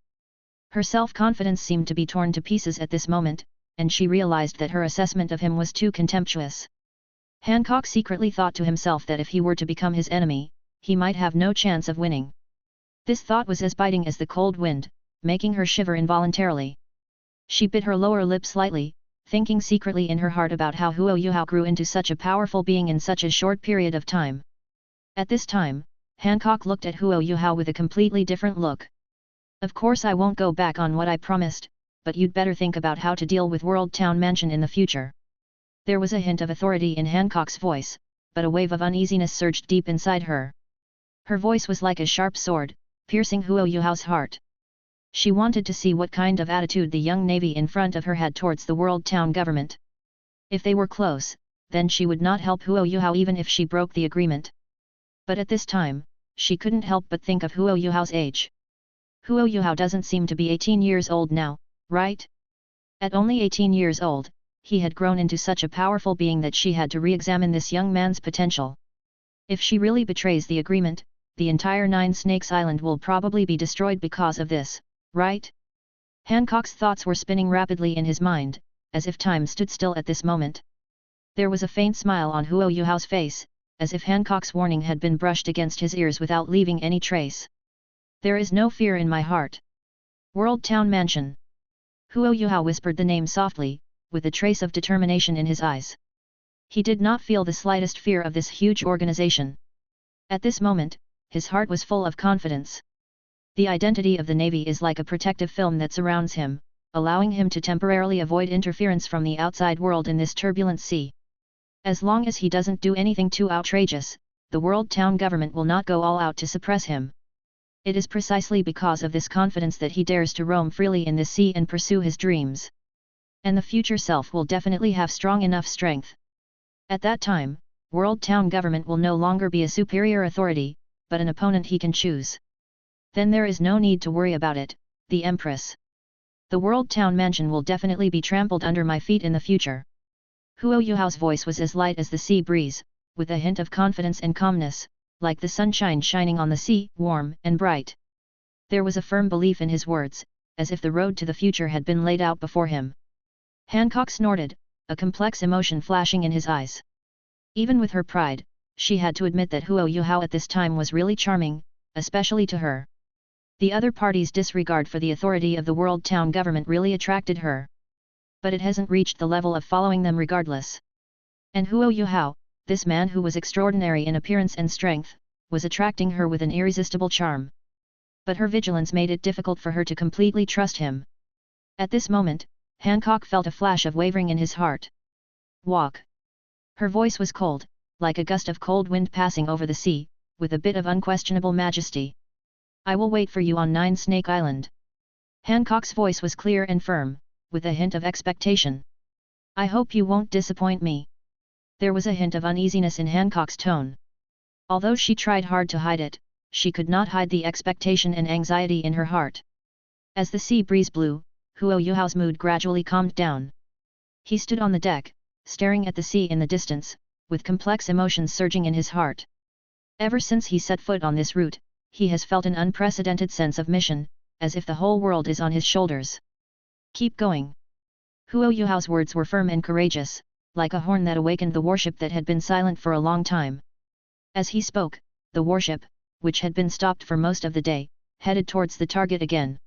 Her self-confidence seemed to be torn to pieces at this moment, and she realized that her assessment of him was too contemptuous. Hancock secretly thought to himself that if he were to become his enemy, he might have no chance of winning. This thought was as biting as the cold wind, making her shiver involuntarily. She bit her lower lip slightly, thinking secretly in her heart about how Huo Yuhao grew into such a powerful being in such a short period of time. At this time, Hancock looked at Huo Yuhao with a completely different look. Of course I won't go back on what I promised, but you'd better think about how to deal with World Town Mansion in the future. There was a hint of authority in Hancock's voice, but a wave of uneasiness surged deep inside her. Her voice was like a sharp sword, piercing Huo Yuhao's heart. She wanted to see what kind of attitude the young navy in front of her had towards the World Town government. If they were close, then she would not help Huo Yuhao even if she broke the agreement. But at this time, she couldn't help but think of Huo Yuhao's age. Huo Yuhao doesn't seem to be 18 years old now, right? At only 18 years old, he had grown into such a powerful being that she had to re-examine this young man's potential. If she really betrays the agreement, the entire Nine Snakes Island will probably be destroyed because of this, right? Hancock's thoughts were spinning rapidly in his mind, as if time stood still at this moment. There was a faint smile on Huo Yuhao's face, as if Hancock's warning had been brushed against his ears without leaving any trace. There is no fear in my heart. World Town Mansion. Huo Yuhao whispered the name softly, with a trace of determination in his eyes. He did not feel the slightest fear of this huge organization. At this moment, his heart was full of confidence. The identity of the Navy is like a protective film that surrounds him, allowing him to temporarily avoid interference from the outside world in this turbulent sea. As long as he doesn't do anything too outrageous, the World Town government will not go all out to suppress him. It is precisely because of this confidence that he dares to roam freely in this sea and pursue his dreams. And the future self will definitely have strong enough strength. At that time, World Town government will no longer be a superior authority, but an opponent he can choose. Then there is no need to worry about it, the Empress. The World Town Mansion will definitely be trampled under my feet in the future. Huo Yuhao's voice was as light as the sea breeze, with a hint of confidence and calmness, like the sunshine shining on the sea, warm and bright. There was a firm belief in his words, as if the road to the future had been laid out before him. Hancock snorted, a complex emotion flashing in his eyes. Even with her pride, she had to admit that Huo Yuhao at this time was really charming, especially to her. The other party's disregard for the authority of the World Town government really attracted her. But it hasn't reached the level of following them regardless. And Huo Yuhao, this man who was extraordinary in appearance and strength, was attracting her with an irresistible charm. But her vigilance made it difficult for her to completely trust him. At this moment, Hancock felt a flash of wavering in his heart. Walk. Her voice was cold, like a gust of cold wind passing over the sea, with a bit of unquestionable majesty. I will wait for you on Nine Snake Island. Hancock's voice was clear and firm, with a hint of expectation. I hope you won't disappoint me. There was a hint of uneasiness in Hancock's tone. Although she tried hard to hide it, she could not hide the expectation and anxiety in her heart. As the sea breeze blew, Huo Yuhao's mood gradually calmed down. He stood on the deck, staring at the sea in the distance, with complex emotions surging in his heart. Ever since he set foot on this route, he has felt an unprecedented sense of mission, as if the whole world is on his shoulders. Keep going. Huo Yuhao's words were firm and courageous, like a horn that awakened the warship that had been silent for a long time. As he spoke, the warship, which had been stopped for most of the day, headed towards the target again.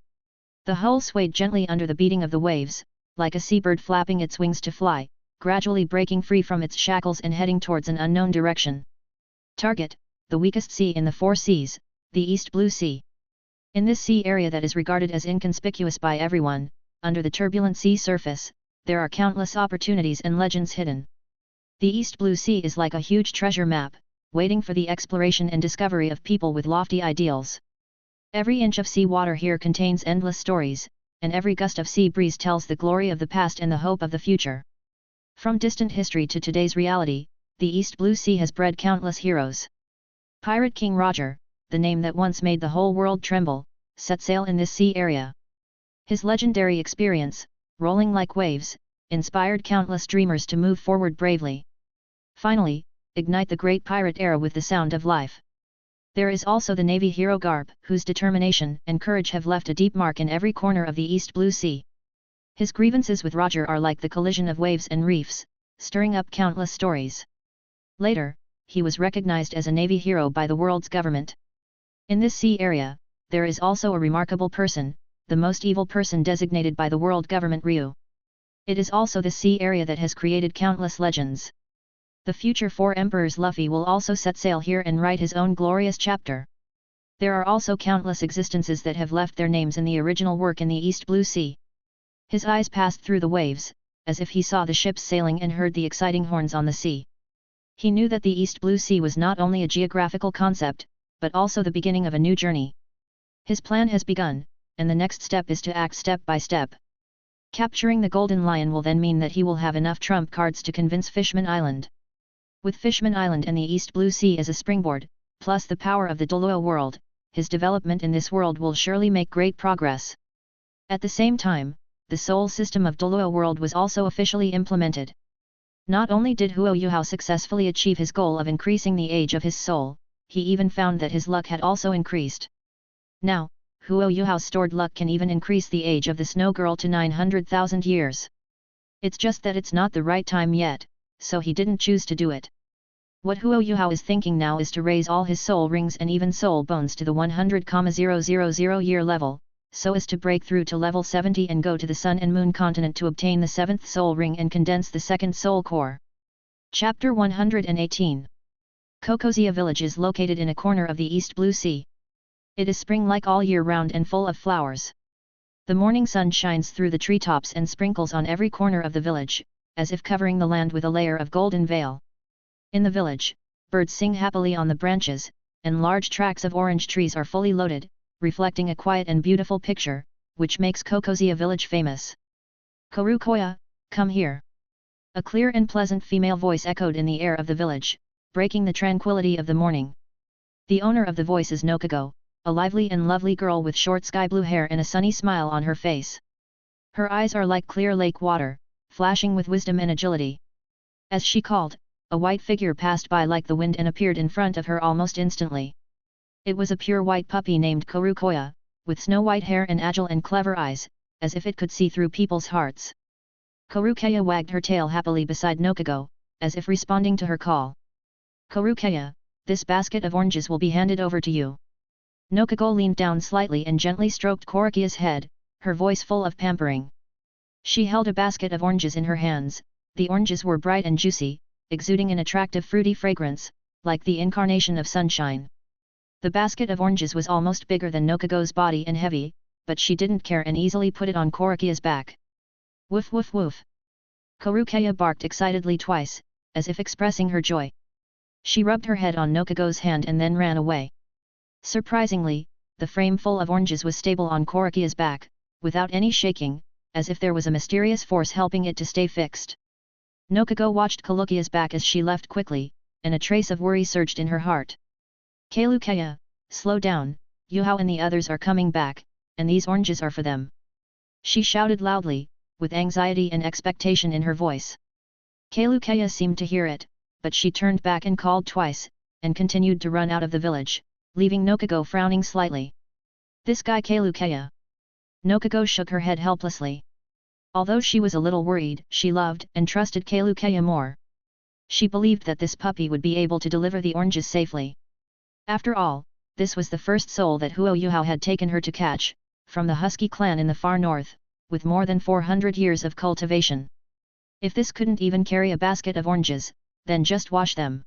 The hull swayed gently under the beating of the waves, like a seabird flapping its wings to fly, gradually breaking free from its shackles and heading towards an unknown direction. Target, the weakest sea in the four seas, the East Blue Sea. In this sea area that is regarded as inconspicuous by everyone, under the turbulent sea surface, there are countless opportunities and legends hidden. The East Blue Sea is like a huge treasure map, waiting for the exploration and discovery of people with lofty ideals. Every inch of sea water here contains endless stories, and every gust of sea breeze tells the glory of the past and the hope of the future. From distant history to today's reality, the East Blue Sea has bred countless heroes. Pirate King Roger, the name that once made the whole world tremble, set sail in this sea area. His legendary experience, rolling like waves, inspired countless dreamers to move forward bravely. Finally, ignite the great pirate era with the sound of life. There is also the Navy hero Garp, whose determination and courage have left a deep mark in every corner of the East Blue Sea. His grievances with Roger are like the collision of waves and reefs, stirring up countless stories. Later, he was recognized as a Navy hero by the world's government. In this sea area, there is also a remarkable person, the most evil person designated by the world government Ryu. It is also the sea area that has created countless legends. The future four emperors Luffy will also set sail here and write his own glorious chapter. There are also countless existences that have left their names in the original work in the East Blue Sea. His eyes passed through the waves, as if he saw the ships sailing and heard the exciting horns on the sea. He knew that the East Blue Sea was not only a geographical concept, but also the beginning of a new journey. His plan has begun, and the next step is to act step by step. Capturing the Golden Lion will then mean that he will have enough trump cards to convince Fishman Island. With Fishman Island and the East Blue Sea as a springboard, plus the power of the Douluo world, his development in this world will surely make great progress. At the same time, the soul system of Douluo world was also officially implemented. Not only did Huo Yuhao successfully achieve his goal of increasing the age of his soul, he even found that his luck had also increased. Now, Huo Yuhao's stored luck can even increase the age of the Snow Girl to 900,000 years. It's just that it's not the right time yet, so he didn't choose to do it. What Huo Yuhao is thinking now is to raise all his soul rings and even soul bones to the 100,000 year level, so as to break through to level 70 and go to the Sun and Moon continent to obtain the 7th soul ring and condense the 2nd soul core. Chapter 118. Kokozia village is located in a corner of the East Blue Sea. It is spring-like all year round and full of flowers. The morning sun shines through the treetops and sprinkles on every corner of the village, as if covering the land with a layer of golden veil. In the village, birds sing happily on the branches, and large tracts of orange trees are fully loaded, reflecting a quiet and beautiful picture, which makes Kokozia village famous. Korukoya, come here. A clear and pleasant female voice echoed in the air of the village, breaking the tranquility of the morning. The owner of the voice is Nokago, a lively and lovely girl with short sky blue hair and a sunny smile on her face. Her eyes are like clear lake water, flashing with wisdom and agility. As she called, a white figure passed by like the wind and appeared in front of her almost instantly. It was a pure white puppy named Korukoya, with snow-white hair and agile and clever eyes, as if it could see through people's hearts. Korukoya wagged her tail happily beside Nokago, as if responding to her call. Korukoya, this basket of oranges will be handed over to you. Nokago leaned down slightly and gently stroked Korukoya's head, her voice full of pampering. She held a basket of oranges in her hands. The oranges were bright and juicy, exuding an attractive fruity fragrance, like the incarnation of sunshine. The basket of oranges was almost bigger than Nokago's body and heavy, but she didn't care and easily put it on Korukoya's back. Woof woof woof. Korukoya barked excitedly twice, as if expressing her joy. She rubbed her head on Nokago's hand and then ran away. Surprisingly, the frame full of oranges was stable on Korukoya's back, without any shaking, as if there was a mysterious force helping it to stay fixed. Nokago watched Korukoya's back as she left quickly, and a trace of worry surged in her heart. Korukoya, slow down, Yuhao and the others are coming back, and these oranges are for them. She shouted loudly, with anxiety and expectation in her voice. Korukoya seemed to hear it, but she turned back and called twice, and continued to run out of the village, leaving Nokago frowning slightly. This guy Korukoya. Nokago shook her head helplessly. Although she was a little worried, she loved and trusted Korukoya more. She believed that this puppy would be able to deliver the oranges safely. After all, this was the first soul that Huo Yuhao had taken her to catch, from the Husky clan in the far north, with more than 400 years of cultivation. If this couldn't even carry a basket of oranges, then just wash them.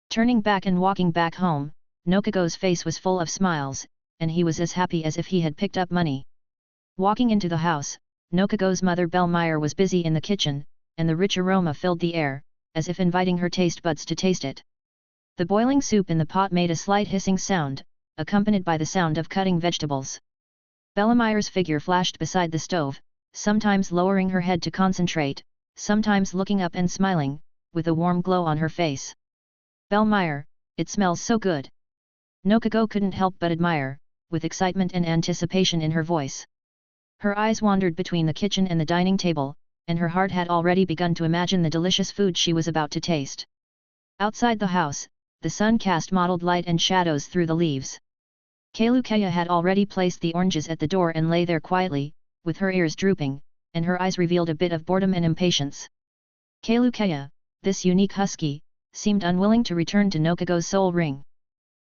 Turning back and walking back home, Nokago's face was full of smiles, and he was as happy as if he had picked up money. Walking into the house, Nokago's mother Bellmeyer was busy in the kitchen, and the rich aroma filled the air, as if inviting her taste buds to taste it. The boiling soup in the pot made a slight hissing sound, accompanied by the sound of cutting vegetables. Bellmeyer's figure flashed beside the stove, sometimes lowering her head to concentrate, sometimes looking up and smiling, with a warm glow on her face. Bellmeyer, it smells so good. Nokago couldn't help but admire, with excitement and anticipation in her voice. Her eyes wandered between the kitchen and the dining table, and her heart had already begun to imagine the delicious food she was about to taste. Outside the house, the sun cast mottled light and shadows through the leaves. Kalukeya had already placed the oranges at the door and lay there quietly, with her ears drooping, and her eyes revealed a bit of boredom and impatience. Kalukeya, this unique husky, seemed unwilling to return to Nokago's soul ring.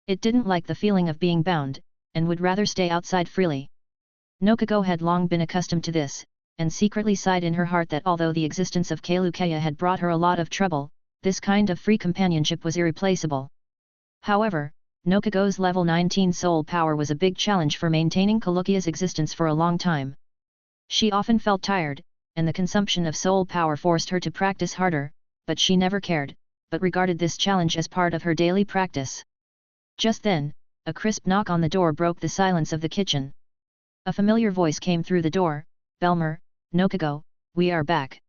It didn't like the feeling of being bound, and would rather stay outside freely. Nokago had long been accustomed to this, and secretly sighed in her heart that although the existence of Kalukeya had brought her a lot of trouble, this kind of free companionship was irreplaceable. However, Nokago's level 19 soul power was a big challenge for maintaining Kalukeya's existence for a long time. She often felt tired, and the consumption of soul power forced her to practice harder, but she never cared, but regarded this challenge as part of her daily practice. Just then, a crisp knock on the door broke the silence of the kitchen. A familiar voice came through the door, "Belmer, Nokago, we are back."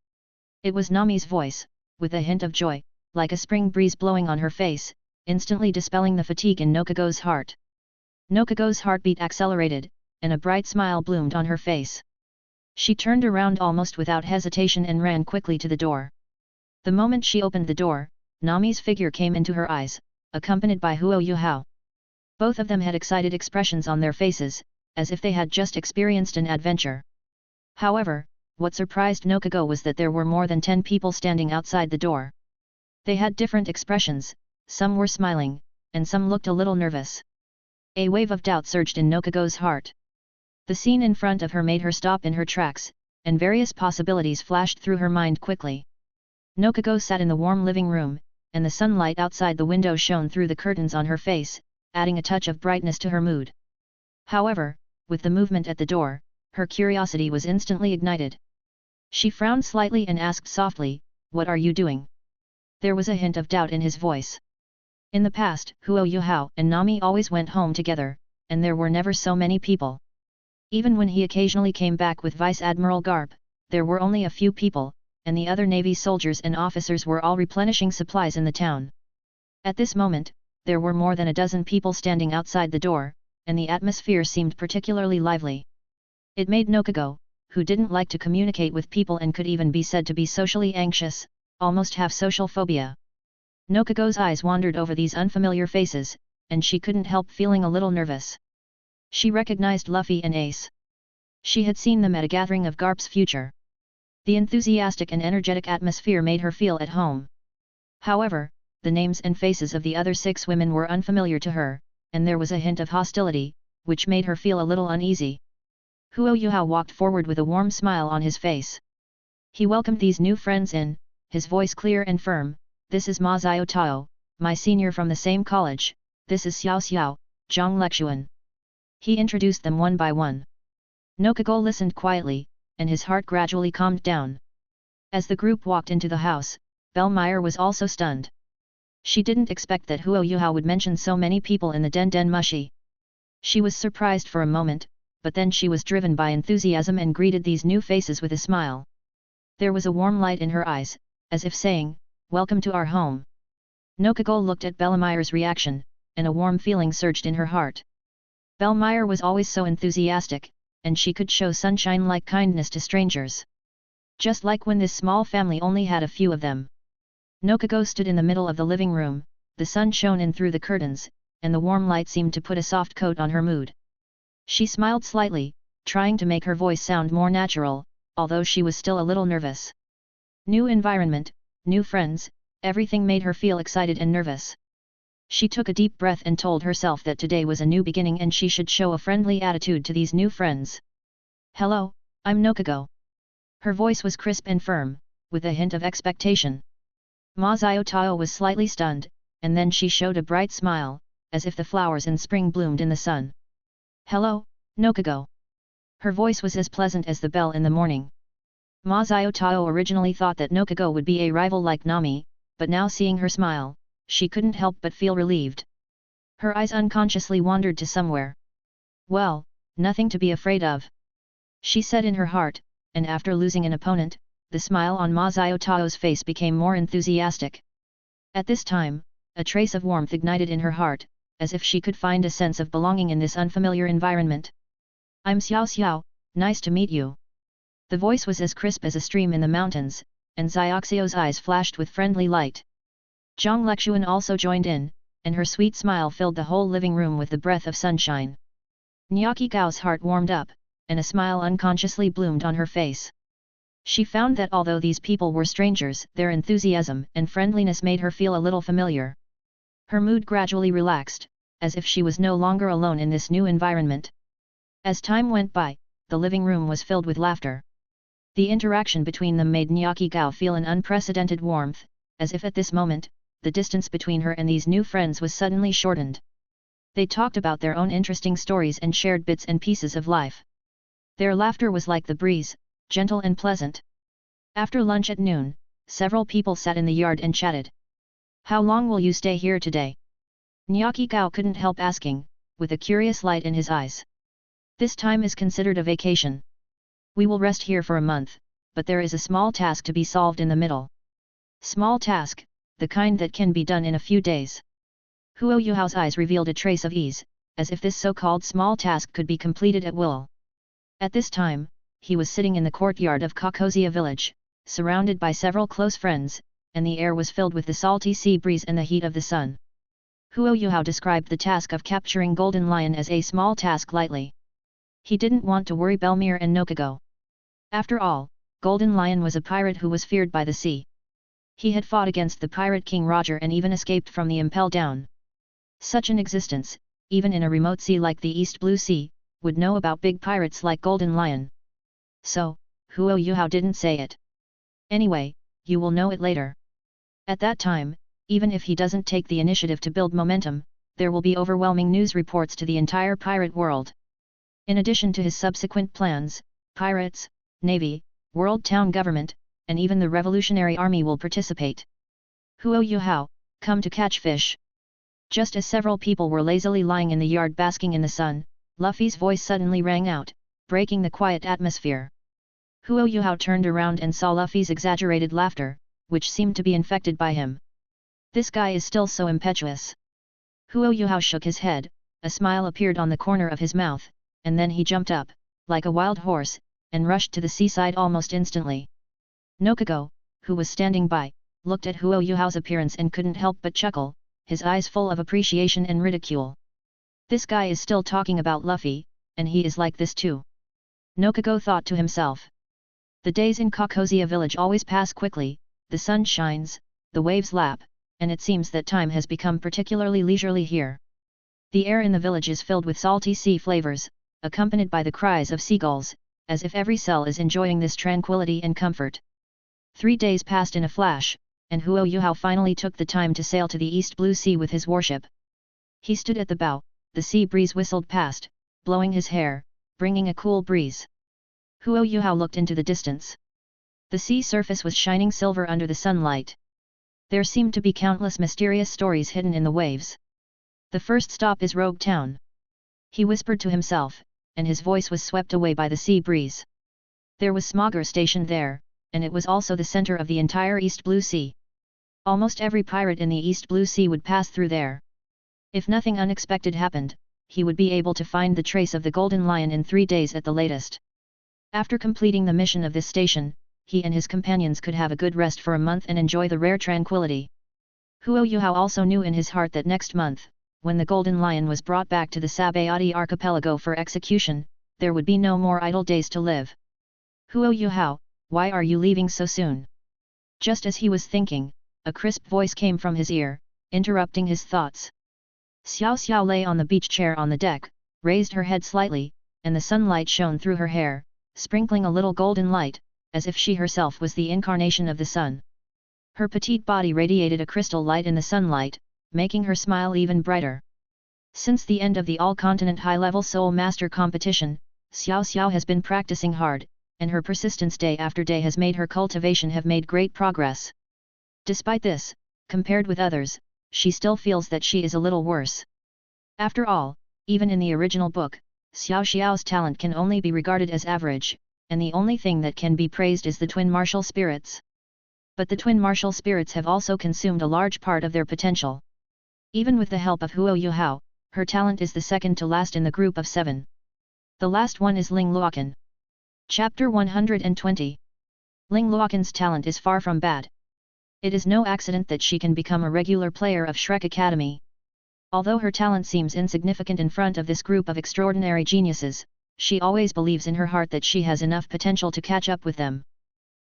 It was Nami's voice, with a hint of joy, like a spring breeze blowing on her face, instantly dispelling the fatigue in Nokago's heart. Nokago's heartbeat accelerated, and a bright smile bloomed on her face. She turned around almost without hesitation and ran quickly to the door. The moment she opened the door, Nami's figure came into her eyes, accompanied by Huo Yuhao. Both of them had excited expressions on their faces, as if they had just experienced an adventure. However, what surprised Nokago was that there were more than 10 people standing outside the door. They had different expressions, some were smiling, and some looked a little nervous. A wave of doubt surged in Nokago's heart. The scene in front of her made her stop in her tracks, and various possibilities flashed through her mind quickly. Nokago sat in the warm living room, and the sunlight outside the window shone through the curtains on her face, adding a touch of brightness to her mood. However, with the movement at the door, her curiosity was instantly ignited. She frowned slightly and asked softly, "What are you doing?" There was a hint of doubt in his voice. In the past, Huo Yuhao and Nami always went home together, and there were never so many people. Even when he occasionally came back with Vice Admiral Garp, there were only a few people, and the other Navy soldiers and officers were all replenishing supplies in the town. At this moment, there were more than a dozen people standing outside the door, and the atmosphere seemed particularly lively. It made Nokago, who didn't like to communicate with people and could even be said to be socially anxious, almost have social phobia. Nokago's eyes wandered over these unfamiliar faces, and she couldn't help feeling a little nervous. She recognized Luffy and Ace. She had seen them at a gathering of Garp's future. The enthusiastic and energetic atmosphere made her feel at home. However, the names and faces of the other 6 women were unfamiliar to her, and there was a hint of hostility, which made her feel a little uneasy. Huo Yuhao walked forward with a warm smile on his face. He welcomed these new friends in, his voice clear and firm, "This is Ma Xiao Tao, my senior from the same college, this is Xiao Xiao, Zhang Lexuan." He introduced them one by one. Nokago listened quietly, and his heart gradually calmed down. As the group walked into the house, Bellmeyer was also stunned. She didn't expect that Huo Yuhao would mention so many people in the Den Den Mushi. She was surprised for a moment, but then she was driven by enthusiasm and greeted these new faces with a smile. There was a warm light in her eyes, as if saying, "Welcome to our home." Nokago looked at Bellmeyer's reaction, and a warm feeling surged in her heart. Bellmeyer was always so enthusiastic, and she could show sunshine-like kindness to strangers. Just like when this small family only had a few of them. Nokago stood in the middle of the living room, the sun shone in through the curtains, and the warm light seemed to put a soft coat on her mood. She smiled slightly, trying to make her voice sound more natural, although she was still a little nervous. New environment, new friends, everything made her feel excited and nervous. She took a deep breath and told herself that today was a new beginning and she should show a friendly attitude to these new friends. "Hello, I'm Nokago." Her voice was crisp and firm, with a hint of expectation. Ma Xiao Tao was slightly stunned, and then she showed a bright smile, as if the flowers in spring bloomed in the sun. "Hello, Nokago." Her voice was as pleasant as the bell in the morning. Ma Xiaotao originally thought that Nokago would be a rival like Nami, but now seeing her smile, she couldn't help but feel relieved. Her eyes unconsciously wandered to somewhere. Well, nothing to be afraid of, she said in her heart, and after losing an opponent, the smile on Ma Xiaotao's face became more enthusiastic. At this time, a trace of warmth ignited in her heart, as if she could find a sense of belonging in this unfamiliar environment. I'm Xiao Xiao, nice to meet you. The voice was as crisp as a stream in the mountains, and Xiaoxiao's eyes flashed with friendly light. Zhang Lexuan also joined in, and her sweet smile filled the whole living room with the breath of sunshine. Nyaki Gao's heart warmed up, and a smile unconsciously bloomed on her face. She found that although these people were strangers, their enthusiasm and friendliness made her feel a little familiar. Her mood gradually relaxed, as if she was no longer alone in this new environment. As time went by, the living room was filled with laughter. The interaction between them made Nyaki Gao feel an unprecedented warmth, as if at this moment, the distance between her and these new friends was suddenly shortened. They talked about their own interesting stories and shared bits and pieces of life. Their laughter was like the breeze, gentle and pleasant. After lunch at noon, several people sat in the yard and chatted. How long will you stay here today? Nyaki Gao couldn't help asking, with a curious light in his eyes. This time is considered a vacation. We will rest here for a month, but there is a small task to be solved in the middle. Small task, the kind that can be done in a few days. Huo Yuhao's eyes revealed a trace of ease, as if this so-called small task could be completed at will. At this time, he was sitting in the courtyard of Kakozia village, surrounded by several close friends, and the air was filled with the salty sea breeze and the heat of the sun. Huo Yuhao described the task of capturing Golden Lion as a small task lightly. He didn't want to worry Belmere and Nokago. After all, Golden Lion was a pirate who was feared by the sea. He had fought against the pirate King Roger and even escaped from the Impel Down. Such an existence, even in a remote sea like the East Blue Sea, would know about big pirates like Golden Lion. So, Huo Yuhao didn't say it. Anyway, you will know it later. At that time, even if he doesn't take the initiative to build momentum, there will be overwhelming news reports to the entire pirate world. In addition to his subsequent plans, pirates, navy, world town government, and even the revolutionary army will participate. Huo Yuhao, come to catch fish. Just as several people were lazily lying in the yard basking in the sun, Luffy's voice suddenly rang out, breaking the quiet atmosphere. Huo Yuhao turned around and saw Luffy's exaggerated laughter, which seemed to be infected by him. This guy is still so impetuous. Huo Yuhao shook his head, a smile appeared on the corner of his mouth, and then he jumped up, like a wild horse, and rushed to the seaside almost instantly. Nokago, who was standing by, looked at Huo Yuhao's appearance and couldn't help but chuckle, his eyes full of appreciation and ridicule. This guy is still talking about Luffy, and he is like this too. Nokago thought to himself. The days in Kakozia village always pass quickly, the sun shines, the waves lap, and it seems that time has become particularly leisurely here. The air in the village is filled with salty sea flavors, accompanied by the cries of seagulls, as if every cell is enjoying this tranquility and comfort. 3 days passed in a flash, and Huo Yuhao finally took the time to sail to the East Blue Sea with his warship. He stood at the bow, the sea breeze whistled past, blowing his hair, bringing a cool breeze. Huo Yuhao looked into the distance. The sea surface was shining silver under the sunlight. There seemed to be countless mysterious stories hidden in the waves. The first stop is Rogue Town. He whispered to himself, and his voice was swept away by the sea breeze. There was Smogger stationed there, and it was also the center of the entire East Blue Sea. Almost every pirate in the East Blue Sea would pass through there. If nothing unexpected happened, he would be able to find the trace of the Golden Lion in 3 days at the latest. After completing the mission of this station, he and his companions could have a good rest for a month and enjoy the rare tranquility. Huo Yuhao also knew in his heart that next month, when the Golden Lion was brought back to the Sabayati archipelago for execution, there would be no more idle days to live. Huo Yuhao, why are you leaving so soon? Just as he was thinking, a crisp voice came from his ear, interrupting his thoughts. Xiao Xiao lay on the beach chair on the deck, raised her head slightly, and the sunlight shone through her hair, sprinkling a little golden light, as if she herself was the incarnation of the sun. Her petite body radiated a crystal light in the sunlight, making her smile even brighter. Since the end of the all-continent high-level Soul Master competition, Xiao Xiao has been practicing hard, and her persistence day after day has made her cultivation have made great progress. Despite this, compared with others, she still feels that she is a little worse. After all, even in the original book, Xiao Xiao's talent can only be regarded as average, and the only thing that can be praised is the twin martial spirits. But the twin martial spirits have also consumed a large part of their potential. Even with the help of Huo Yuhao, her talent is the second to last in the group of 7. The last one is Ling Luoqan. Chapter 120. Ling Luoqan's talent is far from bad. It is no accident that she can become a regular player of Shrek Academy. Although her talent seems insignificant in front of this group of extraordinary geniuses, she always believes in her heart that she has enough potential to catch up with them.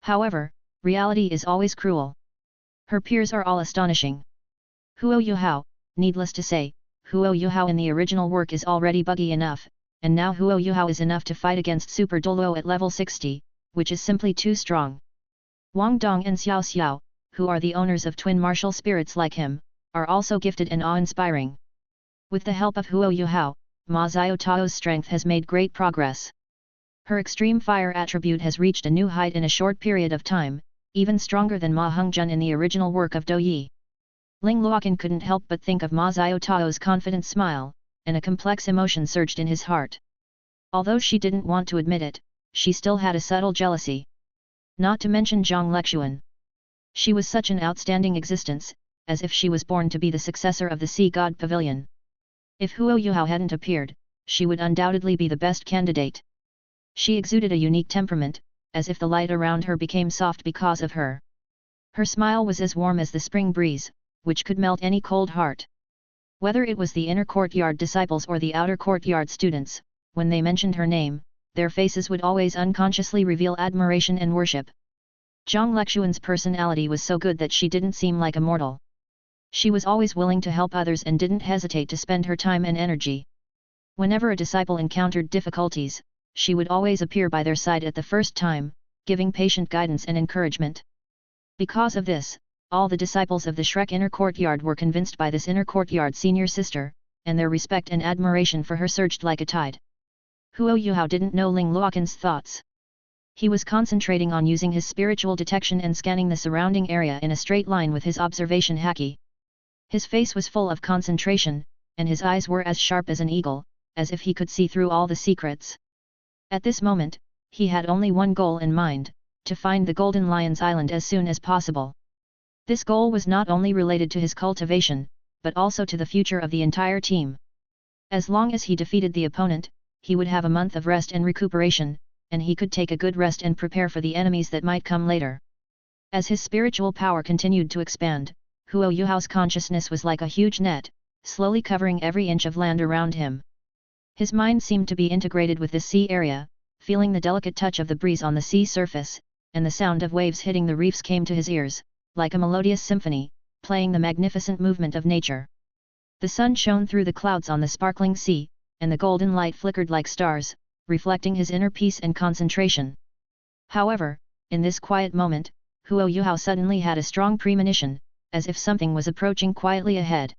However, reality is always cruel. Her peers are all astonishing. Huo Yuhao, needless to say, Huo Yuhao in the original work is already buggy enough, and now Huo Yuhao is enough to fight against Super Douluo at level 60, which is simply too strong. Wang Dong and Xiao Xiao, who are the owners of twin martial spirits like him, are also gifted and awe-inspiring. With the help of Huo Yuhao, Ma Xiao Tao's strength has made great progress. Her extreme fire attribute has reached a new height in a short period of time, even stronger than Ma Hongjun in the original work of Dou Yi. Ling Luoqan couldn't help but think of Ma Xiao Tao's confident smile, and a complex emotion surged in his heart. Although she didn't want to admit it, she still had a subtle jealousy. Not to mention Zhang Lexuan. She was such an outstanding existence, as if she was born to be the successor of the Sea God Pavilion. If Huo Yuhao hadn't appeared, she would undoubtedly be the best candidate. She exuded a unique temperament, as if the light around her became soft because of her. Her smile was as warm as the spring breeze, which could melt any cold heart. Whether it was the inner courtyard disciples or the outer courtyard students, when they mentioned her name, their faces would always unconsciously reveal admiration and worship. Zhang Lexuan's personality was so good that she didn't seem like a mortal. She was always willing to help others and didn't hesitate to spend her time and energy. Whenever a disciple encountered difficulties, she would always appear by their side at the first time, giving patient guidance and encouragement. Because of this, all the disciples of the Shrek Inner Courtyard were convinced by this Inner Courtyard senior sister, and their respect and admiration for her surged like a tide. Huo Yuhao didn't know Ling Luoqan's thoughts. He was concentrating on using his spiritual detection and scanning the surrounding area in a straight line with his observation haki. His face was full of concentration, and his eyes were as sharp as an eagle, as if he could see through all the secrets. At this moment, he had only one goal in mind, to find the Golden Lion's Island as soon as possible. This goal was not only related to his cultivation, but also to the future of the entire team. As long as he defeated the opponent, he would have a month of rest and recuperation, and he could take a good rest and prepare for the enemies that might come later. As his spiritual power continued to expand, Huo Yuhao's consciousness was like a huge net, slowly covering every inch of land around him. His mind seemed to be integrated with the sea area, feeling the delicate touch of the breeze on the sea surface, and the sound of waves hitting the reefs came to his ears, like a melodious symphony, playing the magnificent movement of nature. The sun shone through the clouds on the sparkling sea, and the golden light flickered like stars, reflecting his inner peace and concentration. However, in this quiet moment, Huo Yuhao suddenly had a strong premonition, as if something was approaching quietly ahead.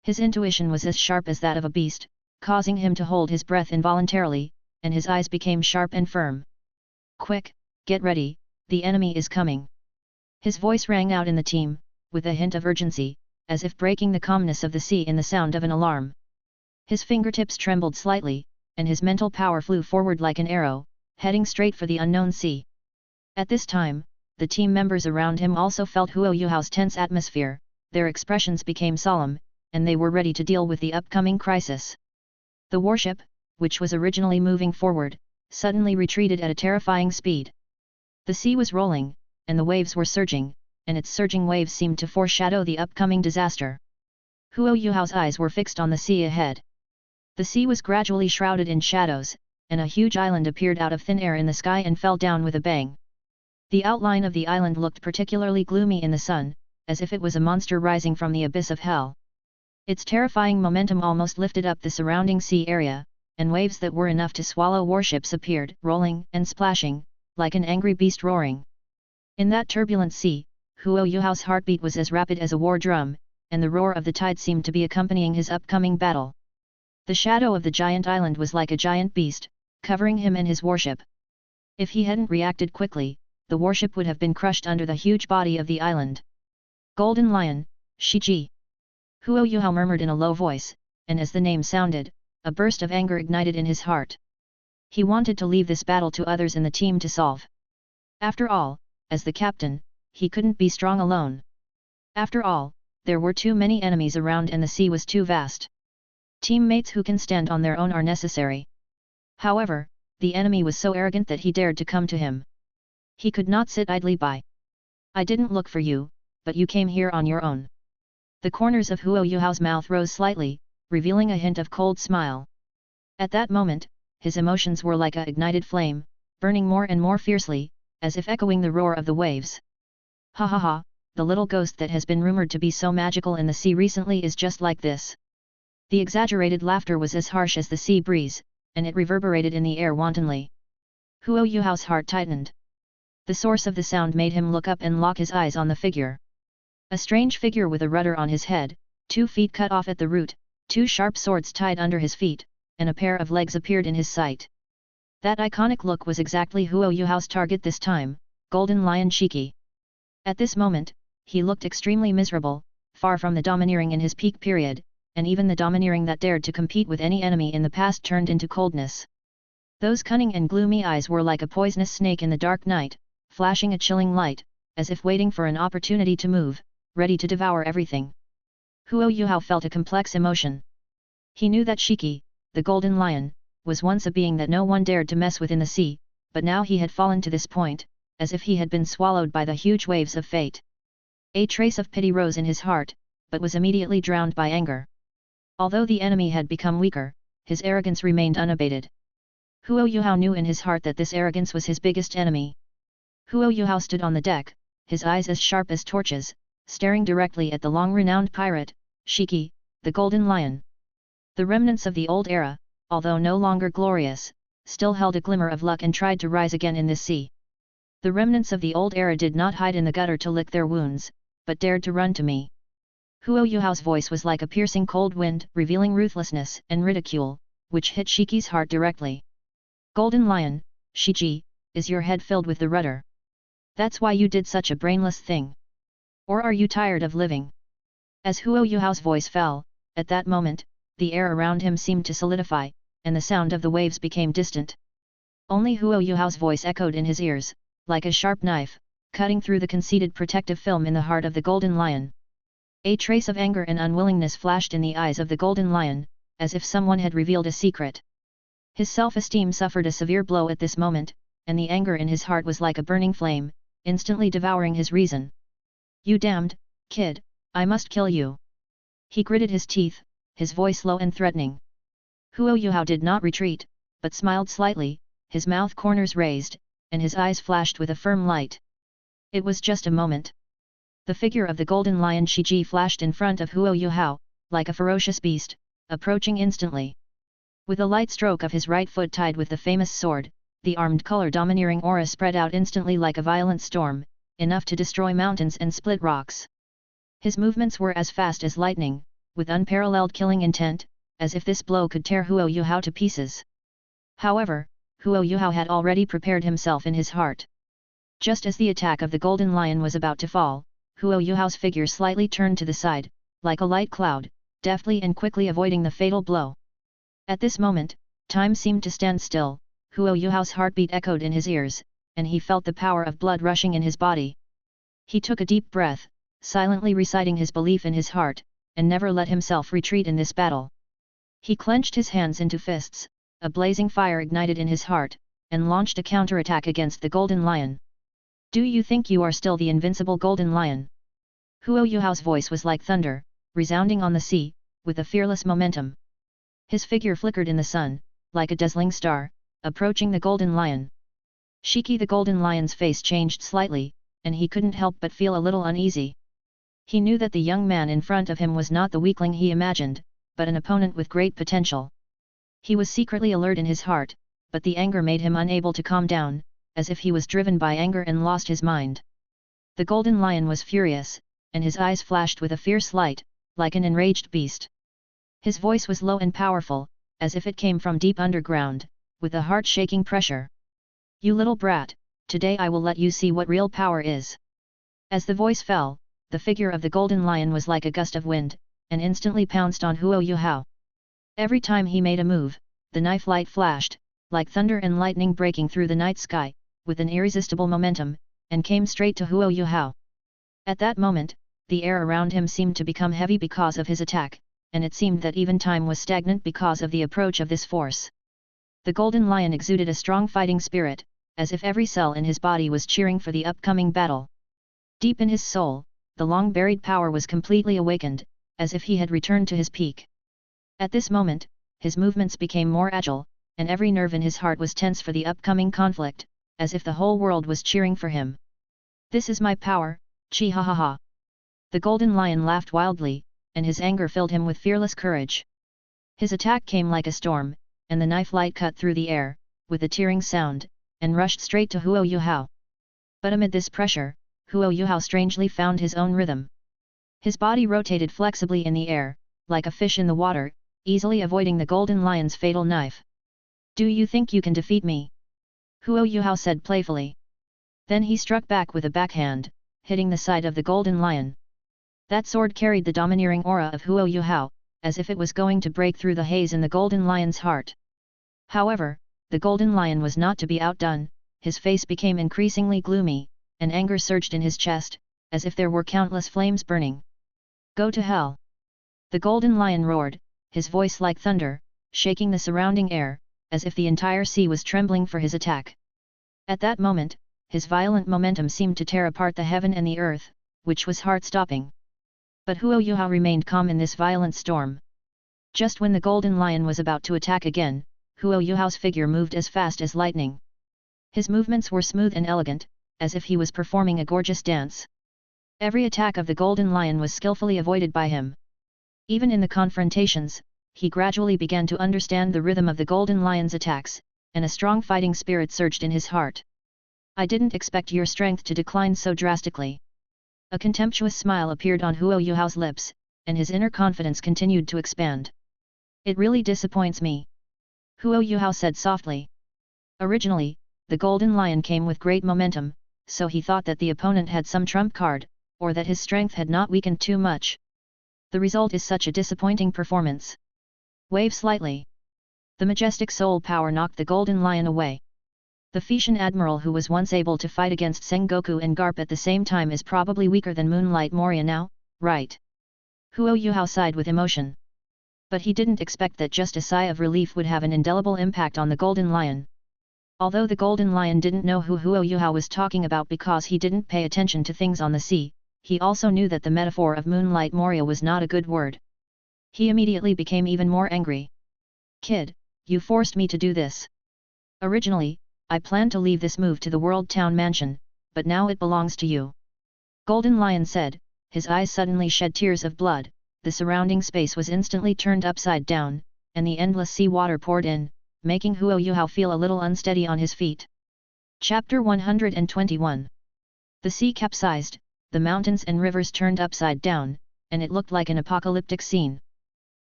His intuition was as sharp as that of a beast, causing him to hold his breath involuntarily, and his eyes became sharp and firm. "Quick, get ready, the enemy is coming." His voice rang out in the team, with a hint of urgency, as if breaking the calmness of the sea in the sound of an alarm. His fingertips trembled slightly, and his mental power flew forward like an arrow, heading straight for the unknown sea. At this time, the team members around him also felt Huo Yuhao's tense atmosphere, their expressions became solemn, and they were ready to deal with the upcoming crisis. The warship, which was originally moving forward, suddenly retreated at a terrifying speed. The sea was rolling, and the waves were surging, and its surging waves seemed to foreshadow the upcoming disaster. Huo Yuhao's eyes were fixed on the sea ahead. The sea was gradually shrouded in shadows, and a huge island appeared out of thin air in the sky and fell down with a bang. The outline of the island looked particularly gloomy in the sun, as if it was a monster rising from the abyss of hell. Its terrifying momentum almost lifted up the surrounding sea area, and waves that were enough to swallow warships appeared, rolling and splashing, like an angry beast roaring. In that turbulent sea, Huo Yuhao's heartbeat was as rapid as a war drum, and the roar of the tide seemed to be accompanying his upcoming battle. The shadow of the giant island was like a giant beast, covering him and his warship. If he hadn't reacted quickly, the warship would have been crushed under the huge body of the island. Golden Lion, Shiji. Huo Yuhao murmured in a low voice, and as the name sounded, a burst of anger ignited in his heart. He wanted to leave this battle to others in the team to solve. After all, as the captain, he couldn't be strong alone. After all, there were too many enemies around and the sea was too vast. Teammates who can stand on their own are necessary. However, the enemy was so arrogant that he dared to come to him. He could not sit idly by. I didn't look for you, but you came here on your own. The corners of Huo Yuhao's mouth rose slightly, revealing a hint of cold smile. At that moment, his emotions were like a ignited flame, burning more and more fiercely, as if echoing the roar of the waves. Ha ha ha, the little ghost that has been rumored to be so magical in the sea recently is just like this. The exaggerated laughter was as harsh as the sea breeze, and it reverberated in the air wantonly. Huo Yuhao's heart tightened. The source of the sound made him look up and lock his eyes on the figure. A strange figure with a rudder on his head, 2 feet cut off at the root, 2 sharp swords tied under his feet, and a pair of legs appeared in his sight. That iconic look was exactly Huo Yuhao's target this time, Golden Lion Shiki. At this moment, he looked extremely miserable, far from the domineering in his peak period, and even the domineering that dared to compete with any enemy in the past turned into coldness. Those cunning and gloomy eyes were like a poisonous snake in the dark night, flashing a chilling light, as if waiting for an opportunity to move, ready to devour everything. Huo Yuhao felt a complex emotion. He knew that Shiki, the Golden Lion, was once a being that no one dared to mess with in the sea, but now he had fallen to this point, as if he had been swallowed by the huge waves of fate. A trace of pity rose in his heart, but was immediately drowned by anger. Although the enemy had become weaker, his arrogance remained unabated. Huo Yuhao knew in his heart that this arrogance was his biggest enemy. Huo Yuhao stood on the deck, his eyes as sharp as torches, staring directly at the long-renowned pirate, Shiki, the Golden Lion. The remnants of the old era, although no longer glorious, still held a glimmer of luck and tried to rise again in this sea. The remnants of the old era did not hide in the gutter to lick their wounds, but dared to run to me. Huo Yuhao's voice was like a piercing cold wind, revealing ruthlessness and ridicule, which hit Shiki's heart directly. Golden Lion, Shiji, is your head filled with the rudder? That's why you did such a brainless thing? Or are you tired of living? As Huo Yuhao's voice fell, at that moment, the air around him seemed to solidify, and the sound of the waves became distant. Only Huo Yuhao's voice echoed in his ears, like a sharp knife, cutting through the conceited protective film in the heart of the Golden Lion. A trace of anger and unwillingness flashed in the eyes of the Golden Lion, as if someone had revealed a secret. His self-esteem suffered a severe blow at this moment, and the anger in his heart was like a burning flame, instantly devouring his reason. You damned kid, I must kill you. He gritted his teeth, his voice low and threatening. Huo Yuhao did not retreat, but smiled slightly, his mouth corners raised, and his eyes flashed with a firm light. It was just a moment. The figure of the Golden Lion Shiji flashed in front of Huo Yuhao, like a ferocious beast, approaching instantly. With a light stroke of his right foot tied with the famous sword, the armed color domineering aura spread out instantly like a violent storm, enough to destroy mountains and split rocks. His movements were as fast as lightning, with unparalleled killing intent, as if this blow could tear Huo Yuhao to pieces. However, Huo Yuhao had already prepared himself in his heart. Just as the attack of the Golden Lion was about to fall, Huo Yuhao's figure slightly turned to the side, like a light cloud, deftly and quickly avoiding the fatal blow. At this moment, time seemed to stand still, Huo Yuhao's heartbeat echoed in his ears, and he felt the power of blood rushing in his body. He took a deep breath, silently reciting his belief in his heart, and never let himself retreat in this battle. He clenched his hands into fists, a blazing fire ignited in his heart, and launched a counterattack against the Golden Lion. Do you think you are still the invincible Golden Lion? Huo Yuhao's voice was like thunder, resounding on the sea, with a fearless momentum. His figure flickered in the sun, like a dazzling star, approaching the Golden Lion. Shiki the Golden Lion's face changed slightly, and he couldn't help but feel a little uneasy. He knew that the young man in front of him was not the weakling he imagined, but an opponent with great potential. He was secretly alert in his heart, but the anger made him unable to calm down, as if he was driven by anger and lost his mind. The Golden Lion was furious, and his eyes flashed with a fierce light, like an enraged beast. His voice was low and powerful, as if it came from deep underground, with the heart-shaking pressure. "You little brat, today I will let you see what real power is." As the voice fell, the figure of the golden lion was like a gust of wind, and instantly pounced on Huo Yuhao. Every time he made a move, the knife light flashed, like thunder and lightning breaking through the night sky, with an irresistible momentum, and came straight to Huo Yuhao. At that moment, the air around him seemed to become heavy because of his attack, and it seemed that even time was stagnant because of the approach of this force. The golden lion exuded a strong fighting spirit, as if every cell in his body was cheering for the upcoming battle. Deep in his soul, the long-buried power was completely awakened, as if he had returned to his peak. At this moment, his movements became more agile, and every nerve in his heart was tense for the upcoming conflict, as if the whole world was cheering for him. "This is my power, chi ha ha ha." The golden lion laughed wildly, and his anger filled him with fearless courage. His attack came like a storm, and the knife light cut through the air, with a tearing sound, and rushed straight to Huo Yuhao. But amid this pressure, Huo Yuhao strangely found his own rhythm. His body rotated flexibly in the air, like a fish in the water, easily avoiding the golden lion's fatal knife. "Do you think you can defeat me?" Huo Yuhao said playfully. Then he struck back with a backhand, hitting the side of the golden lion. That sword carried the domineering aura of Huo Yuhao, as if it was going to break through the haze in the golden lion's heart. However, the golden lion was not to be outdone. His face became increasingly gloomy, and anger surged in his chest, as if there were countless flames burning. "Go to hell!" The golden lion roared, his voice like thunder, shaking the surrounding air, as if the entire sea was trembling for his attack. At that moment, his violent momentum seemed to tear apart the heaven and the earth, which was heart-stopping. But Huo Yuhao remained calm in this violent storm. Just when the golden lion was about to attack again, Huo Yuhao's figure moved as fast as lightning. His movements were smooth and elegant, as if he was performing a gorgeous dance. Every attack of the golden lion was skillfully avoided by him. Even in the confrontations, he gradually began to understand the rhythm of the golden lion's attacks, and a strong fighting spirit surged in his heart. "I didn't expect your strength to decline so drastically." A contemptuous smile appeared on Huo Yuhao's lips, and his inner confidence continued to expand. "It really disappoints me," Huo Yuhao said softly. Originally, the golden lion came with great momentum, so he thought that the opponent had some trump card, or that his strength had not weakened too much. The result is such a disappointing performance. Wave slightly. The majestic soul power knocked the golden lion away. The Phaeacian admiral who was once able to fight against Sengoku and Garp at the same time is probably weaker than Moonlight Moria now, right? Huo Yuhao sighed with emotion. But he didn't expect that just a sigh of relief would have an indelible impact on the golden lion. Although the golden lion didn't know who Huo Yuhao was talking about because he didn't pay attention to things on the sea, he also knew that the metaphor of Moonlight Moria was not a good word. He immediately became even more angry. "Kid, you forced me to do this. Originally, I planned to leave this move to the World Town Mansion, but now it belongs to you." Golden Lion said, his eyes suddenly shed tears of blood, the surrounding space was instantly turned upside down, and the endless sea water poured in, making Huo Yuhao feel a little unsteady on his feet. Chapter 121. The sea capsized, the mountains and rivers turned upside down, and it looked like an apocalyptic scene.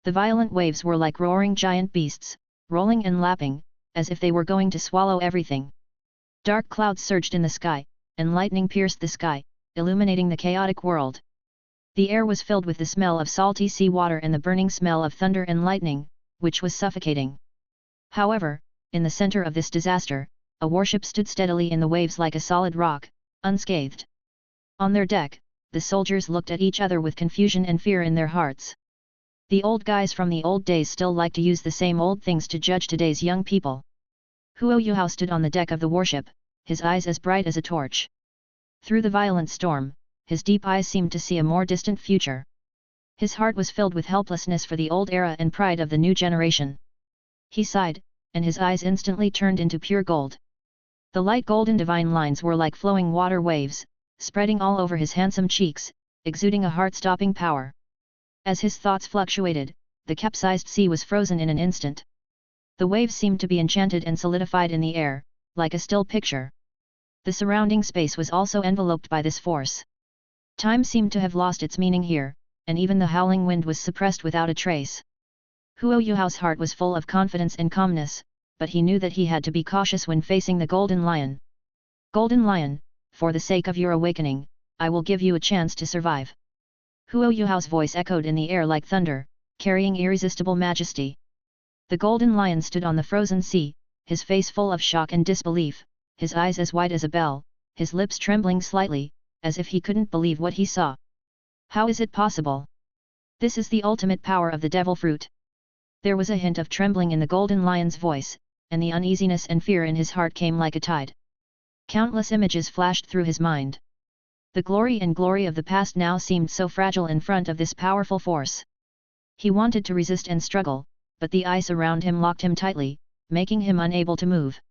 The violent waves were like roaring giant beasts, rolling and lapping, as if they were going to swallow everything. Dark clouds surged in the sky, and lightning pierced the sky, illuminating the chaotic world. The air was filled with the smell of salty sea water and the burning smell of thunder and lightning, which was suffocating. However, in the center of this disaster, a warship stood steadily in the waves like a solid rock, unscathed. On their deck, the soldiers looked at each other with confusion and fear in their hearts. The old guys from the old days still like to use the same old things to judge today's young people. Huo Yuhao stood on the deck of the warship, his eyes as bright as a torch. Through the violent storm, his deep eyes seemed to see a more distant future. His heart was filled with helplessness for the old era and pride of the new generation. He sighed, and his eyes instantly turned into pure gold. The light golden divine lines were like flowing water waves, spreading all over his handsome cheeks, exuding a heart-stopping power. As his thoughts fluctuated, the capsized sea was frozen in an instant. The waves seemed to be enchanted and solidified in the air, like a still picture. The surrounding space was also enveloped by this force. Time seemed to have lost its meaning here, and even the howling wind was suppressed without a trace. Huo Yuhao's heart was full of confidence and calmness, but he knew that he had to be cautious when facing the Golden Lion. Golden Lion, for the sake of your awakening, I will give you a chance to survive. Huo Yuhao's voice echoed in the air like thunder, carrying irresistible majesty. The Golden Lion stood on the frozen sea, his face full of shock and disbelief, his eyes as wide as a bell, his lips trembling slightly, as if he couldn't believe what he saw. How is it possible? This is the ultimate power of the devil fruit. There was a hint of trembling in the Golden Lion's voice, and the uneasiness and fear in his heart came like a tide. Countless images flashed through his mind. The glory of the past now seemed so fragile in front of this powerful force. He wanted to resist and struggle, but the ice around him locked him tightly, making him unable to move.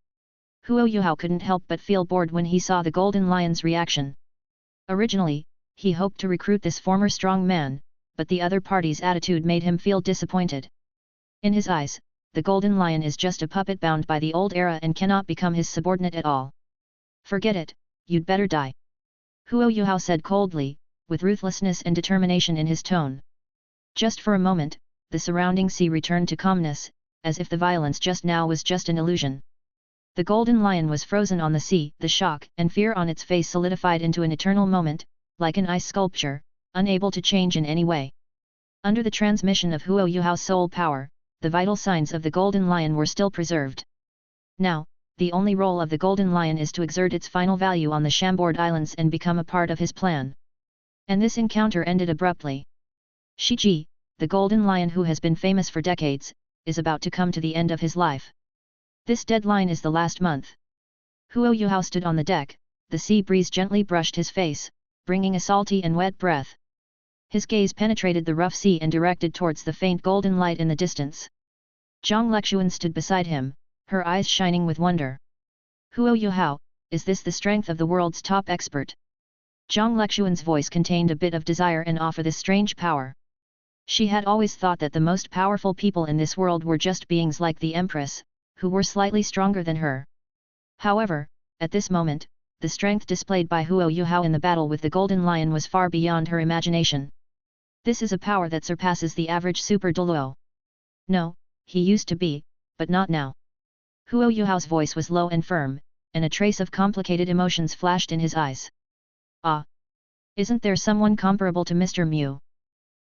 Huo Yuhao couldn't help but feel bored when he saw the Golden Lion's reaction. Originally, he hoped to recruit this former strong man, but the other party's attitude made him feel disappointed. In his eyes, the Golden Lion is just a puppet bound by the old era and cannot become his subordinate at all. Forget it, you'd better die. Huo Yuhao said coldly, with ruthlessness and determination in his tone. Just for a moment, the surrounding sea returned to calmness, as if the violence just now was just an illusion. The Golden Lion was frozen on the sea, the shock and fear on its face solidified into an eternal moment, like an ice sculpture, unable to change in any way. Under the transmission of Huo Yuhao's soul power, the vital signs of the Golden Lion were still preserved. Now, the only role of the Golden Lion is to exert its final value on the Chambord Islands and become a part of his plan. And this encounter ended abruptly. Shiji, the Golden Lion who has been famous for decades, is about to come to the end of his life. This deadline is the last month. Huo Yuhao stood on the deck, the sea breeze gently brushed his face, bringing a salty and wet breath. His gaze penetrated the rough sea and directed towards the faint golden light in the distance. Zhang Lexuan stood beside him, her eyes shining with wonder. Huo Yuhao, is this the strength of the world's top expert? Zhang Lexuan's voice contained a bit of desire and awe for this strange power. She had always thought that the most powerful people in this world were just beings like the Empress, who were slightly stronger than her. However, at this moment, the strength displayed by Huo Yuhao in the battle with the Golden Lion was far beyond her imagination. This is a power that surpasses the average super Douluo. No, he used to be, but not now. Huo Yuhao's voice was low and firm, and a trace of complicated emotions flashed in his eyes. Ah! Isn't there someone comparable to Mr. Mu?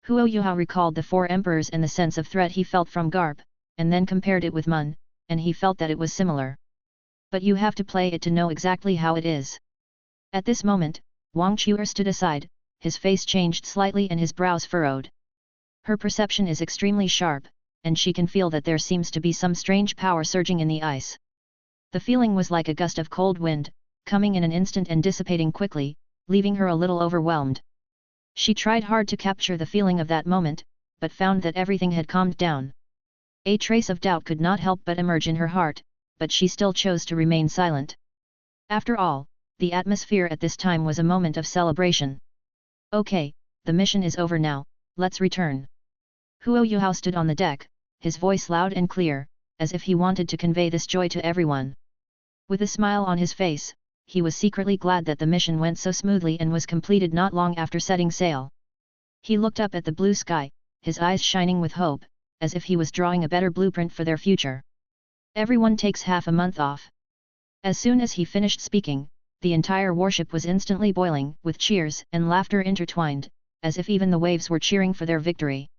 Huo Yuhao recalled the four emperors and the sense of threat he felt from Garp, and then compared it with Mun, and he felt that it was similar. But you have to play it to know exactly how it is. At this moment, Wang Chuer stood aside, his face changed slightly and his brows furrowed. Her perception is extremely sharp, and she can feel that there seems to be some strange power surging in the ice. The feeling was like a gust of cold wind, coming in an instant and dissipating quickly, leaving her a little overwhelmed. She tried hard to capture the feeling of that moment, but found that everything had calmed down. A trace of doubt could not help but emerge in her heart, but she still chose to remain silent. After all, the atmosphere at this time was a moment of celebration. Okay, the mission is over now, let's return. Huo Yuhao stood on the deck, his voice loud and clear, as if he wanted to convey this joy to everyone. With a smile on his face, he was secretly glad that the mission went so smoothly and was completed not long after setting sail. He looked up at the blue sky, his eyes shining with hope, as if he was drawing a better blueprint for their future. Everyone takes half a month off. As soon as he finished speaking, the entire warship was instantly boiling, with cheers and laughter intertwined, as if even the waves were cheering for their victory.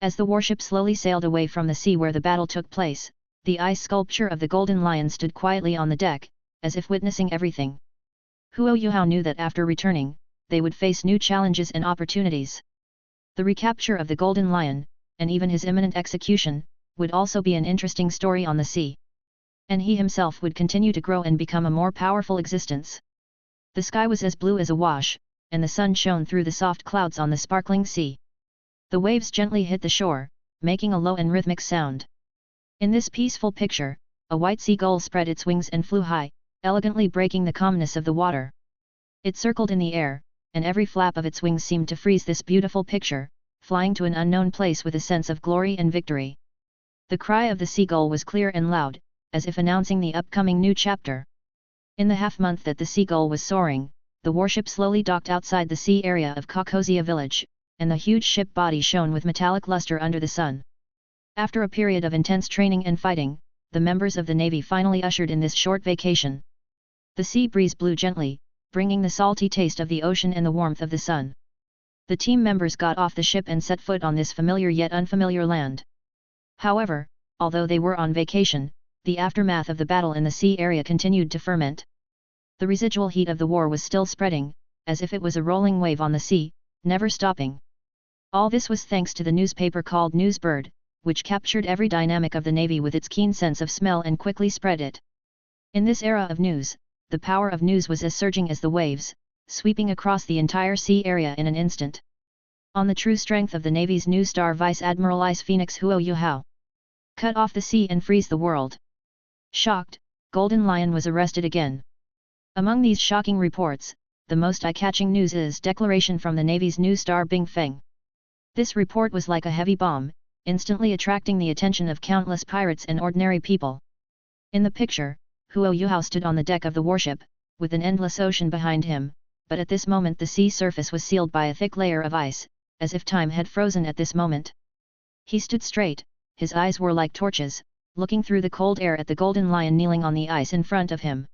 As the warship slowly sailed away from the sea where the battle took place, the ice sculpture of the Golden Lion stood quietly on the deck, as if witnessing everything. Huo Yuhao knew that after returning, they would face new challenges and opportunities. The recapture of the Golden Lion, and even his imminent execution, would also be an interesting story on the sea. And he himself would continue to grow and become a more powerful existence. The sky was as blue as a wash, and the sun shone through the soft clouds on the sparkling sea. The waves gently hit the shore, making a low and rhythmic sound. In this peaceful picture, a white seagull spread its wings and flew high, elegantly breaking the calmness of the water. It circled in the air, and every flap of its wings seemed to freeze this beautiful picture, flying to an unknown place with a sense of glory and victory. The cry of the seagull was clear and loud, as if announcing the upcoming new chapter. In the half-month that the seagull was soaring, the warship slowly docked outside the sea area of Kokozia village, and the huge ship body shone with metallic luster under the sun. After a period of intense training and fighting, the members of the Navy finally ushered in this short vacation. The sea breeze blew gently, bringing the salty taste of the ocean and the warmth of the sun. The team members got off the ship and set foot on this familiar yet unfamiliar land. However, although they were on vacation, the aftermath of the battle in the sea area continued to ferment. The residual heat of the war was still spreading, as if it was a rolling wave on the sea, never stopping. All this was thanks to the newspaper called Newsbird, which captured every dynamic of the Navy with its keen sense of smell and quickly spread it. In this era of news, the power of news was as surging as the waves, sweeping across the entire sea area in an instant. On the true strength of the Navy's new star Vice Admiral Ice Phoenix Huo Yuhao. Cut off the sea and freeze the world. Shocked, Golden Lion was arrested again. Among these shocking reports, the most eye-catching news is declaration from the Navy's new star Bing Feng. This report was like a heavy bomb, instantly attracting the attention of countless pirates and ordinary people. In the picture, Huo Yuhao stood on the deck of the warship, with an endless ocean behind him, but at this moment the sea surface was sealed by a thick layer of ice, as if time had frozen at this moment. He stood straight, his eyes were like torches, looking through the cold air at the Golden Lion kneeling on the ice in front of him.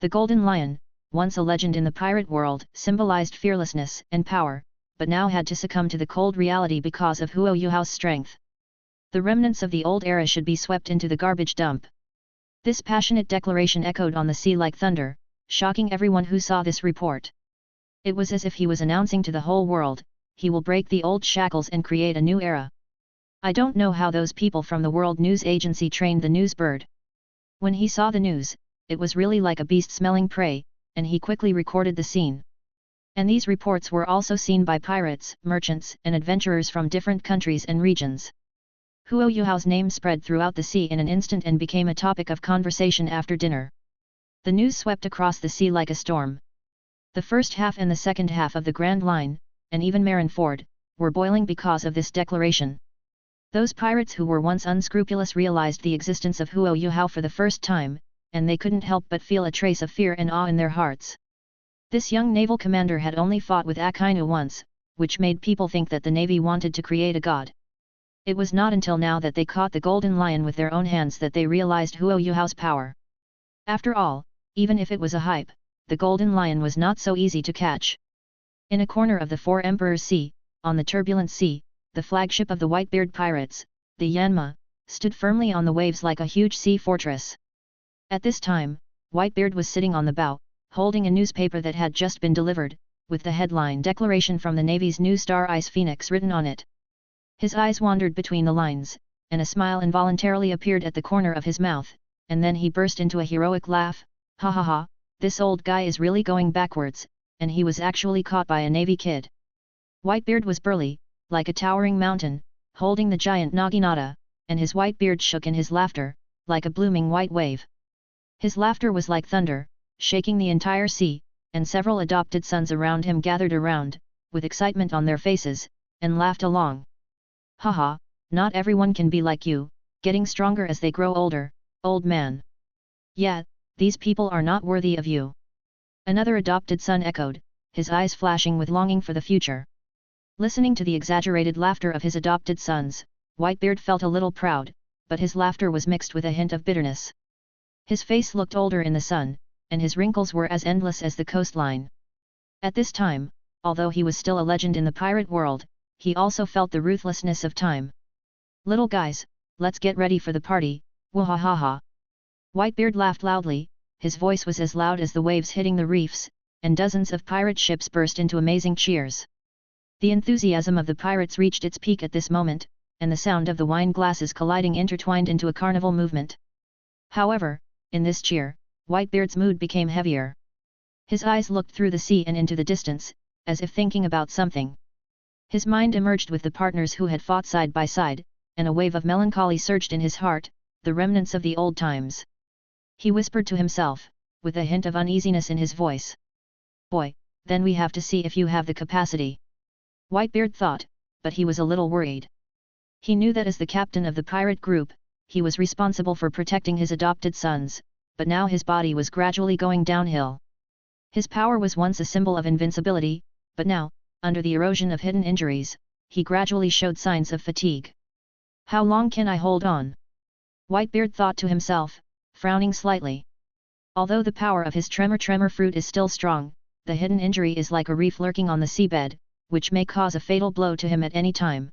The Golden Lion, once a legend in the pirate world, symbolized fearlessness and power, but now had to succumb to the cold reality because of Huo Yuhao's strength. The remnants of the old era should be swept into the garbage dump. This passionate declaration echoed on the sea like thunder, shocking everyone who saw this report. It was as if he was announcing to the whole world, he will break the old shackles and create a new era. I don't know how those people from the World News Agency trained the newsbird. When he saw the news, it was really like a beast smelling prey, and he quickly recorded the scene. And these reports were also seen by pirates, merchants, and adventurers from different countries and regions. Huo Yuhao's name spread throughout the sea in an instant and became a topic of conversation after dinner. The news swept across the sea like a storm. The first half and the second half of the Grand Line, and even Marineford, were boiling because of this declaration. Those pirates who were once unscrupulous realized the existence of Huo Yuhao for the first time, and they couldn't help but feel a trace of fear and awe in their hearts. This young naval commander had only fought with Akainu once, which made people think that the Navy wanted to create a god. It was not until now that they caught the Golden Lion with their own hands that they realized Huo Yuhao's power. After all, even if it was a hype, the Golden Lion was not so easy to catch. In a corner of the Four Emperors Sea, on the turbulent sea, the flagship of the Whitebeard pirates, the Yanma, stood firmly on the waves like a huge sea fortress. At this time, Whitebeard was sitting on the bow, holding a newspaper that had just been delivered, with the headline declaration from the Navy's new star Ice Phoenix written on it. His eyes wandered between the lines, and a smile involuntarily appeared at the corner of his mouth, and then he burst into a heroic laugh. Ha ha ha, this old guy is really going backwards, and he was actually caught by a Navy kid. Whitebeard was burly, like a towering mountain, holding the giant Naginata, and his white beard shook in his laughter, like a blooming white wave. His laughter was like thunder, shaking the entire sea, and several adopted sons around him gathered around, with excitement on their faces, and laughed along. Haha, not everyone can be like you, getting stronger as they grow older, old man. Yeah, these people are not worthy of you. Another adopted son echoed, his eyes flashing with longing for the future. Listening to the exaggerated laughter of his adopted sons, Whitebeard felt a little proud, but his laughter was mixed with a hint of bitterness. His face looked older in the sun, and his wrinkles were as endless as the coastline. At this time, although he was still a legend in the pirate world, he also felt the ruthlessness of time. Little guys, let's get ready for the party, wahahaha. Whitebeard laughed loudly, his voice was as loud as the waves hitting the reefs, and dozens of pirate ships burst into amazing cheers. The enthusiasm of the pirates reached its peak at this moment, and the sound of the wine glasses colliding intertwined into a carnival movement. However, in this cheer, Whitebeard's mood became heavier. His eyes looked through the sea and into the distance, as if thinking about something. His mind emerged with the partners who had fought side by side, and a wave of melancholy surged in his heart, the remnants of the old times. He whispered to himself, with a hint of uneasiness in his voice. Boy, then we have to see if you have the capacity. Whitebeard thought, but he was a little worried. He knew that as the captain of the pirate group, he was responsible for protecting his adopted sons, but now his body was gradually going downhill. His power was once a symbol of invincibility, but now, under the erosion of hidden injuries, he gradually showed signs of fatigue. How long can I hold on? Whitebeard thought to himself, frowning slightly. Although the power of his tremor fruit is still strong, the hidden injury is like a reef lurking on the seabed, which may cause a fatal blow to him at any time.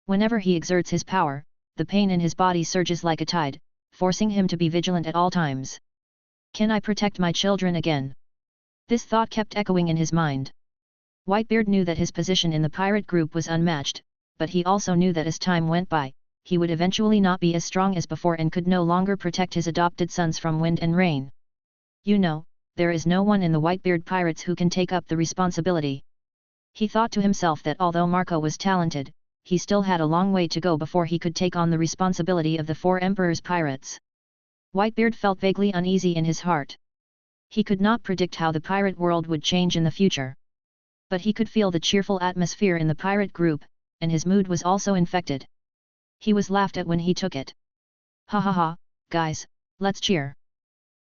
Whenever he exerts his power, the pain in his body surges like a tide, forcing him to be vigilant at all times. Can I protect my children again? This thought kept echoing in his mind. Whitebeard knew that his position in the pirate group was unmatched, but he also knew that as time went by, he would eventually not be as strong as before and could no longer protect his adopted sons from wind and rain. You know, there is no one in the Whitebeard pirates who can take up the responsibility. He thought to himself that although Marco was talented, he still had a long way to go before he could take on the responsibility of the 4 Emperors' pirates. Whitebeard felt vaguely uneasy in his heart. He could not predict how the pirate world would change in the future. But he could feel the cheerful atmosphere in the pirate group, and his mood was also infected. He was laughed at when he took it. Ha ha ha, guys, let's cheer.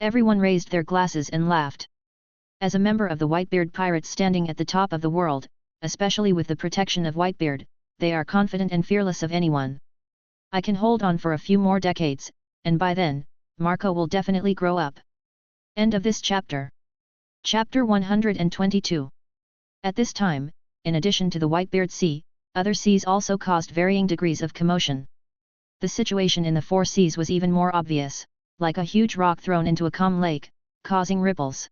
Everyone raised their glasses and laughed. As a member of the Whitebeard pirates standing at the top of the world, especially with the protection of Whitebeard, they are confident and fearless of anyone. I can hold on for a few more decades, and by then, Marco will definitely grow up. End of this chapter. Chapter 122. At this time, in addition to the Whitebeard Sea, other seas also caused varying degrees of commotion. The situation in the 4 seas was even more obvious, like a huge rock thrown into a calm lake, causing ripples.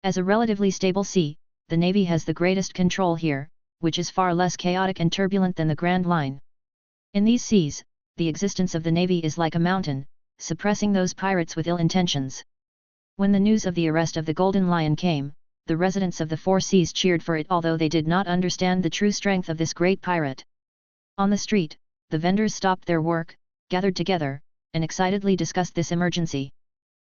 As a relatively stable sea, the Navy has the greatest control here, which is far less chaotic and turbulent than the Grand Line. In these seas, the existence of the Navy is like a mountain, suppressing those pirates with ill intentions. When the news of the arrest of the Golden Lion came, the residents of the 4 seas cheered for it, although they did not understand the true strength of this great pirate. On the street, the vendors stopped their work, gathered together, and excitedly discussed this emergency.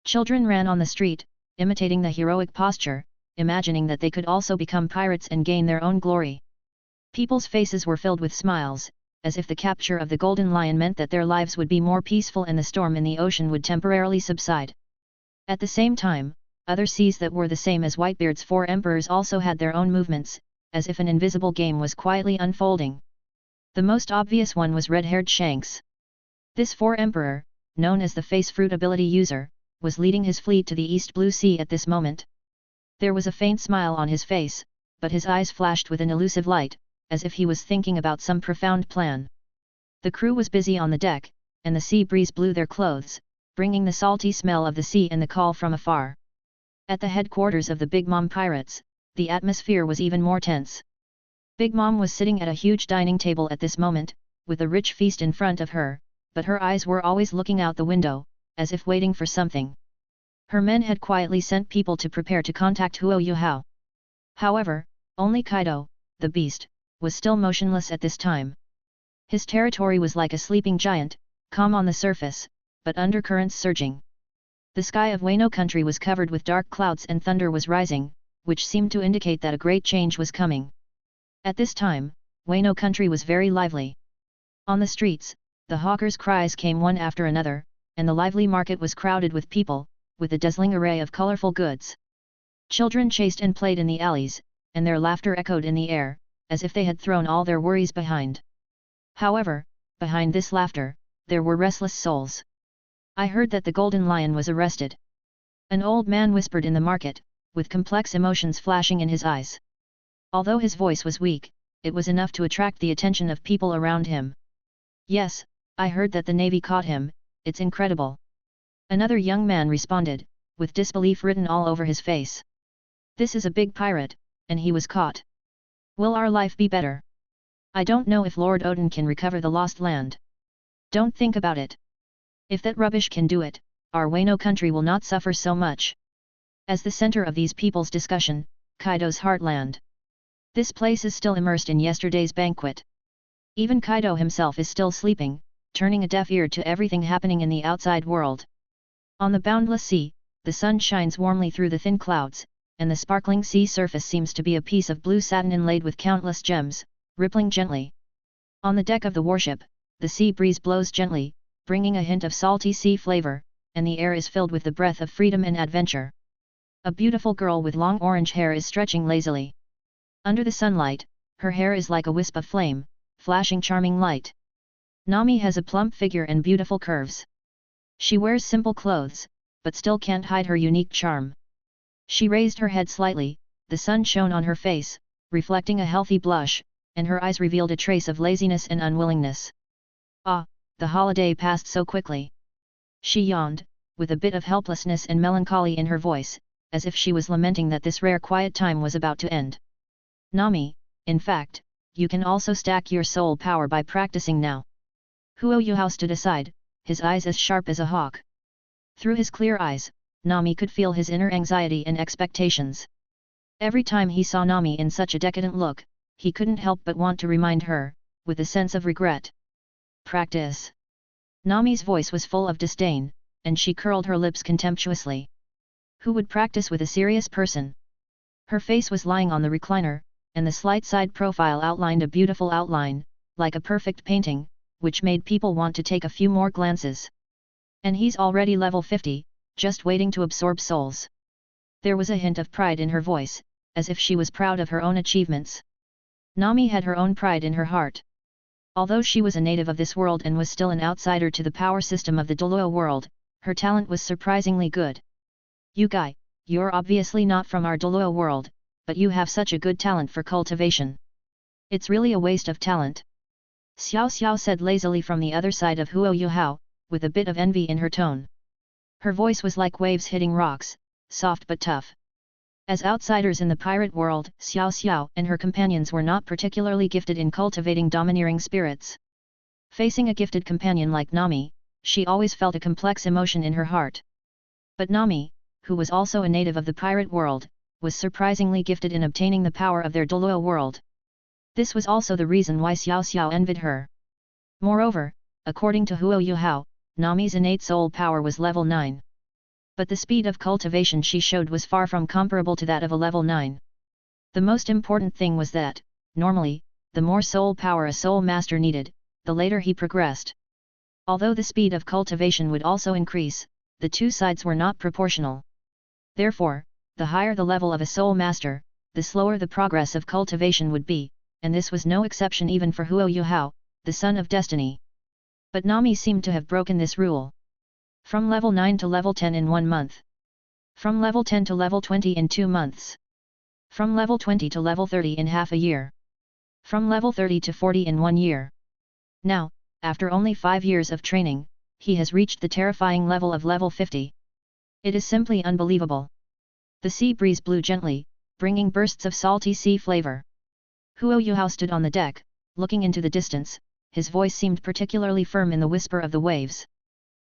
Children ran on the street, imitating the heroic posture, imagining that they could also become pirates and gain their own glory. People's faces were filled with smiles, as if the capture of the Golden Lion meant that their lives would be more peaceful and the storm in the ocean would temporarily subside. At the same time, other seas that were the same as Whitebeard's 4 emperors also had their own movements, as if an invisible game was quietly unfolding. The most obvious one was red-haired Shanks. This 4 emperor, known as the Face Fruit ability user, was leading his fleet to the East Blue Sea at this moment. There was a faint smile on his face, but his eyes flashed with an elusive light, as if he was thinking about some profound plan. The crew was busy on the deck, and the sea breeze blew their clothes, bringing the salty smell of the sea and the call from afar. At the headquarters of the Big Mom pirates, the atmosphere was even more tense. Big Mom was sitting at a huge dining table at this moment, with a rich feast in front of her, but her eyes were always looking out the window, as if waiting for something. Her men had quietly sent people to prepare to contact Huo Yuhao. However, only Kaido, the beast, was still motionless at this time. His territory was like a sleeping giant, calm on the surface, but undercurrents surging. The sky of Wano country was covered with dark clouds and thunder was rising, which seemed to indicate that a great change was coming. At this time, Wano country was very lively. On the streets, the hawkers' cries came one after another, and the lively market was crowded with people, with a dazzling array of colorful goods. Children chased and played in the alleys, and their laughter echoed in the air, as if they had thrown all their worries behind. However, behind this laughter, there were restless souls. I heard that the Golden Lion was arrested. An old man whispered in the market, with complex emotions flashing in his eyes. Although his voice was weak, it was enough to attract the attention of people around him. Yes, I heard that the Navy caught him, it's incredible. Another young man responded, with disbelief written all over his face. This is a big pirate, and he was caught. Will our life be better? I don't know if Lord Odin can recover the lost land. Don't think about it. If that rubbish can do it, our Wano country will not suffer so much. As the center of these people's discussion, Kaido's heartland. This place is still immersed in yesterday's banquet. Even Kaido himself is still sleeping, turning a deaf ear to everything happening in the outside world. On the boundless sea, the sun shines warmly through the thin clouds, and the sparkling sea surface seems to be a piece of blue satin inlaid with countless gems, rippling gently. On the deck of the warship, the sea breeze blows gently, bringing a hint of salty sea flavor, and the air is filled with the breath of freedom and adventure. A beautiful girl with long orange hair is stretching lazily. Under the sunlight, her hair is like a wisp of flame, flashing charming light. Nami has a plump figure and beautiful curves. She wears simple clothes, but still can't hide her unique charm. She raised her head slightly, the sun shone on her face, reflecting a healthy blush, and her eyes revealed a trace of laziness and unwillingness. Ah, the holiday passed so quickly. She yawned, with a bit of helplessness and melancholy in her voice, as if she was lamenting that this rare quiet time was about to end. Nami, in fact, you can also stack your soul power by practicing now. Huo Yuhao stood aside, his eyes as sharp as a hawk. Through his clear eyes, Nami could feel his inner anxiety and expectations. Every time he saw Nami in such a decadent look, he couldn't help but want to remind her, with a sense of regret. Practice. Nami's voice was full of disdain, and she curled her lips contemptuously. Who would practice with a serious person? Her face was lying on the recliner, and the slight side profile outlined a beautiful outline, like a perfect painting, which made people want to take a few more glances. And he's already level 50, just waiting to absorb souls. There was a hint of pride in her voice, as if she was proud of her own achievements. Nami had her own pride in her heart. Although she was a native of this world and was still an outsider to the power system of the Douluo world, her talent was surprisingly good. You guy, you're obviously not from our Douluo world, but you have such a good talent for cultivation. It's really a waste of talent. Xiao Xiao said lazily from the other side of Huo Yuhao, with a bit of envy in her tone. Her voice was like waves hitting rocks, soft but tough. As outsiders in the pirate world, Xiao Xiao and her companions were not particularly gifted in cultivating domineering spirits. Facing a gifted companion like Nami, she always felt a complex emotion in her heart. But Nami, who was also a native of the pirate world, was surprisingly gifted in obtaining the power of their Douluo world. This was also the reason why Xiao Xiao envied her. Moreover, according to Huo Yuhao, Nami's innate soul power was level 9. But the speed of cultivation she showed was far from comparable to that of a level 9. The most important thing was that, normally, the more soul power a soul master needed, the later he progressed. Although the speed of cultivation would also increase, the two sides were not proportional. Therefore, the higher the level of a soul master, the slower the progress of cultivation would be, and this was no exception even for Huo Yuhao, the son of destiny. But Nami seemed to have broken this rule. From level 9 to level 10 in 1 month. From level 10 to level 20 in 2 months. From level 20 to level 30 in half a year. From level 30 to 40 in 1 year. Now, after only 5 years of training, he has reached the terrifying level of level 50. It is simply unbelievable. The sea breeze blew gently, bringing bursts of salty sea flavor. Huo Yuhao stood on the deck, looking into the distance, his voice seemed particularly firm in the whisper of the waves.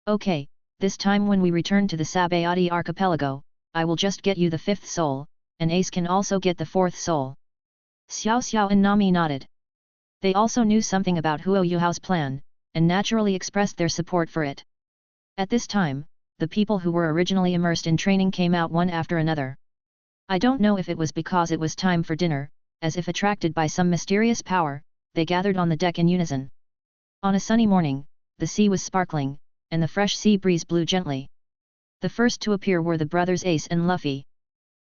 Okay, this time when we return to the Sabayati archipelago, I will just get you the 5th soul, and Ace can also get the 4th soul. Xiao Xiao and Nami nodded. They also knew something about Huo Yuhao's plan, and naturally expressed their support for it. At this time, the people who were originally immersed in training came out one after another. I don't know if it was because it was time for dinner, as if attracted by some mysterious power, they gathered on the deck in unison. On a sunny morning, the sea was sparkling, and the fresh sea breeze blew gently. The first to appear were the brothers Ace and Luffy.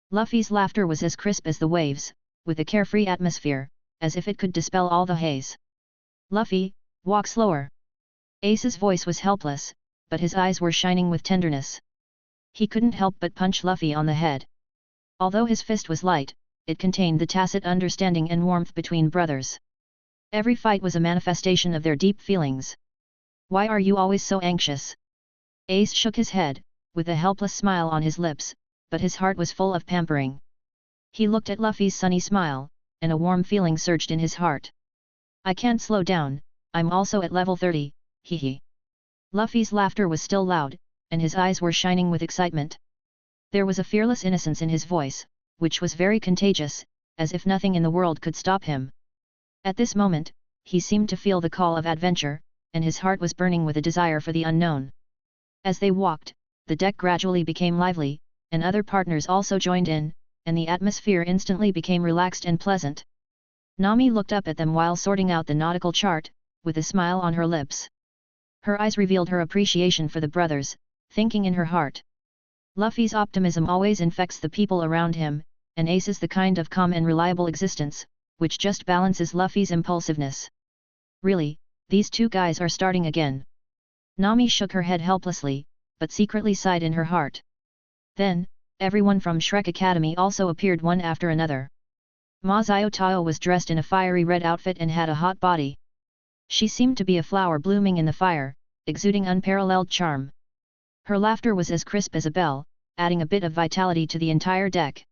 Luffy's laughter was as crisp as the waves, with a carefree atmosphere, as if it could dispel all the haze. Luffy, walk slower. Ace's voice was helpless, but his eyes were shining with tenderness. He couldn't help but punch Luffy on the head. Although his fist was light, it contained the tacit understanding and warmth between brothers. Every fight was a manifestation of their deep feelings. Why are you always so anxious? Ace shook his head, with a helpless smile on his lips, but his heart was full of pampering. He looked at Luffy's sunny smile, and a warm feeling surged in his heart. I can't slow down, I'm also at level 30, hee hee. Luffy's laughter was still loud, and his eyes were shining with excitement. There was a fearless innocence in his voice, which was very contagious, as if nothing in the world could stop him. At this moment, he seemed to feel the call of adventure, and his heart was burning with a desire for the unknown. As they walked, the deck gradually became lively, and other partners also joined in, and the atmosphere instantly became relaxed and pleasant. Nami looked up at them while sorting out the nautical chart, with a smile on her lips. Her eyes revealed her appreciation for the brothers, thinking in her heart. Luffy's optimism always infects the people around him, and Ace is the kind of calm and reliable existence, which just balances Luffy's impulsiveness. Really, these two guys are starting again. Nami shook her head helplessly, but secretly sighed in her heart. Then, everyone from Shrek Academy also appeared one after another. Ma Xiaotao was dressed in a fiery red outfit and had a hot body. She seemed to be a flower blooming in the fire, exuding unparalleled charm. Her laughter was as crisp as a bell, adding a bit of vitality to the entire deck.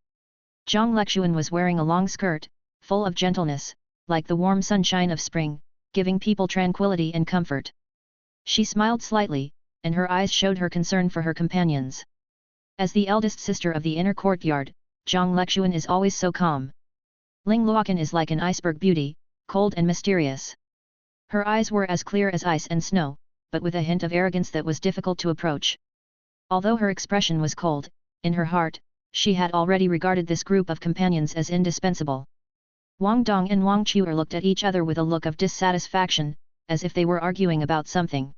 Zhang Lexuan was wearing a long skirt, full of gentleness, like the warm sunshine of spring, giving people tranquility and comfort. She smiled slightly, and her eyes showed her concern for her companions. As the eldest sister of the inner courtyard, Zhang Lexuan is always so calm. Ling Luoqan is like an iceberg beauty, cold and mysterious. Her eyes were as clear as ice and snow, but with a hint of arrogance that was difficult to approach. Although her expression was cold, in her heart, she had already regarded this group of companions as indispensable. Wang Dong and Wang Chuer looked at each other with a look of dissatisfaction, as if they were arguing about something.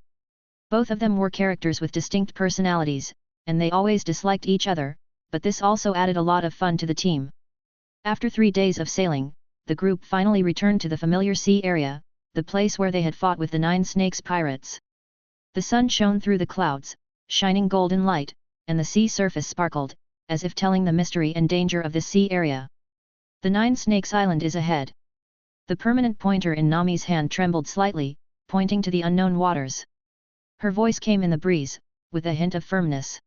Both of them were characters with distinct personalities, and they always disliked each other, but this also added a lot of fun to the team. After 3 days of sailing, the group finally returned to the familiar sea area, the place where they had fought with the 9 Snakes pirates. The sun shone through the clouds, shining golden light, and the sea surface sparkled, as if telling the mystery and danger of this sea area. The 9 Snakes Island is ahead. The permanent pointer in Nami's hand trembled slightly, pointing to the unknown waters. Her voice came in the breeze, with a hint of firmness.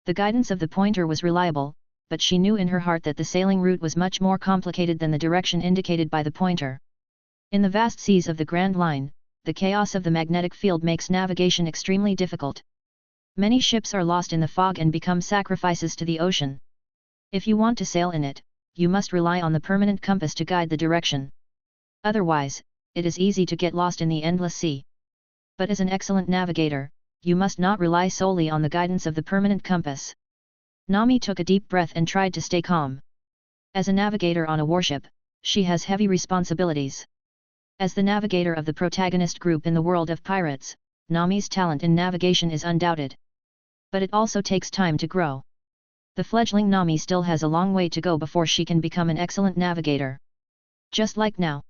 The guidance of the pointer was reliable, but she knew in her heart that the sailing route was much more complicated than the direction indicated by the pointer. In the vast seas of the Grand Line, the chaos of the magnetic field makes navigation extremely difficult. Many ships are lost in the fog and become sacrifices to the ocean. If you want to sail in it, you must rely on the permanent compass to guide the direction. Otherwise, it is easy to get lost in the endless sea. But as an excellent navigator, you must not rely solely on the guidance of the permanent compass. Nami took a deep breath and tried to stay calm. As a navigator on a warship, she has heavy responsibilities. As the navigator of the protagonist group in the world of pirates, Nami's talent in navigation is undoubted. But it also takes time to grow. The fledgling Nami still has a long way to go before she can become an excellent navigator. Just like now.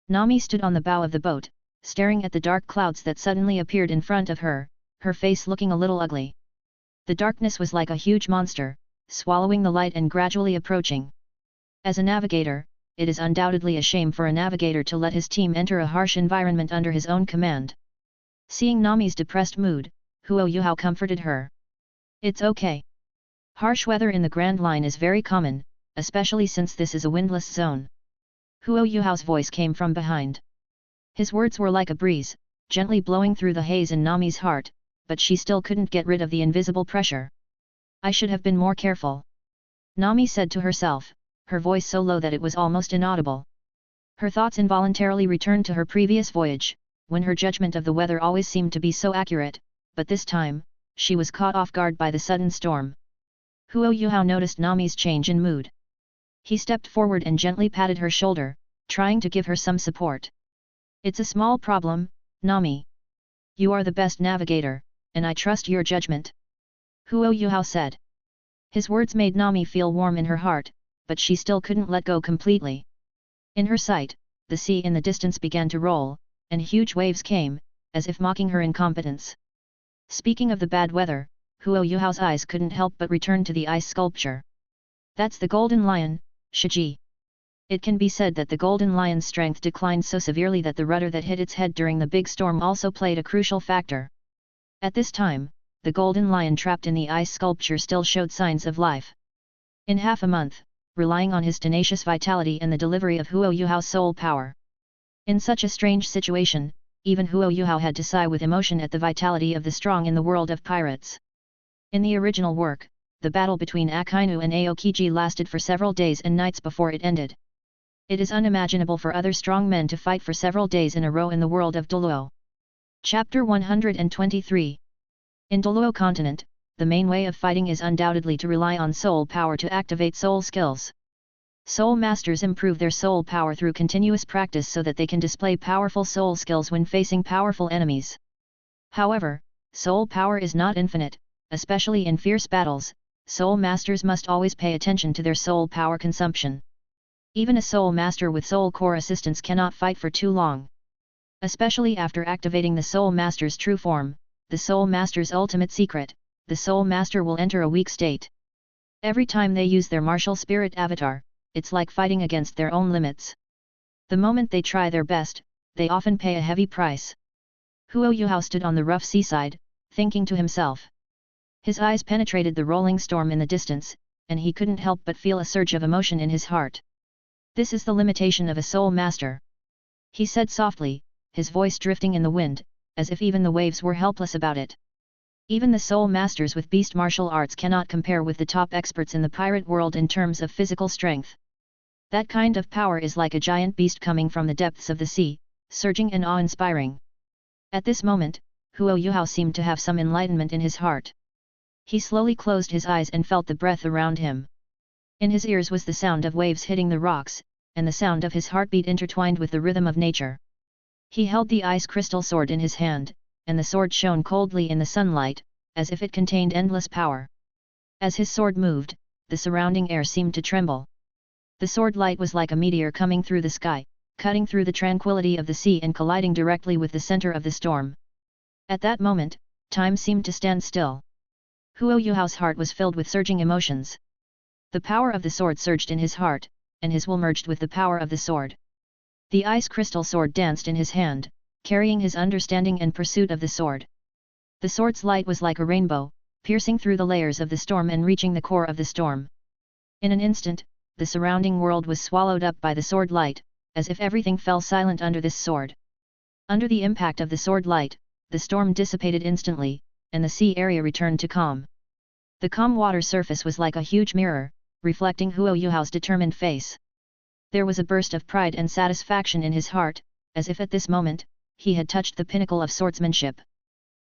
Nami stood on the bow of the boat, staring at the dark clouds that suddenly appeared in front of her, her face looking a little ugly. The darkness was like a huge monster, swallowing the light and gradually approaching. As a navigator, it is undoubtedly a shame for a navigator to let his team enter a harsh environment under his own command. Seeing Nami's depressed mood, Huo Yuhao comforted her. It's okay. Harsh weather in the Grand Line is very common, especially since this is a windless zone. Huo Yuhao's voice came from behind. His words were like a breeze, gently blowing through the haze in Nami's heart, but she still couldn't get rid of the invisible pressure. I should have been more careful. Nami said to herself, her voice so low that it was almost inaudible. Her thoughts involuntarily returned to her previous voyage, when her judgment of the weather always seemed to be so accurate, but this time, she was caught off guard by the sudden storm. Huo Yuhao noticed Nami's change in mood. He stepped forward and gently patted her shoulder, trying to give her some support. It's a small problem, Nami. You are the best navigator, and I trust your judgment. Huo Yuhao said. His words made Nami feel warm in her heart, but she still couldn't let go completely. In her sight, the sea in the distance began to roll, and huge waves came, as if mocking her incompetence. Speaking of the bad weather, Huo Yuhao's eyes couldn't help but return to the ice sculpture. That's the Golden Lion, Shiji. It can be said that the Golden Lion's strength declined so severely that the rudder that hit its head during the big storm also played a crucial factor. At this time, the Golden Lion trapped in the ice sculpture still showed signs of life. In half a month, relying on his tenacious vitality and the delivery of Huo Yuhao's soul power. In such a strange situation, even Huo Yuhao had to sigh with emotion at the vitality of the strong in the world of pirates. In the original work, the battle between Akainu and Aokiji lasted for several days and nights before it ended. It is unimaginable for other strong men to fight for several days in a row in the world of Douluo. Chapter 123. In Douluo continent, the main way of fighting is undoubtedly to rely on soul power to activate soul skills. Soul masters improve their soul power through continuous practice so that they can display powerful soul skills when facing powerful enemies. However, soul power is not infinite, especially in fierce battles. Soul masters must always pay attention to their soul power consumption. Even a soul master with soul core assistance cannot fight for too long. Especially after activating the soul master's true form, the soul master's ultimate secret, the Soul Master will enter a weak state. Every time they use their martial spirit avatar, it's like fighting against their own limits. The moment they try their best, they often pay a heavy price. Huo Yuhao stood on the rough seaside, thinking to himself. His eyes penetrated the rolling storm in the distance, and he couldn't help but feel a surge of emotion in his heart. This is the limitation of a soul master. He said softly, his voice drifting in the wind, as if even the waves were helpless about it. Even the soul masters with beast martial arts cannot compare with the top experts in the pirate world in terms of physical strength. That kind of power is like a giant beast coming from the depths of the sea, surging and awe-inspiring. At this moment, Huo Yuhao seemed to have some enlightenment in his heart. He slowly closed his eyes and felt the breath around him. In his ears was the sound of waves hitting the rocks, and the sound of his heartbeat intertwined with the rhythm of nature. He held the ice crystal sword in his hand, and the sword shone coldly in the sunlight, as if it contained endless power. As his sword moved, the surrounding air seemed to tremble. The sword light was like a meteor coming through the sky, cutting through the tranquility of the sea and colliding directly with the center of the storm. At that moment, time seemed to stand still. Huo Yuhao's heart was filled with surging emotions. The power of the sword surged in his heart, and his will merged with the power of the sword. The ice crystal sword danced in his hand, carrying his understanding and pursuit of the sword. The sword's light was like a rainbow, piercing through the layers of the storm and reaching the core of the storm. In an instant, the surrounding world was swallowed up by the sword light, as if everything fell silent under this sword. Under the impact of the sword light, the storm dissipated instantly, and the sea area returned to calm. The calm water surface was like a huge mirror, reflecting Huo Yuhao's determined face. There was a burst of pride and satisfaction in his heart, as if at this moment, he had touched the pinnacle of swordsmanship.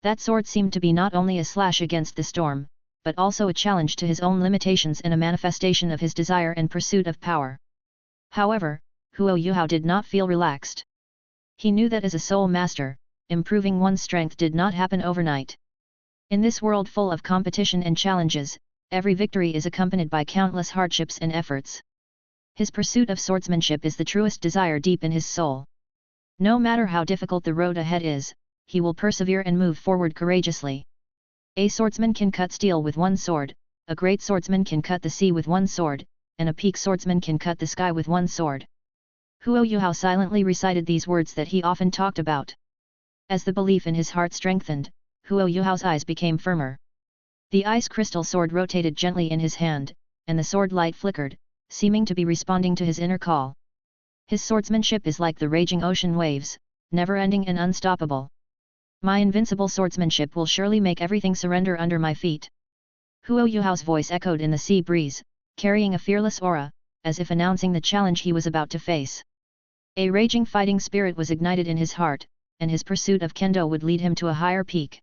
That sword seemed to be not only a slash against the storm, but also a challenge to his own limitations and a manifestation of his desire and pursuit of power. However, Huo Yuhao did not feel relaxed. He knew that as a soul master, improving one's strength did not happen overnight. In this world full of competition and challenges, every victory is accompanied by countless hardships and efforts. His pursuit of swordsmanship is the truest desire deep in his soul. No matter how difficult the road ahead is, he will persevere and move forward courageously. A swordsman can cut steel with one sword, a great swordsman can cut the sea with one sword, and a peak swordsman can cut the sky with one sword. Huo Yuhao silently recited these words that he often talked about. As the belief in his heart strengthened, Huo Yuhao's eyes became firmer. The ice crystal sword rotated gently in his hand, and the sword light flickered, seeming to be responding to his inner call. His swordsmanship is like the raging ocean waves, never-ending and unstoppable. My invincible swordsmanship will surely make everything surrender under my feet. Huo Yuhao's voice echoed in the sea breeze, carrying a fearless aura, as if announcing the challenge he was about to face. A raging fighting spirit was ignited in his heart, and his pursuit of kendo would lead him to a higher peak.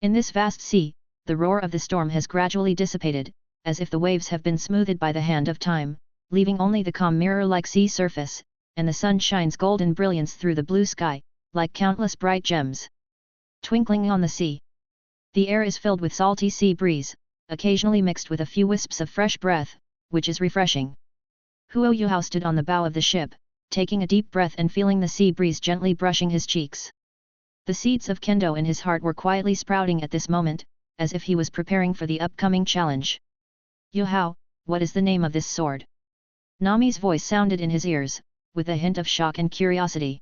In this vast sea, the roar of the storm has gradually dissipated, as if the waves have been smoothed by the hand of time, leaving only the calm mirror-like sea surface, and the sun shines golden brilliance through the blue sky, like countless bright gems twinkling on the sea. The air is filled with salty sea breeze, occasionally mixed with a few wisps of fresh breath, which is refreshing. Huo Yuhao stood on the bow of the ship, taking a deep breath and feeling the sea breeze gently brushing his cheeks. The seeds of kendo in his heart were quietly sprouting at this moment, as if he was preparing for the upcoming challenge. Yuhao, what is the name of this sword? Nami's voice sounded in his ears, with a hint of shock and curiosity.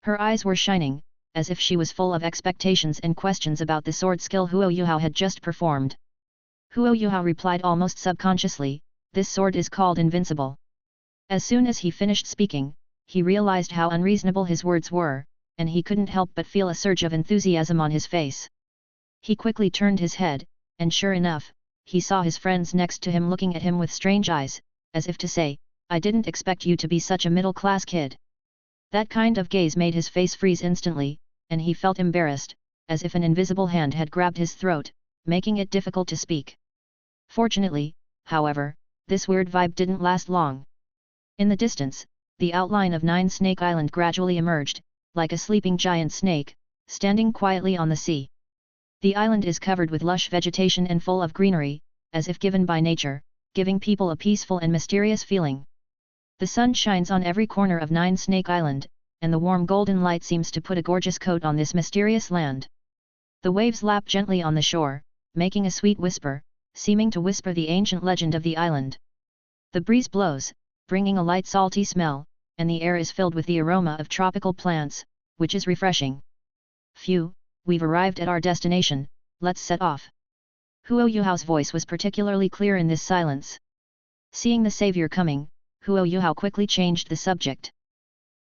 Her eyes were shining, as if she was full of expectations and questions about the sword skill Huo Yuhao had just performed. Huo Yuhao replied almost subconsciously, this sword is called Invincible. As soon as he finished speaking, he realized how unreasonable his words were, and he couldn't help but feel a surge of enthusiasm on his face. He quickly turned his head, and sure enough, he saw his friends next to him looking at him with strange eyes, as if to say, I didn't expect you to be such a middle-class kid. That kind of gaze made his face freeze instantly, and he felt embarrassed, as if an invisible hand had grabbed his throat, making it difficult to speak. Fortunately, however, this weird vibe didn't last long. In the distance, the outline of Nine Snake Island gradually emerged, like a sleeping giant snake, standing quietly on the sea. The island is covered with lush vegetation and full of greenery, as if given by nature, giving people a peaceful and mysterious feeling. The sun shines on every corner of Nine Snake Island, and the warm golden light seems to put a gorgeous coat on this mysterious land. The waves lap gently on the shore, making a sweet whisper, seeming to whisper the ancient legend of the island. The breeze blows, bringing a light salty smell, and the air is filled with the aroma of tropical plants, which is refreshing. Phew, we've arrived at our destination, let's set off. Huo Yuhao's voice was particularly clear in this silence. Seeing the savior coming, Huo Yuhao quickly changed the subject.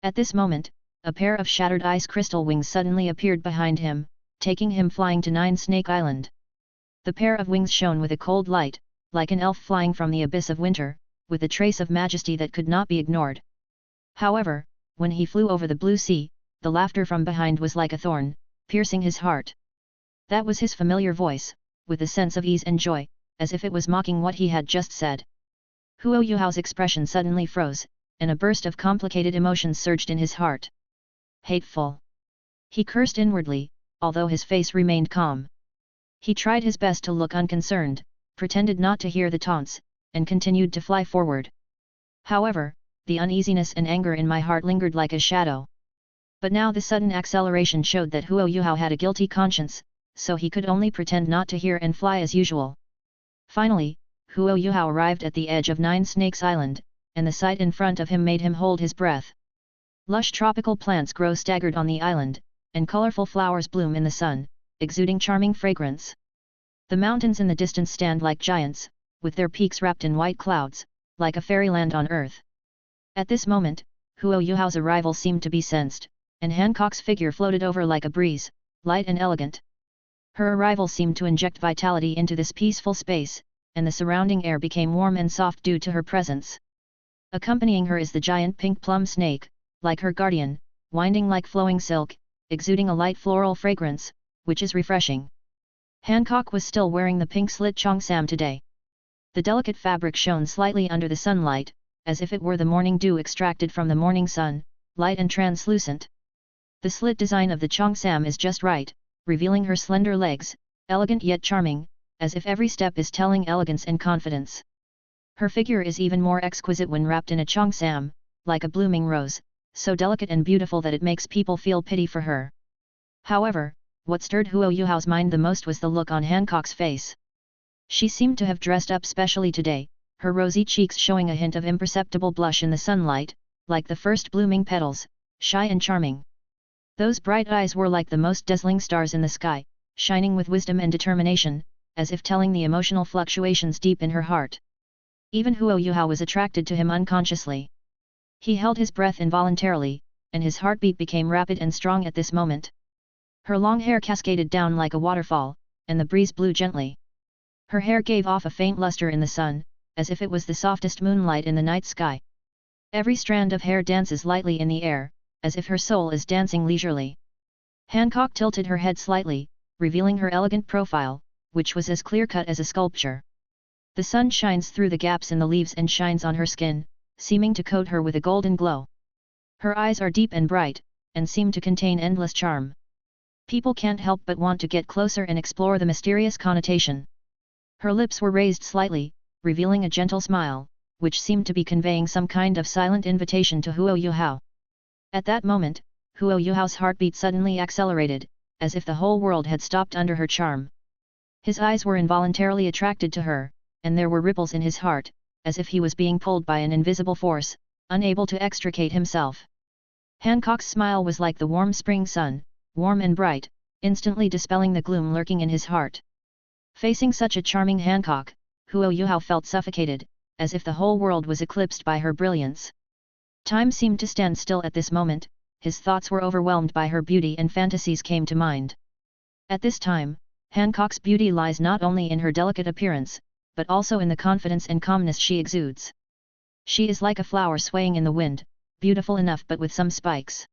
At this moment, a pair of shattered ice crystal wings suddenly appeared behind him, taking him flying to Nine Snake Island. The pair of wings shone with a cold light, like an elf flying from the abyss of winter, with a trace of majesty that could not be ignored. However, when he flew over the blue sea, the laughter from behind was like a thorn, piercing his heart. That was his familiar voice, with a sense of ease and joy, as if it was mocking what he had just said. Huo Yuhao's expression suddenly froze, and a burst of complicated emotions surged in his heart. Hateful! He cursed inwardly, although his face remained calm. He tried his best to look unconcerned, pretended not to hear the taunts, and continued to fly forward. However, the uneasiness and anger in my heart lingered like a shadow. But now the sudden acceleration showed that Huo Yuhao had a guilty conscience, so he could only pretend not to hear and fly as usual. Finally, Huo Yuhao arrived at the edge of Nine Snakes Island, and the sight in front of him made him hold his breath. Lush tropical plants grow staggered on the island, and colorful flowers bloom in the sun, exuding charming fragrance. The mountains in the distance stand like giants, with their peaks wrapped in white clouds, like a fairyland on earth. At this moment, Huo Yuhao's arrival seemed to be sensed, and Hancock's figure floated over like a breeze, light and elegant. Her arrival seemed to inject vitality into this peaceful space, and the surrounding air became warm and soft due to her presence. Accompanying her is the giant pink plum snake, like her guardian, winding like flowing silk, exuding a light floral fragrance, which is refreshing. Hancock was still wearing the pink slit cheongsam today. The delicate fabric shone slightly under the sunlight, as if it were the morning dew extracted from the morning sun, light and translucent. The slit design of the cheongsam is just right, revealing her slender legs, elegant yet charming, as if every step is telling elegance and confidence. Her figure is even more exquisite when wrapped in a cheongsam, like a blooming rose, so delicate and beautiful that it makes people feel pity for her. However, what stirred Huo Yuhao's mind the most was the look on Hancock's face. She seemed to have dressed up specially today, her rosy cheeks showing a hint of imperceptible blush in the sunlight, like the first blooming petals, shy and charming. Those bright eyes were like the most dazzling stars in the sky, shining with wisdom and determination, as if telling the emotional fluctuations deep in her heart. Even Huo Yuhao was attracted to him unconsciously. He held his breath involuntarily, and his heartbeat became rapid and strong at this moment. Her long hair cascaded down like a waterfall, and the breeze blew gently. Her hair gave off a faint luster in the sun, as if it was the softest moonlight in the night sky. Every strand of hair dances lightly in the air, as if her soul is dancing leisurely. Hancock tilted her head slightly, revealing her elegant profile, which was as clear-cut as a sculpture. The sun shines through the gaps in the leaves and shines on her skin, seeming to coat her with a golden glow. Her eyes are deep and bright, and seem to contain endless charm. People can't help but want to get closer and explore the mysterious connotation. Her lips were raised slightly, revealing a gentle smile, which seemed to be conveying some kind of silent invitation to Huo Yuhao. At that moment, Huo Yuhao's heartbeat suddenly accelerated, as if the whole world had stopped under her charm. His eyes were involuntarily attracted to her, and there were ripples in his heart, as if he was being pulled by an invisible force, unable to extricate himself. Hancock's smile was like the warm spring sun, warm and bright, instantly dispelling the gloom lurking in his heart. Facing such a charming Hancock, Huo Yuhao felt suffocated, as if the whole world was eclipsed by her brilliance. Time seemed to stand still at this moment, his thoughts were overwhelmed by her beauty and fantasies came to mind. At this time, Hancock's beauty lies not only in her delicate appearance, but also in the confidence and calmness she exudes. She is like a flower swaying in the wind, beautiful enough but with some spikes.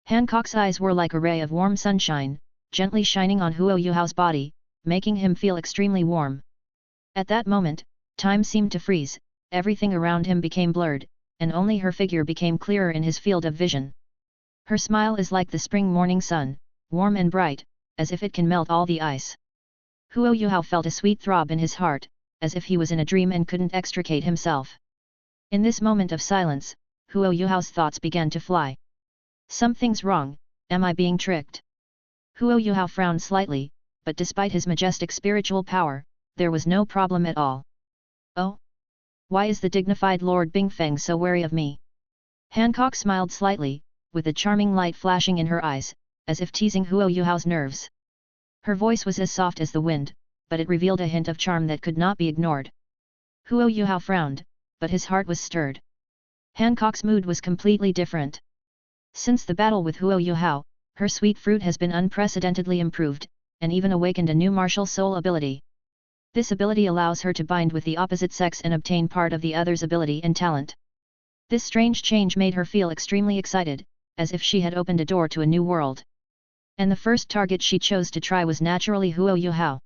Hancock's eyes were like a ray of warm sunshine, gently shining on Huo Yuhao's body, making him feel extremely warm. At that moment, time seemed to freeze, everything around him became blurred, and only her figure became clearer in his field of vision. Her smile is like the spring morning sun, warm and bright, as if it can melt all the ice. Huo Yuhao felt a sweet throb in his heart, as if he was in a dream and couldn't extricate himself. In this moment of silence, Huo Yuhao's thoughts began to fly. Something's wrong, am I being tricked? Huo Yuhao frowned slightly, but despite his majestic spiritual power, there was no problem at all. Oh? Why is the dignified Lord Bingfeng so wary of me? Hancock smiled slightly, with a charming light flashing in her eyes, as if teasing Huo Yuhao's nerves. Her voice was as soft as the wind, but it revealed a hint of charm that could not be ignored. Huo Yuhao frowned, but his heart was stirred. Hancock's mood was completely different. Since the battle with Huo Yuhao, her sweet fruit has been unprecedentedly improved, and even awakened a new martial soul ability. This ability allows her to bind with the opposite sex and obtain part of the other's ability and talent. This strange change made her feel extremely excited, as if she had opened a door to a new world. And the first target she chose to try was naturally Huo Yuhao.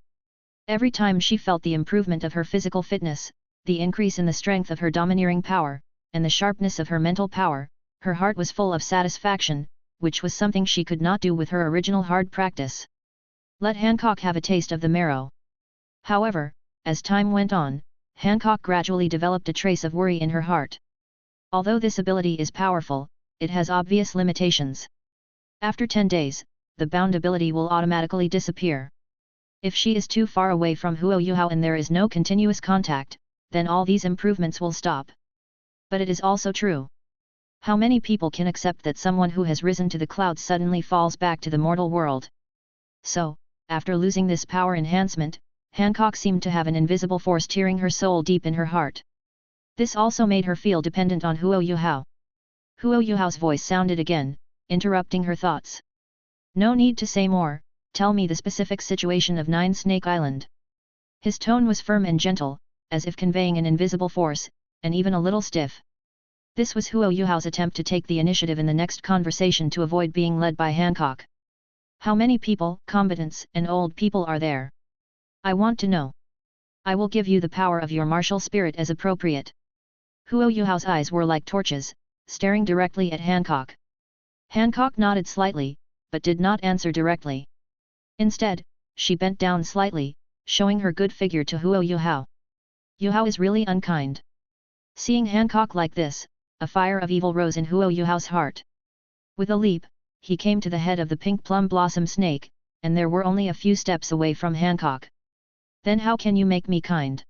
Every time she felt the improvement of her physical fitness, the increase in the strength of her domineering power, and the sharpness of her mental power, her heart was full of satisfaction, which was something she could not do with her original hard practice. Let Hancock have a taste of the marrow. However, as time went on, Hancock gradually developed a trace of worry in her heart. Although this ability is powerful, it has obvious limitations. After 10 days, the bound ability will automatically disappear. If she is too far away from Huo Yuhao and there is no continuous contact, then all these improvements will stop. But it is also true. How many people can accept that someone who has risen to the clouds suddenly falls back to the mortal world? So, after losing this power enhancement, Hancock seemed to have an invisible force tearing her soul deep in her heart. This also made her feel dependent on Huo Yuhao. Huo Yuhao's voice sounded again, interrupting her thoughts. No need to say more, tell me the specific situation of Nine Snake Island. His tone was firm and gentle, as if conveying an invisible force, and even a little stiff. This was Huo Yuhao's attempt to take the initiative in the next conversation to avoid being led by Hancock. How many people, combatants and old people are there? I want to know. I will give you the power of your martial spirit as appropriate. Huo Yuhao's eyes were like torches, staring directly at Hancock. Hancock nodded slightly, but did not answer directly. Instead, she bent down slightly, showing her good figure to Huo Yuhao. Yuhao is really unkind. Seeing Hancock like this, a fire of evil rose in Huo Yuhao's heart. With a leap, he came to the head of the pink plum blossom snake, and there were only a few steps away from Hancock. Then how can you make me kind?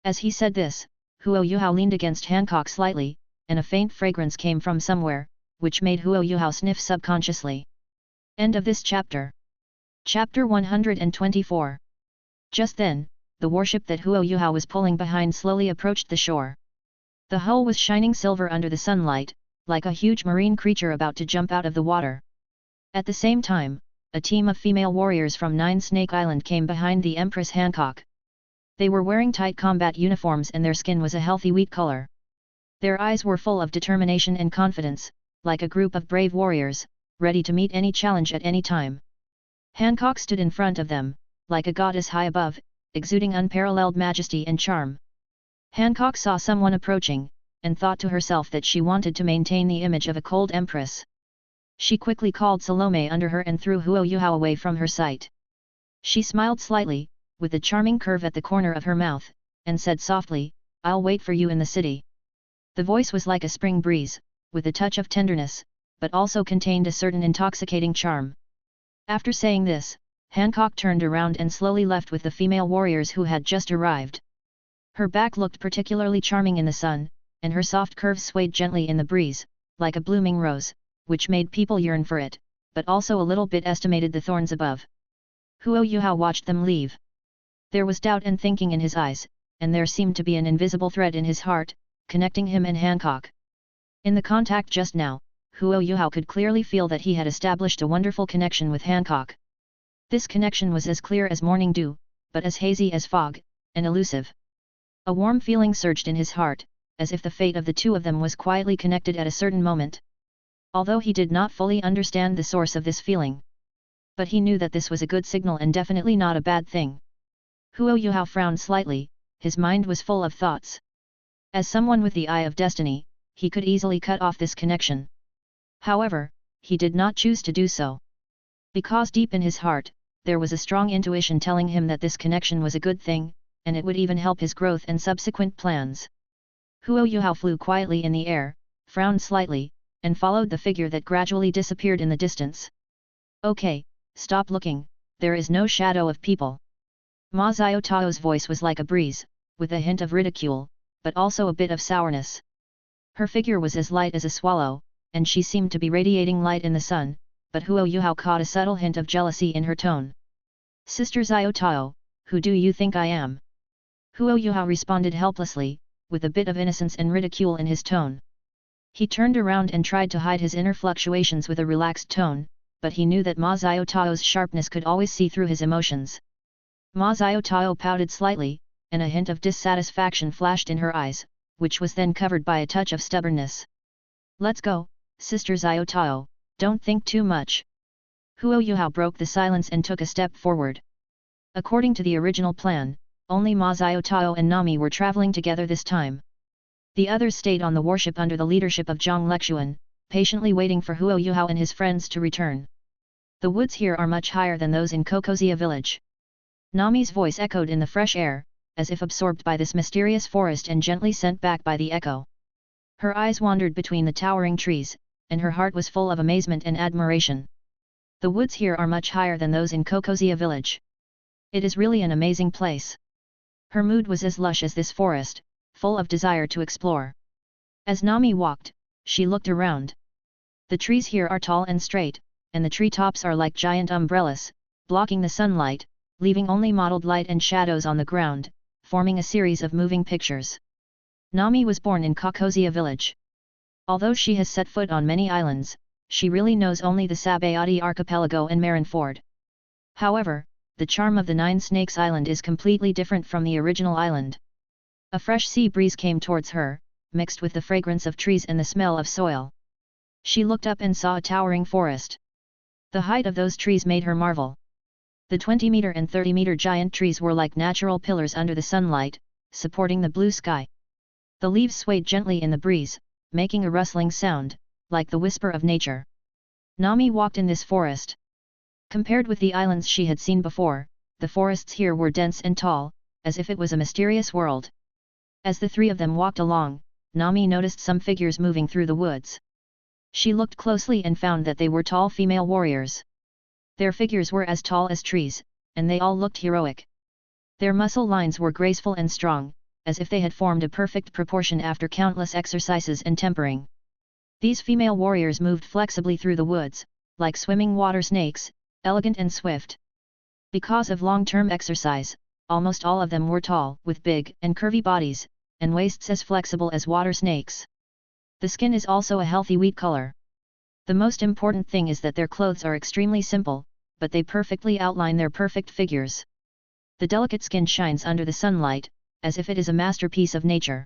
As he said this, Huo Yuhao leaned against Hancock slightly, and a faint fragrance came from somewhere, which made Huo Yuhao sniff subconsciously. End of this chapter. Chapter 124. Just then, the warship that Huo Yuhao was pulling behind slowly approached the shore. The hull was shining silver under the sunlight, like a huge marine creature about to jump out of the water. At the same time, a team of female warriors from Nine Snake Island came behind the Empress Hancock. They were wearing tight combat uniforms and their skin was a healthy wheat color. Their eyes were full of determination and confidence, like a group of brave warriors, ready to meet any challenge at any time. Hancock stood in front of them, like a goddess high above, exuding unparalleled majesty and charm. Hancock saw someone approaching, and thought to herself that she wanted to maintain the image of a cold empress. She quickly called Salome under her and threw Huo Yuhao away from her sight. She smiled slightly, with a charming curve at the corner of her mouth, and said softly, "I'll wait for you in the city." The voice was like a spring breeze, with a touch of tenderness, but also contained a certain intoxicating charm. After saying this, Hancock turned around and slowly left with the female warriors who had just arrived. Her back looked particularly charming in the sun, and her soft curves swayed gently in the breeze, like a blooming rose, which made people yearn for it, but also a little bit estimated the thorns above. Huo Yuhao watched them leave. There was doubt and thinking in his eyes, and there seemed to be an invisible thread in his heart, connecting him and Hancock. In the contact just now, Huo Yuhao could clearly feel that he had established a wonderful connection with Hancock. This connection was as clear as morning dew, but as hazy as fog, and elusive. A warm feeling surged in his heart, as if the fate of the two of them was quietly connected at a certain moment. Although he did not fully understand the source of this feeling. But he knew that this was a good signal and definitely not a bad thing. Huo Yuhao frowned slightly, his mind was full of thoughts. As someone with the eye of destiny, he could easily cut off this connection. However, he did not choose to do so. Because deep in his heart, there was a strong intuition telling him that this connection was a good thing, and it would even help his growth and subsequent plans. Huo Yuhao flew quietly in the air, frowned slightly, and followed the figure that gradually disappeared in the distance. Okay, stop looking, there is no shadow of people. Ma Xiaotao's voice was like a breeze, with a hint of ridicule, but also a bit of sourness. Her figure was as light as a swallow, and she seemed to be radiating light in the sun, but Huo Yuhao caught a subtle hint of jealousy in her tone. Sister Xiaotao, who do you think I am? Huo Yuhao responded helplessly, with a bit of innocence and ridicule in his tone. He turned around and tried to hide his inner fluctuations with a relaxed tone, but he knew that Ma Xiaotao's sharpness could always see through his emotions. Ma Xiaotao pouted slightly, and a hint of dissatisfaction flashed in her eyes, which was then covered by a touch of stubbornness. Let's go, Sister Xiaotao, don't think too much. Huo Yuhao broke the silence and took a step forward. According to the original plan, only Ma Xiaotao and Nami were traveling together this time. The others stayed on the warship under the leadership of Zhang Lexuan, patiently waiting for Huo Yuhao and his friends to return. The woods here are much higher than those in Kokozia village. Nami's voice echoed in the fresh air, as if absorbed by this mysterious forest and gently sent back by the echo. Her eyes wandered between the towering trees, and her heart was full of amazement and admiration. The woods here are much higher than those in Kokozia village. It is really an amazing place. Her mood was as lush as this forest, full of desire to explore. As Nami walked, she looked around. The trees here are tall and straight, and the treetops are like giant umbrellas, blocking the sunlight, leaving only mottled light and shadows on the ground, forming a series of moving pictures. Nami was born in Kokozia village. Although she has set foot on many islands, she really knows only the Sabayati archipelago and Marineford. However, the charm of the Nine Snakes Island is completely different from the original island. A fresh sea breeze came towards her, mixed with the fragrance of trees and the smell of soil. She looked up and saw a towering forest. The height of those trees made her marvel. The 20-meter and 30-meter giant trees were like natural pillars under the sunlight, supporting the blue sky. The leaves swayed gently in the breeze, making a rustling sound, like the whisper of nature. Nami walked in this forest. Compared with the islands she had seen before, the forests here were dense and tall, as if it was a mysterious world. As the three of them walked along, Nami noticed some figures moving through the woods. She looked closely and found that they were tall female warriors. Their figures were as tall as trees, and they all looked heroic. Their muscle lines were graceful and strong, as if they had formed a perfect proportion after countless exercises and tempering. These female warriors moved flexibly through the woods, like swimming water snakes, elegant and swift. Because of long-term exercise, almost all of them were tall, with big and curvy bodies, and waists as flexible as water snakes. The skin is also a healthy wheat color. The most important thing is that their clothes are extremely simple, but they perfectly outline their perfect figures. The delicate skin shines under the sunlight, as if it is a masterpiece of nature.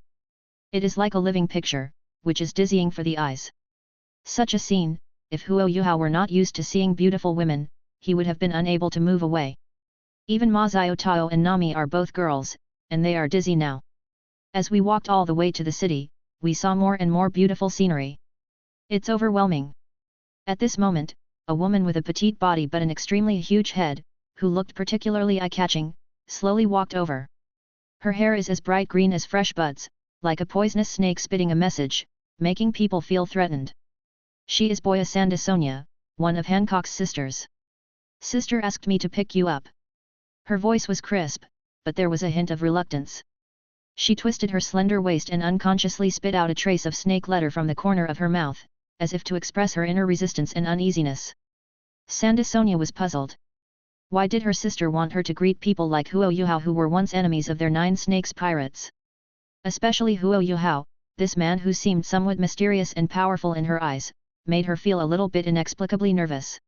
It is like a living picture, which is dizzying for the eyes. Such a scene, if Huo Yuhao were not used to seeing beautiful women, he would have been unable to move away. Even Ma Xiaotao and Nami are both girls, and they are dizzy now. As we walked all the way to the city, we saw more and more beautiful scenery. It's overwhelming. At this moment, a woman with a petite body but an extremely huge head, who looked particularly eye-catching, slowly walked over. Her hair is as bright green as fresh buds, like a poisonous snake spitting a message, making people feel threatened. She is Boya Sandasonia, one of Hancock's sisters. Sister asked me to pick you up. Her voice was crisp, but there was a hint of reluctance. She twisted her slender waist and unconsciously spit out a trace of snake letter from the corner of her mouth, as if to express her inner resistance and uneasiness. Sandasonia was puzzled. Why did her sister want her to greet people like Huo Yuhao who were once enemies of their Nine Snakes pirates? Especially Huo Yuhao, this man who seemed somewhat mysterious and powerful in her eyes, made her feel a little bit inexplicably nervous.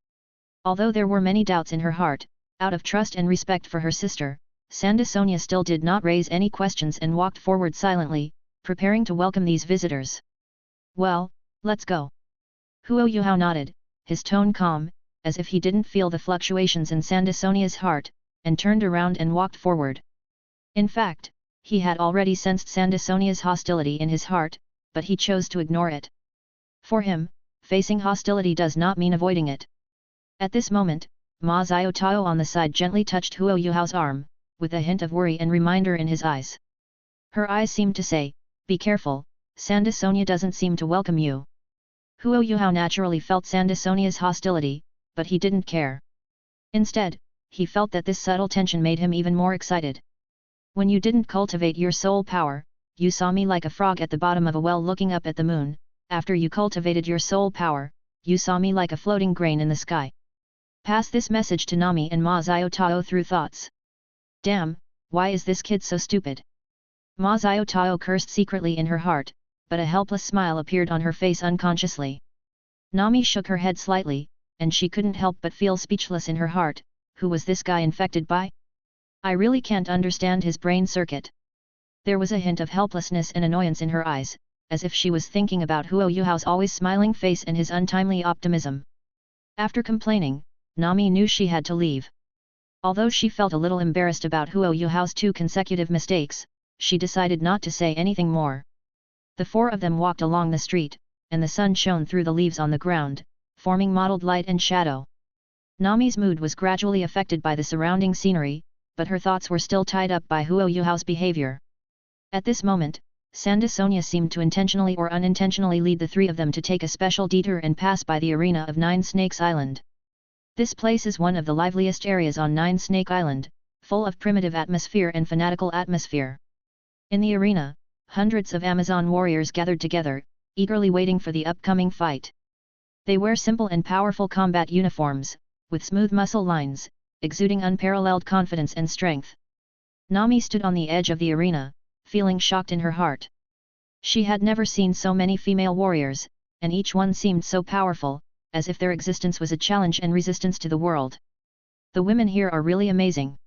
Although there were many doubts in her heart, out of trust and respect for her sister, Sandasonia still did not raise any questions and walked forward silently, preparing to welcome these visitors. Well, let's go. Huo Yuhao nodded, his tone calm, as if he didn't feel the fluctuations in Sandasonia's heart, and turned around and walked forward. In fact, he had already sensed Sandasonia's hostility in his heart, but he chose to ignore it. For him, facing hostility does not mean avoiding it. At this moment, Ma Xiaotao on the side gently touched Huo Yuhao's arm, with a hint of worry and reminder in his eyes. Her eyes seemed to say, "Be careful, Sandasonia doesn't seem to welcome you." Huo Yuhao naturally felt Sandasonia's hostility, but he didn't care. Instead, he felt that this subtle tension made him even more excited. When you didn't cultivate your soul power, you saw me like a frog at the bottom of a well looking up at the moon. After you cultivated your soul power, you saw me like a floating grain in the sky. Pass this message to Nami and Ma Xiaotao through thoughts. Damn, why is this kid so stupid? Ma Xiaotao cursed secretly in her heart, but a helpless smile appeared on her face unconsciously. Nami shook her head slightly, and she couldn't help but feel speechless in her heart. Who was this guy infected by? I really can't understand his brain circuit. There was a hint of helplessness and annoyance in her eyes, as if she was thinking about Huo Yuhao's always smiling face and his untimely optimism. After complaining, Nami knew she had to leave. Although she felt a little embarrassed about Huo Yuhao's 2 consecutive mistakes, she decided not to say anything more. The 4 of them walked along the street, and the sun shone through the leaves on the ground, forming mottled light and shadow. Nami's mood was gradually affected by the surrounding scenery, but her thoughts were still tied up by Huo Yuhao's behavior. At this moment, Sandasonia seemed to intentionally or unintentionally lead the 3 of them to take a special detour and pass by the arena of Nine Snakes Island. This place is one of the liveliest areas on Nine Snake Island, full of primitive atmosphere and fanatical atmosphere. In the arena, hundreds of Amazon warriors gathered together, eagerly waiting for the upcoming fight. They wear simple and powerful combat uniforms, with smooth muscle lines, exuding unparalleled confidence and strength. Nami stood on the edge of the arena, feeling shocked in her heart. She had never seen so many female warriors, and each one seemed so powerful, as if their existence was a challenge and resistance to the world. The women here are really amazing.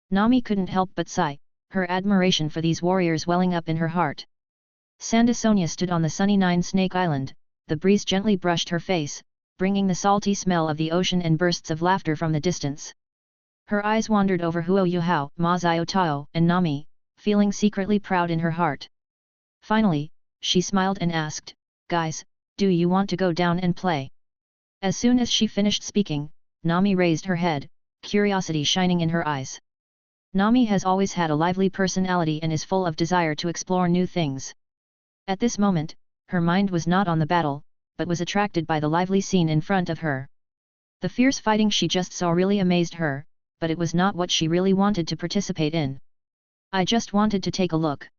Nami couldn't help but sigh, her admiration for these warriors welling up in her heart. Sandasonia stood on the sunny Nine Snake Island, the breeze gently brushed her face, bringing the salty smell of the ocean and bursts of laughter from the distance. Her eyes wandered over Huo Yuhao, Ma Xiaotao, and Nami, feeling secretly proud in her heart. Finally, she smiled and asked, "Guys, do you want to go down and play?" As soon as she finished speaking, Nami raised her head, curiosity shining in her eyes. Nami has always had a lively personality and is full of desire to explore new things. At this moment, her mind was not on the battle, but was attracted by the lively scene in front of her. The fierce fighting she just saw really amazed her, but it was not what she really wanted to participate in. "I just wanted to take a look,"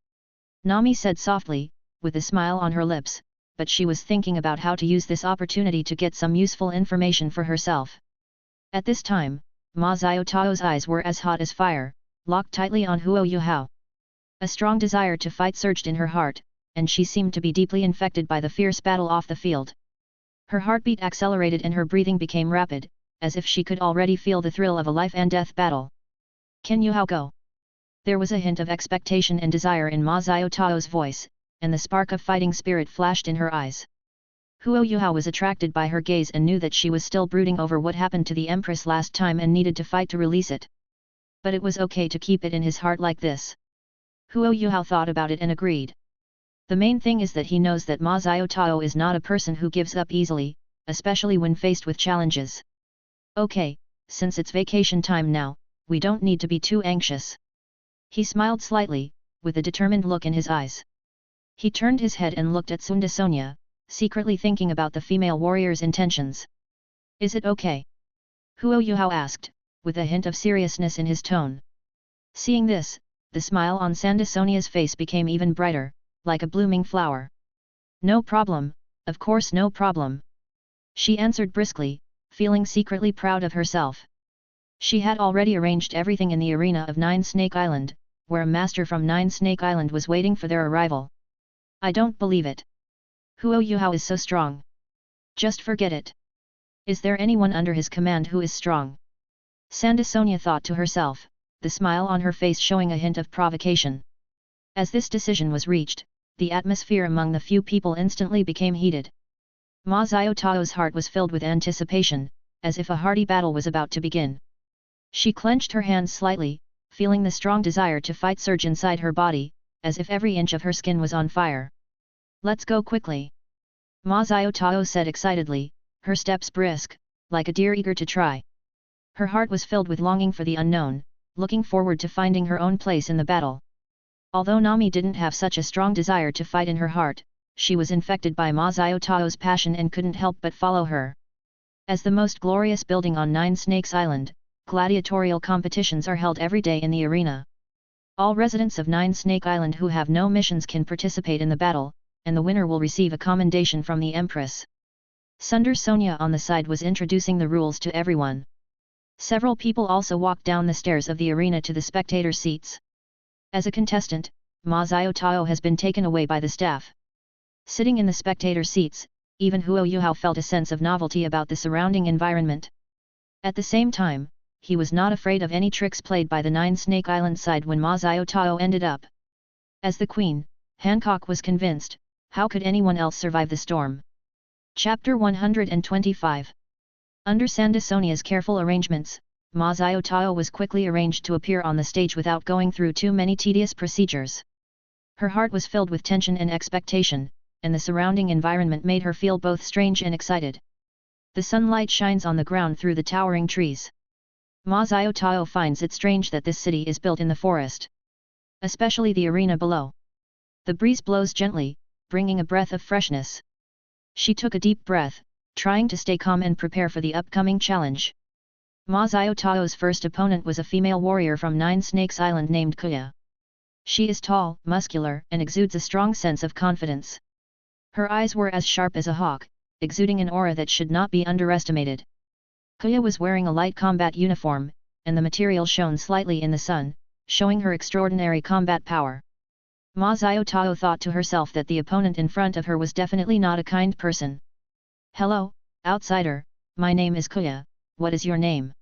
Nami said softly, with a smile on her lips, but she was thinking about how to use this opportunity to get some useful information for herself. At this time, Ma Xiaotao's eyes were as hot as fire, locked tightly on Huo Yuhao. A strong desire to fight surged in her heart, and she seemed to be deeply infected by the fierce battle off the field. Her heartbeat accelerated and her breathing became rapid, as if she could already feel the thrill of a life-and-death battle. "Can Yuhao go?" There was a hint of expectation and desire in Ma Xiaotao's voice, and the spark of fighting spirit flashed in her eyes. Huo Yuhao was attracted by her gaze and knew that she was still brooding over what happened to the Empress last time and needed to fight to release it. But it was okay to keep it in his heart like this. Huo Yuhao thought about it and agreed. The main thing is that he knows that Ma Xiaotao is not a person who gives up easily, especially when faced with challenges. "Okay, since it's vacation time now, we don't need to be too anxious." He smiled slightly, with a determined look in his eyes. He turned his head and looked at Sandasonia, secretly thinking about the female warrior's intentions. "Is it okay?" Huo Yuhao asked, with a hint of seriousness in his tone. Seeing this, the smile on Sandasonia's face became even brighter, like a blooming flower. "No problem, of course no problem," she answered briskly, feeling secretly proud of herself. She had already arranged everything in the arena of Nine Snake Island, where a master from Nine Snake Island was waiting for their arrival. "I don't believe it. Huo Yuhao is so strong. Just forget it. Is there anyone under his command who is strong?" Sandasonia thought to herself, the smile on her face showing a hint of provocation. As this decision was reached, the atmosphere among the few people instantly became heated. Ma Xiaotao's heart was filled with anticipation, as if a hearty battle was about to begin. She clenched her hands slightly, feeling the strong desire to fight surge inside her body, as if every inch of her skin was on fire. "Let's go quickly," Ma Xiaotao said excitedly, her steps brisk, like a deer eager to try. Her heart was filled with longing for the unknown, looking forward to finding her own place in the battle. Although Nami didn't have such a strong desire to fight in her heart, she was infected by Ma Xiaotao's passion and couldn't help but follow her. As the most glorious building on Nine Snakes Island, Gladiatorial competitions are held every day in the arena. All residents of Nine Snake Island who have no missions can participate in the battle, and the winner will receive a commendation from the Empress. Sundar Sonia on the side was introducing the rules to everyone. Several people also walked down the stairs of the arena to the spectator seats. As a contestant, Ma Xiaotao has been taken away by the staff. Sitting in the spectator seats, even Huo Yuhao felt a sense of novelty about the surrounding environment. At the same time, he was not afraid of any tricks played by the Nine Snake Island side when Ma Xiaotao ended up. As the queen, Hancock was convinced, how could anyone else survive the storm? Chapter 125. Under Sandasonia's careful arrangements, Ma Xiaotao was quickly arranged to appear on the stage without going through too many tedious procedures. Her heart was filled with tension and expectation, and the surrounding environment made her feel both strange and excited. The sunlight shines on the ground through the towering trees. Ma Xiaotao finds it strange that this city is built in the forest. Especially the arena below. The breeze blows gently, bringing a breath of freshness. She took a deep breath, trying to stay calm and prepare for the upcoming challenge. Ma Xiaotao's first opponent was a female warrior from Nine Snakes Island named Kuya. She is tall, muscular, and exudes a strong sense of confidence. Her eyes were as sharp as a hawk, exuding an aura that should not be underestimated. Kuya was wearing a light combat uniform, and the material shone slightly in the sun, showing her extraordinary combat power. Ma Xiaotao thought to herself that the opponent in front of her was definitely not a kind person. "Hello, outsider, my name is Kuya, what is your name?"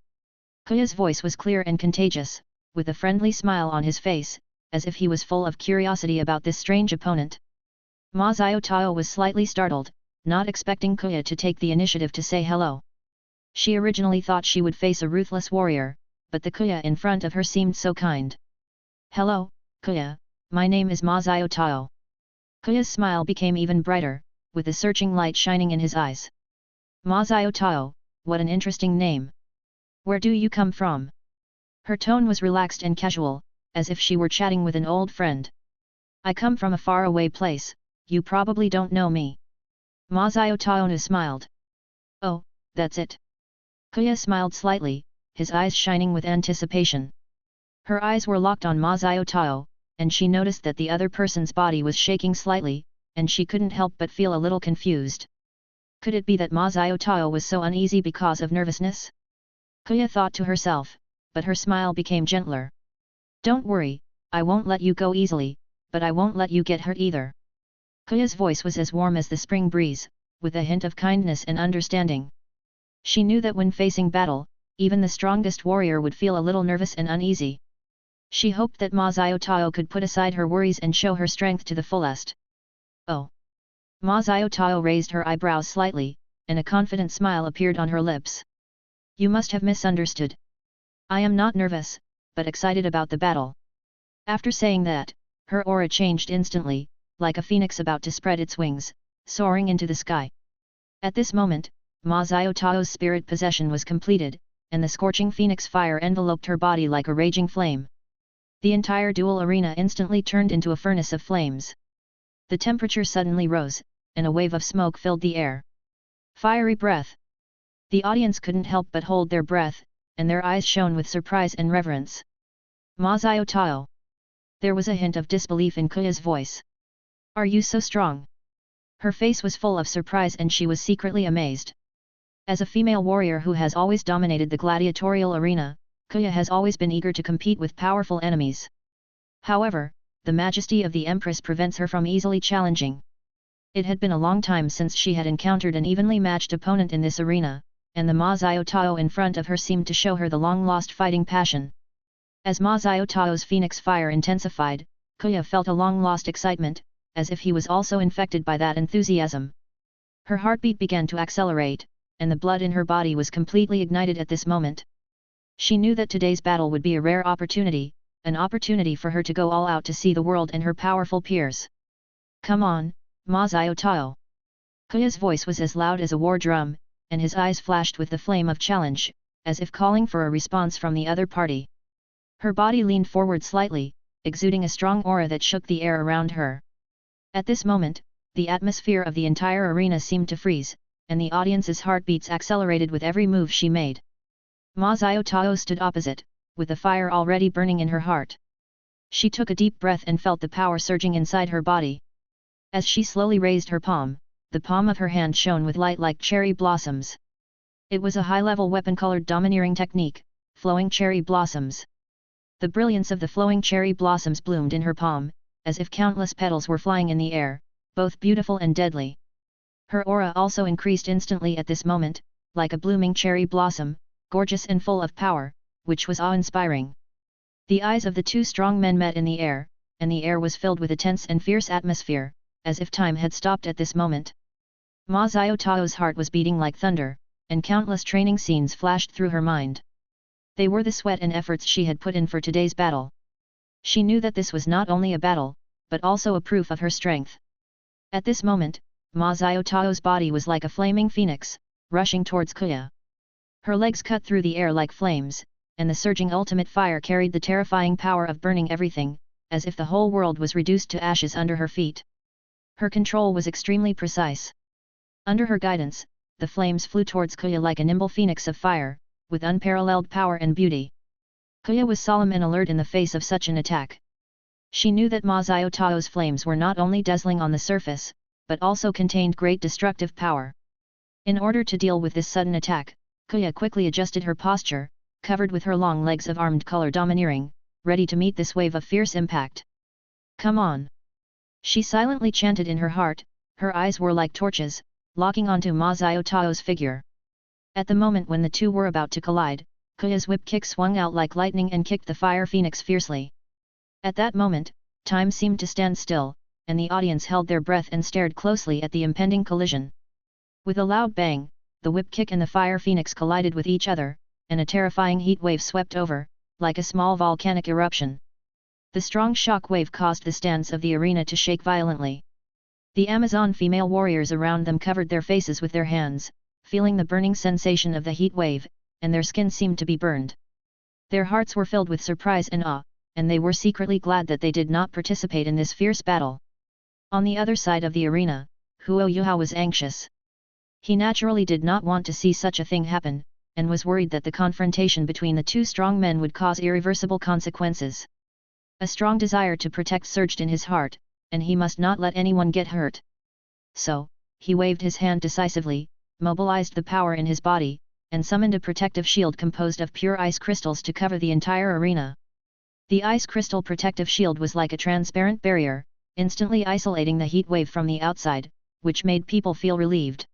Kuya's voice was clear and contagious, with a friendly smile on his face, as if he was full of curiosity about this strange opponent. Ma Xiaotao was slightly startled, not expecting Kuya to take the initiative to say hello. She originally thought she would face a ruthless warrior, but the Kuya in front of her seemed so kind. "Hello, Kuya, my name is Ma Xiaotao." Kuya's smile became even brighter, with a searching light shining in his eyes. "Ma Xiaotao, what an interesting name. Where do you come from?" Her tone was relaxed and casual, as if she were chatting with an old friend. "I come from a faraway place, you probably don't know me." Ma Xiaotao smiled. "Oh, that's it." Kuya smiled slightly, his eyes shining with anticipation. Her eyes were locked on Ma Xiaotao, and she noticed that the other person's body was shaking slightly, and she couldn't help but feel a little confused. Could it be that Ma Xiaotao was so uneasy because of nervousness? Kuya thought to herself, but her smile became gentler. "Don't worry, I won't let you go easily, but I won't let you get hurt either." Kuya's voice was as warm as the spring breeze, with a hint of kindness and understanding. She knew that when facing battle, even the strongest warrior would feel a little nervous and uneasy. She hoped that Ma Xiaotao could put aside her worries and show her strength to the fullest. "Oh." Ma Xiaotao raised her eyebrows slightly, and a confident smile appeared on her lips. "You must have misunderstood. I am not nervous, but excited about the battle." After saying that, her aura changed instantly, like a phoenix about to spread its wings, soaring into the sky. At this moment, Ma Xiaotao's spirit possession was completed, and the scorching phoenix fire enveloped her body like a raging flame. The entire duel arena instantly turned into a furnace of flames. The temperature suddenly rose, and a wave of smoke filled the air. Fiery breath! The audience couldn't help but hold their breath, and their eyes shone with surprise and reverence. "Ma Xiaotao." There was a hint of disbelief in Kuya's voice. "Are you so strong?" Her face was full of surprise and she was secretly amazed. As a female warrior who has always dominated the gladiatorial arena, Kuya has always been eager to compete with powerful enemies. However, the majesty of the Empress prevents her from easily challenging. It had been a long time since she had encountered an evenly matched opponent in this arena, and the Ma Xiaotao in front of her seemed to show her the long-lost fighting passion. As Ma Xiaotao's phoenix fire intensified, Kuya felt a long-lost excitement, as if he was also infected by that enthusiasm. Her heartbeat began to accelerate, and the blood in her body was completely ignited at this moment. She knew that today's battle would be a rare opportunity, an opportunity for her to go all out to see the world and her powerful peers. "Come on, Ma Xiaotao." Kuya's voice was as loud as a war drum, and his eyes flashed with the flame of challenge, as if calling for a response from the other party. Her body leaned forward slightly, exuding a strong aura that shook the air around her. At this moment, the atmosphere of the entire arena seemed to freeze, and the audience's heartbeats accelerated with every move she made. Ma Xiaotao stood opposite, with the fire already burning in her heart. She took a deep breath and felt the power surging inside her body. As she slowly raised her palm, the palm of her hand shone with light like cherry blossoms. It was a high-level weapon-colored domineering technique, flowing cherry blossoms. The brilliance of the flowing cherry blossoms bloomed in her palm, as if countless petals were flying in the air, both beautiful and deadly. Her aura also increased instantly at this moment, like a blooming cherry blossom, gorgeous and full of power, which was awe-inspiring. The eyes of the two strong men met in the air, and the air was filled with a tense and fierce atmosphere, as if time had stopped at this moment. Ma Xiaotao's heart was beating like thunder, and countless training scenes flashed through her mind. They were the sweat and efforts she had put in for today's battle. She knew that this was not only a battle, but also a proof of her strength. At this moment, Ma Xiaotao's body was like a flaming phoenix, rushing towards Kuya. Her legs cut through the air like flames, and the surging ultimate fire carried the terrifying power of burning everything, as if the whole world was reduced to ashes under her feet. Her control was extremely precise. Under her guidance, the flames flew towards Kuya like a nimble phoenix of fire, with unparalleled power and beauty. Kuya was solemn and alert in the face of such an attack. She knew that Ma Xiaotao's flames were not only dazzling on the surface, but also contained great destructive power. In order to deal with this sudden attack, Kuya quickly adjusted her posture, covered with her long legs of armed color domineering, ready to meet this wave of fierce impact. "Come on!" She silently chanted in her heart, her eyes were like torches, locking onto Ma Xiaotao's figure. At the moment when the two were about to collide, Kuya's whip kick swung out like lightning and kicked the fire phoenix fiercely. At that moment, time seemed to stand still, and the audience held their breath and stared closely at the impending collision. With a loud bang, the whip kick and the fire phoenix collided with each other, and a terrifying heat wave swept over, like a small volcanic eruption. The strong shock wave caused the stands of the arena to shake violently. The Amazon female warriors around them covered their faces with their hands, feeling the burning sensation of the heat wave, and their skin seemed to be burned. Their hearts were filled with surprise and awe, and they were secretly glad that they did not participate in this fierce battle. On the other side of the arena, Huo Yuhao was anxious. He naturally did not want to see such a thing happen, and was worried that the confrontation between the two strong men would cause irreversible consequences. A strong desire to protect surged in his heart, and he must not let anyone get hurt. So, he waved his hand decisively, mobilized the power in his body, and summoned a protective shield composed of pure ice crystals to cover the entire arena. The ice crystal protective shield was like a transparent barrier, instantly isolating the heat wave from the outside, which made people feel relieved.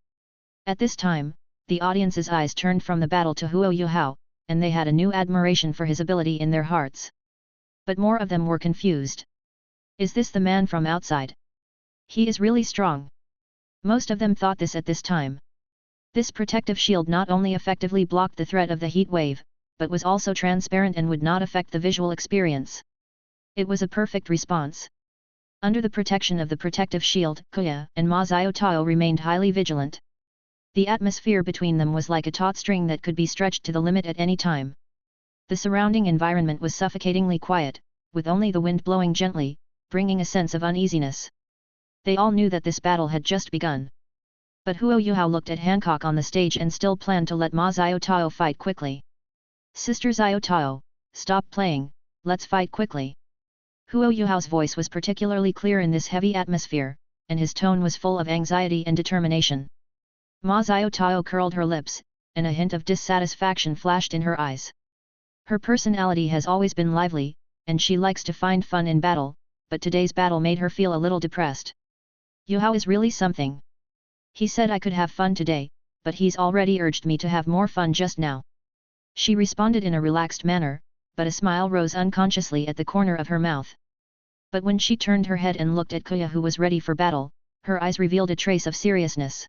At this time, the audience's eyes turned from the battle to Huo Yuhao, and they had a new admiration for his ability in their hearts. But more of them were confused. Is this the man from outside? He is really strong. Most of them thought this at this time. This protective shield not only effectively blocked the threat of the heat wave, but was also transparent and would not affect the visual experience. It was a perfect response. Under the protection of the protective shield, Kuya and Ma Xiaotao remained highly vigilant. The atmosphere between them was like a taut string that could be stretched to the limit at any time. The surrounding environment was suffocatingly quiet, with only the wind blowing gently, bringing a sense of uneasiness. They all knew that this battle had just begun. But Huo Yuhao looked at Hancock on the stage and still planned to let Ma Xiaotao fight quickly. "Sister Xiaotao, stop playing, let's fight quickly." Huo Yuhao's voice was particularly clear in this heavy atmosphere, and his tone was full of anxiety and determination. Ma Xiaotao curled her lips, and a hint of dissatisfaction flashed in her eyes. Her personality has always been lively, and she likes to find fun in battle, but today's battle made her feel a little depressed. Yuhao is really something. He said I could have fun today, but he's already urged me to have more fun just now. She responded in a relaxed manner, but a smile rose unconsciously at the corner of her mouth. But when she turned her head and looked at Kuya, who was ready for battle, her eyes revealed a trace of seriousness.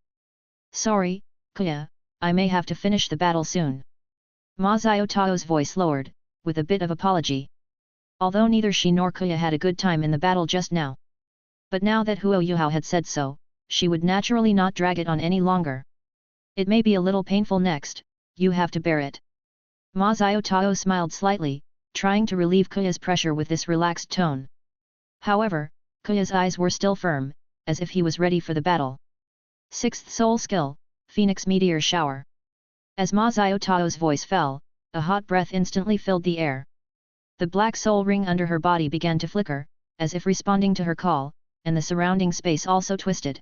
"Sorry, Kuya, I may have to finish the battle soon." Ma Xiaotao's voice lowered, with a bit of apology. Although neither she nor Kuya had a good time in the battle just now. But now that Huo Yuhao had said so, she would naturally not drag it on any longer. "It may be a little painful next, you have to bear it." Ma Xiaotao smiled slightly, trying to relieve Kuya's pressure with this relaxed tone. However, Kuya's eyes were still firm, as if he was ready for the battle. Sixth soul skill, Phoenix Meteor Shower. As Ma Xiaotao's voice fell, a hot breath instantly filled the air. The black soul ring under her body began to flicker, as if responding to her call, and the surrounding space also twisted.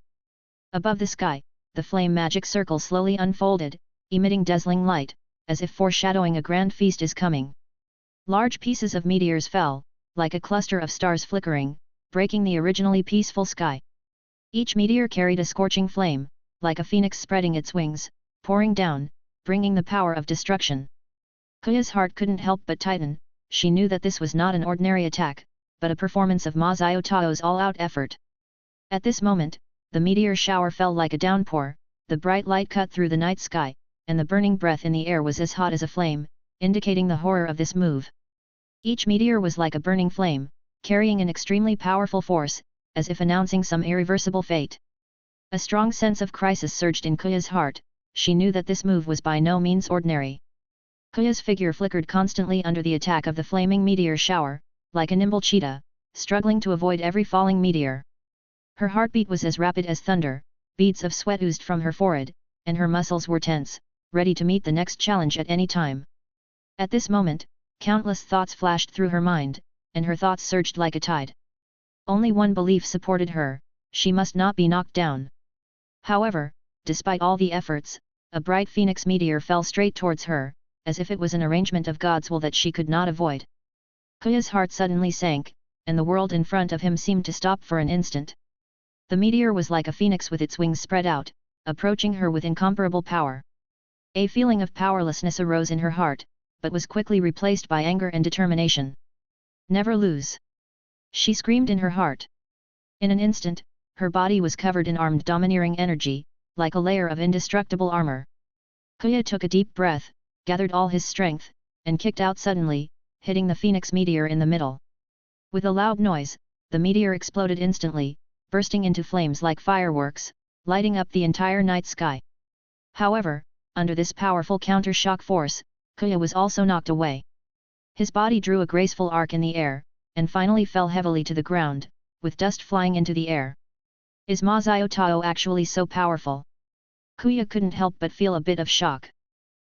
Above the sky, the flame magic circle slowly unfolded, emitting dazzling light, as if foreshadowing a grand feast is coming. Large pieces of meteors fell, like a cluster of stars flickering, breaking the originally peaceful sky. Each meteor carried a scorching flame, like a phoenix spreading its wings, pouring down, bringing the power of destruction. Kuya's heart couldn't help but tighten. She knew that this was not an ordinary attack, but a performance of Ma Xiaotao's all-out effort. At this moment, the meteor shower fell like a downpour, the bright light cut through the night sky, and the burning breath in the air was as hot as a flame, indicating the horror of this move. Each meteor was like a burning flame, carrying an extremely powerful force, as if announcing some irreversible fate. A strong sense of crisis surged in Kuya's heart. She knew that this move was by no means ordinary. Kuya's figure flickered constantly under the attack of the flaming meteor shower, like a nimble cheetah, struggling to avoid every falling meteor. Her heartbeat was as rapid as thunder, beads of sweat oozed from her forehead, and her muscles were tense, ready to meet the next challenge at any time. At this moment, countless thoughts flashed through her mind, and her thoughts surged like a tide. Only one belief supported her: she must not be knocked down. However, despite all the efforts, a bright phoenix meteor fell straight towards her, as if it was an arrangement of God's will that she could not avoid. Kuya's heart suddenly sank, and the world in front of him seemed to stop for an instant. The meteor was like a phoenix with its wings spread out, approaching her with incomparable power. A feeling of powerlessness arose in her heart, but was quickly replaced by anger and determination. Never lose! She screamed in her heart. In an instant, her body was covered in armed domineering energy, like a layer of indestructible armor. Kuya took a deep breath, gathered all his strength, and kicked out suddenly, hitting the phoenix meteor in the middle. With a loud noise, the meteor exploded instantly, bursting into flames like fireworks, lighting up the entire night sky. However, under this powerful counter-shock force, Kuya was also knocked away. His body drew a graceful arc in the air, and finally fell heavily to the ground, with dust flying into the air. Is Ma Xiaotao actually so powerful? Kuya couldn't help but feel a bit of shock.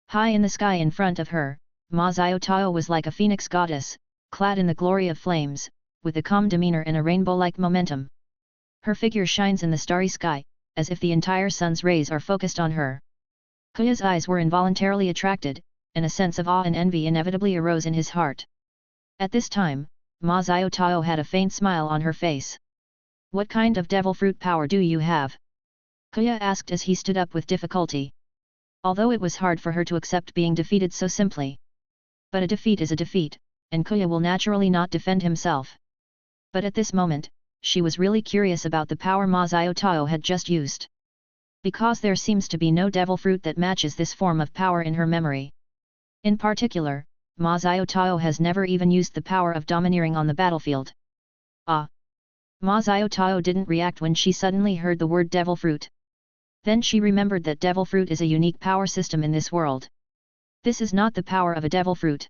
High in the sky in front of her, Ma Xiaotao was like a phoenix goddess, clad in the glory of flames, with a calm demeanor and a rainbow-like momentum. Her figure shines in the starry sky, as if the entire sun's rays are focused on her. Kuya's eyes were involuntarily attracted, and a sense of awe and envy inevitably arose in his heart. At this time, Ma Xiaotao had a faint smile on her face. What kind of devil fruit power do you have? Kuya asked as he stood up with difficulty. Although it was hard for her to accept being defeated so simply. But a defeat is a defeat, and Kuya will naturally not defend himself. But at this moment, she was really curious about the power Ma Xiaotao had just used. Because there seems to be no devil fruit that matches this form of power in her memory. In particular, Ma Xiaotao has never even used the power of domineering on the battlefield. Ah! Ma Xiaotao didn't react when she suddenly heard the word devil fruit. Then she remembered that devil fruit is a unique power system in this world. This is not the power of a devil fruit.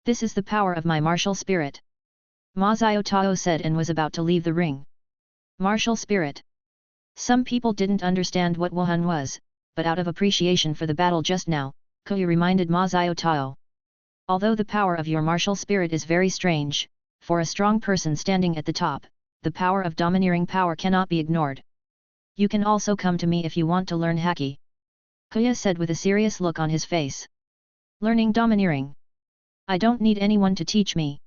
This is the power of my martial spirit. Ma Xiaotao said and was about to leave the ring. Martial spirit. Some people didn't understand what Wuhan was, but out of appreciation for the battle just now, Kuya reminded Ma Xiaotao. Although the power of your martial spirit is very strange, for a strong person standing at the top, the power of domineering power cannot be ignored. You can also come to me if you want to learn Haki. Kuya said with a serious look on his face. Learning domineering. I don't need anyone to teach me.